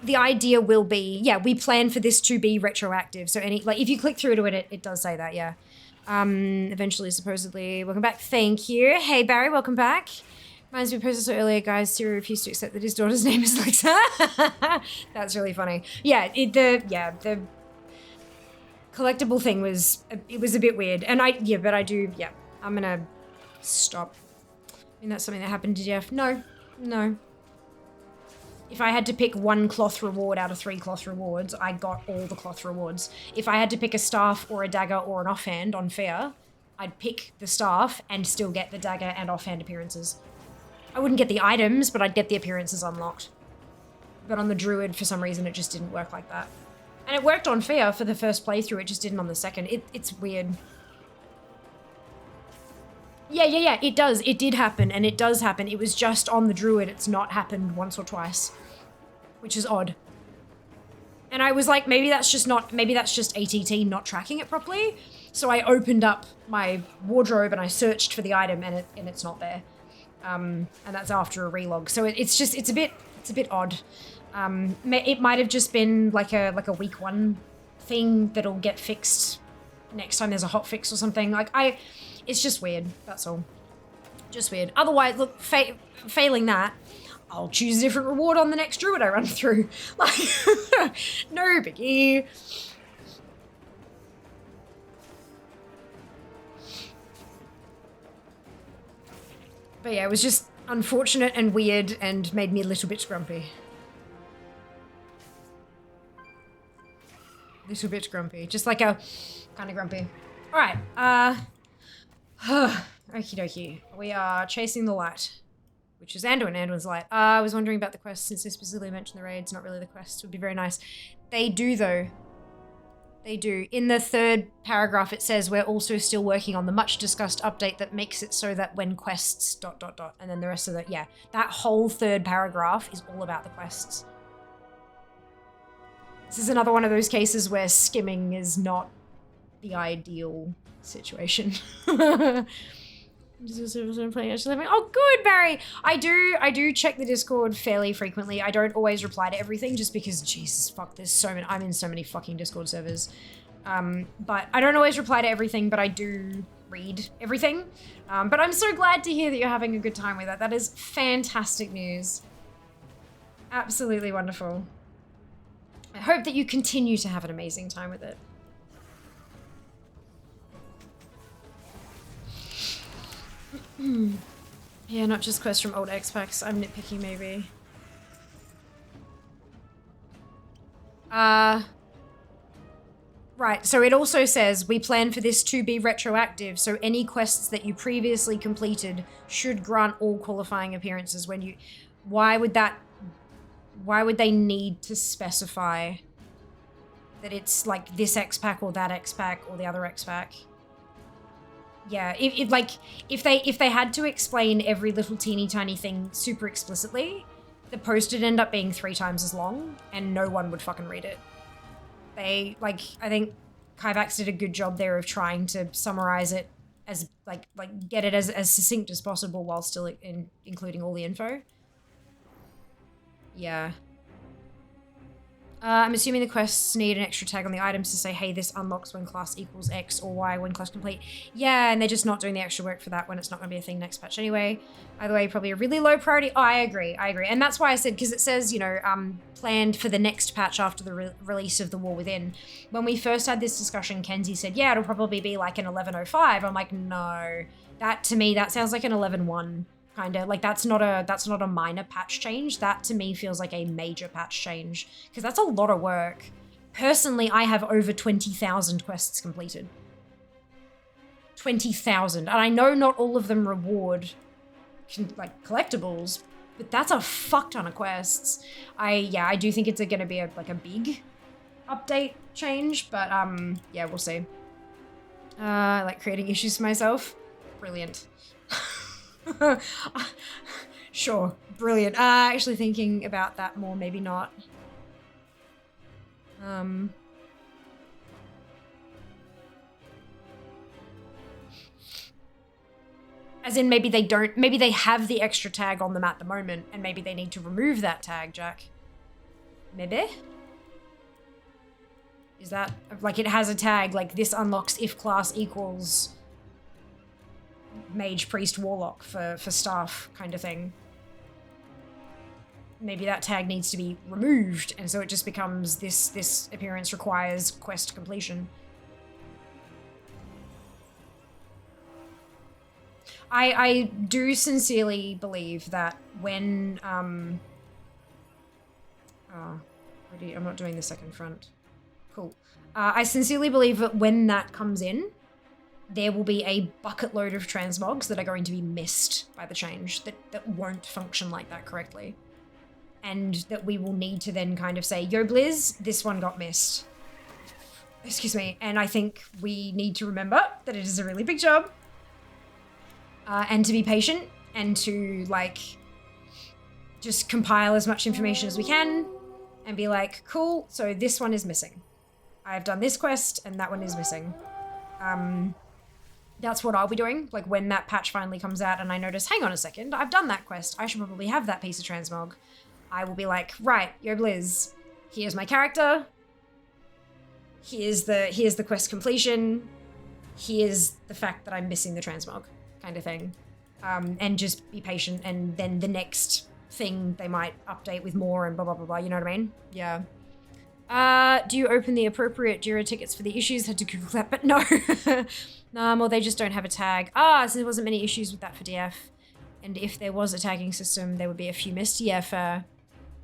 the idea will be, yeah, we plan for this to be retroactive. So if you click through to it, it does say that, yeah. Eventually, supposedly. Welcome back. Thank you. Hey, Barry, welcome back. Reminds me of posted so earlier, guys. Siri refused to accept that his daughter's name is Lexa. That's really funny. Yeah, the collectible thing was a bit weird. And I'm gonna stop. I mean, that's something that happened to Jeff. No. If I had to pick 1 cloth reward out of 3 cloth rewards, I got all the cloth rewards. If I had to pick a staff or a dagger or an offhand on fair, I'd pick the staff and still get the dagger and offhand appearances. I wouldn't get the items, but I'd get the appearances unlocked. But on the druid, for some reason, it just didn't work like that. And it worked on fair for the first playthrough, it just didn't on the second. It's weird. Yeah, it does. It did happen, and it does happen. It was just on the druid. It's not happened once or twice, which is odd. And I was like, maybe that's just ATT not tracking it properly. So I opened up my wardrobe and I searched for the item, and it's not there. And that's after a relog. So it's a bit odd. It might have just been like a week 1 thing that'll get fixed next time there's a hot fix or something. It's just weird, that's all. Just weird. Otherwise, look, failing that, I'll choose a different reward on the next druid I run through. Like, no biggie. But yeah, it was just unfortunate and weird and made me a little bit grumpy. Little bit grumpy. Just like a kind of grumpy. All right, okie dokie. We are chasing the light, which is Anduin. Anduin's light. I was wondering about the quest since they specifically mentioned the raids, not really the quest. Would be very nice. They do though. They do. In the 3rd paragraph, it says we're also still working on the much discussed update that makes it so that when quests ... and then the rest of that. Yeah, that whole 3rd paragraph is all about the quests. This is another one of those cases where skimming is not the ideal situation. Oh, good, Barry. I do check the Discord fairly frequently. I don't always reply to everything just because, Jesus fuck, there's so many. I'm in so many fucking Discord servers. But I don't always reply to everything, but I do read everything. But I'm so glad to hear that you're having a good time with that. That is fantastic news. Absolutely wonderful. I hope that you continue to have an amazing time with it. Yeah, not just quests from old X-Packs. I'm nitpicking, maybe. Right, so it also says, we plan for this to be retroactive, so any quests that you previously completed should grant all qualifying appearances when you... Why would they need to specify that it's like this X-Pack or that X-Pack or the other X-Pack? Yeah, if they had to explain every little teeny tiny thing super explicitly, the post would end up being 3 times as long and no one would fucking read it. I think Kyvax did a good job there of trying to summarize it as, get it as succinct as possible while still including all the info. Yeah. I'm assuming the quests need an extra tag on the items to say, hey, this unlocks when class equals X or Y when class complete. Yeah, and they're just not doing the extra work for that when it's not going to be a thing next patch anyway. Either way, probably a really low priority. Oh, I agree. And that's why I said, because it says, you know, planned for the next patch after the release of The War Within. When we first had this discussion, Kenzie said, yeah, it'll probably be like an 11.05. I'm like, no. That, to me, that sounds like an 11.1. Kind of like that's not a minor patch change. That to me feels like a major patch change because that's a lot of work. Personally, I have over 20,000 quests completed. 20,000, and I know not all of them reward like collectibles, but that's a fuck ton of quests. I do think it's going to be a big update change, but yeah, we'll see. I like creating issues for myself. Brilliant. Sure, brilliant. Actually thinking about that more, maybe not. As in maybe they have the extra tag on them at the moment and maybe they need to remove that tag, Jack. Maybe? Is that, like it has a tag, like this unlocks if class equals mage, priest, warlock for staff kind of thing. Maybe that tag needs to be removed and so it just becomes this appearance requires quest completion. I do sincerely believe that when I'm not doing the second front. Cool. I sincerely believe that when that comes in, there will be a bucket load of transmogs that are going to be missed by the change, that won't function like that correctly. And that we will need to then kind of say, yo Blizz, this one got missed. Excuse me. And I think we need to remember that it is a really big job. And to be patient and to like, just compile as much information as we can and be like, cool, so this one is missing. I've done this quest and that one is missing. That's what I'll be doing. Like when that patch finally comes out and I notice, hang on a second, I've done that quest. I should probably have that piece of transmog. I will be like, right, yo Blizz, here's my character. Here's the quest completion. Here's the fact that I'm missing the transmog kind of thing. And just be patient and then the next thing they might update with more and blah, blah, blah, blah. You know what I mean? Yeah. Do you open the appropriate Jira tickets for the issues? Had to Google that, but no. Well, they just don't have a tag. So there wasn't many issues with that for DF. And if there was a tagging system, there would be a few missed. Yeah, fair.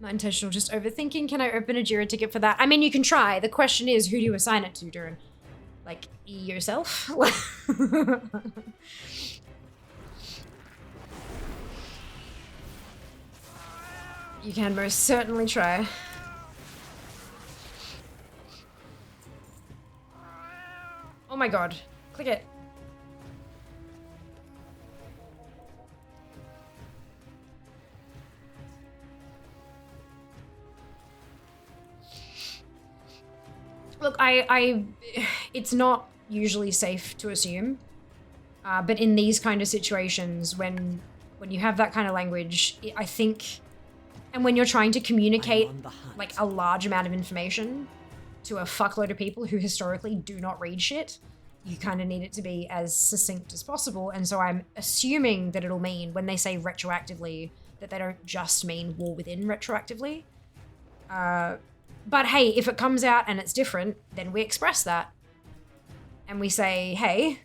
Not intentional, just overthinking. Can I open a Jira ticket for that? I mean, you can try. The question is, who do you assign it to, Durin? Like, yourself? You can most certainly try. Oh my god. Click it. Look, it's not usually safe to assume, but in these kind of situations, when you have that kind of language, I think, and when you're trying to communicate like a large amount of information to a fuckload of people who historically do not read shit, you kind of need it to be as succinct as possible. And so I'm assuming that it'll mean, when they say retroactively, that they don't just mean War Within retroactively. But hey, if it comes out and it's different, then we express that. And we say, hey,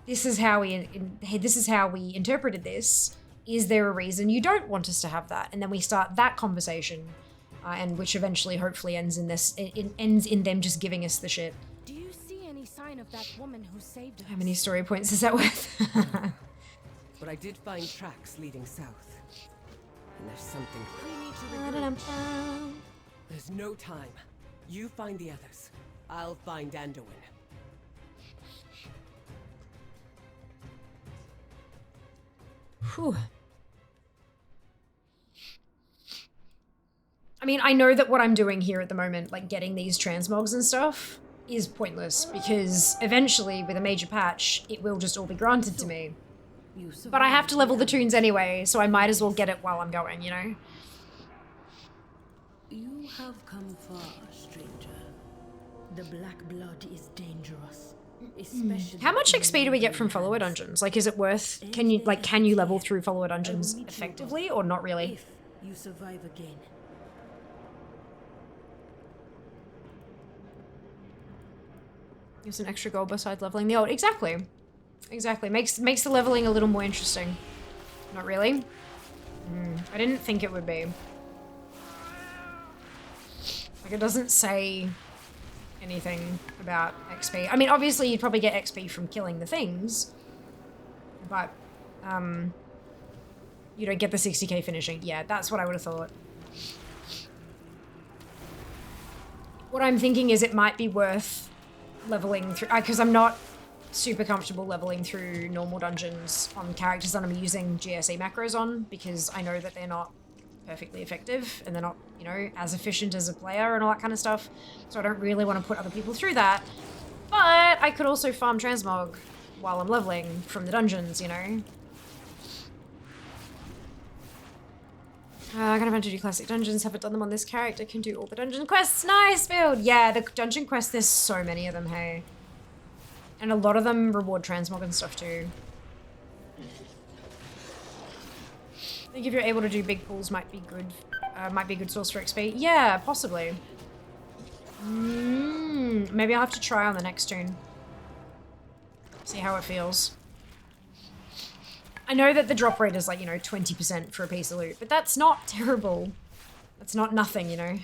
this is how we interpreted this. Is there a reason you don't want us to have that? And then we start that conversation. and which eventually hopefully ends in this, ends in them just giving us the shit. Do you see any sign of that woman who saved us? How many story points is that worth? But I did find tracks leading south. And there's something. We need to regroup. There's no time. You find the others. I'll find Anduin. Whew. I mean, I know that what I'm doing here at the moment, like getting these transmogs and stuff, is pointless because eventually with a major patch, it will just all be granted to me. But I have to level the tunes anyway, so I might as well get it while I'm going, you know? You have come far, stranger. The black blood is dangerous. Especially How much XP do we get from follower dungeons? Like, is it worth, can you level through follower dungeons effectively or not really? if you survive again. Use an extra gold besides leveling the old. Exactly. Exactly. Makes the leveling a little more interesting. Not really? I didn't think it would be. Like, it doesn't say anything about XP. I mean, obviously you'd probably get XP from killing the things, but you don't get the 60k finishing. Yeah, that's what I would have thought. What I'm thinking is it might be worth leveling through, because I'm not super comfortable leveling through normal dungeons on characters that I'm using GSE macros on, because I know that they're not perfectly effective and they're not, you know, as efficient as a player and all that kind of stuff. So I don't really want to put other people through that. But I could also farm transmog while I'm leveling from the dungeons, you know. I'm gonna have to do classic dungeons. Haven't done them on this character. Can do all the dungeon quests. Nice build. Yeah, the dungeon quests, there's so many of them, hey. And a lot of them reward transmog and stuff too. I think if you're able to do big pools might be good. Might be a good source for XP. Yeah, possibly. Maybe I'll have to try on the next tune. See how it feels. I know that the drop rate is like, you know, 20% for a piece of loot, but that's not terrible. That's not nothing, you know.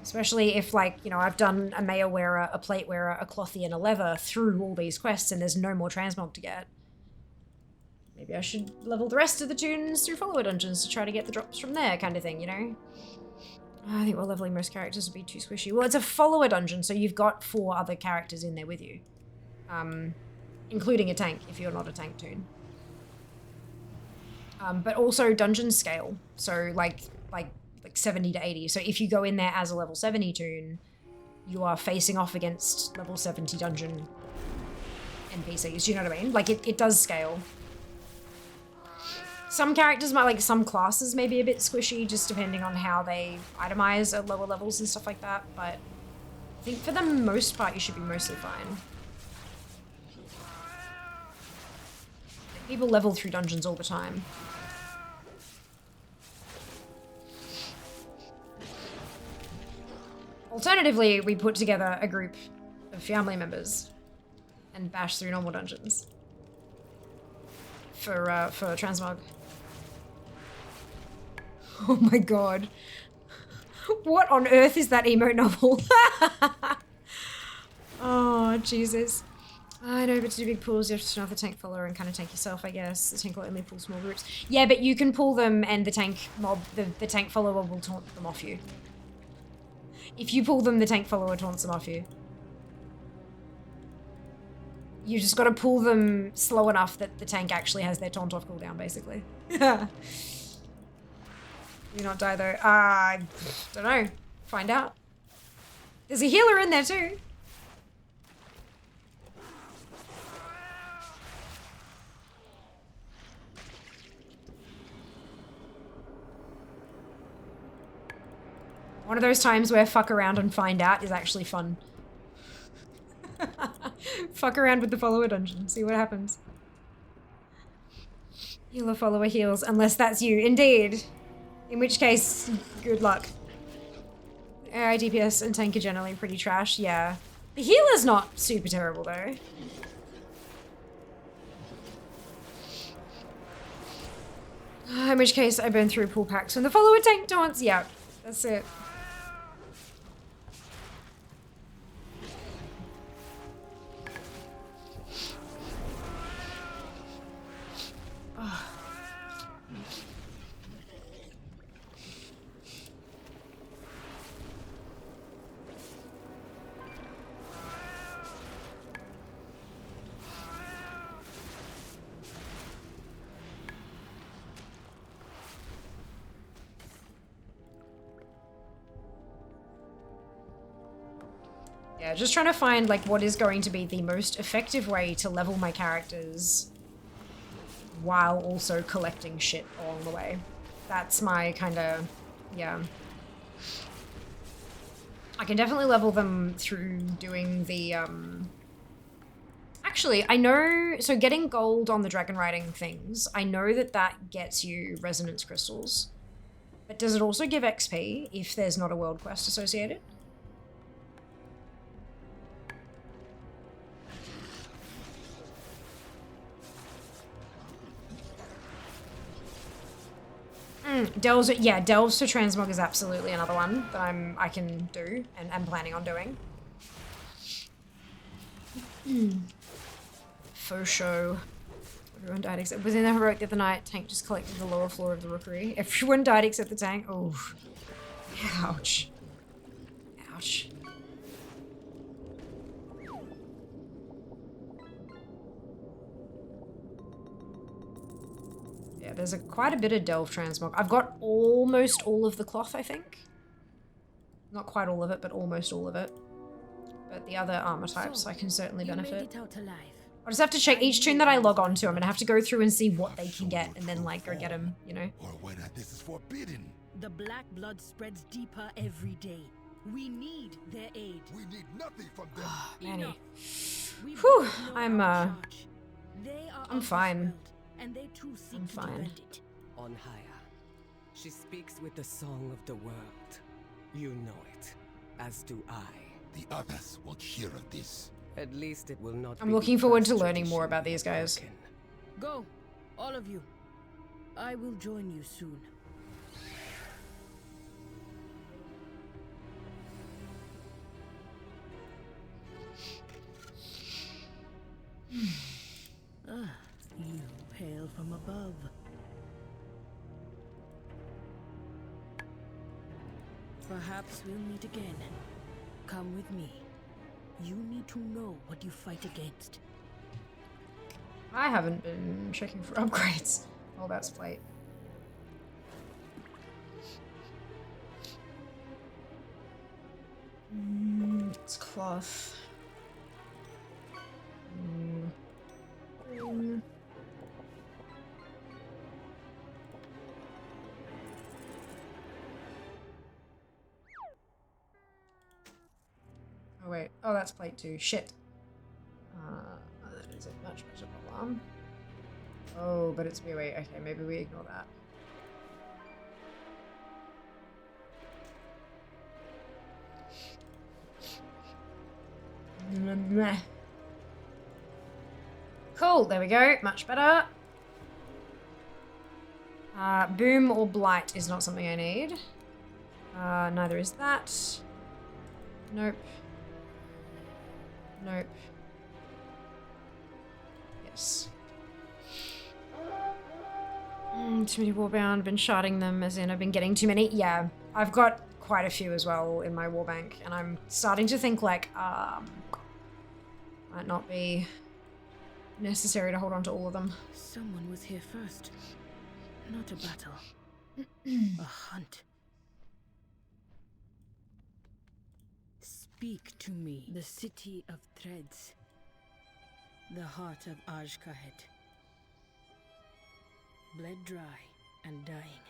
Especially if, like, you know, I've done a mail wearer, a plate wearer, a clothy, and a leather through all these quests and there's no more transmog to get. Maybe I should level the rest of the tunes through follower dungeons to try to get the drops from there, kind of thing, you know? I think we're leveling most characters would be too squishy. Well, it's a follower dungeon, so you've got 4 other characters in there with you. Including a tank, if you're not a tank toon. But also dungeon scale, so like 70 to 80. So if you go in there as a level 70 toon, you are facing off against level 70 dungeon NPCs, do you know what I mean? Like, it does scale. Some characters might, like, some classes may be a bit squishy, just depending on how they itemize at lower levels and stuff like that, but I think for the most part, you should be mostly fine. People level through dungeons all the time. Alternatively, we put together a group of family members and bash through normal dungeons for transmog. Oh my god. What on earth is that emote novel? Oh, Jesus. I know, but to do big pools, you have to know the tank follower and kind of tank yourself, I guess. The tank will only pull small groups. Yeah, but you can pull them and the tank mob, the tank follower will taunt them off you. If you pull them, the tank follower taunts them off you. You just gotta pull them slow enough that the tank actually has their taunt off cooldown, basically. You not die though? I don't know. Find out. There's a healer in there too. One of those times where fuck around and find out is actually fun. Fuck around with the follower dungeon, see what happens. Healer follower heals, unless that's you. Indeed. In which case, good luck. AI DPS and tank are generally pretty trash, yeah. The healer's not super terrible though. In which case, I burn through pool packs when the follower tank taunts. Yeah, that's it. Yeah, just trying to find like what is going to be the most effective way to level my characters while also collecting shit along the way. That's my kind of, yeah. I can definitely level them through doing the, actually, I know, so getting gold on the dragon riding things, I know that that gets you resonance crystals. But does it also give XP if there's not a world quest associated? Delves, yeah, Delves to Transmog is absolutely another one that I can do and am planning on doing. For sure. Everyone died except within the heroic the other night. Tank just collected the lower floor of the rookery. Everyone died except the tank. Oh, ouch, ouch. Yeah, there's quite a bit of Delve Transmog. I've got almost all of the cloth, I think. Not quite all of it, but almost all of it. But the other armor types, I can certainly benefit. I'll just have to check each tune that I log on to. I'm gonna have to go through and see what they can get, and then like go get them, you know. Or whether this is forbidden. The black blood spreads deeper every day. We need their aid. We need nothing from them. Manny. Whew, I'm fine. And they too seek I'm to fine. defend it. On higher, she speaks with the song of the world. You know it, as do I. The others will hear of this. At least it will not. I'm looking forward to learning more about these guys. Go, all of you. I will join you soon. You hail from above. Perhaps we'll meet again. Come with me. You need to know what you fight against. I haven't been checking for upgrades. Oh, that's plate. It's cloth. Oh wait, oh that's plate 2, shit. That is a much better problem. Oh, but it's wait, okay, maybe we ignore that. Meh. Cool, there we go, much better. Boom or blight is not something I need. Neither is that. Nope. Nope. Yes. Too many warbound, been sharding them, as in I've been getting too many. Yeah, I've got quite a few as well in my warbank, and I'm starting to think like, might not be necessary to hold on to all of them. Someone was here first. Not a battle. A hunt. Speak to me. The city of threads. The heart of Ajkahet. Bled dry and dying.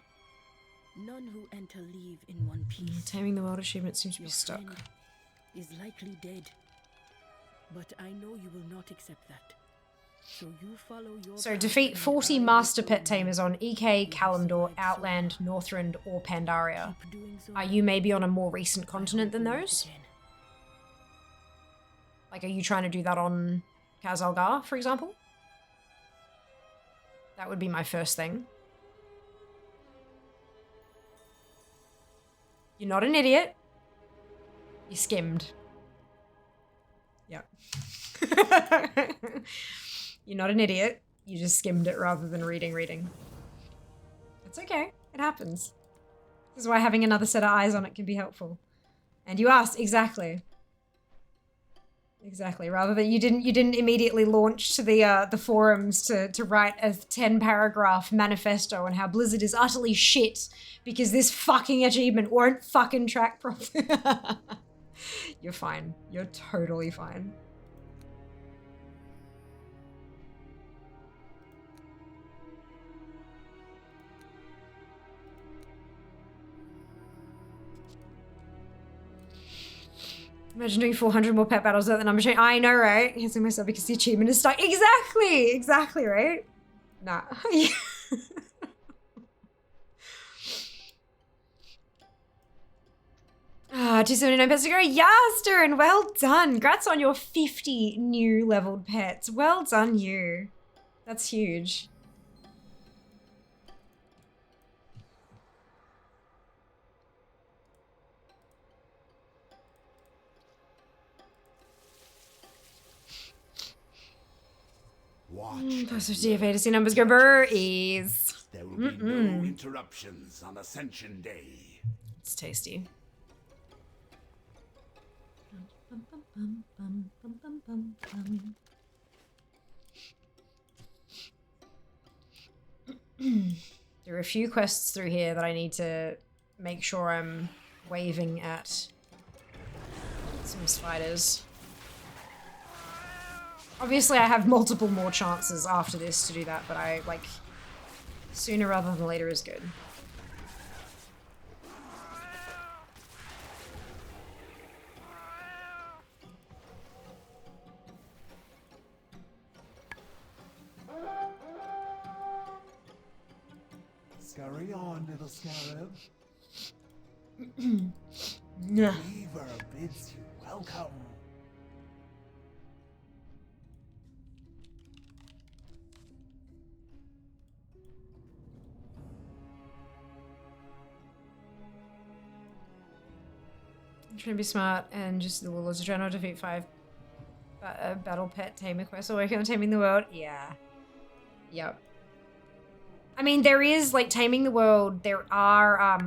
None who enter leave in one piece. Taming the world achievement seems to be Your stuck. friend is likely dead. But I know you will not accept that. So you follow your So path defeat and 40 I will master follow pet tamers on EK, Kalimdor, Outland, Northrend, or Pandaria. Keep doing so. Are you maybe on a more recent continent than those? Like, are you trying to do that on Kazalgar, for example? That would be my first thing. You're not an idiot. You skimmed. Yep. You're not an idiot. You just skimmed it rather than reading. It's okay. It happens. This is why having another set of eyes on it can be helpful. And you asked, exactly. Exactly. Rather than you didn't immediately launch to the forums to write a 10-paragraph manifesto on how Blizzard is utterly shit because this fucking achievement won't fucking track properly. You're fine. You're totally fine. Imagine doing 400 more pet battles at the number chain. I know, right? Hitting myself because the achievement is stuck. Exactly! Exactly, right? Nah. 279 pets to go. Yaster, and well done. Congrats on your 50 new leveled pets. Well done, you. That's huge. Plus 50 DFA to see numbers go birdies. There will be no interruptions on Ascension Day. It's tasty. There are a few quests through here that I need to make sure I'm waving at some spiders. Obviously, I have multiple more chances after this to do that, but I, like, sooner rather than later is good. Scurry on, little scarab. Yeah. Weaver bids you welcome. I'm trying to be smart and just the Warlords are trying to defeat 5 battle pet tamer quests. So working on taming the world. Yeah. Yep. I mean, there is, like, taming the world. There are,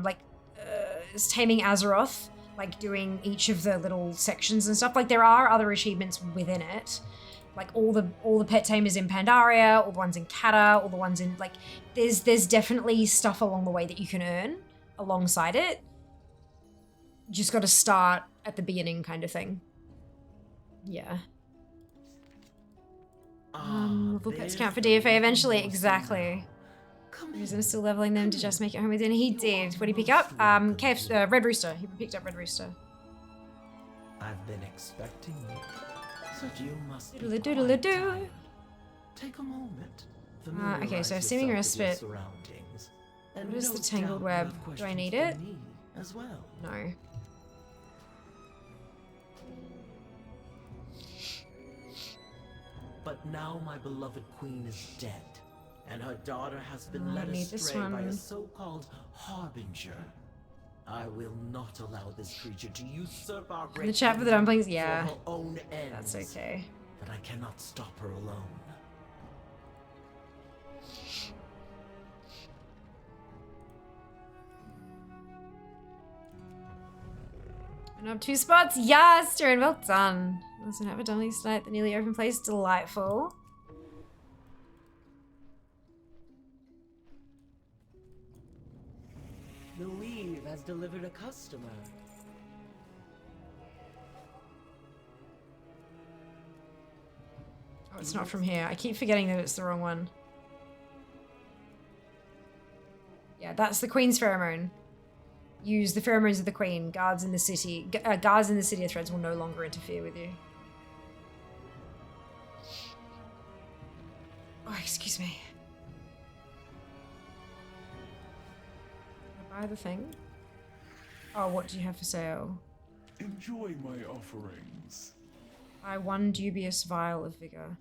taming Azeroth, like, doing each of the little sections and stuff. Like, there are other achievements within it. Like, all the pet tamers in Pandaria, all the ones in Kata, all the ones in, like, there's definitely stuff along the way that you can earn alongside it. You just got to start at the beginning kind of thing. Yeah. Level pets count for DFA eventually. Exactly. I'm still leveling them to just make it home with dinner. He did. What did he pick up? Red Rooster. He picked up Red Rooster. I've been expecting you. So you must be Doodle-a-doodle-a-doo. Take a moment. Okay, so seeming respite. What is the tangled web? Do I need it? As well. No. But now my beloved queen is dead, and her daughter has been I led need this astray by a one. so-called harbinger. I will not allow this creature to usurp our great In the chat for the dumplings, yeah. for her own ends. That's okay. But I cannot stop her alone. And up 2 spots. Yes, Darren, well done. Also have a dumplings tonight. The newly open place, delightful. The weave has delivered a customer. Oh, it's not from here. I keep forgetting that it's the wrong one. Yeah, that's the Queen's pheromone. Use the pheromones of the Queen. Guards in the city of Threads will no longer interfere with you. Oh, excuse me. Can I buy the thing? Oh, what do you have for sale? Enjoy my offerings. Buy 1 dubious vial of vigor.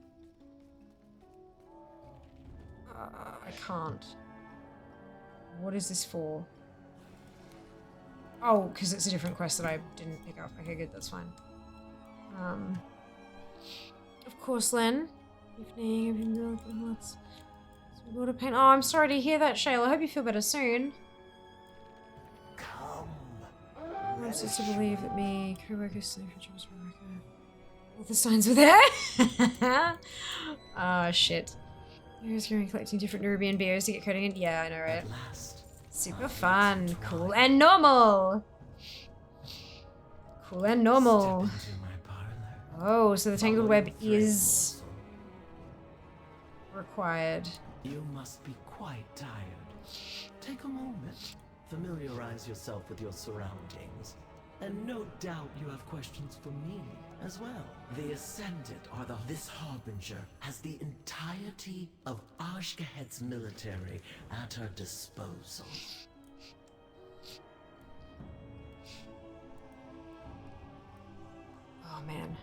I can't. What is this for? Oh, because it's a different quest that I didn't pick up. Okay, good, that's fine. Of course, Len. Evening, water pain. Oh, I'm sorry to hear that, Shayla. I hope you feel better soon. I'm supposed to believe that me, co-workers, safe for jobs, all the signs were there. Oh, shit. Here's going collecting different Nerubian beers to get coding in. Yeah, I know, right? Super fun. Cool and normal. Cool and normal. Oh, so the Tangled Web is required. You must be quite tired. Take a moment. Familiarize yourself with your surroundings. And no doubt you have questions for me as well. The Ascendant are this Harbinger has the entirety of Ashgahet's military at her disposal. Oh, man.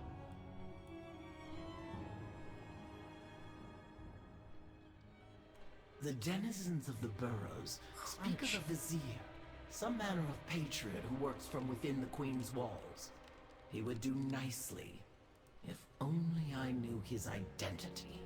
The denizens of the burrows speak of a vizier, some manner of patriot who works from within the Queen's walls. He would do nicely, if only I knew his identity.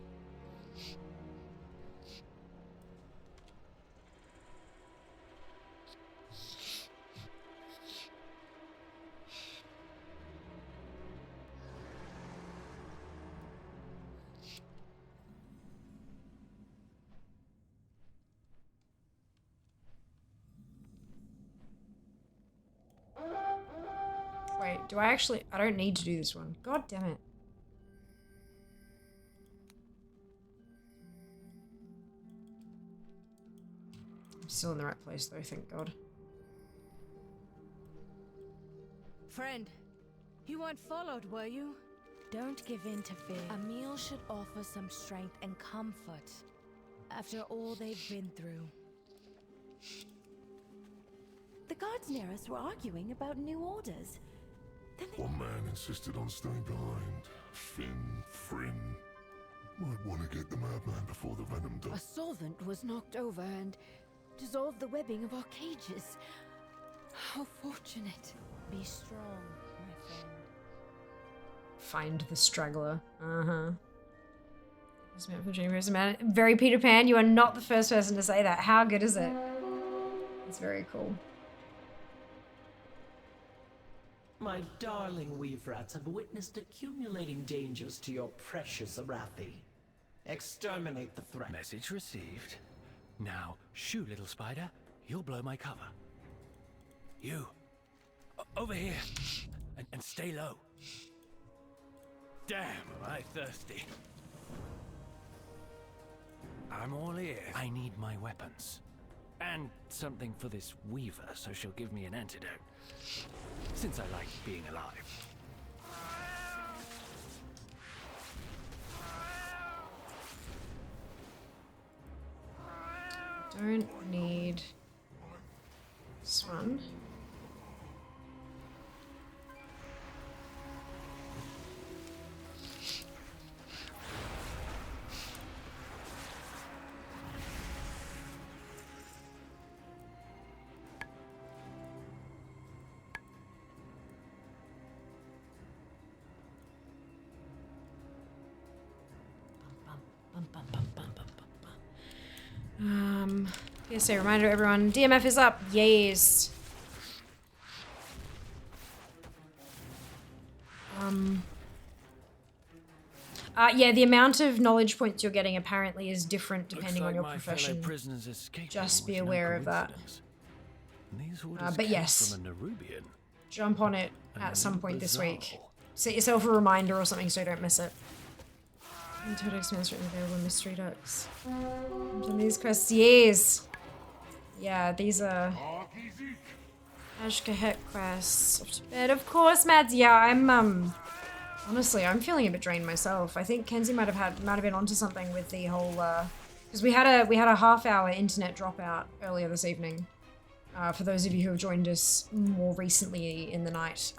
Wait, do I actually... I don't need to do this one. God damn it. I'm still in the right place though, thank God. Friend, you weren't followed, were you? Don't give in to fear. A meal should offer some strength and comfort after all they've been through. The guards near us were arguing about new orders. One man insisted on staying behind. Fryn. Might want to get the madman before the venom does. A solvent was knocked over and dissolved the webbing of our cages. How fortunate. Be strong, my friend. Find the straggler. Uh-huh. Very Peter Pan, you are not the first person to say that. How good is it? It's very cool. My darling weave rats have witnessed accumulating dangers to your precious Arathi. Exterminate the threat. Message received. Now, shoo, little spider. You'll blow my cover. You. Over here. And stay low. Damn, am I thirsty. I'm all ears. I need my weapons. And something for this weaver, so she'll give me an antidote. Since I like being alive. Don't need this one. PSA reminder everyone, DMF is up. Yes. Yeah, the amount of knowledge points you're getting apparently is different depending on your profession. Just be aware of that. But yes, jump on it at some point this week. Set yourself a reminder or something so you don't miss it. Totex Master available mystery ducks. On these quests, yes. Yeah, these are Ashgahet quests. Off to bed, of course, Mads. Yeah, I'm honestly, I'm feeling a bit drained myself. I think Kenzie might have been onto something with the whole because we had a half-hour internet dropout earlier this evening. For those of you who have joined us more recently in the night.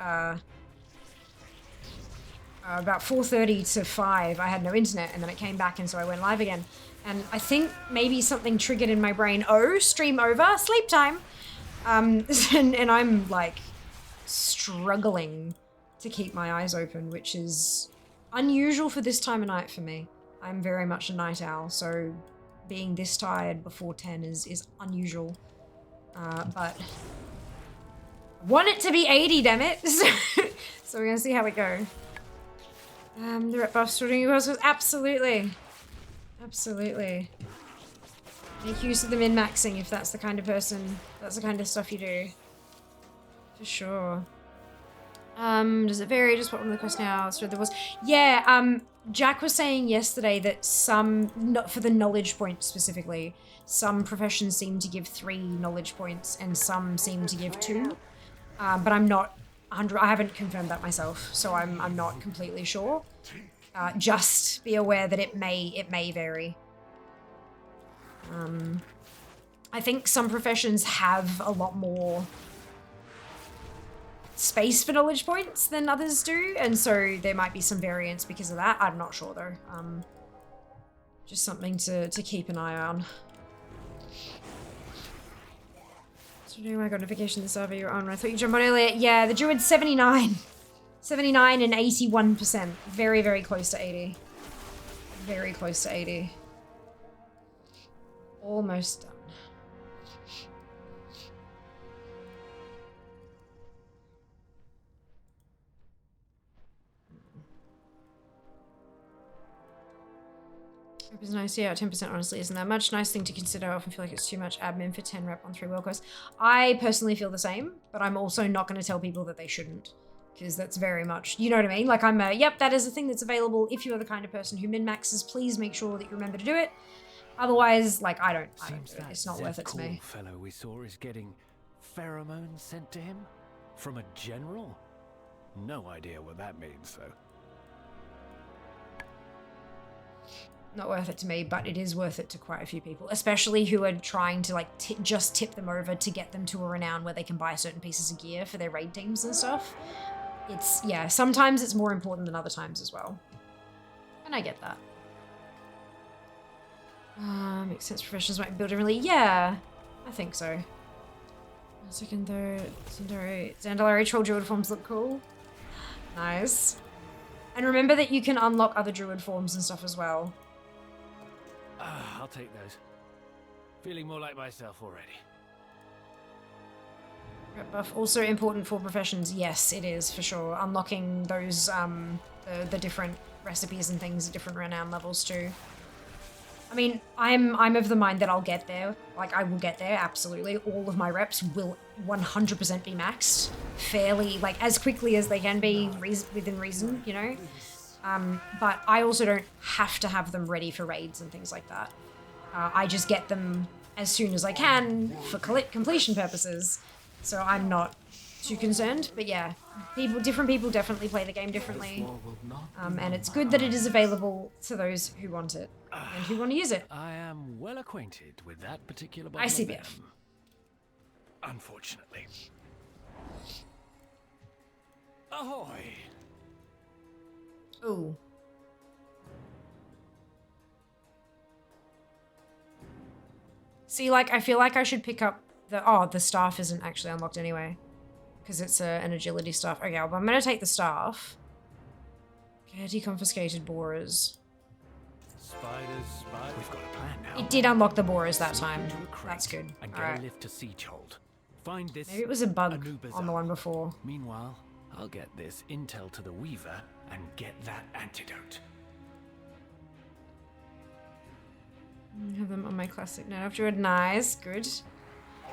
About 4:30 to 5, I had no internet, and then it came back, and so I went live again. And I think maybe something triggered in my brain. Oh, stream over, sleep time. And I'm like struggling to keep my eyes open, which is unusual for this time of night for me. I'm very much a night owl, so being this tired before 10 is unusual. But I want it to be 80, damn it. So we're gonna see how we go. The rep buff sorting was absolutely. Absolutely. Make use of the min-maxing if that's the kind of person, that's the kind of stuff you do. For sure. Does it vary? Just what one of the quests now? So there was, yeah, Jack was saying yesterday that some, not for the knowledge point specifically, some professions seem to give 3 knowledge points and some seem to give 2. But I'm not 100, I haven't confirmed that myself, so I'm not completely sure. Just be aware that it may vary. I think some professions have a lot more space for knowledge points than others do, and so there might be some variance because of that. I'm not sure though. Just something to keep an eye on. So do I got notification this server you're on? I thought you jumped on earlier. Yeah, the druid's 79. 79 and 81%. Very, very close to 80. Very close to 80. Almost done. Rep is nice, yeah, 10% honestly isn't that much. Nice thing to consider. I often feel like it's too much admin for 10 rep on 3 world quests. I personally feel the same, but I'm also not going to tell people that they shouldn't. Because that's very much, you know what I mean? Like I'm a, yep, that is a thing that's available. If you're the kind of person who min-maxes, please make sure that you remember to do it. Otherwise, like, I don't do it. It's not worth it to me. Fellow we saw is getting pheromones sent to him from a general. No idea what that means, though. Not worth it to me, but it is worth it to quite a few people, especially who are trying to like just tip them over to get them to a renown where they can buy certain pieces of gear for their raid teams and stuff. It's, yeah, sometimes it's more important than other times as well. And I get that. Makes sense professions might be built differently. Yeah, I think so. 1 second though. Zandalari troll druid forms look cool. Nice. And remember that you can unlock other druid forms and stuff as well. I'll take those. Feeling more like myself already. Rep buff also important for professions. Yes, it is for sure. Unlocking those the different recipes and things at different renown levels too. I mean, I'm of the mind that I'll get there. Like, I will get there, absolutely. All of my reps will 100% be maxed fairly, like, as quickly as they can be within reason, you know? But I also don't have to have them ready for raids and things like that. I just get them as soon as I can for completion purposes. So I'm not too concerned. But yeah, different people definitely play the game differently. And it's good that it is available to those who want it and who want to use it. I am well acquainted with that particular ICBF. Unfortunately. Ahoy! Ooh. See, like, I feel like I should pick up the staff isn't actually unlocked anyway. Because it's an agility staff. Okay, well, I'm going to take the staff. Okay, deconfiscated borers. Spiders. We've got a plan now. It did unlock the borers that time. That's good. And get a lift to Sieghold. Find this. Maybe it was a bug on the one before. Meanwhile, I'll get this intel to the Weaver and get that antidote. Have them on my classic note afterward. Nice, good.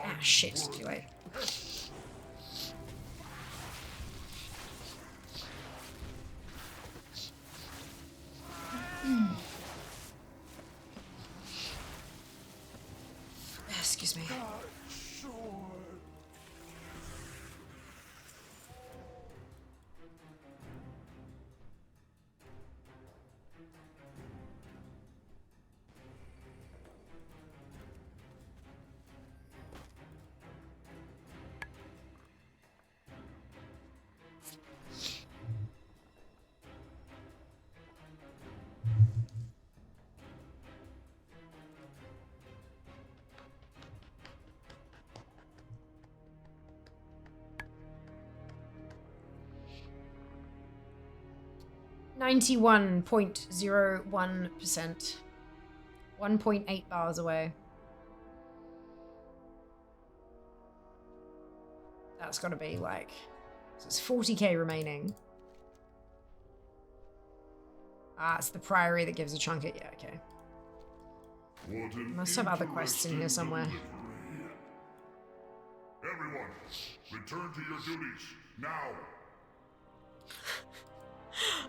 Ah, shit, too late. Excuse me. 91.01%. 1.8 bars away. That's gotta be like, so it's 40k remaining. Ah, it's the Priory that gives a chunk it, yeah, okay. Must have other quests in here somewhere. Everyone, return to your duties, now!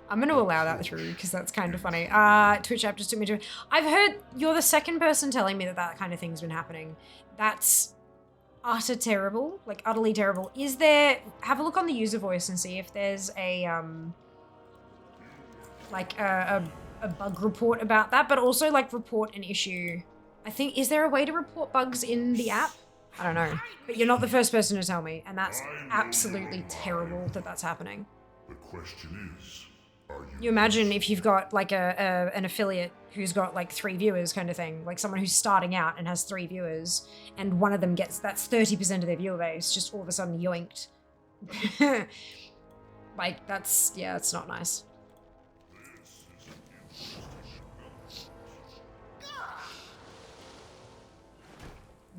I'm gonna allow that through, because that's kind of funny. Twitch app just took me to... I've heard you're the second person telling me that that kind of thing's been happening. That's utterly terrible. Is there... Have a look on the user voice and see if there's a, like, a bug report about that, but also, like, report an issue. I think... Is there a way to report bugs in the app? I don't know. But you're not the first person to tell me, and that's absolutely terrible that that's happening. The question is, are You imagine if you've got like an affiliate who's got like 3 viewers kind of thing, like someone who's starting out and has 3 viewers, and one of them gets, that's 30% of their viewer base, just all of a sudden yoinked. Like that's, yeah, it's not nice.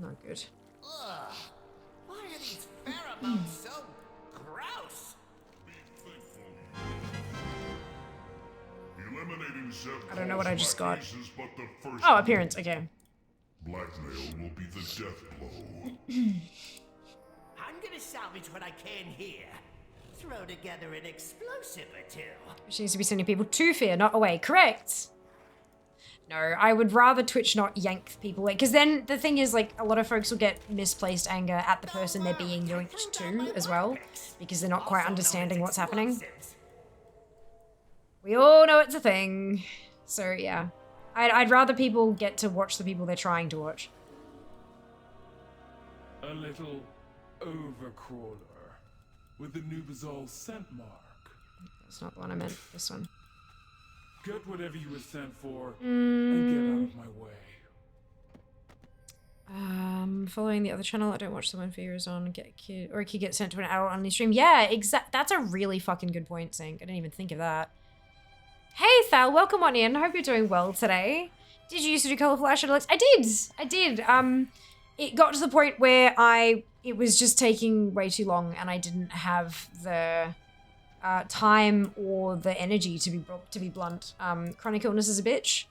Not good. Ugh. Why are these pheromones so gross? I don't know what I just got. Oh, appearance, okay. Blackmail will be the death blow. I'm gonna salvage what I can here. Throw together an explosive or two. She needs to be sending people to fear, not away. Correct. No, I would rather Twitch not yank people away. Because then the thing is, like, a lot of folks will get misplaced anger at the person they're being yoinked to as well. Because they're not quite understanding what's happening. We all know it's a thing. So, yeah. I'd rather people get to watch the people they're trying to watch. A little overcrawler with the Nubazol scent mark. That's not the one I meant. This one. Get whatever you were sent for and get out of my way. Following the other channel, I don't watch the one for years on. Get a kid, or a kid gets sent to an adult only stream. Yeah, that's a really fucking good point, Sync. I didn't even think of that. Hey, Thal, welcome on in. I hope you're doing well today. Did you used to do colourful eyeshadow looks? I did. It got to the point where it was just taking way too long, and I didn't have the time or the energy to be blunt. Chronic illness is a bitch,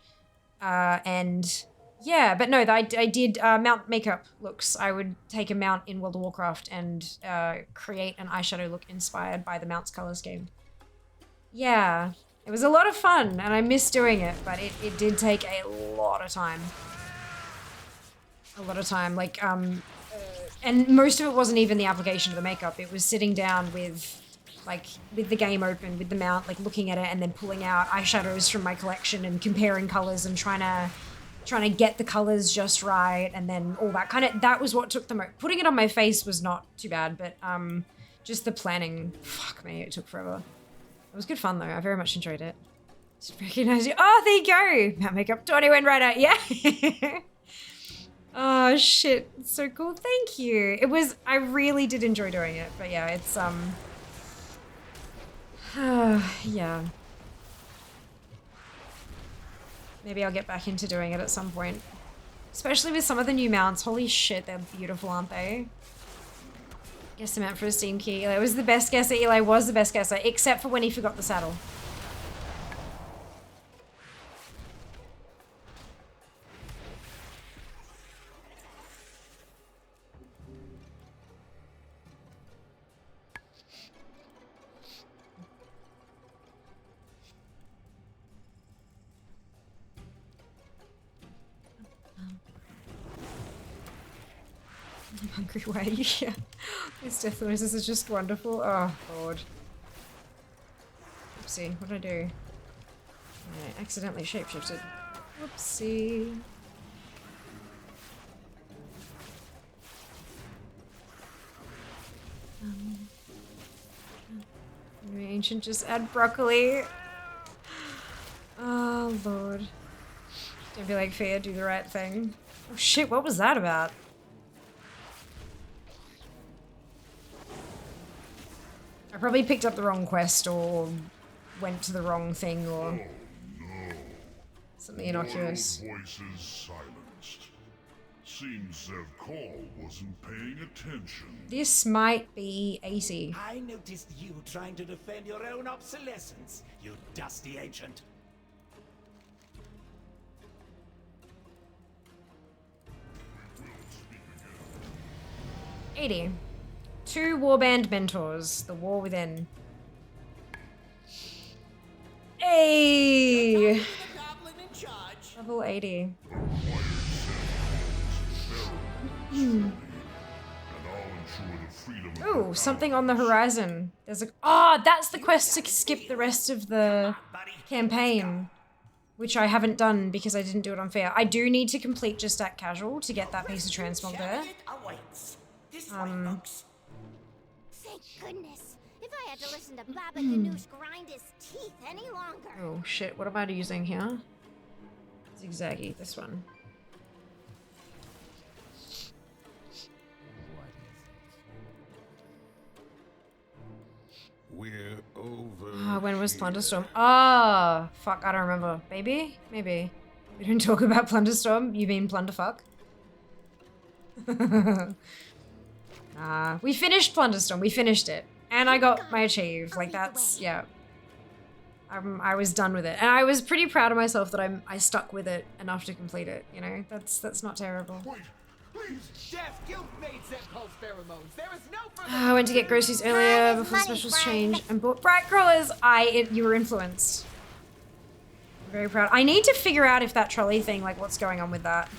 and yeah, but no, I did mount makeup looks. I would take a mount in World of Warcraft and create an eyeshadow look inspired by the mounts color scheme. Yeah. It was a lot of fun, and I miss doing it, but it did take a lot of time. A lot of time, like, and most of it wasn't even the application of the makeup. It was sitting down with the game open, with the mount, like looking at it and then pulling out eyeshadows from my collection and comparing colors and trying to get the colors just right, and then all that kind of, that was what took the most. Putting it on my face was not too bad, but just the planning, fuck me, it took forever. It was good fun though. I very much enjoyed it. Just recognize you. Oh, there you go. Mount makeup 20 went right out. Yeah. Oh shit. It's so cool. Thank you. I really did enjoy doing it. But yeah, it's yeah. Maybe I'll get back into doing it at some point. Especially with some of the new mounts. Holy shit, they're beautiful, aren't they? Guess the mount for a Steam key. Eli was the best guesser. Eli was the best guesser, except for when he forgot the saddle. I'm hungry, why are you here? These death noises are just wonderful. Oh, Lord. Oopsie, what did I do? I accidentally shapeshifted. Whoopsie. Ancient, just add broccoli. Oh, Lord. Don't be like Fia, do the right thing. Oh shit, what was that about? I probably picked up the wrong quest or went to the wrong thing or something innocuous. Royal voices silenced. Seems their call wasn't paying attention. This might be 80. I noticed you trying to defend your own obsolescence, you dusty ancient. $80. 2 warband mentors. The war within. Hey! Level 80. Ooh, something on the horizon. There's a— oh, that's the quest to skip the rest of the campaign, which I haven't done because I didn't do it on fair. I do need to complete just at casual to get that piece of transmog there. Thank goodness. If I had to listen to Baba Ganoush grind his teeth any longer. Oh shit, what am I using here? Zigzaggy, this one. We're over. Oh, when was Plunderstorm? Ah, fuck, I don't remember. Maybe? Maybe. We don't talk about Plunderstorm. You mean Plunderfuck? We finished Plunderstorm. We finished it. And I got my achieve. Like, that's, yeah. I was done with it. And I was pretty proud of myself that I stuck with it enough to complete it, you know? That's not terrible. I went to get groceries earlier before specials change and bought bright crawlers. You were influenced. I'm very proud. I need to figure out if that trolley thing, like what's going on with that.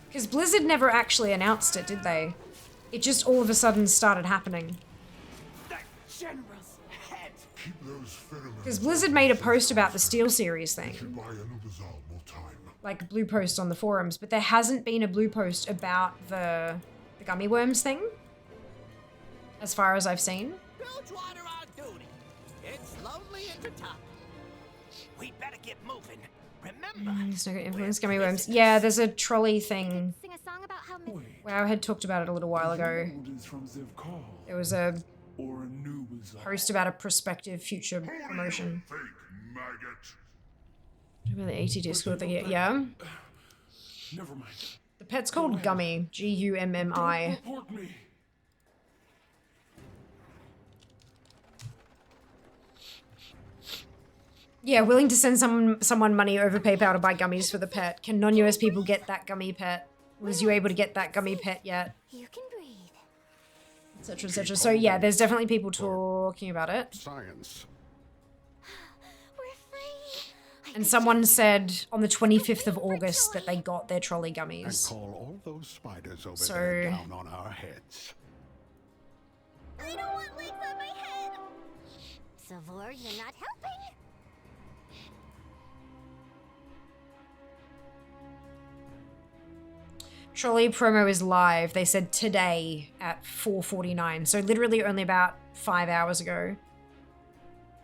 Because Blizzard never actually announced it, did they? It just all of a sudden started happening. Because Blizzard made a post about the Steel Series thing. Like a blue post on the forums, but there hasn't been a blue post about the gummy worms thing. As far as I've seen. Bilgewater on duty. It's lonely at the top. We better get moving. Remember. There's no good influence gummy worms. Yeah, there's a trolley thing. Sing a song about how Wow, I had talked about it a little while ago. There was a post about a prospective future promotion. About the AT Discord thing, yeah. Never mind. The pet's called Gummy. Gummi. Yeah, willing to send someone money over PayPal to buy gummies for the pet. Can non-US people get that gummy pet? Was you able to get that gummy pet yet? You can breathe. Etc. etc. So yeah, there's definitely people talking about it. Science. And someone said on the 25th of August that they got their trolley gummies. And call all those spiders over there down on our heads. I don't want legs on my head. Savor, you're not helping. Trolley promo is live. They said today at 4:49. So literally only about 5 hours ago.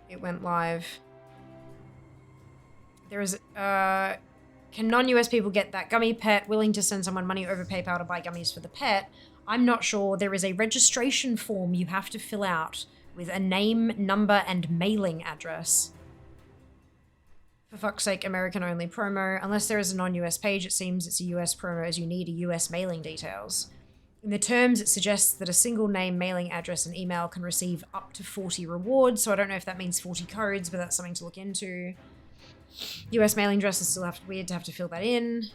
It went live. There is, can non-US people get that gummy pet? Willing to send someone money over PayPal to buy gummies for the pet? I'm not sure. There is a registration form you have to fill out with a name, number, and mailing address. For fuck's sake, American-only promo. Unless there is a non-US page, it seems it's a US promo as you need a US mailing details. In the terms, it suggests that a single name, mailing address, and email can receive up to 40 rewards, so I don't know if that means 40 codes, but that's something to look into. US mailing addresses still weird to have to fill that in.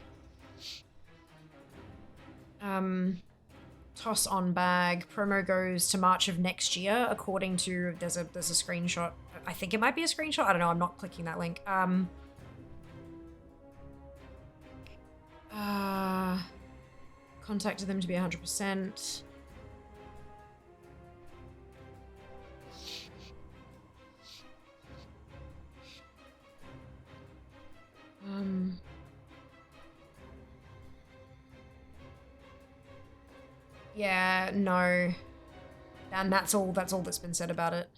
Toss on bag. Promo goes to March of next year, according to there's a screenshot. I think it might be a screenshot. I don't know. I'm not clicking that link. Contacted them to be 100%. Yeah, no. And that's all that's been said about it.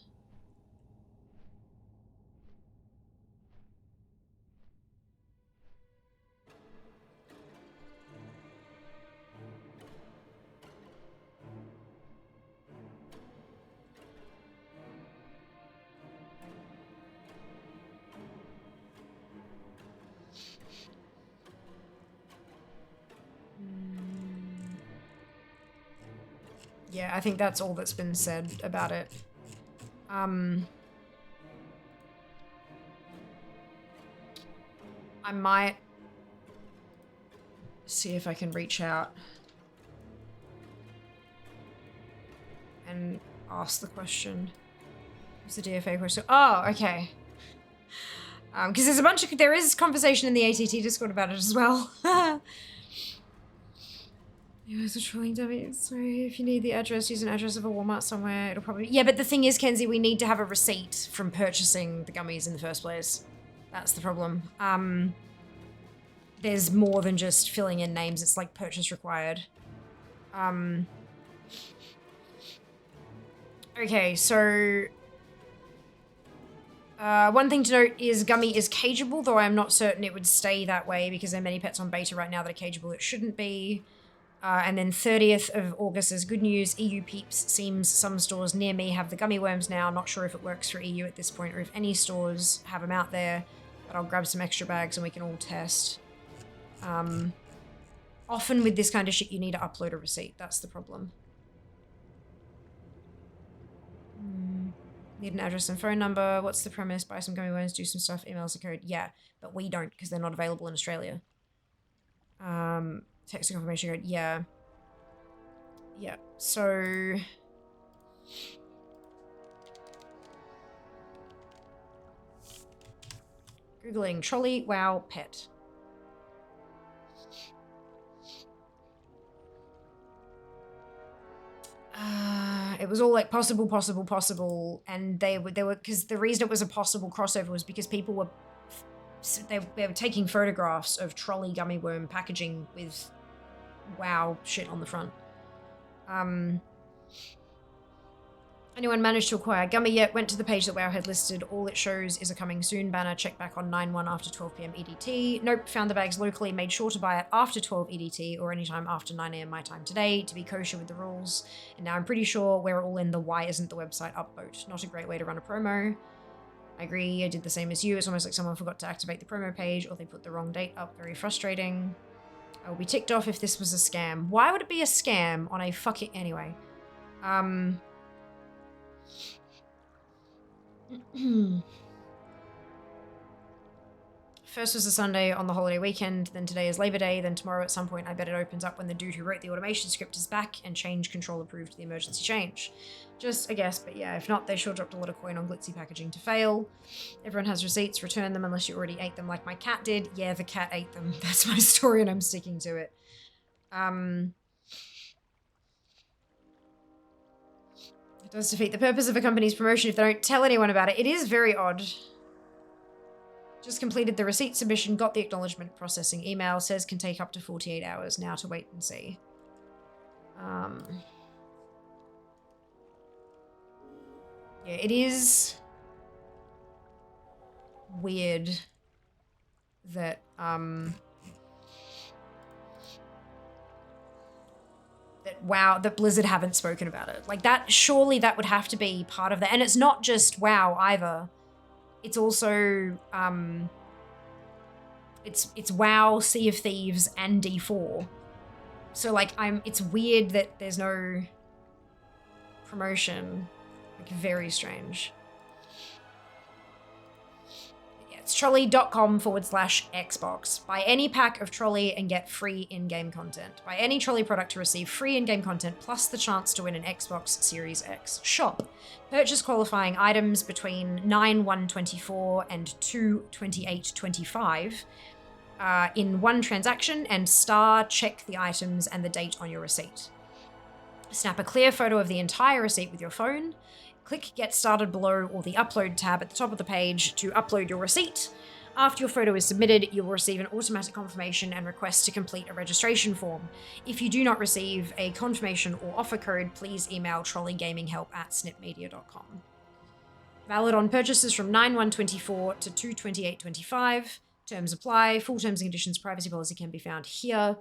Yeah, I think that's all that's been said about it. I might see if I can reach out and ask the question. What's the DFA question? Oh, okay. Because there is conversation in the ATT Discord about it as well. Yeah, it's a trolling dummy. Sorry, if you need the address, use an address of a Walmart somewhere. It'll probably... Yeah, but the thing is, Kenzie, we need to have a receipt from purchasing the gummies in the first place. That's the problem. There's more than just filling in names. It's like purchase required. Okay, so... one thing to note is Gummy is cageable, though I'm not certain it would stay that way because there are many pets on beta right now that are cageable. It shouldn't be. And then 30th of August is good news. EU peeps seems some stores near me have the gummy worms now. Not sure if it works for EU at this point or if any stores have them out there. But I'll grab some extra bags and we can all test. Often with this kind of shit, you need to upload a receipt. That's the problem. Need an address and phone number. What's the premise? Buy some gummy worms, do some stuff, email us a code. Yeah, but we don't because they're not available in Australia. Text a confirmation code. Yeah. Yeah. So... Googling trolley wow pet. It was all like possible, and they were because the reason it was a possible crossover was because people were they were taking photographs of trolley gummy worm packaging with wow shit on the front. Anyone managed to acquire gummy yet? Went to the page that WoW had listed. All it shows is a coming soon banner. Check back on 9/1 after 12 PM EDT. Nope, found the bags locally. Made sure to buy it after 12 EDT or anytime after 9 AM my time today to be kosher with the rules. And now I'm pretty sure we're all in the why isn't the website up boat. Not a great way to run a promo. I agree. I did the same as you. It's almost like someone forgot to activate the promo page or they put the wrong date up. Very frustrating. I will be ticked off if this was a scam. Why would it be a scam on a fucking... Anyway. First was a Sunday on the holiday weekend, then today is Labor Day, then tomorrow at some point I bet it opens up when the dude who wrote the automation script is back and change control approved the emergency change. Just a guess, but yeah, if not, they sure dropped a lot of coin on glitzy packaging to fail. Everyone has receipts, return them unless you already ate them like my cat did. Yeah, the cat ate them. That's my story and I'm sticking to it. It does defeat the purpose of a company's promotion if they don't tell anyone about it. It is very odd. Just completed the receipt submission, got the acknowledgement processing email, says can take up to 48 hours. Now to wait and see. Yeah, it is weird that, that Blizzard haven't spoken about it. Like that, surely that would have to be part of that. And it's not just WoW either. It's also, it's WoW, Sea of Thieves, and D4. So like, it's weird that there's no promotion. Like, very strange. Yeah, it's trolley.com/Xbox. Buy any pack of trolley and get free in-game content. Buy any trolley product to receive free in-game content plus the chance to win an Xbox Series X. Shop. Purchase qualifying items between 9/1/24 and 2/28/25 in one transaction and check the items and the date on your receipt. Snap a clear photo of the entire receipt with your phone. Click Get Started below or the Upload tab at the top of the page to upload your receipt. After your photo is submitted, you will receive an automatic confirmation and request to complete a registration form. If you do not receive a confirmation or offer code, please email trolleygaminghelp@snipmedia.com. Valid on purchases from 9/1/24 to 2/28/25. Terms apply. Full terms and conditions privacy policy can be found here.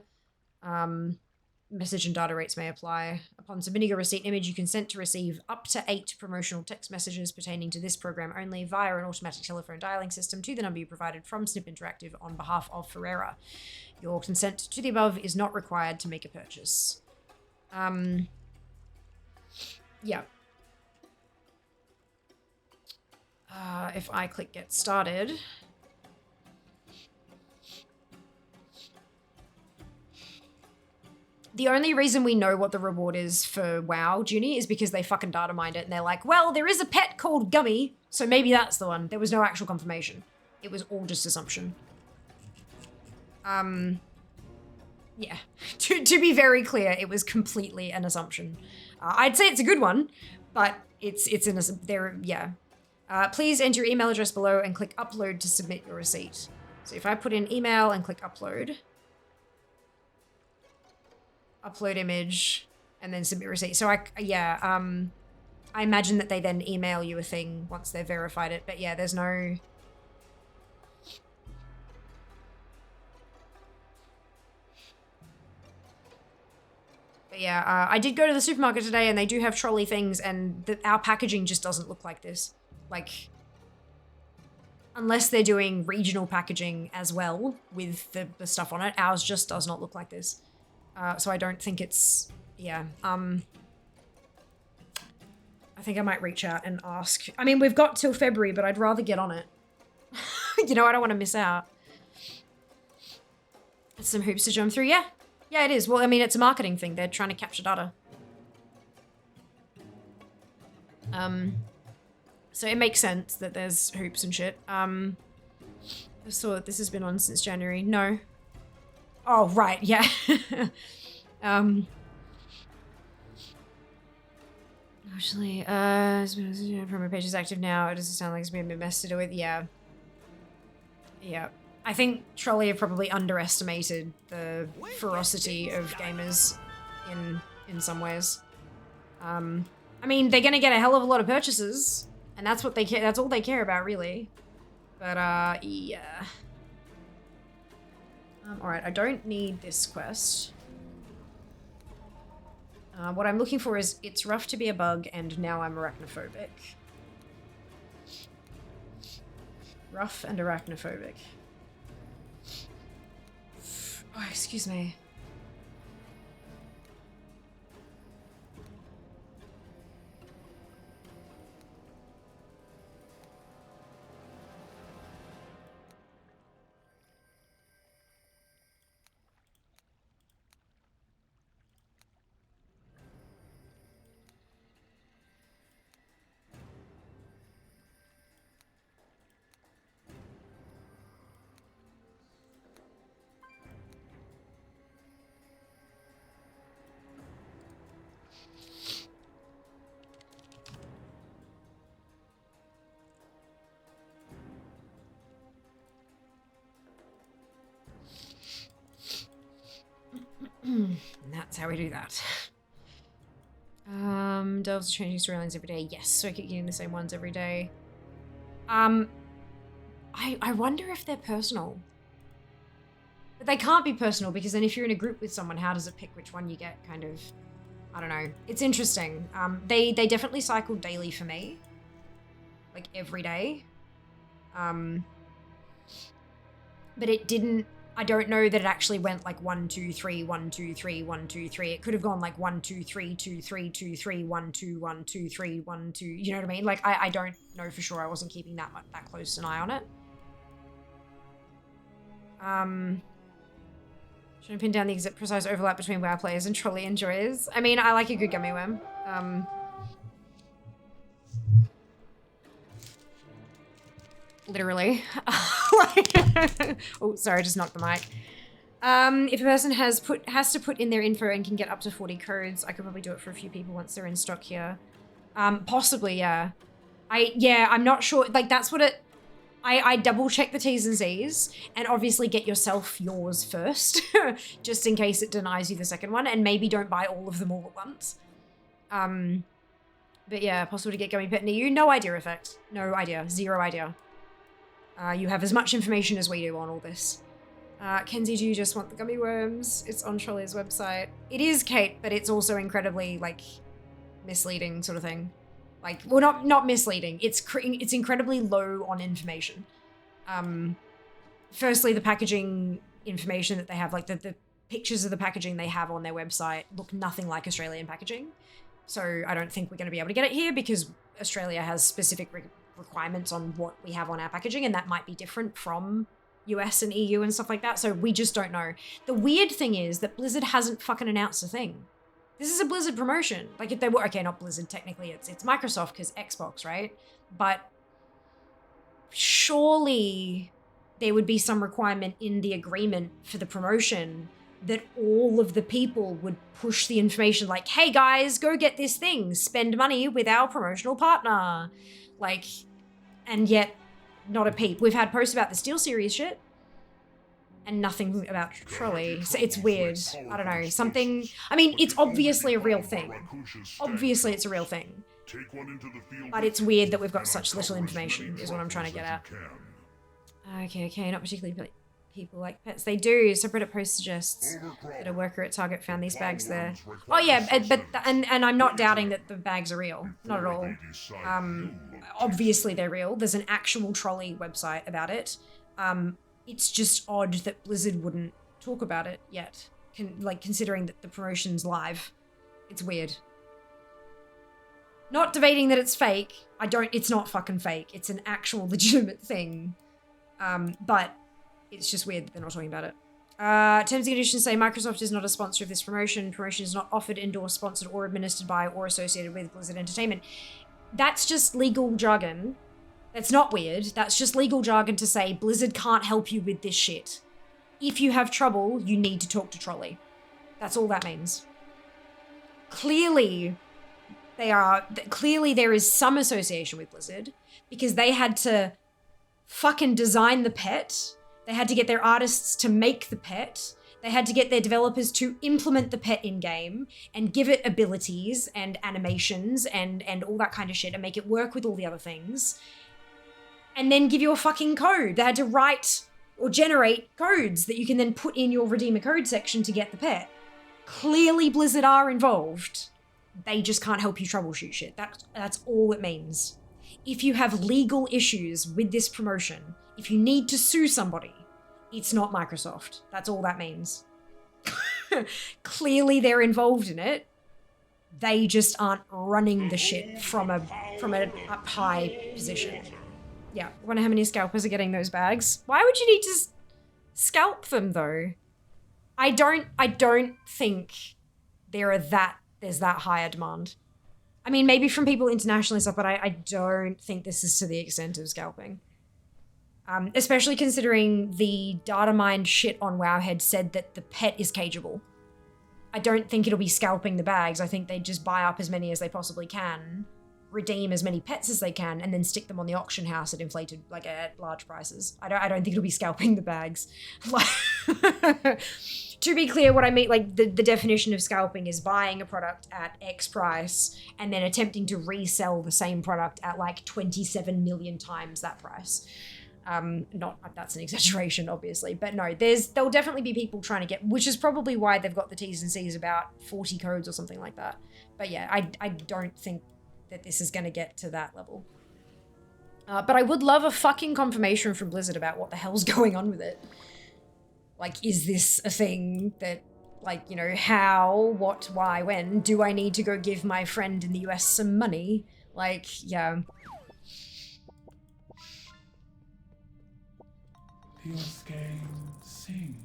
Message and data rates may apply. Upon submitting a receipt image, you consent to receive up to 8 promotional text messages pertaining to this program only via an automatic telephone dialing system to the number you provided from Snip Interactive on behalf of Ferreira. Your consent to the above is not required to make a purchase. Yeah. If I click get started. The only reason we know what the reward is for WoW, Junie, is because they fucking data mined it and they're like, well, there is a pet called Gummy, so maybe that's the one. There was no actual confirmation. It was all just assumption. Yeah. To be very clear, it was completely an assumption. I'd say it's a good one, but it's in a, there, yeah. Please enter your email address below and click upload to submit your receipt. So if I put in email and click upload image, and then submit receipt. So I imagine that they then email you a thing once they've verified it. But yeah, there's no... But yeah, I did go to the supermarket today and they do have trolley things and our packaging just doesn't look like this. Like, unless they're doing regional packaging as well with the stuff on it, ours just does not look like this. So I don't think it's, yeah. I think I might reach out and ask. I mean, we've got till February, but I'd rather get on it. You know, I don't want to miss out. It's some hoops to jump through. Yeah. Yeah, it is. Well, I mean, it's a marketing thing. They're trying to capture data. So it makes sense that there's hoops and shit. I saw that this has been on since January. No. Oh, right. Yeah. Actually, promo page is active now. It doesn't sound like it's been a bit messed to do with. Yeah. Yeah. I think Trolley have probably underestimated the ferocity of gamers in some ways. I mean, they're gonna get a hell of a lot of purchases, and that's what they care. That's all they care about, really. But yeah. All right, I don't need this quest. What I'm looking for is it's rough to be a bug, and now I'm arachnophobic. Rough and arachnophobic. Oh, excuse me. And that's how we do that. Delves are changing storylines every day. Yes, so I keep getting the same ones every day. I wonder if they're personal. But they can't be personal because then if you're in a group with someone, how does it pick which one you get? Kind of, I don't know. It's interesting. They definitely cycled daily for me. Like every day. But it didn't, I don't know that it actually went like 1, 2, 3, 1, 2, 3, 1, 2, 3. It could have gone like 1, 2, 3, 2, 3, 2, 3, 1, 2, 1, 2, 3, 1, 2. You know what I mean? Like I don't know for sure. I wasn't keeping that close an eye on it. Should I pin down the precise overlap between WoW players and trolley enjoyers? I mean, I like a good gummy worm. Literally. Oh, sorry, I just knocked the mic. If a person has to put in their info and can get up to 40 codes, I could probably do it for a few people once they're in stock here. Possibly, yeah. I'm not sure. Like, that's what it... I double check the T's and C's and obviously get yourself yours first, just in case it denies you the second one, and maybe don't buy all of them all at once. But yeah, possible to get gummy pet near you? No idea, Effect. No idea. Zero idea. You have as much information as we do on all this. Kenzie, do you just want the gummy worms? It's on Trolley's website. It is, Kate, but it's also incredibly, like, misleading sort of thing. Like, well, not misleading. It's incredibly low on information. Firstly, the packaging information that they have, like the pictures of the packaging they have on their website look nothing like Australian packaging. So I don't think we're going to be able to get it here because Australia has specific requirements on what we have on our packaging, and that might be different from US and EU and stuff like that. So we just don't know. The weird thing is that Blizzard hasn't fucking announced a thing. This is a Blizzard promotion. Like if they were, okay, not Blizzard, technically it's Microsoft because Xbox, right? But surely there would be some requirement in the agreement for the promotion that all of the people would push the information like, hey guys, go get this thing, spend money with our promotional partner. Like, and yet not a peep. We've had posts about the SteelSeries shit and nothing about Trolley. So it's weird. I don't know. Something, I mean, it's obviously a real thing. Obviously it's a real thing. But it's weird that we've got such little information is what I'm trying to get at. Okay, not particularly people like pets. They do. Subreddit post suggests that a worker at Target found these bags there. Oh yeah, and I'm not doubting that the bags are real. Not at all. Obviously they're real. There's an actual Trolley website about it. It's just odd that Blizzard wouldn't talk about it yet. Considering that the promotion's live. It's weird. Not debating that it's fake. It's not fucking fake. It's an actual legitimate thing. But it's just weird that they're not talking about it. Terms and conditions say Microsoft is not a sponsor of this promotion. Promotion is not offered, endorsed, sponsored, or administered by or associated with Blizzard Entertainment. That's just legal jargon. That's not weird. That's just legal jargon to say Blizzard can't help you with this shit. If you have trouble, you need to talk to Trolley. That's all that means. Clearly there is some association with Blizzard because they had to fucking design the pet. They had to get their artists to make the pet. They had to get their developers to implement the pet in-game and give it abilities and animations and all that kind of shit and make it work with all the other things. And then give you a fucking code. They had to write or generate codes that you can then put in your Redeemer code section to get the pet. Clearly Blizzard are involved. They just can't help you troubleshoot shit. That's all it means. If you have legal issues with this promotion, if you need to sue somebody, it's not Microsoft. That's all that means. Clearly they're involved in it. They just aren't running the shit from a up high position. Yeah, I wonder how many scalpers are getting those bags. Why would you need to scalp them though? I don't think there's that high a demand. I mean, maybe from people internationally and stuff, but I don't think this is to the extent of scalping. Especially considering the data mined shit on Wowhead said that the pet is cageable. I don't think it'll be scalping the bags. I think they just buy up as many as they possibly can, redeem as many pets as they can, and then stick them on the auction house at inflated, like at large prices. I don't think it'll be scalping the bags. To be clear, what I mean, like the definition of scalping is buying a product at X price and then attempting to resell the same product at like 27 million times that price. That's an exaggeration, obviously, but no, there'll definitely be people trying to get, which is probably why they've got the T's and C's about 40 codes or something like that. But yeah, I don't think that this is going to get to that level. But I would love a fucking confirmation from Blizzard about what the hell's going on with it. Like, is this a thing that, like, you know, how, what, why, when? Do I need to go give my friend in the US some money? Like, yeah. This game sings.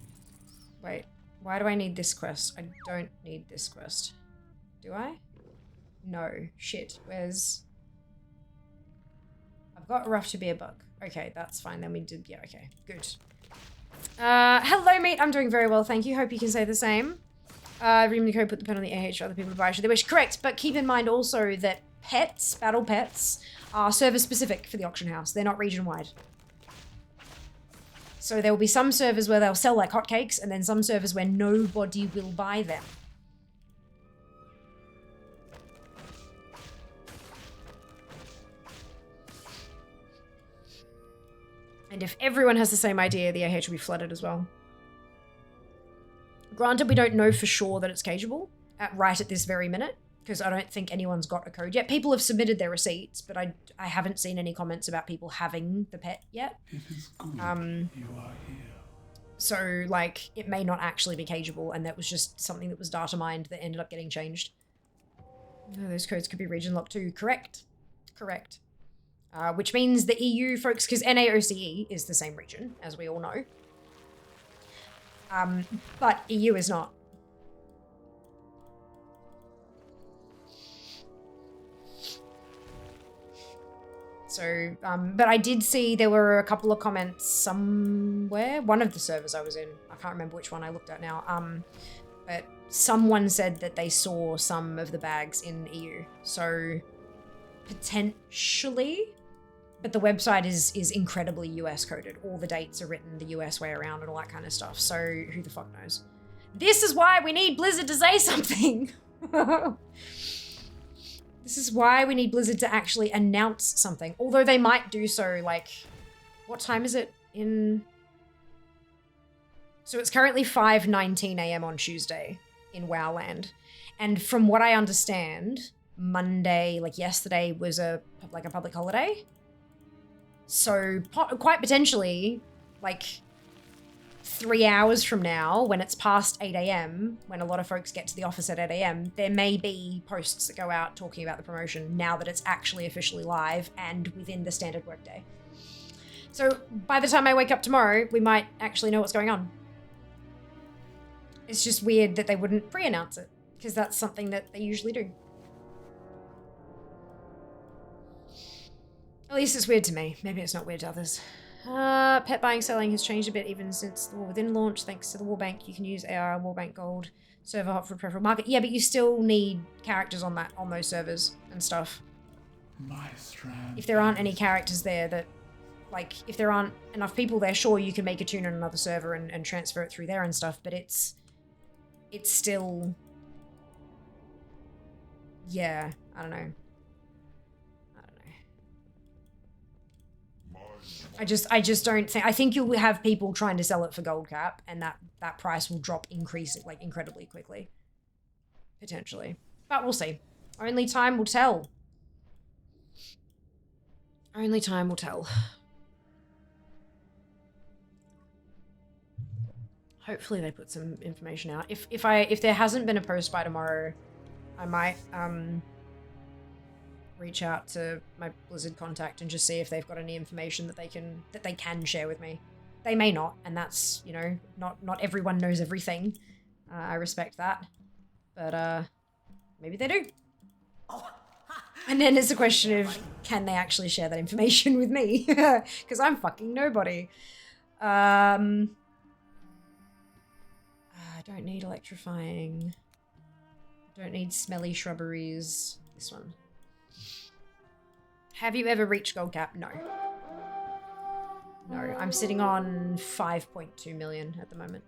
Wait, why do I need this quest? I don't need this quest. Do I? No. Shit. Where's... I've got rough to be a bug. Okay, that's fine. Then we did... Yeah, okay. Good. Hello, mate. I'm doing very well, thank you. Hope you can say the same. Redeem the code, put the pen on the AH for other people to buy should they wish. Correct, but keep in mind also that pets, battle pets, are server-specific for the auction house. They're not region-wide. So there will be some servers where they'll sell like hotcakes, and then some servers where nobody will buy them. And if everyone has the same idea, the AH will be flooded as well. Granted, we don't know for sure that it's cageable right at this very minute, because I don't think anyone's got a code yet. People have submitted their receipts, but I haven't seen any comments about people having the pet yet. It is good you are here. So, like, it may not actually be cageable, and that was just something that was data mined that ended up getting changed. Oh, those codes could be region locked too. Correct. Correct. Which means the EU folks, because NAOCE is the same region, as we all know. But EU is not. So, but I did see there were a couple of comments somewhere. One of the servers I was in, I can't remember which one I looked at now. But someone said that they saw some of the bags in EU. So, potentially, but the website is incredibly US coded. All the dates are written the US way around and all that kind of stuff. So, who the fuck knows? This is why we need Blizzard to say something. This is why we need Blizzard to actually announce something. Although they might do so, like, what time is it in... So it's currently 5:19 AM on Tuesday in WoWland. And from what I understand, Monday, like yesterday, was a public holiday. So quite potentially, like 3 hours from now, when it's past 8 AM, when a lot of folks get to the office at 8 AM, there may be posts that go out talking about the promotion now that it's actually officially live and within the standard workday. So by the time I wake up tomorrow, we might actually know what's going on. It's just weird that they wouldn't pre-announce it, because that's something that they usually do. At least it's weird to me. Maybe it's not weird to others. Pet buying, selling has changed a bit even since the War Within launch. Thanks to the Warbank, you can use AR Warbank Gold server hop for a preferable market. Yeah, but you still need characters on those servers and stuff. My strength. If there aren't any characters there that, like, if there aren't enough people there, sure, you can make a tune on another server and transfer it through there and stuff, but it's still... Yeah, I don't know. I just don't think... I think you'll have people trying to sell it for gold cap, and that price will drop incredibly quickly. Potentially. But we'll see. Only time will tell. Only time will tell. Hopefully they put some information out. If there hasn't been a post by tomorrow, I might reach out to my Blizzard contact and just see if they've got any information that they can share with me. They may not, and that's, you know, not everyone knows everything. I respect that, but maybe they do. And then it's a question of, can they actually share that information with me? Because I'm fucking nobody. I don't need electrifying. Don't need smelly shrubberies. This one. Have you ever reached gold cap? No. No, I'm sitting on 5.2 million at the moment.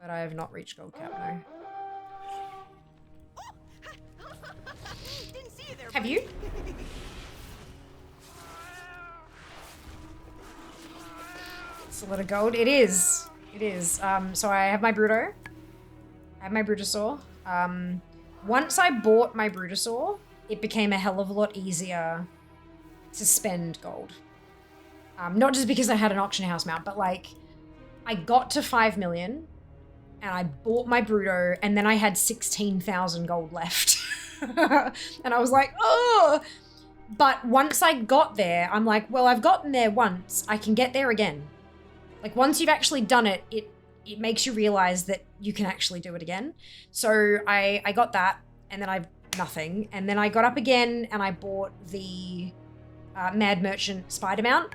But I have not reached gold cap, no. Have you? It's a lot of gold. It is. It is. So I have my Bruto. I have my Brutosaur. Once I bought my Brutosaur, it became a hell of a lot easier to spend gold. Not just because I had an auction house mount, but like, I got to 5 million and I bought my Bruto and then I had 16,000 gold left. And I was like, oh! But once I got there, I'm like, well, I've gotten there once. I can get there again. Like, once you've actually done it, it makes you realize that you can actually do it again. So I got that and then I nothing. And then I got up again and I bought the Mad Merchant Spider Mount.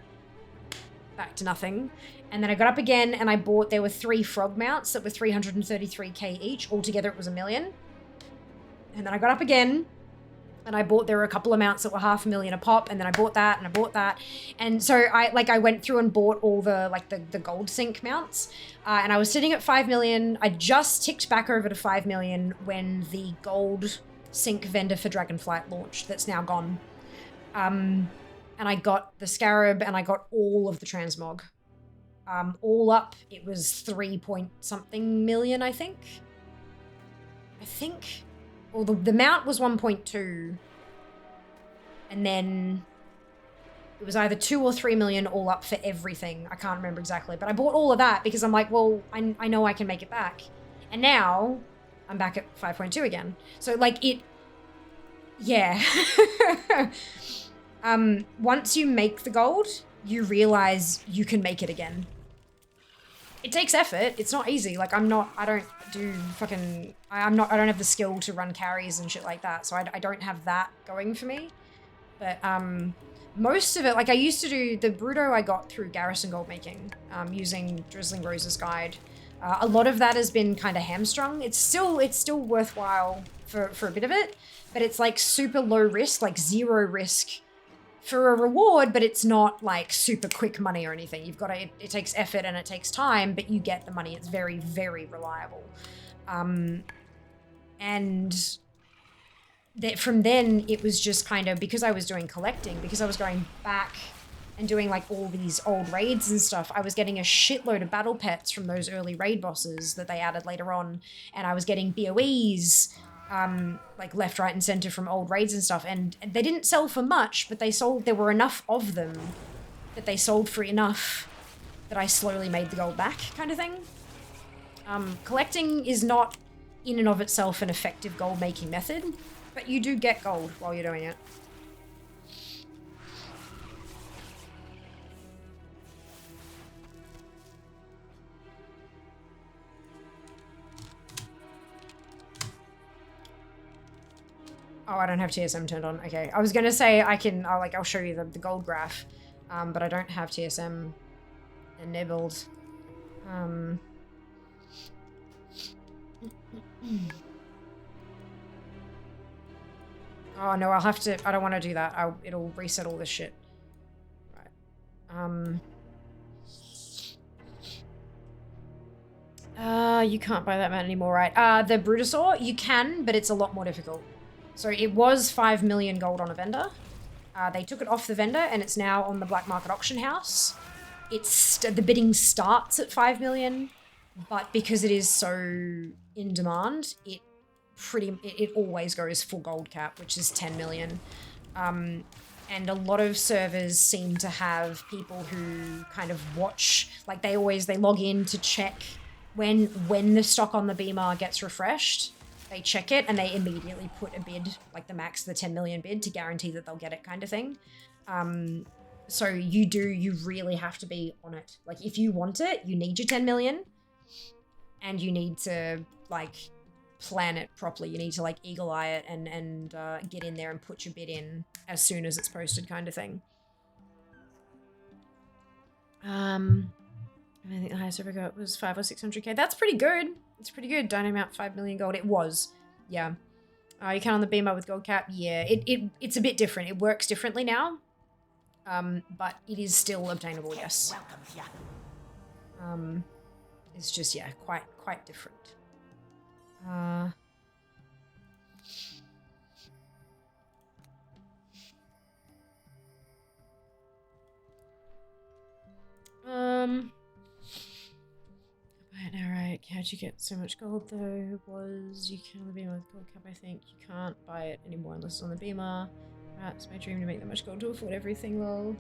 Back to nothing. And then I got up again and I bought, there were 3 frog mounts that were 333k each. Altogether it was 1 million. And then I got up again and I bought, there were a couple of mounts that were 500,000 a pop, and then I bought that and I bought that. And so I went through and bought all the the gold sync mounts, and I was sitting at 5 million. I just ticked back over to 5 million when the gold sync vendor for Dragonflight launched. That's now gone. And I got the Scarab and I got all of the transmog. All up, it was 3 point something million, I think. Well, the mount was 1.2, and then it was either 2 or 3 million all up for everything. I can't remember exactly, but I bought all of that because I'm like, well, I know I can make it back. And now, I'm back at 5.2 again. So like it, yeah. Once you make the gold, you realize you can make it again. It takes effort. It's not easy. Like I don't do fucking, I don't have the skill to run carries and shit like that. So I don't have that going for me. But most of it, like I used to do the Bruto I got through Garrison Gold Making, using Drizzling Rose's guide. A lot of that has been kind of hamstrung. It's still worthwhile for a bit of it, but it's like super low risk, like 0 risk for a reward, but it's not like super quick money or anything. You've got to, it takes effort and it takes time, but you get the money. It's very, very reliable. And that from then it was just kind of, because I was doing collecting, because I was going back and doing like all these old raids and stuff, I was getting a shitload of battle pets from those early raid bosses that they added later on. And I was getting BOEs, like left, right, and center from old raids and stuff. And they didn't sell for much, but there were enough of them that they sold for enough that I slowly made the gold back, kind of thing. Collecting is not in and of itself an effective gold making method, but you do get gold while you're doing it. Oh, I don't have TSM turned on. Okay, I was gonna say I'll show you the gold graph, but I don't have TSM enabled. Oh no, I'll have to. I don't want to do that. It'll reset all this shit. Right. You can't buy that man anymore, right? The Brutosaur, you can, but it's a lot more difficult. So it was 5 million gold on a vendor. They took it off the vendor and it's now on the black market auction house. The bidding starts at 5 million, but because it is so in demand, it always goes full gold cap, which is 10 million. And a lot of servers seem to have people who kind of watch, like they log in to check when the stock on the Beamer gets refreshed. They check it and they immediately put a bid, like the max, the 10 million bid, to guarantee that they'll get it, kind of thing. So you really have to be on it. Like if you want it, you need your 10 million and you need to like plan it properly. You need to like eagle eye it and get in there and put your bid in as soon as it's posted, kind of thing. I think the highest I ever got was 500 or 600k. That's pretty good. It's pretty good. Dynamount 5 million gold. It was. Yeah. You can on the Beamer with gold cap. Yeah. It's a bit different. It works differently now. But it is still obtainable, yes. It's just, yeah, quite different. Alright, how'd you get so much gold though? You can on the Beamer with gold cap, I think. You can't buy it anymore unless it's on the Beamer. Right, it's my dream to make that much gold to afford everything, lol.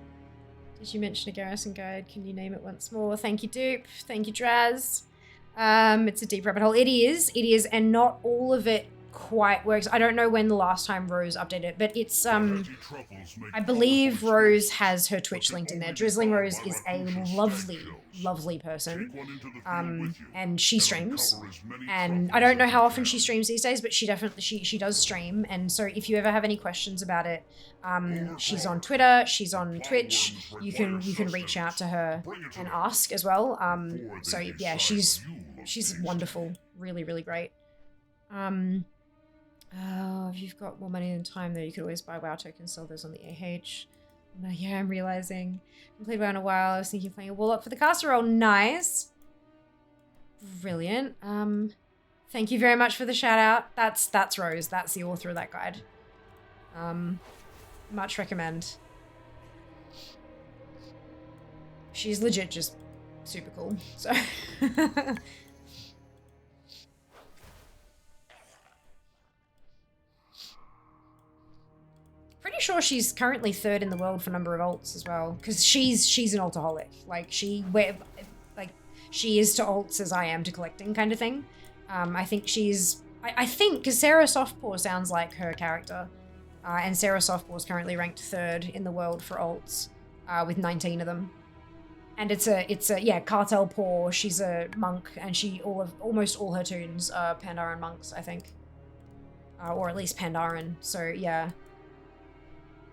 Did you mention a garrison guide? Can you name it once more? Thank you, Dupe. Thank you, Draz. It's a deep rabbit hole. It is, and not all of it quite works. I don't know when the last time Rose updated it, but it's, I believe Rose has her Twitch linked in there. Drizzling Rose is a lovely person, and she streams, and I don't know how often she streams these days, but she definitely, she does stream, and so if you ever have any questions about it, she's on Twitter, she's on Twitch, you can reach out to her and ask as well. So yeah, she's wonderful, really great. Oh, if you've got more money than time though, you could always buy WoW tokens, sell those on the AH. No, yeah, I'm realizing. I haven't played WoW in a while. I was thinking of playing a Warlock for the caster role. Nice. Brilliant. Thank you very much for the shout out. That's Rose. That's the author of that guide. Much recommend. She's legit just super cool. So pretty sure she's currently 3rd in the world for number of alts as well, because she's an altaholic. Like she is to alts as I am to collecting, kind of thing. I think she's I think, because Sarah Softpaw sounds like her character. And Sarah Softpaw is currently ranked 3rd in the world for alts, with 19 of them. And it's a Cartel Paw. She's a monk, and almost all her tunes are Pandaren monks, I think. Or at least Pandaren, so yeah.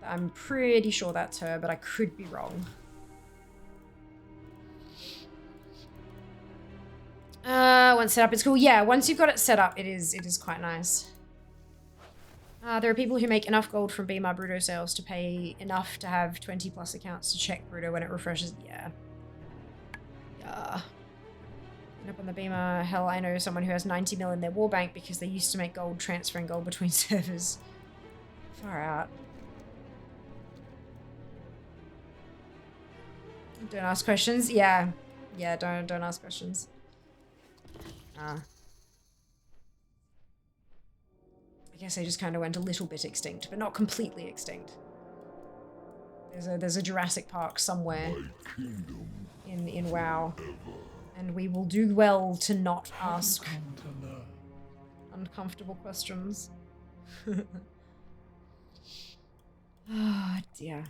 I'm pretty sure that's her, but I could be wrong. Once set up, it's cool. Yeah, once you've got it set up, it is quite nice. There are people who make enough gold from Beamer Bruto sales to pay enough to have 20 plus accounts to check Bruto when it refreshes. Yeah. Yeah. Up on the Beamer, hell, I know someone who has 90 mil in their war bank because they used to make gold transferring gold between servers. Far out. Don't ask questions. Yeah. Yeah, don't ask questions. I guess I just kind of went a little bit extinct, but not completely extinct. There's a Jurassic Park somewhere in WoW, and we will do well to not ask uncomfortable questions. Oh dear.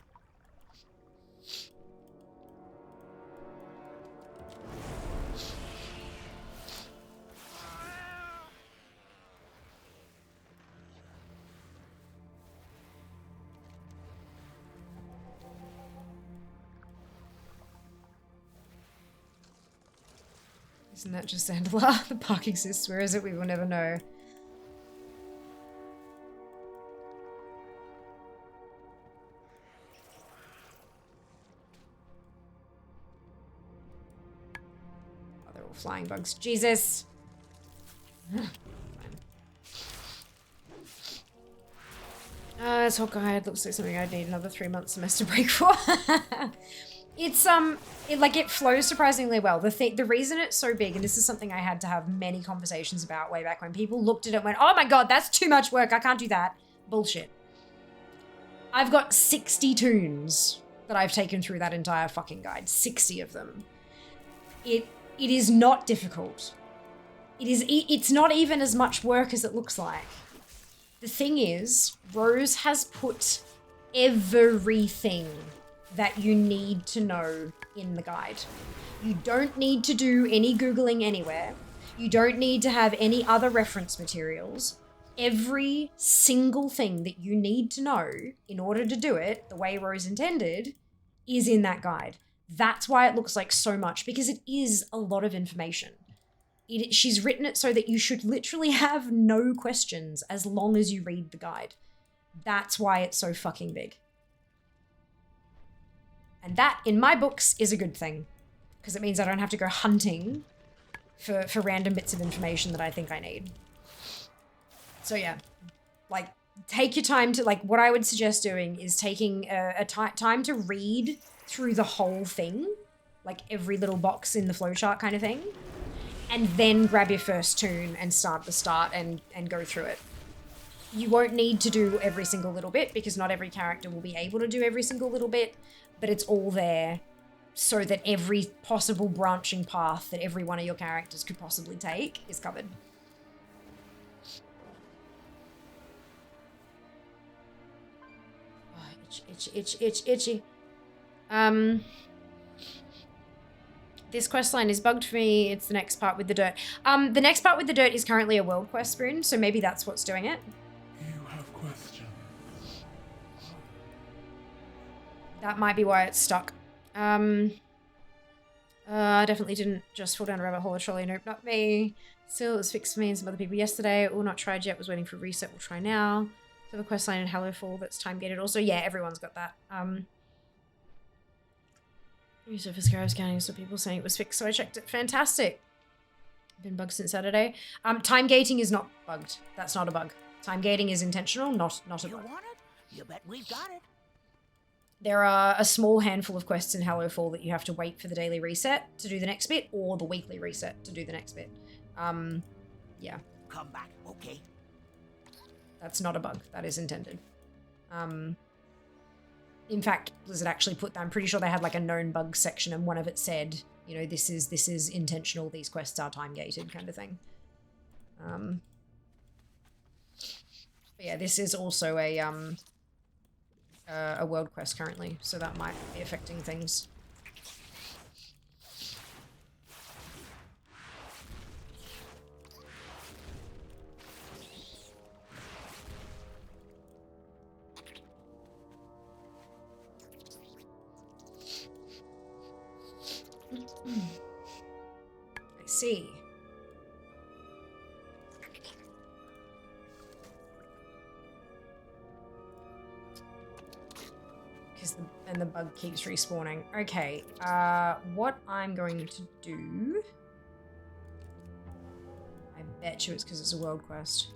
Isn't that just Sandala? The park exists. Where is it? We will never know. Oh, they're all flying bugs. Jesus! This whole guide looks like something I'd need another 3-month semester break for. It's, it flows surprisingly well. The reason it's so big, and this is something I had to have many conversations about way back when people looked at it and went, oh my god, that's too much work, I can't do that. Bullshit. I've got 60 tunes that I've taken through that entire fucking guide. 60 of them. It is not difficult. It's not even as much work as it looks like. The thing is, Rose has put everything that you need to know in the guide. You don't need to do any Googling anywhere. You don't need to have any other reference materials. Every single thing that you need to know in order to do it the way Rose intended is in that guide. That's why it looks like so much, because it is a lot of information. She's written it so that you should literally have no questions as long as you read the guide. That's why it's so fucking big. And that, in my books, is a good thing. Because it means I don't have to go hunting for random bits of information that I think I need. So yeah, like, take your time to, like, what I would suggest doing is taking time to read through the whole thing. Like, every little box in the flowchart kind of thing. And then grab your first tune and start the start and go through it. You won't need to do every single little bit because not every character will be able to do every single little bit. But it's all there so that every possible branching path that every one of your characters could possibly take is covered. Oh, itchy. This questline is bugged for me. It's the next part with the dirt. The next part with the dirt is currently a world quest sprint, so maybe that's what's doing it. You have questions. That might be why it's stuck. I definitely didn't just fall down a rabbit hole or trolley. Nope, not me. Still, it was fixed for me and some other people yesterday. All not tried yet. Was waiting for reset. We'll try now. So the questline in Hallowfall that's time gated. Also, yeah, everyone's got that. Resurface Scarabs counting, so people saying it was fixed, so I checked it. Fantastic. Been bugged since Saturday. Time gating is not bugged. That's not a bug. Time gating is intentional, not a bug. You want it? You bet we've got it. There are a small handful of quests in Hallowfall that you have to wait for the daily reset to do the next bit, or the weekly reset to do the next bit. Yeah. Come back, okay? That's not a bug. That is intended. In fact, Blizzard actually put that. I'm pretty sure they had like a known bugs section, and one of it said, you know, this is intentional. These quests are time gated, kind of thing. But yeah, time gating is not a bug. Time gating is intentional, not a bug. That's not a bug. That is intended. In fact, Blizzard actually put that. I'm pretty sure they had like a known bug section, and one of it said, you know, this is intentional. These quests are time gated, kind of thing. But yeah, this is also a world quest currently, so that might be affecting things. I see. And the bug keeps respawning. Okay, what I'm going to do... I bet you it's because it's a world quest.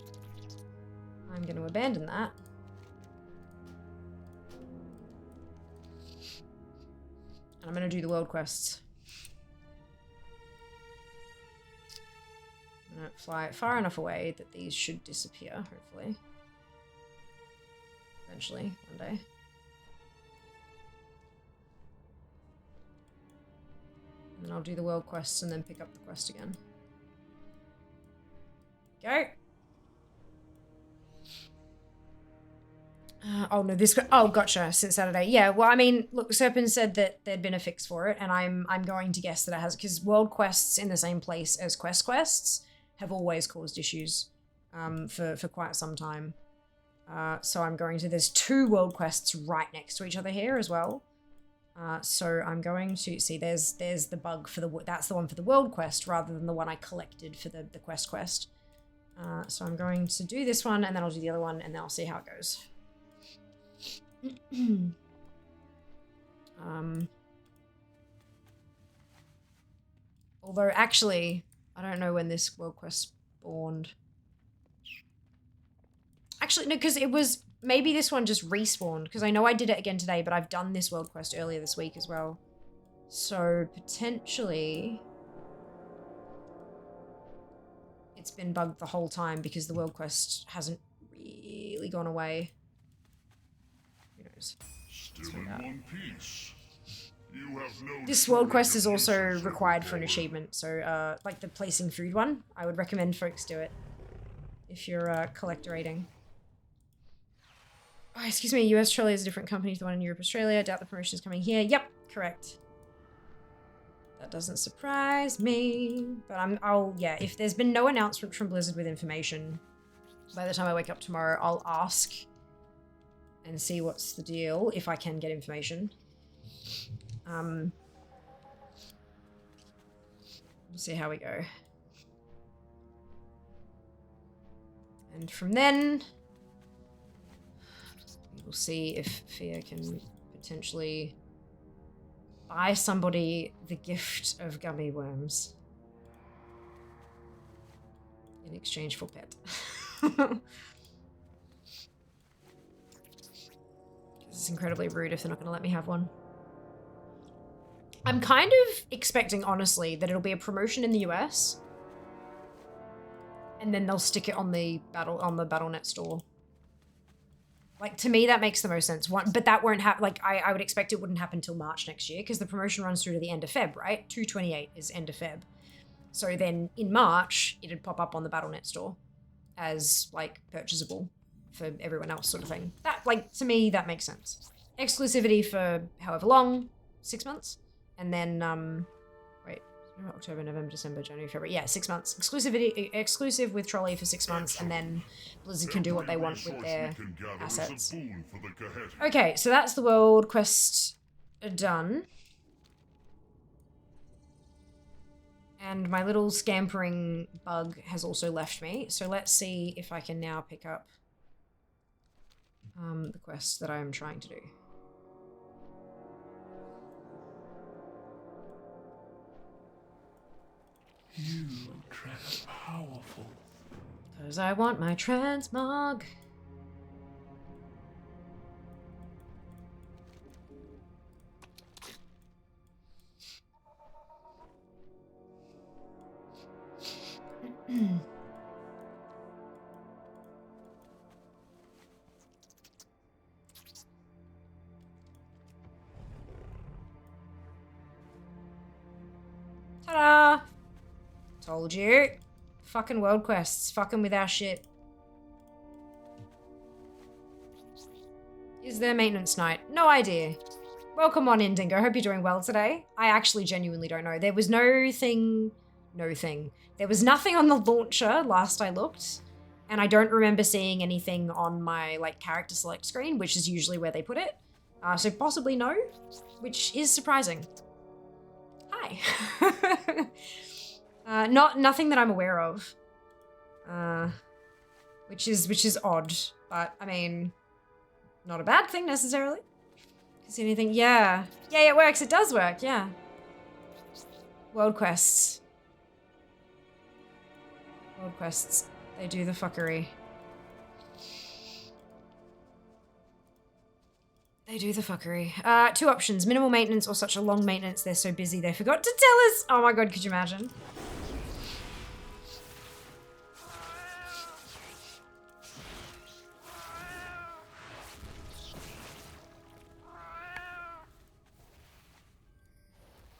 I'm going to abandon that. And I'm going to do the world quests. I'm going to fly far enough away that these should disappear, hopefully. Eventually, one day. And then I'll do the world quests and then pick up the quest again. Go! Oh no, this... Oh, gotcha, since Saturday. Yeah, well, I mean, look, Serpent said that there'd been a fix for it, and I'm going to guess that it has, because world quests in the same place as quests have always caused issues for quite some time. So I'm going to... There's 2 world quests right next to each other here as well. So I'm going to... See, there's the bug for the... That's the one for the world quest rather than the one I collected for the quest. So I'm going to do this one, and then I'll do the other one, and then I'll see how it goes. Although, actually, I don't know when this world quest spawned. Actually, no, because it was... Maybe this one just respawned, because I know I did it again today, but I've done this world quest earlier this week as well. So, potentially... It's been bugged the whole time because the world quest hasn't really gone away. Who knows? Still in one piece. You have no This world quest is also required for an achievement, so like the placing food one, I would recommend folks do it if you're collectorating. Oh, excuse me, US Trolley is a different company to the one in Europe, Australia. I doubt the promotion is coming here. Yep, correct. That doesn't surprise me, but yeah, if there's been no announcement from Blizzard with information, by the time I wake up tomorrow, I'll ask and see what's the deal, if I can get information. We'll see how we go. And from then, we'll see if Fia can potentially buy somebody the gift of gummy worms in exchange for pet. It's incredibly rude if they're not going to let me have one. I'm kind of expecting, honestly, that it'll be a promotion in the US, and then they'll stick it on the Battle.net store. Like, to me, that makes the most sense. But that won't happen. Like, I would expect it wouldn't happen till March next year, because the promotion runs through to the end of Feb, right? 2/28 is end of Feb. So then in March, it'd pop up on the Battle.net store as, like, purchasable for everyone else, sort of thing. That, like, to me, that makes sense. Exclusivity for however long, 6 months. And then, wait, October, November, December, January, February. Yeah, 6 months. Exclusive with Trolley for 6 months, and then Blizzard can do what they want with their assets. Okay, so that's the world quest done. And my little scampering bug has also left me. So let's see if I can now pick up the quest that I'm trying to do. You trans powerful. Because I want my transmog. Ta-da! Told you. Fucking world quests. Fucking with our shit. there maintenance night? No idea. Welcome on in, Dingo. Hope you're doing well today. I actually genuinely don't know. There was no thing. There was nothing on the launcher last I looked, and I don't remember seeing anything on my like character select screen, which is usually where they put it. So possibly no, which is surprising. Hi. Nothing that I'm aware of. Which is odd, but I mean, not a bad thing necessarily. See anything? Yeah, it works. It does work. Yeah. World quests. World quests. They do the fuckery. They do the fuckery. Two options: minimal maintenance or such a long maintenance. They're so busy they forgot to tell us. Oh my god, could you imagine?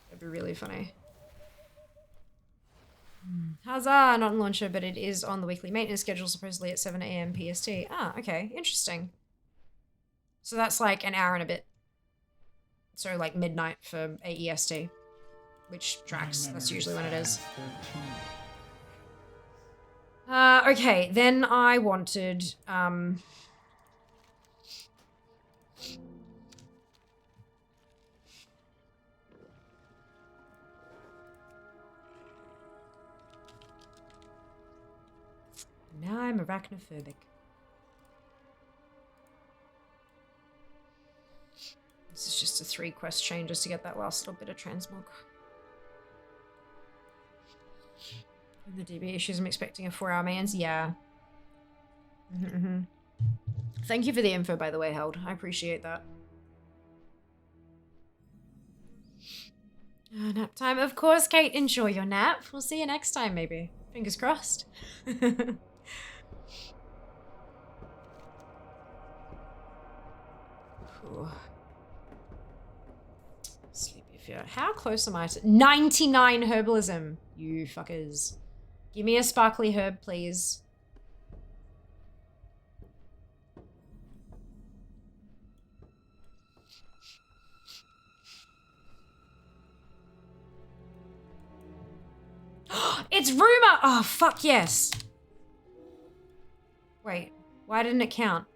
That'd be really funny. Huzzah! Not in launcher, but it is on the weekly maintenance schedule, supposedly at 7 AM PST. Ah, okay. Interesting. So that's like an hour and a bit. So like midnight for AEST, which tracks. That's usually when it is. Okay, then I wanted, now I'm arachnophobic. This is just a 3 quest chain just to get that last little bit of transmog. The DB issues, I'm expecting a 4-hour maintenance. Yeah. Thank you for the info, by the way, Held. I appreciate that. Nap time. Of course, Kate. Enjoy your nap. We'll see you next time, maybe. Fingers crossed. Sleepy fear. How close am I to 99 herbalism? You fuckers. Give me a sparkly herb, please. It's rumor! Oh, fuck yes. Wait, why didn't it count?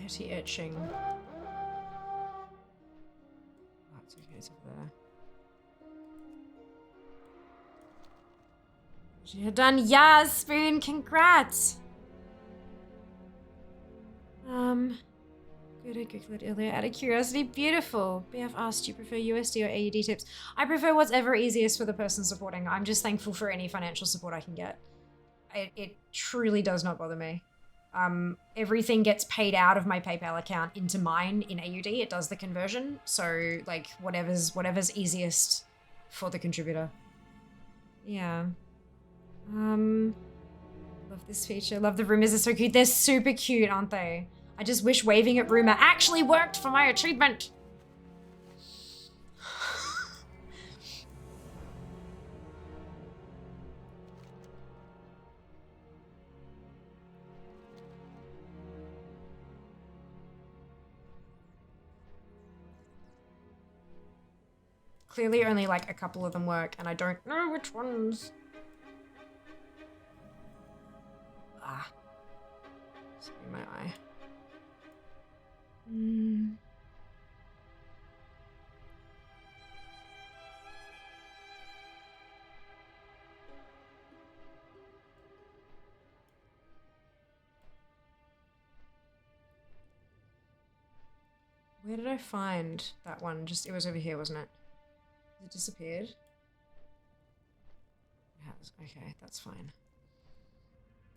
Chatty etching. That's okay, it's over there. You're done. Yes, Spoon, congrats. Good, I googled it earlier. Out of curiosity, beautiful. BF asked, do you prefer USD or AUD tips? I prefer whatever easiest for the person supporting. I'm just thankful for any financial support I can get. It truly does not bother me. Everything gets paid out of my PayPal account into mine in AUD. It does the conversion. So like whatever's easiest for the contributor. Yeah. Love this feature. Love the rumors are so cute. They're super cute, aren't they? I just wish waving at rumor actually worked for my achievement. Clearly only like a couple of them work and I don't know which ones. Ah. Sorry, my eye. Where did I find that one? Just, it was over here, wasn't it? It disappeared? It has. Okay, that's fine.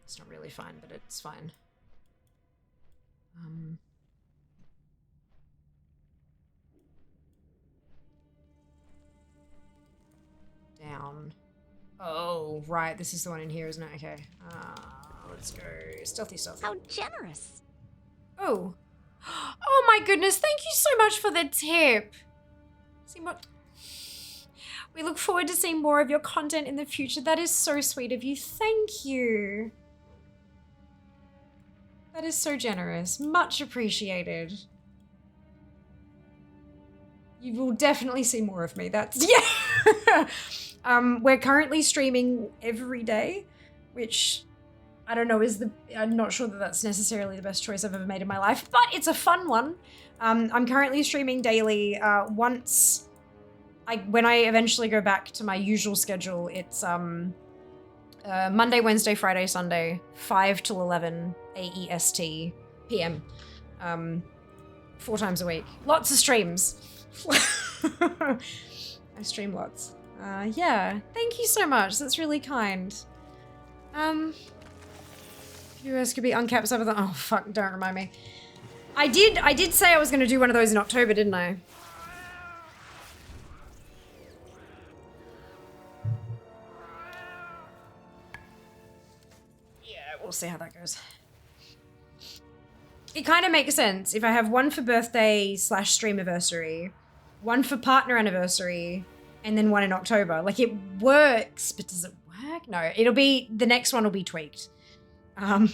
It's not really fine, but it's fine. Oh, right. This is the one in here, isn't it? Okay. Let's go stealthy. How generous. Oh. Oh my goodness. Thank you so much for the tip. See what? We look forward to seeing more of your content in the future. That is so sweet of you. Thank you. That is so generous. Much appreciated. You will definitely see more of me. That's, yeah. We're currently streaming every day, which I don't know I'm not sure that that's necessarily the best choice I've ever made in my life, but it's a fun one. I'm currently streaming daily. When I eventually go back to my usual schedule, it's Monday, Wednesday, Friday, Sunday, 5 till 11 AEST PM. 4 times a week. Lots of streams. I stream lots. Yeah, thank you so much. That's really kind. Viewers could be uncapped some of them. Oh fuck, don't remind me. I did say I was gonna do one of those in October, didn't I? Yeah, we'll see how that goes. It kind of makes sense if I have one for birthday / stream anniversary, one for partner anniversary, and then one in October. Like, it works, but does it work? No, the next one will be tweaked. I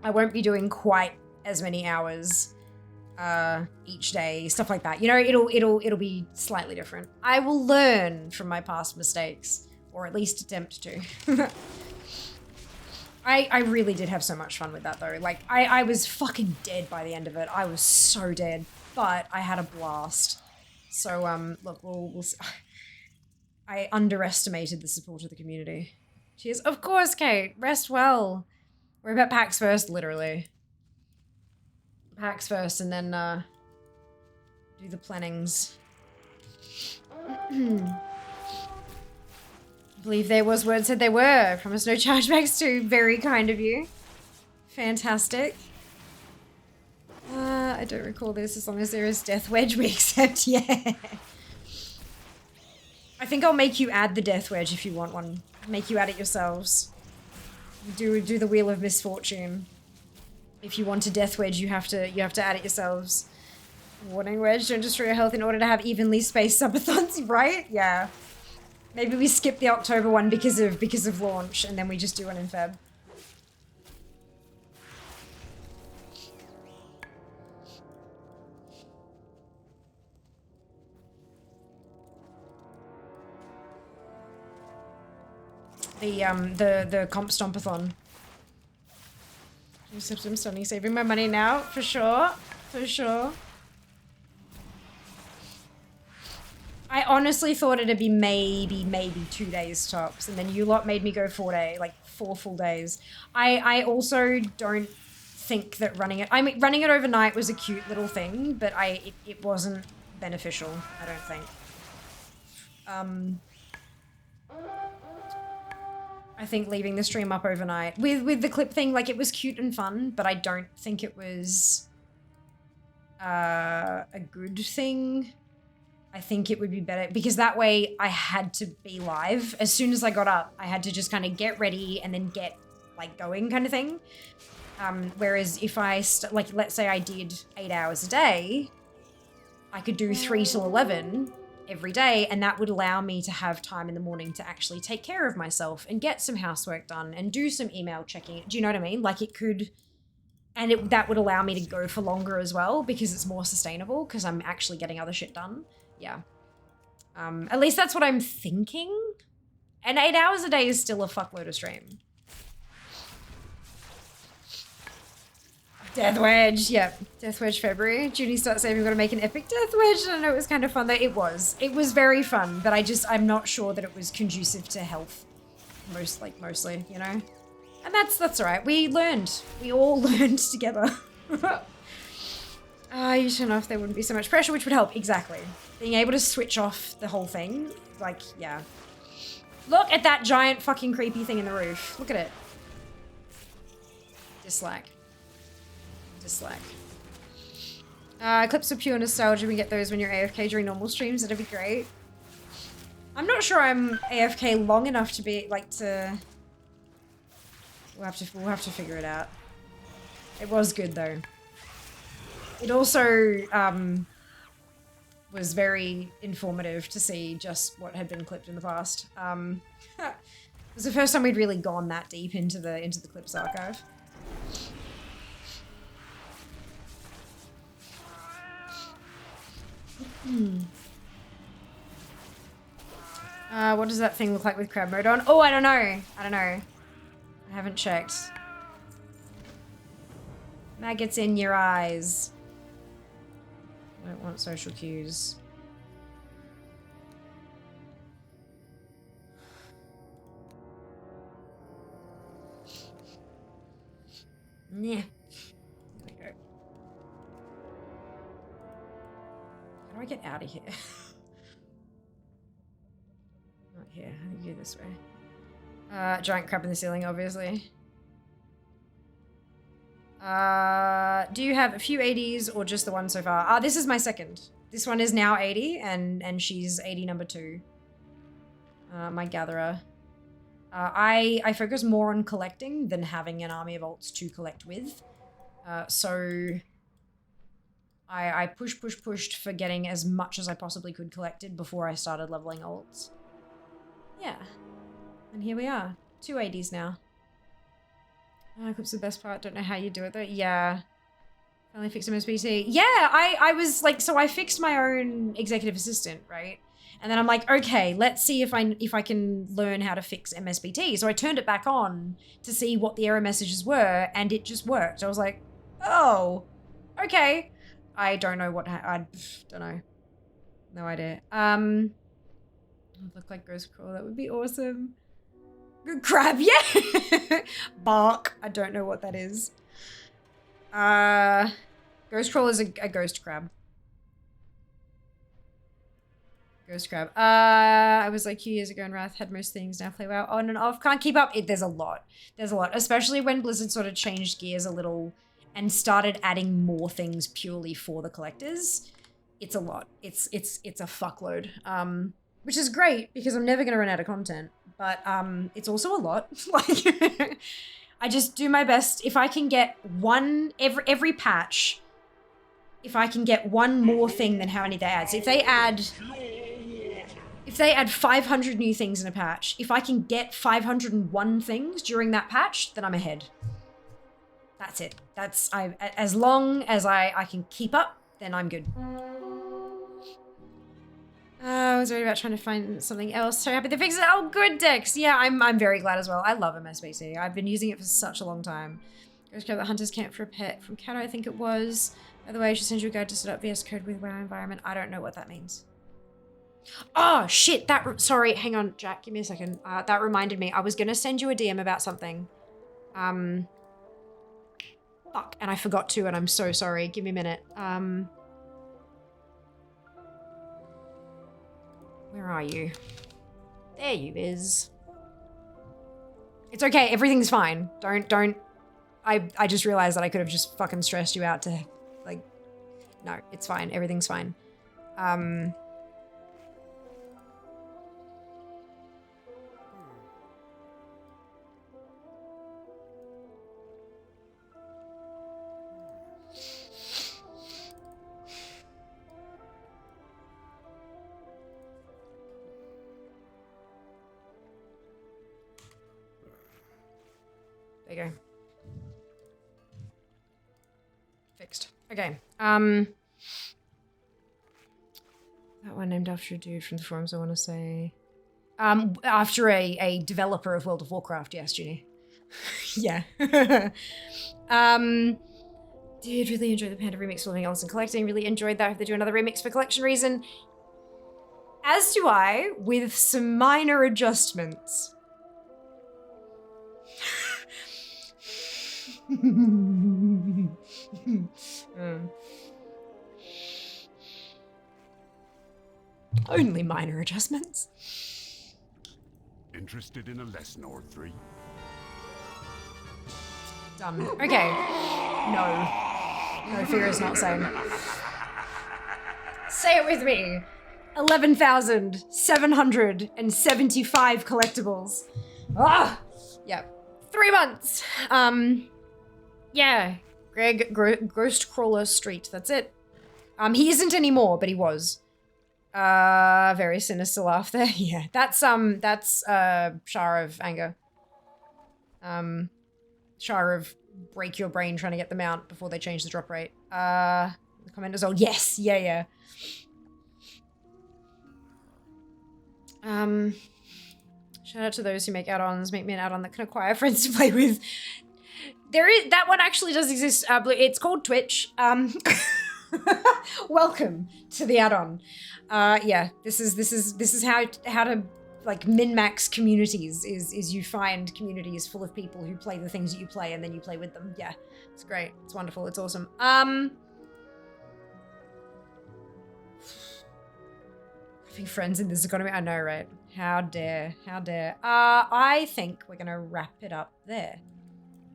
won't be doing quite as many hours each day, stuff like that. You know, it'll be slightly different. I will learn from my past mistakes, or at least attempt to. I really did have so much fun with that though. Like, I was fucking dead by the end of it. I was so dead, but I had a blast. So, look, we'll see. I underestimated the support of the community. Cheers. Of course, Kate. Rest well. We're about PAX first, literally. PAX first, and then, do the plannings. I believe there was word said they were. Promise no chargebacks too. Very kind of you. Fantastic. I don't recall this. As long as there is Death Wedge, we accept. Yeah. I think I'll make you add the Death Wedge if you want one. Make you add it yourselves. Do the Wheel of Misfortune. If you want a Death Wedge, you have to add it yourselves. Warning Wedge, don't destroy your health in order to have evenly spaced subathons, right? Yeah. Maybe we skip the October one because of launch, and then we just do one in Feb. The comp stompathon. I'm stunning, saving my money now, for sure. For sure. I honestly thought it'd be maybe 2 days tops, and then you lot made me go 4 full days. I also don't think that running it overnight was a cute little thing, but it wasn't beneficial, I don't think. I think leaving the stream up overnight with the clip thing, like, it was cute and fun, but I don't think it was a good thing. I think it would be better because that way I had to be live. As soon as I got up, I had to just kind of get ready and then get like going kind of thing. Whereas if I, let's say I did 8 hours a day, I could do 3 till 11 every day, and that would allow me to have time in the morning to actually take care of myself and get some housework done and do some email checking. Do you know what I mean? Like, it could, and that would allow me to go for longer as well because it's more sustainable because I'm actually getting other shit done. Yeah. At least that's what I'm thinking. And 8 hours a day is still a fuckload of stream. Death Wedge, yep. Death Wedge February. Judy starts saying we've got to make an epic Death Wedge. I know it was kind of fun though. It was very fun, but I'm not sure that it was conducive to health. Mostly, you know? And that's all right. We all learned together. You should know if there wouldn't be so much pressure, which would help. Exactly. Being able to switch off the whole thing. Like, yeah. Look at that giant fucking creepy thing in the roof. Look at it. Dislike. Clips of pure nostalgia. We get those when you're AFK during normal streams. That'd be great. I'm not sure I'm AFK long enough to be like to. We'll have to figure it out. It was good though. It also was very informative to see just what had been clipped in the past. It was the first time we'd really gone that deep into the clips archive. What does that thing look like with crab mode on? Oh, I don't know. I don't know. I haven't checked. Maggots in your eyes. I don't want social cues. Yeah. There we go. How do I get out of here? Not here. I think you this way. Giant crab in the ceiling, obviously. Do you have a few 80s or just the one so far? This is my second. This one is now 80 and she's 80 number 2. My gatherer. I focus more on collecting than having an army of alts to collect with. So I pushed for getting as much as I possibly could collected before I started leveling alts. Yeah. And here we are. 2 80s now. Clip's the best part. Don't know how you do it though. Yeah. Finally fixed MSBT. Yeah, I was like, so I fixed my own executive assistant, right? And then I'm like, okay, let's see if I can learn how to fix MSBT. So I turned it back on to see what the error messages were, and it just worked. I was like, oh, okay. I don't know what I don't know. No idea. Look like Ghost Crawl. That would be awesome. Good crab, yeah. Bark. I don't know what that is. Ghost Crawl is a ghost crab. Ghost crab. I was like 2 years ago in Wrath, had most things, now play WoW on and off. Can't keep up. There's a lot. There's a lot. Especially when Blizzard sort of changed gears a little and started adding more things purely for the collectors. It's a lot. It's a fuckload. Which is great because I'm never gonna run out of content. But it's also a lot. Like I just do my best. If I can get one every patch, if I can get one more thing than how many they add. So if they add 500 new things in a patch, if I can get 501 things during that patch, then I'm ahead. That's it. That's as long as I can keep up, then I'm good. I was worried about trying to find something else. So happy to fix it. Oh, good, Dex. Yeah, I'm very glad as well. I love MSBC. I've been using it for such a long time. Ghost Crab, the Hunter's Camp for a pet from Cato, I think it was. By the way, I should send you a guide to set up VS Code with WoW environment. I don't know what that means. Oh, shit. Sorry, hang on, Jack. Give me a second. That reminded me. I was going to send you a DM about something. Fuck. And I forgot to, and I'm so sorry. Give me a minute. Where are you? There you is. It's okay. Everything's fine. Don't. I just realized that I could have just fucking stressed you out to, like, no, it's fine. Everything's fine. There you go. Fixed. Okay. That one named after a dude from the forums, I want to say. After a developer of World of Warcraft, yes, Ginny. Yeah. Did really enjoy the Panda remix for Living Else and Collecting. Really enjoyed that. If they do another remix for collection reason. As do I, with some minor adjustments. Only minor adjustments. Interested in a lesson or 3? Done. Okay. No. No, fear is not same. Say it with me. 11,775 collectibles. Ah, yeah, 3 months. Yeah, Greg Ghostcrawler Street. That's it. He isn't anymore, but he was. Very sinister laugh there. Yeah, that's Shar of Anger. Shar of break your brain trying to get them out before they change the drop rate. The comment is all yes, yeah. Shout out to those who make add-ons. Make me an add-on that can acquire friends to play with. That one actually does exist. It's called Twitch. Welcome to the add-on. Yeah, this is how to like min-max communities is you find communities full of people who play the things that you play and then you play with them. Yeah, it's great. It's wonderful. It's awesome. Having friends in this economy, I know, right? How dare, how dare. I think we're gonna wrap it up there.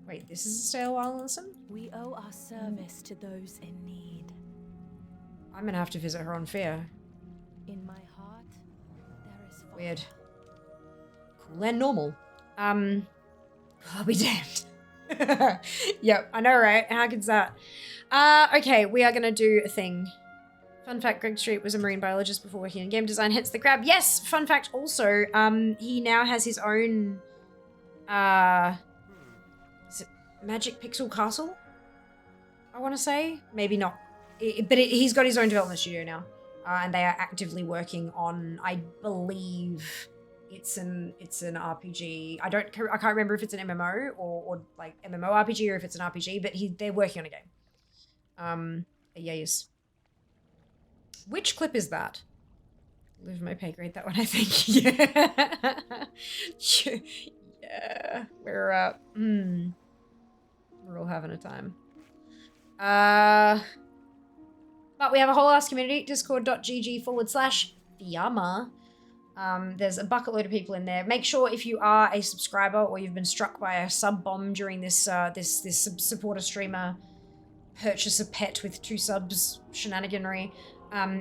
Wait, this is a stay a while and listen? We owe our service to those in need. I'm gonna have to visit her on Fear. In my heart, there is fire. Weird. Cool and normal. I'll be damned. Yep, I know, right? How good's that? Okay, we are gonna do a thing. Fun fact, Greg Street was a marine biologist before working in game design, hence the crab. Yes, fun fact also, he now has his own, is it Magic Pixel Castle? I want to say? Maybe not. He's got his own development studio now. And they are actively working on, I believe, it's an RPG. I can't remember if it's an MMO or like MMORPG or if it's an RPG, but they're working on a game. Yes. Which clip is that? Live my pay grade, that one, I think. Yeah. Yeah. We're all having a time. But we have a whole ass community, discord.gg/Fiamma. There's a bucket load of people in there. Make sure if you are a subscriber or you've been struck by a sub bomb during this supporter streamer purchase a pet with 2 subs shenaniganry.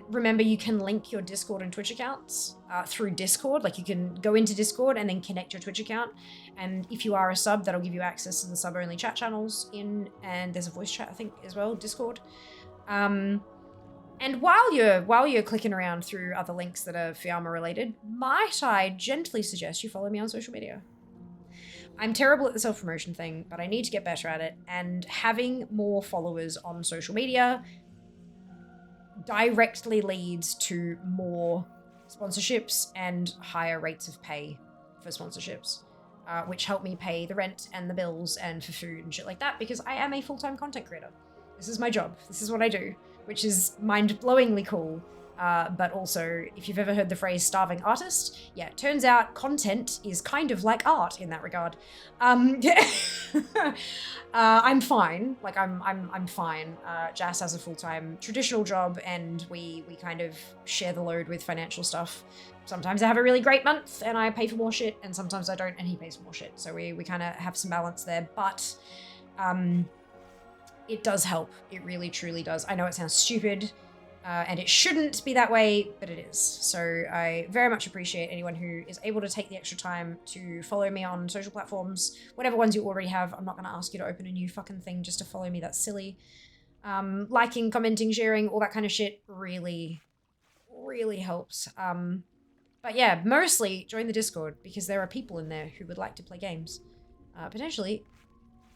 Remember, you can link your Discord and Twitch accounts through Discord. Like, you can go into Discord and then connect your Twitch account. And if you are a sub, that'll give you access to the sub-only chat channels and there's a voice chat, I think, as well, Discord. And while you're clicking around through other links that are Fiamma related, might I gently suggest you follow me on social media? I'm terrible at the self-promotion thing, but I need to get better at it. And having more followers on social media directly leads to more sponsorships and higher rates of pay for sponsorships, which help me pay the rent and the bills and for food and shit like that, because I am a full-time content creator. This is my job. This is what I do, which is mind-blowingly cool. But also, if you've ever heard the phrase starving artist, yeah, it turns out content is kind of like art in that regard. I'm fine. Like, I'm fine. Jas has a full-time traditional job, and we kind of share the load with financial stuff. Sometimes I have a really great month, and I pay for more shit, and sometimes I don't, and he pays for more shit. So we kind of have some balance there, but it does help. It really, truly does. I know it sounds stupid, and it shouldn't be that way, but it is. So I very much appreciate anyone who is able to take the extra time to follow me on social platforms, whatever ones you already have. I'm not going to ask you to open a new fucking thing just to follow me. That's silly. Liking, commenting, sharing, all that kind of shit really, really helps. But yeah, mostly join the Discord because there are people in there who would like to play games, potentially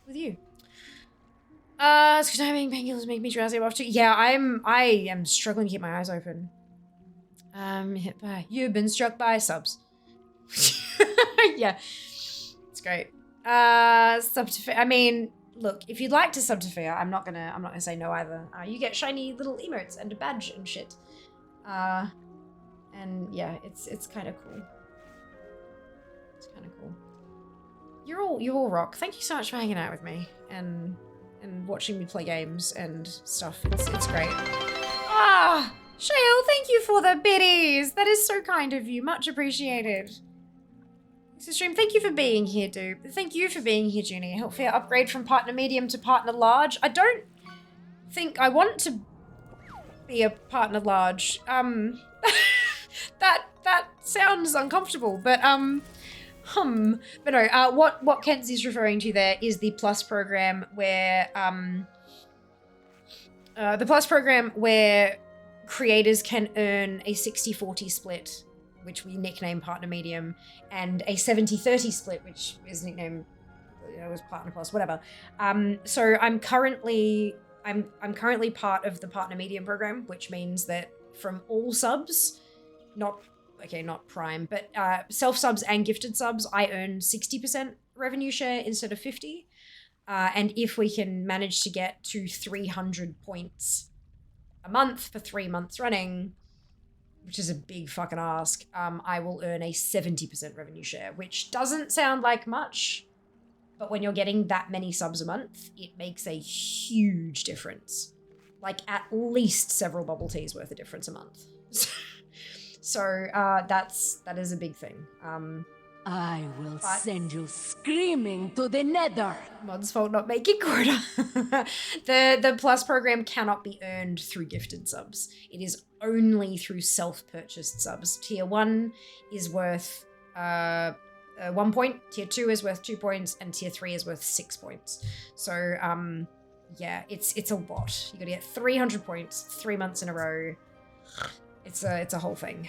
with you. Timing, painkillers make me drowsy. I'm off to. Yeah, I am struggling to keep my eyes open. Hit by. You've been struck by subs. Yeah, it's great. Sub to. I mean, look, if you'd like to sub to Fear, I'm not gonna say no either. You get shiny little emotes and a badge and shit. And yeah, it's kind of cool. It's kind of cool. You all rock. Thank you so much for hanging out with me and watching me play games and stuff. It's great. Ah, Shale, thank you for the biddies. That is so kind of you. Much appreciated. This is stream. Thank you for being here, dude. Thank you for being here, Junie. Help Fear upgrade from partner medium to partner large. I don't think I want to be a partner large. sounds uncomfortable, but but no, what Kenzie's referring to there is the Plus program where creators can earn a 60-40 split, which we nickname Partner Medium, and a 70-30 split, which is nicknamed, was Partner Plus, whatever. So I'm currently part of the Partner Medium program, which means that from all subs, not Prime, but self subs and gifted subs, I earn 60% revenue share instead of 50. And if we can manage to get to 300 points a month for 3 months running, which is a big fucking ask, I will earn a 70% revenue share, which doesn't sound like much, but when you're getting that many subs a month, it makes a huge difference. Like at least several bubble teas worth of difference a month. So that is a big thing. I will send you screaming to the nether. Mod's fault not making quota. The Plus program cannot be earned through gifted subs. It is only through self-purchased subs. Tier 1 is worth 1 point, Tier 2 is worth 2 points, and Tier 3 is worth 6 points. So yeah, it's a lot. You gotta get 300 points 3 months in a row. It's a whole thing.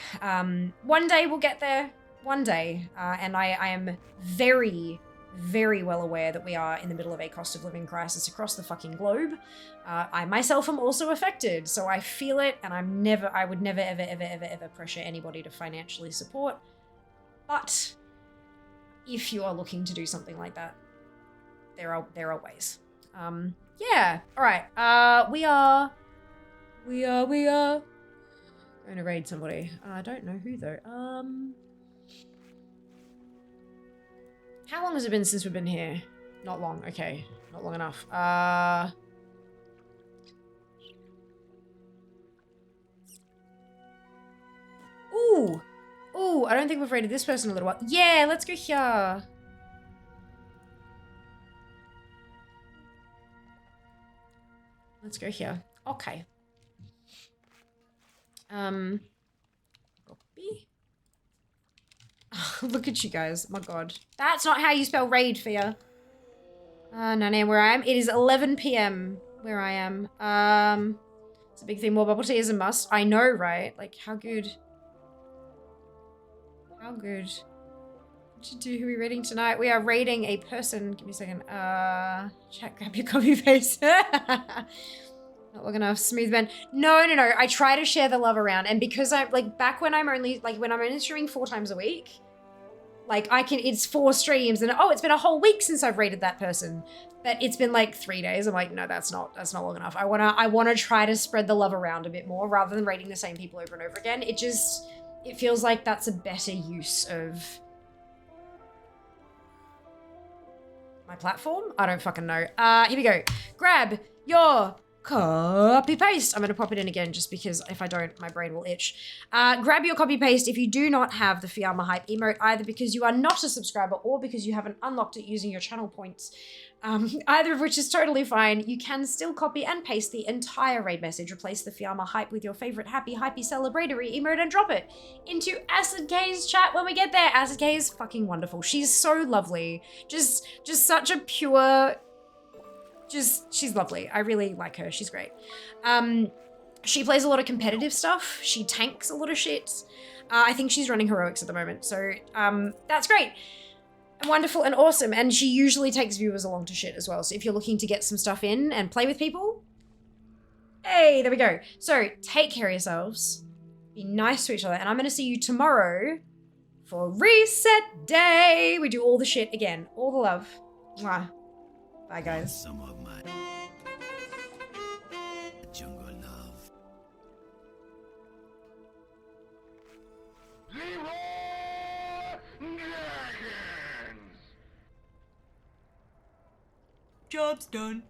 One day we'll get there. One day. And I am very, very well aware that we are in the middle of a cost of living crisis across the fucking globe. I myself am also affected, so I feel it, and I would never, ever pressure anybody to financially support. But if you are looking to do something like that, there are ways. Yeah. All right. We are going to raid somebody. I don't know who though. How long has it been since we've been here? Not long. Okay. Not long enough. Ooh. Ooh, I don't think we've raided this person in a little while. Yeah, let's go here. Let's go here. Okay. Copy. Oh, look at you guys. My god. That's not how you spell raid, Fia. No name where I am. It is 11 p.m. where I am. It's a big thing. More bubble tea is a must. I know, right? Like, how good? How good? What you do? Who are we raiding tonight? We are raiding a person. Give me a second. Chat, grab your copy paste. Not long enough. Smooth man. No. I try to share the love around. And because I'm like back when I'm only streaming 4 times a week, like it's 4 streams and it's been a whole week since I've rated that person. But it's been like 3 days. I'm like, no, that's not long enough. I wanna try to spread the love around a bit more rather than rating the same people over and over again. It feels like that's a better use of my platform. I don't fucking know. Here we go. Grab your copy paste. I'm going to pop it in again just because if I don't, my brain will itch. Grab your copy paste if you do not have the Fiamma Hype emote, either because you are not a subscriber or because you haven't unlocked it using your channel points. Either of which is totally fine. You can still copy and paste the entire raid message, replace the Fiamma Hype with your favorite happy, hypey, celebratory emote and drop it into Acid K's chat when we get there. Acid K is fucking wonderful. She's so lovely. Just such a pure... she's lovely. I really like her. She's great. She plays a lot of competitive stuff. She tanks a lot of shit. I think she's running heroics at the moment. So that's great. And wonderful and awesome. And she usually takes viewers along to shit as well. So if you're looking to get some stuff in and play with people, hey, there we go. So take care of yourselves. Be nice to each other. And I'm going to see you tomorrow for Reset Day. We do all the shit again. All the love. Mwah. Bye, guys. Some of my jungle love. Job's done.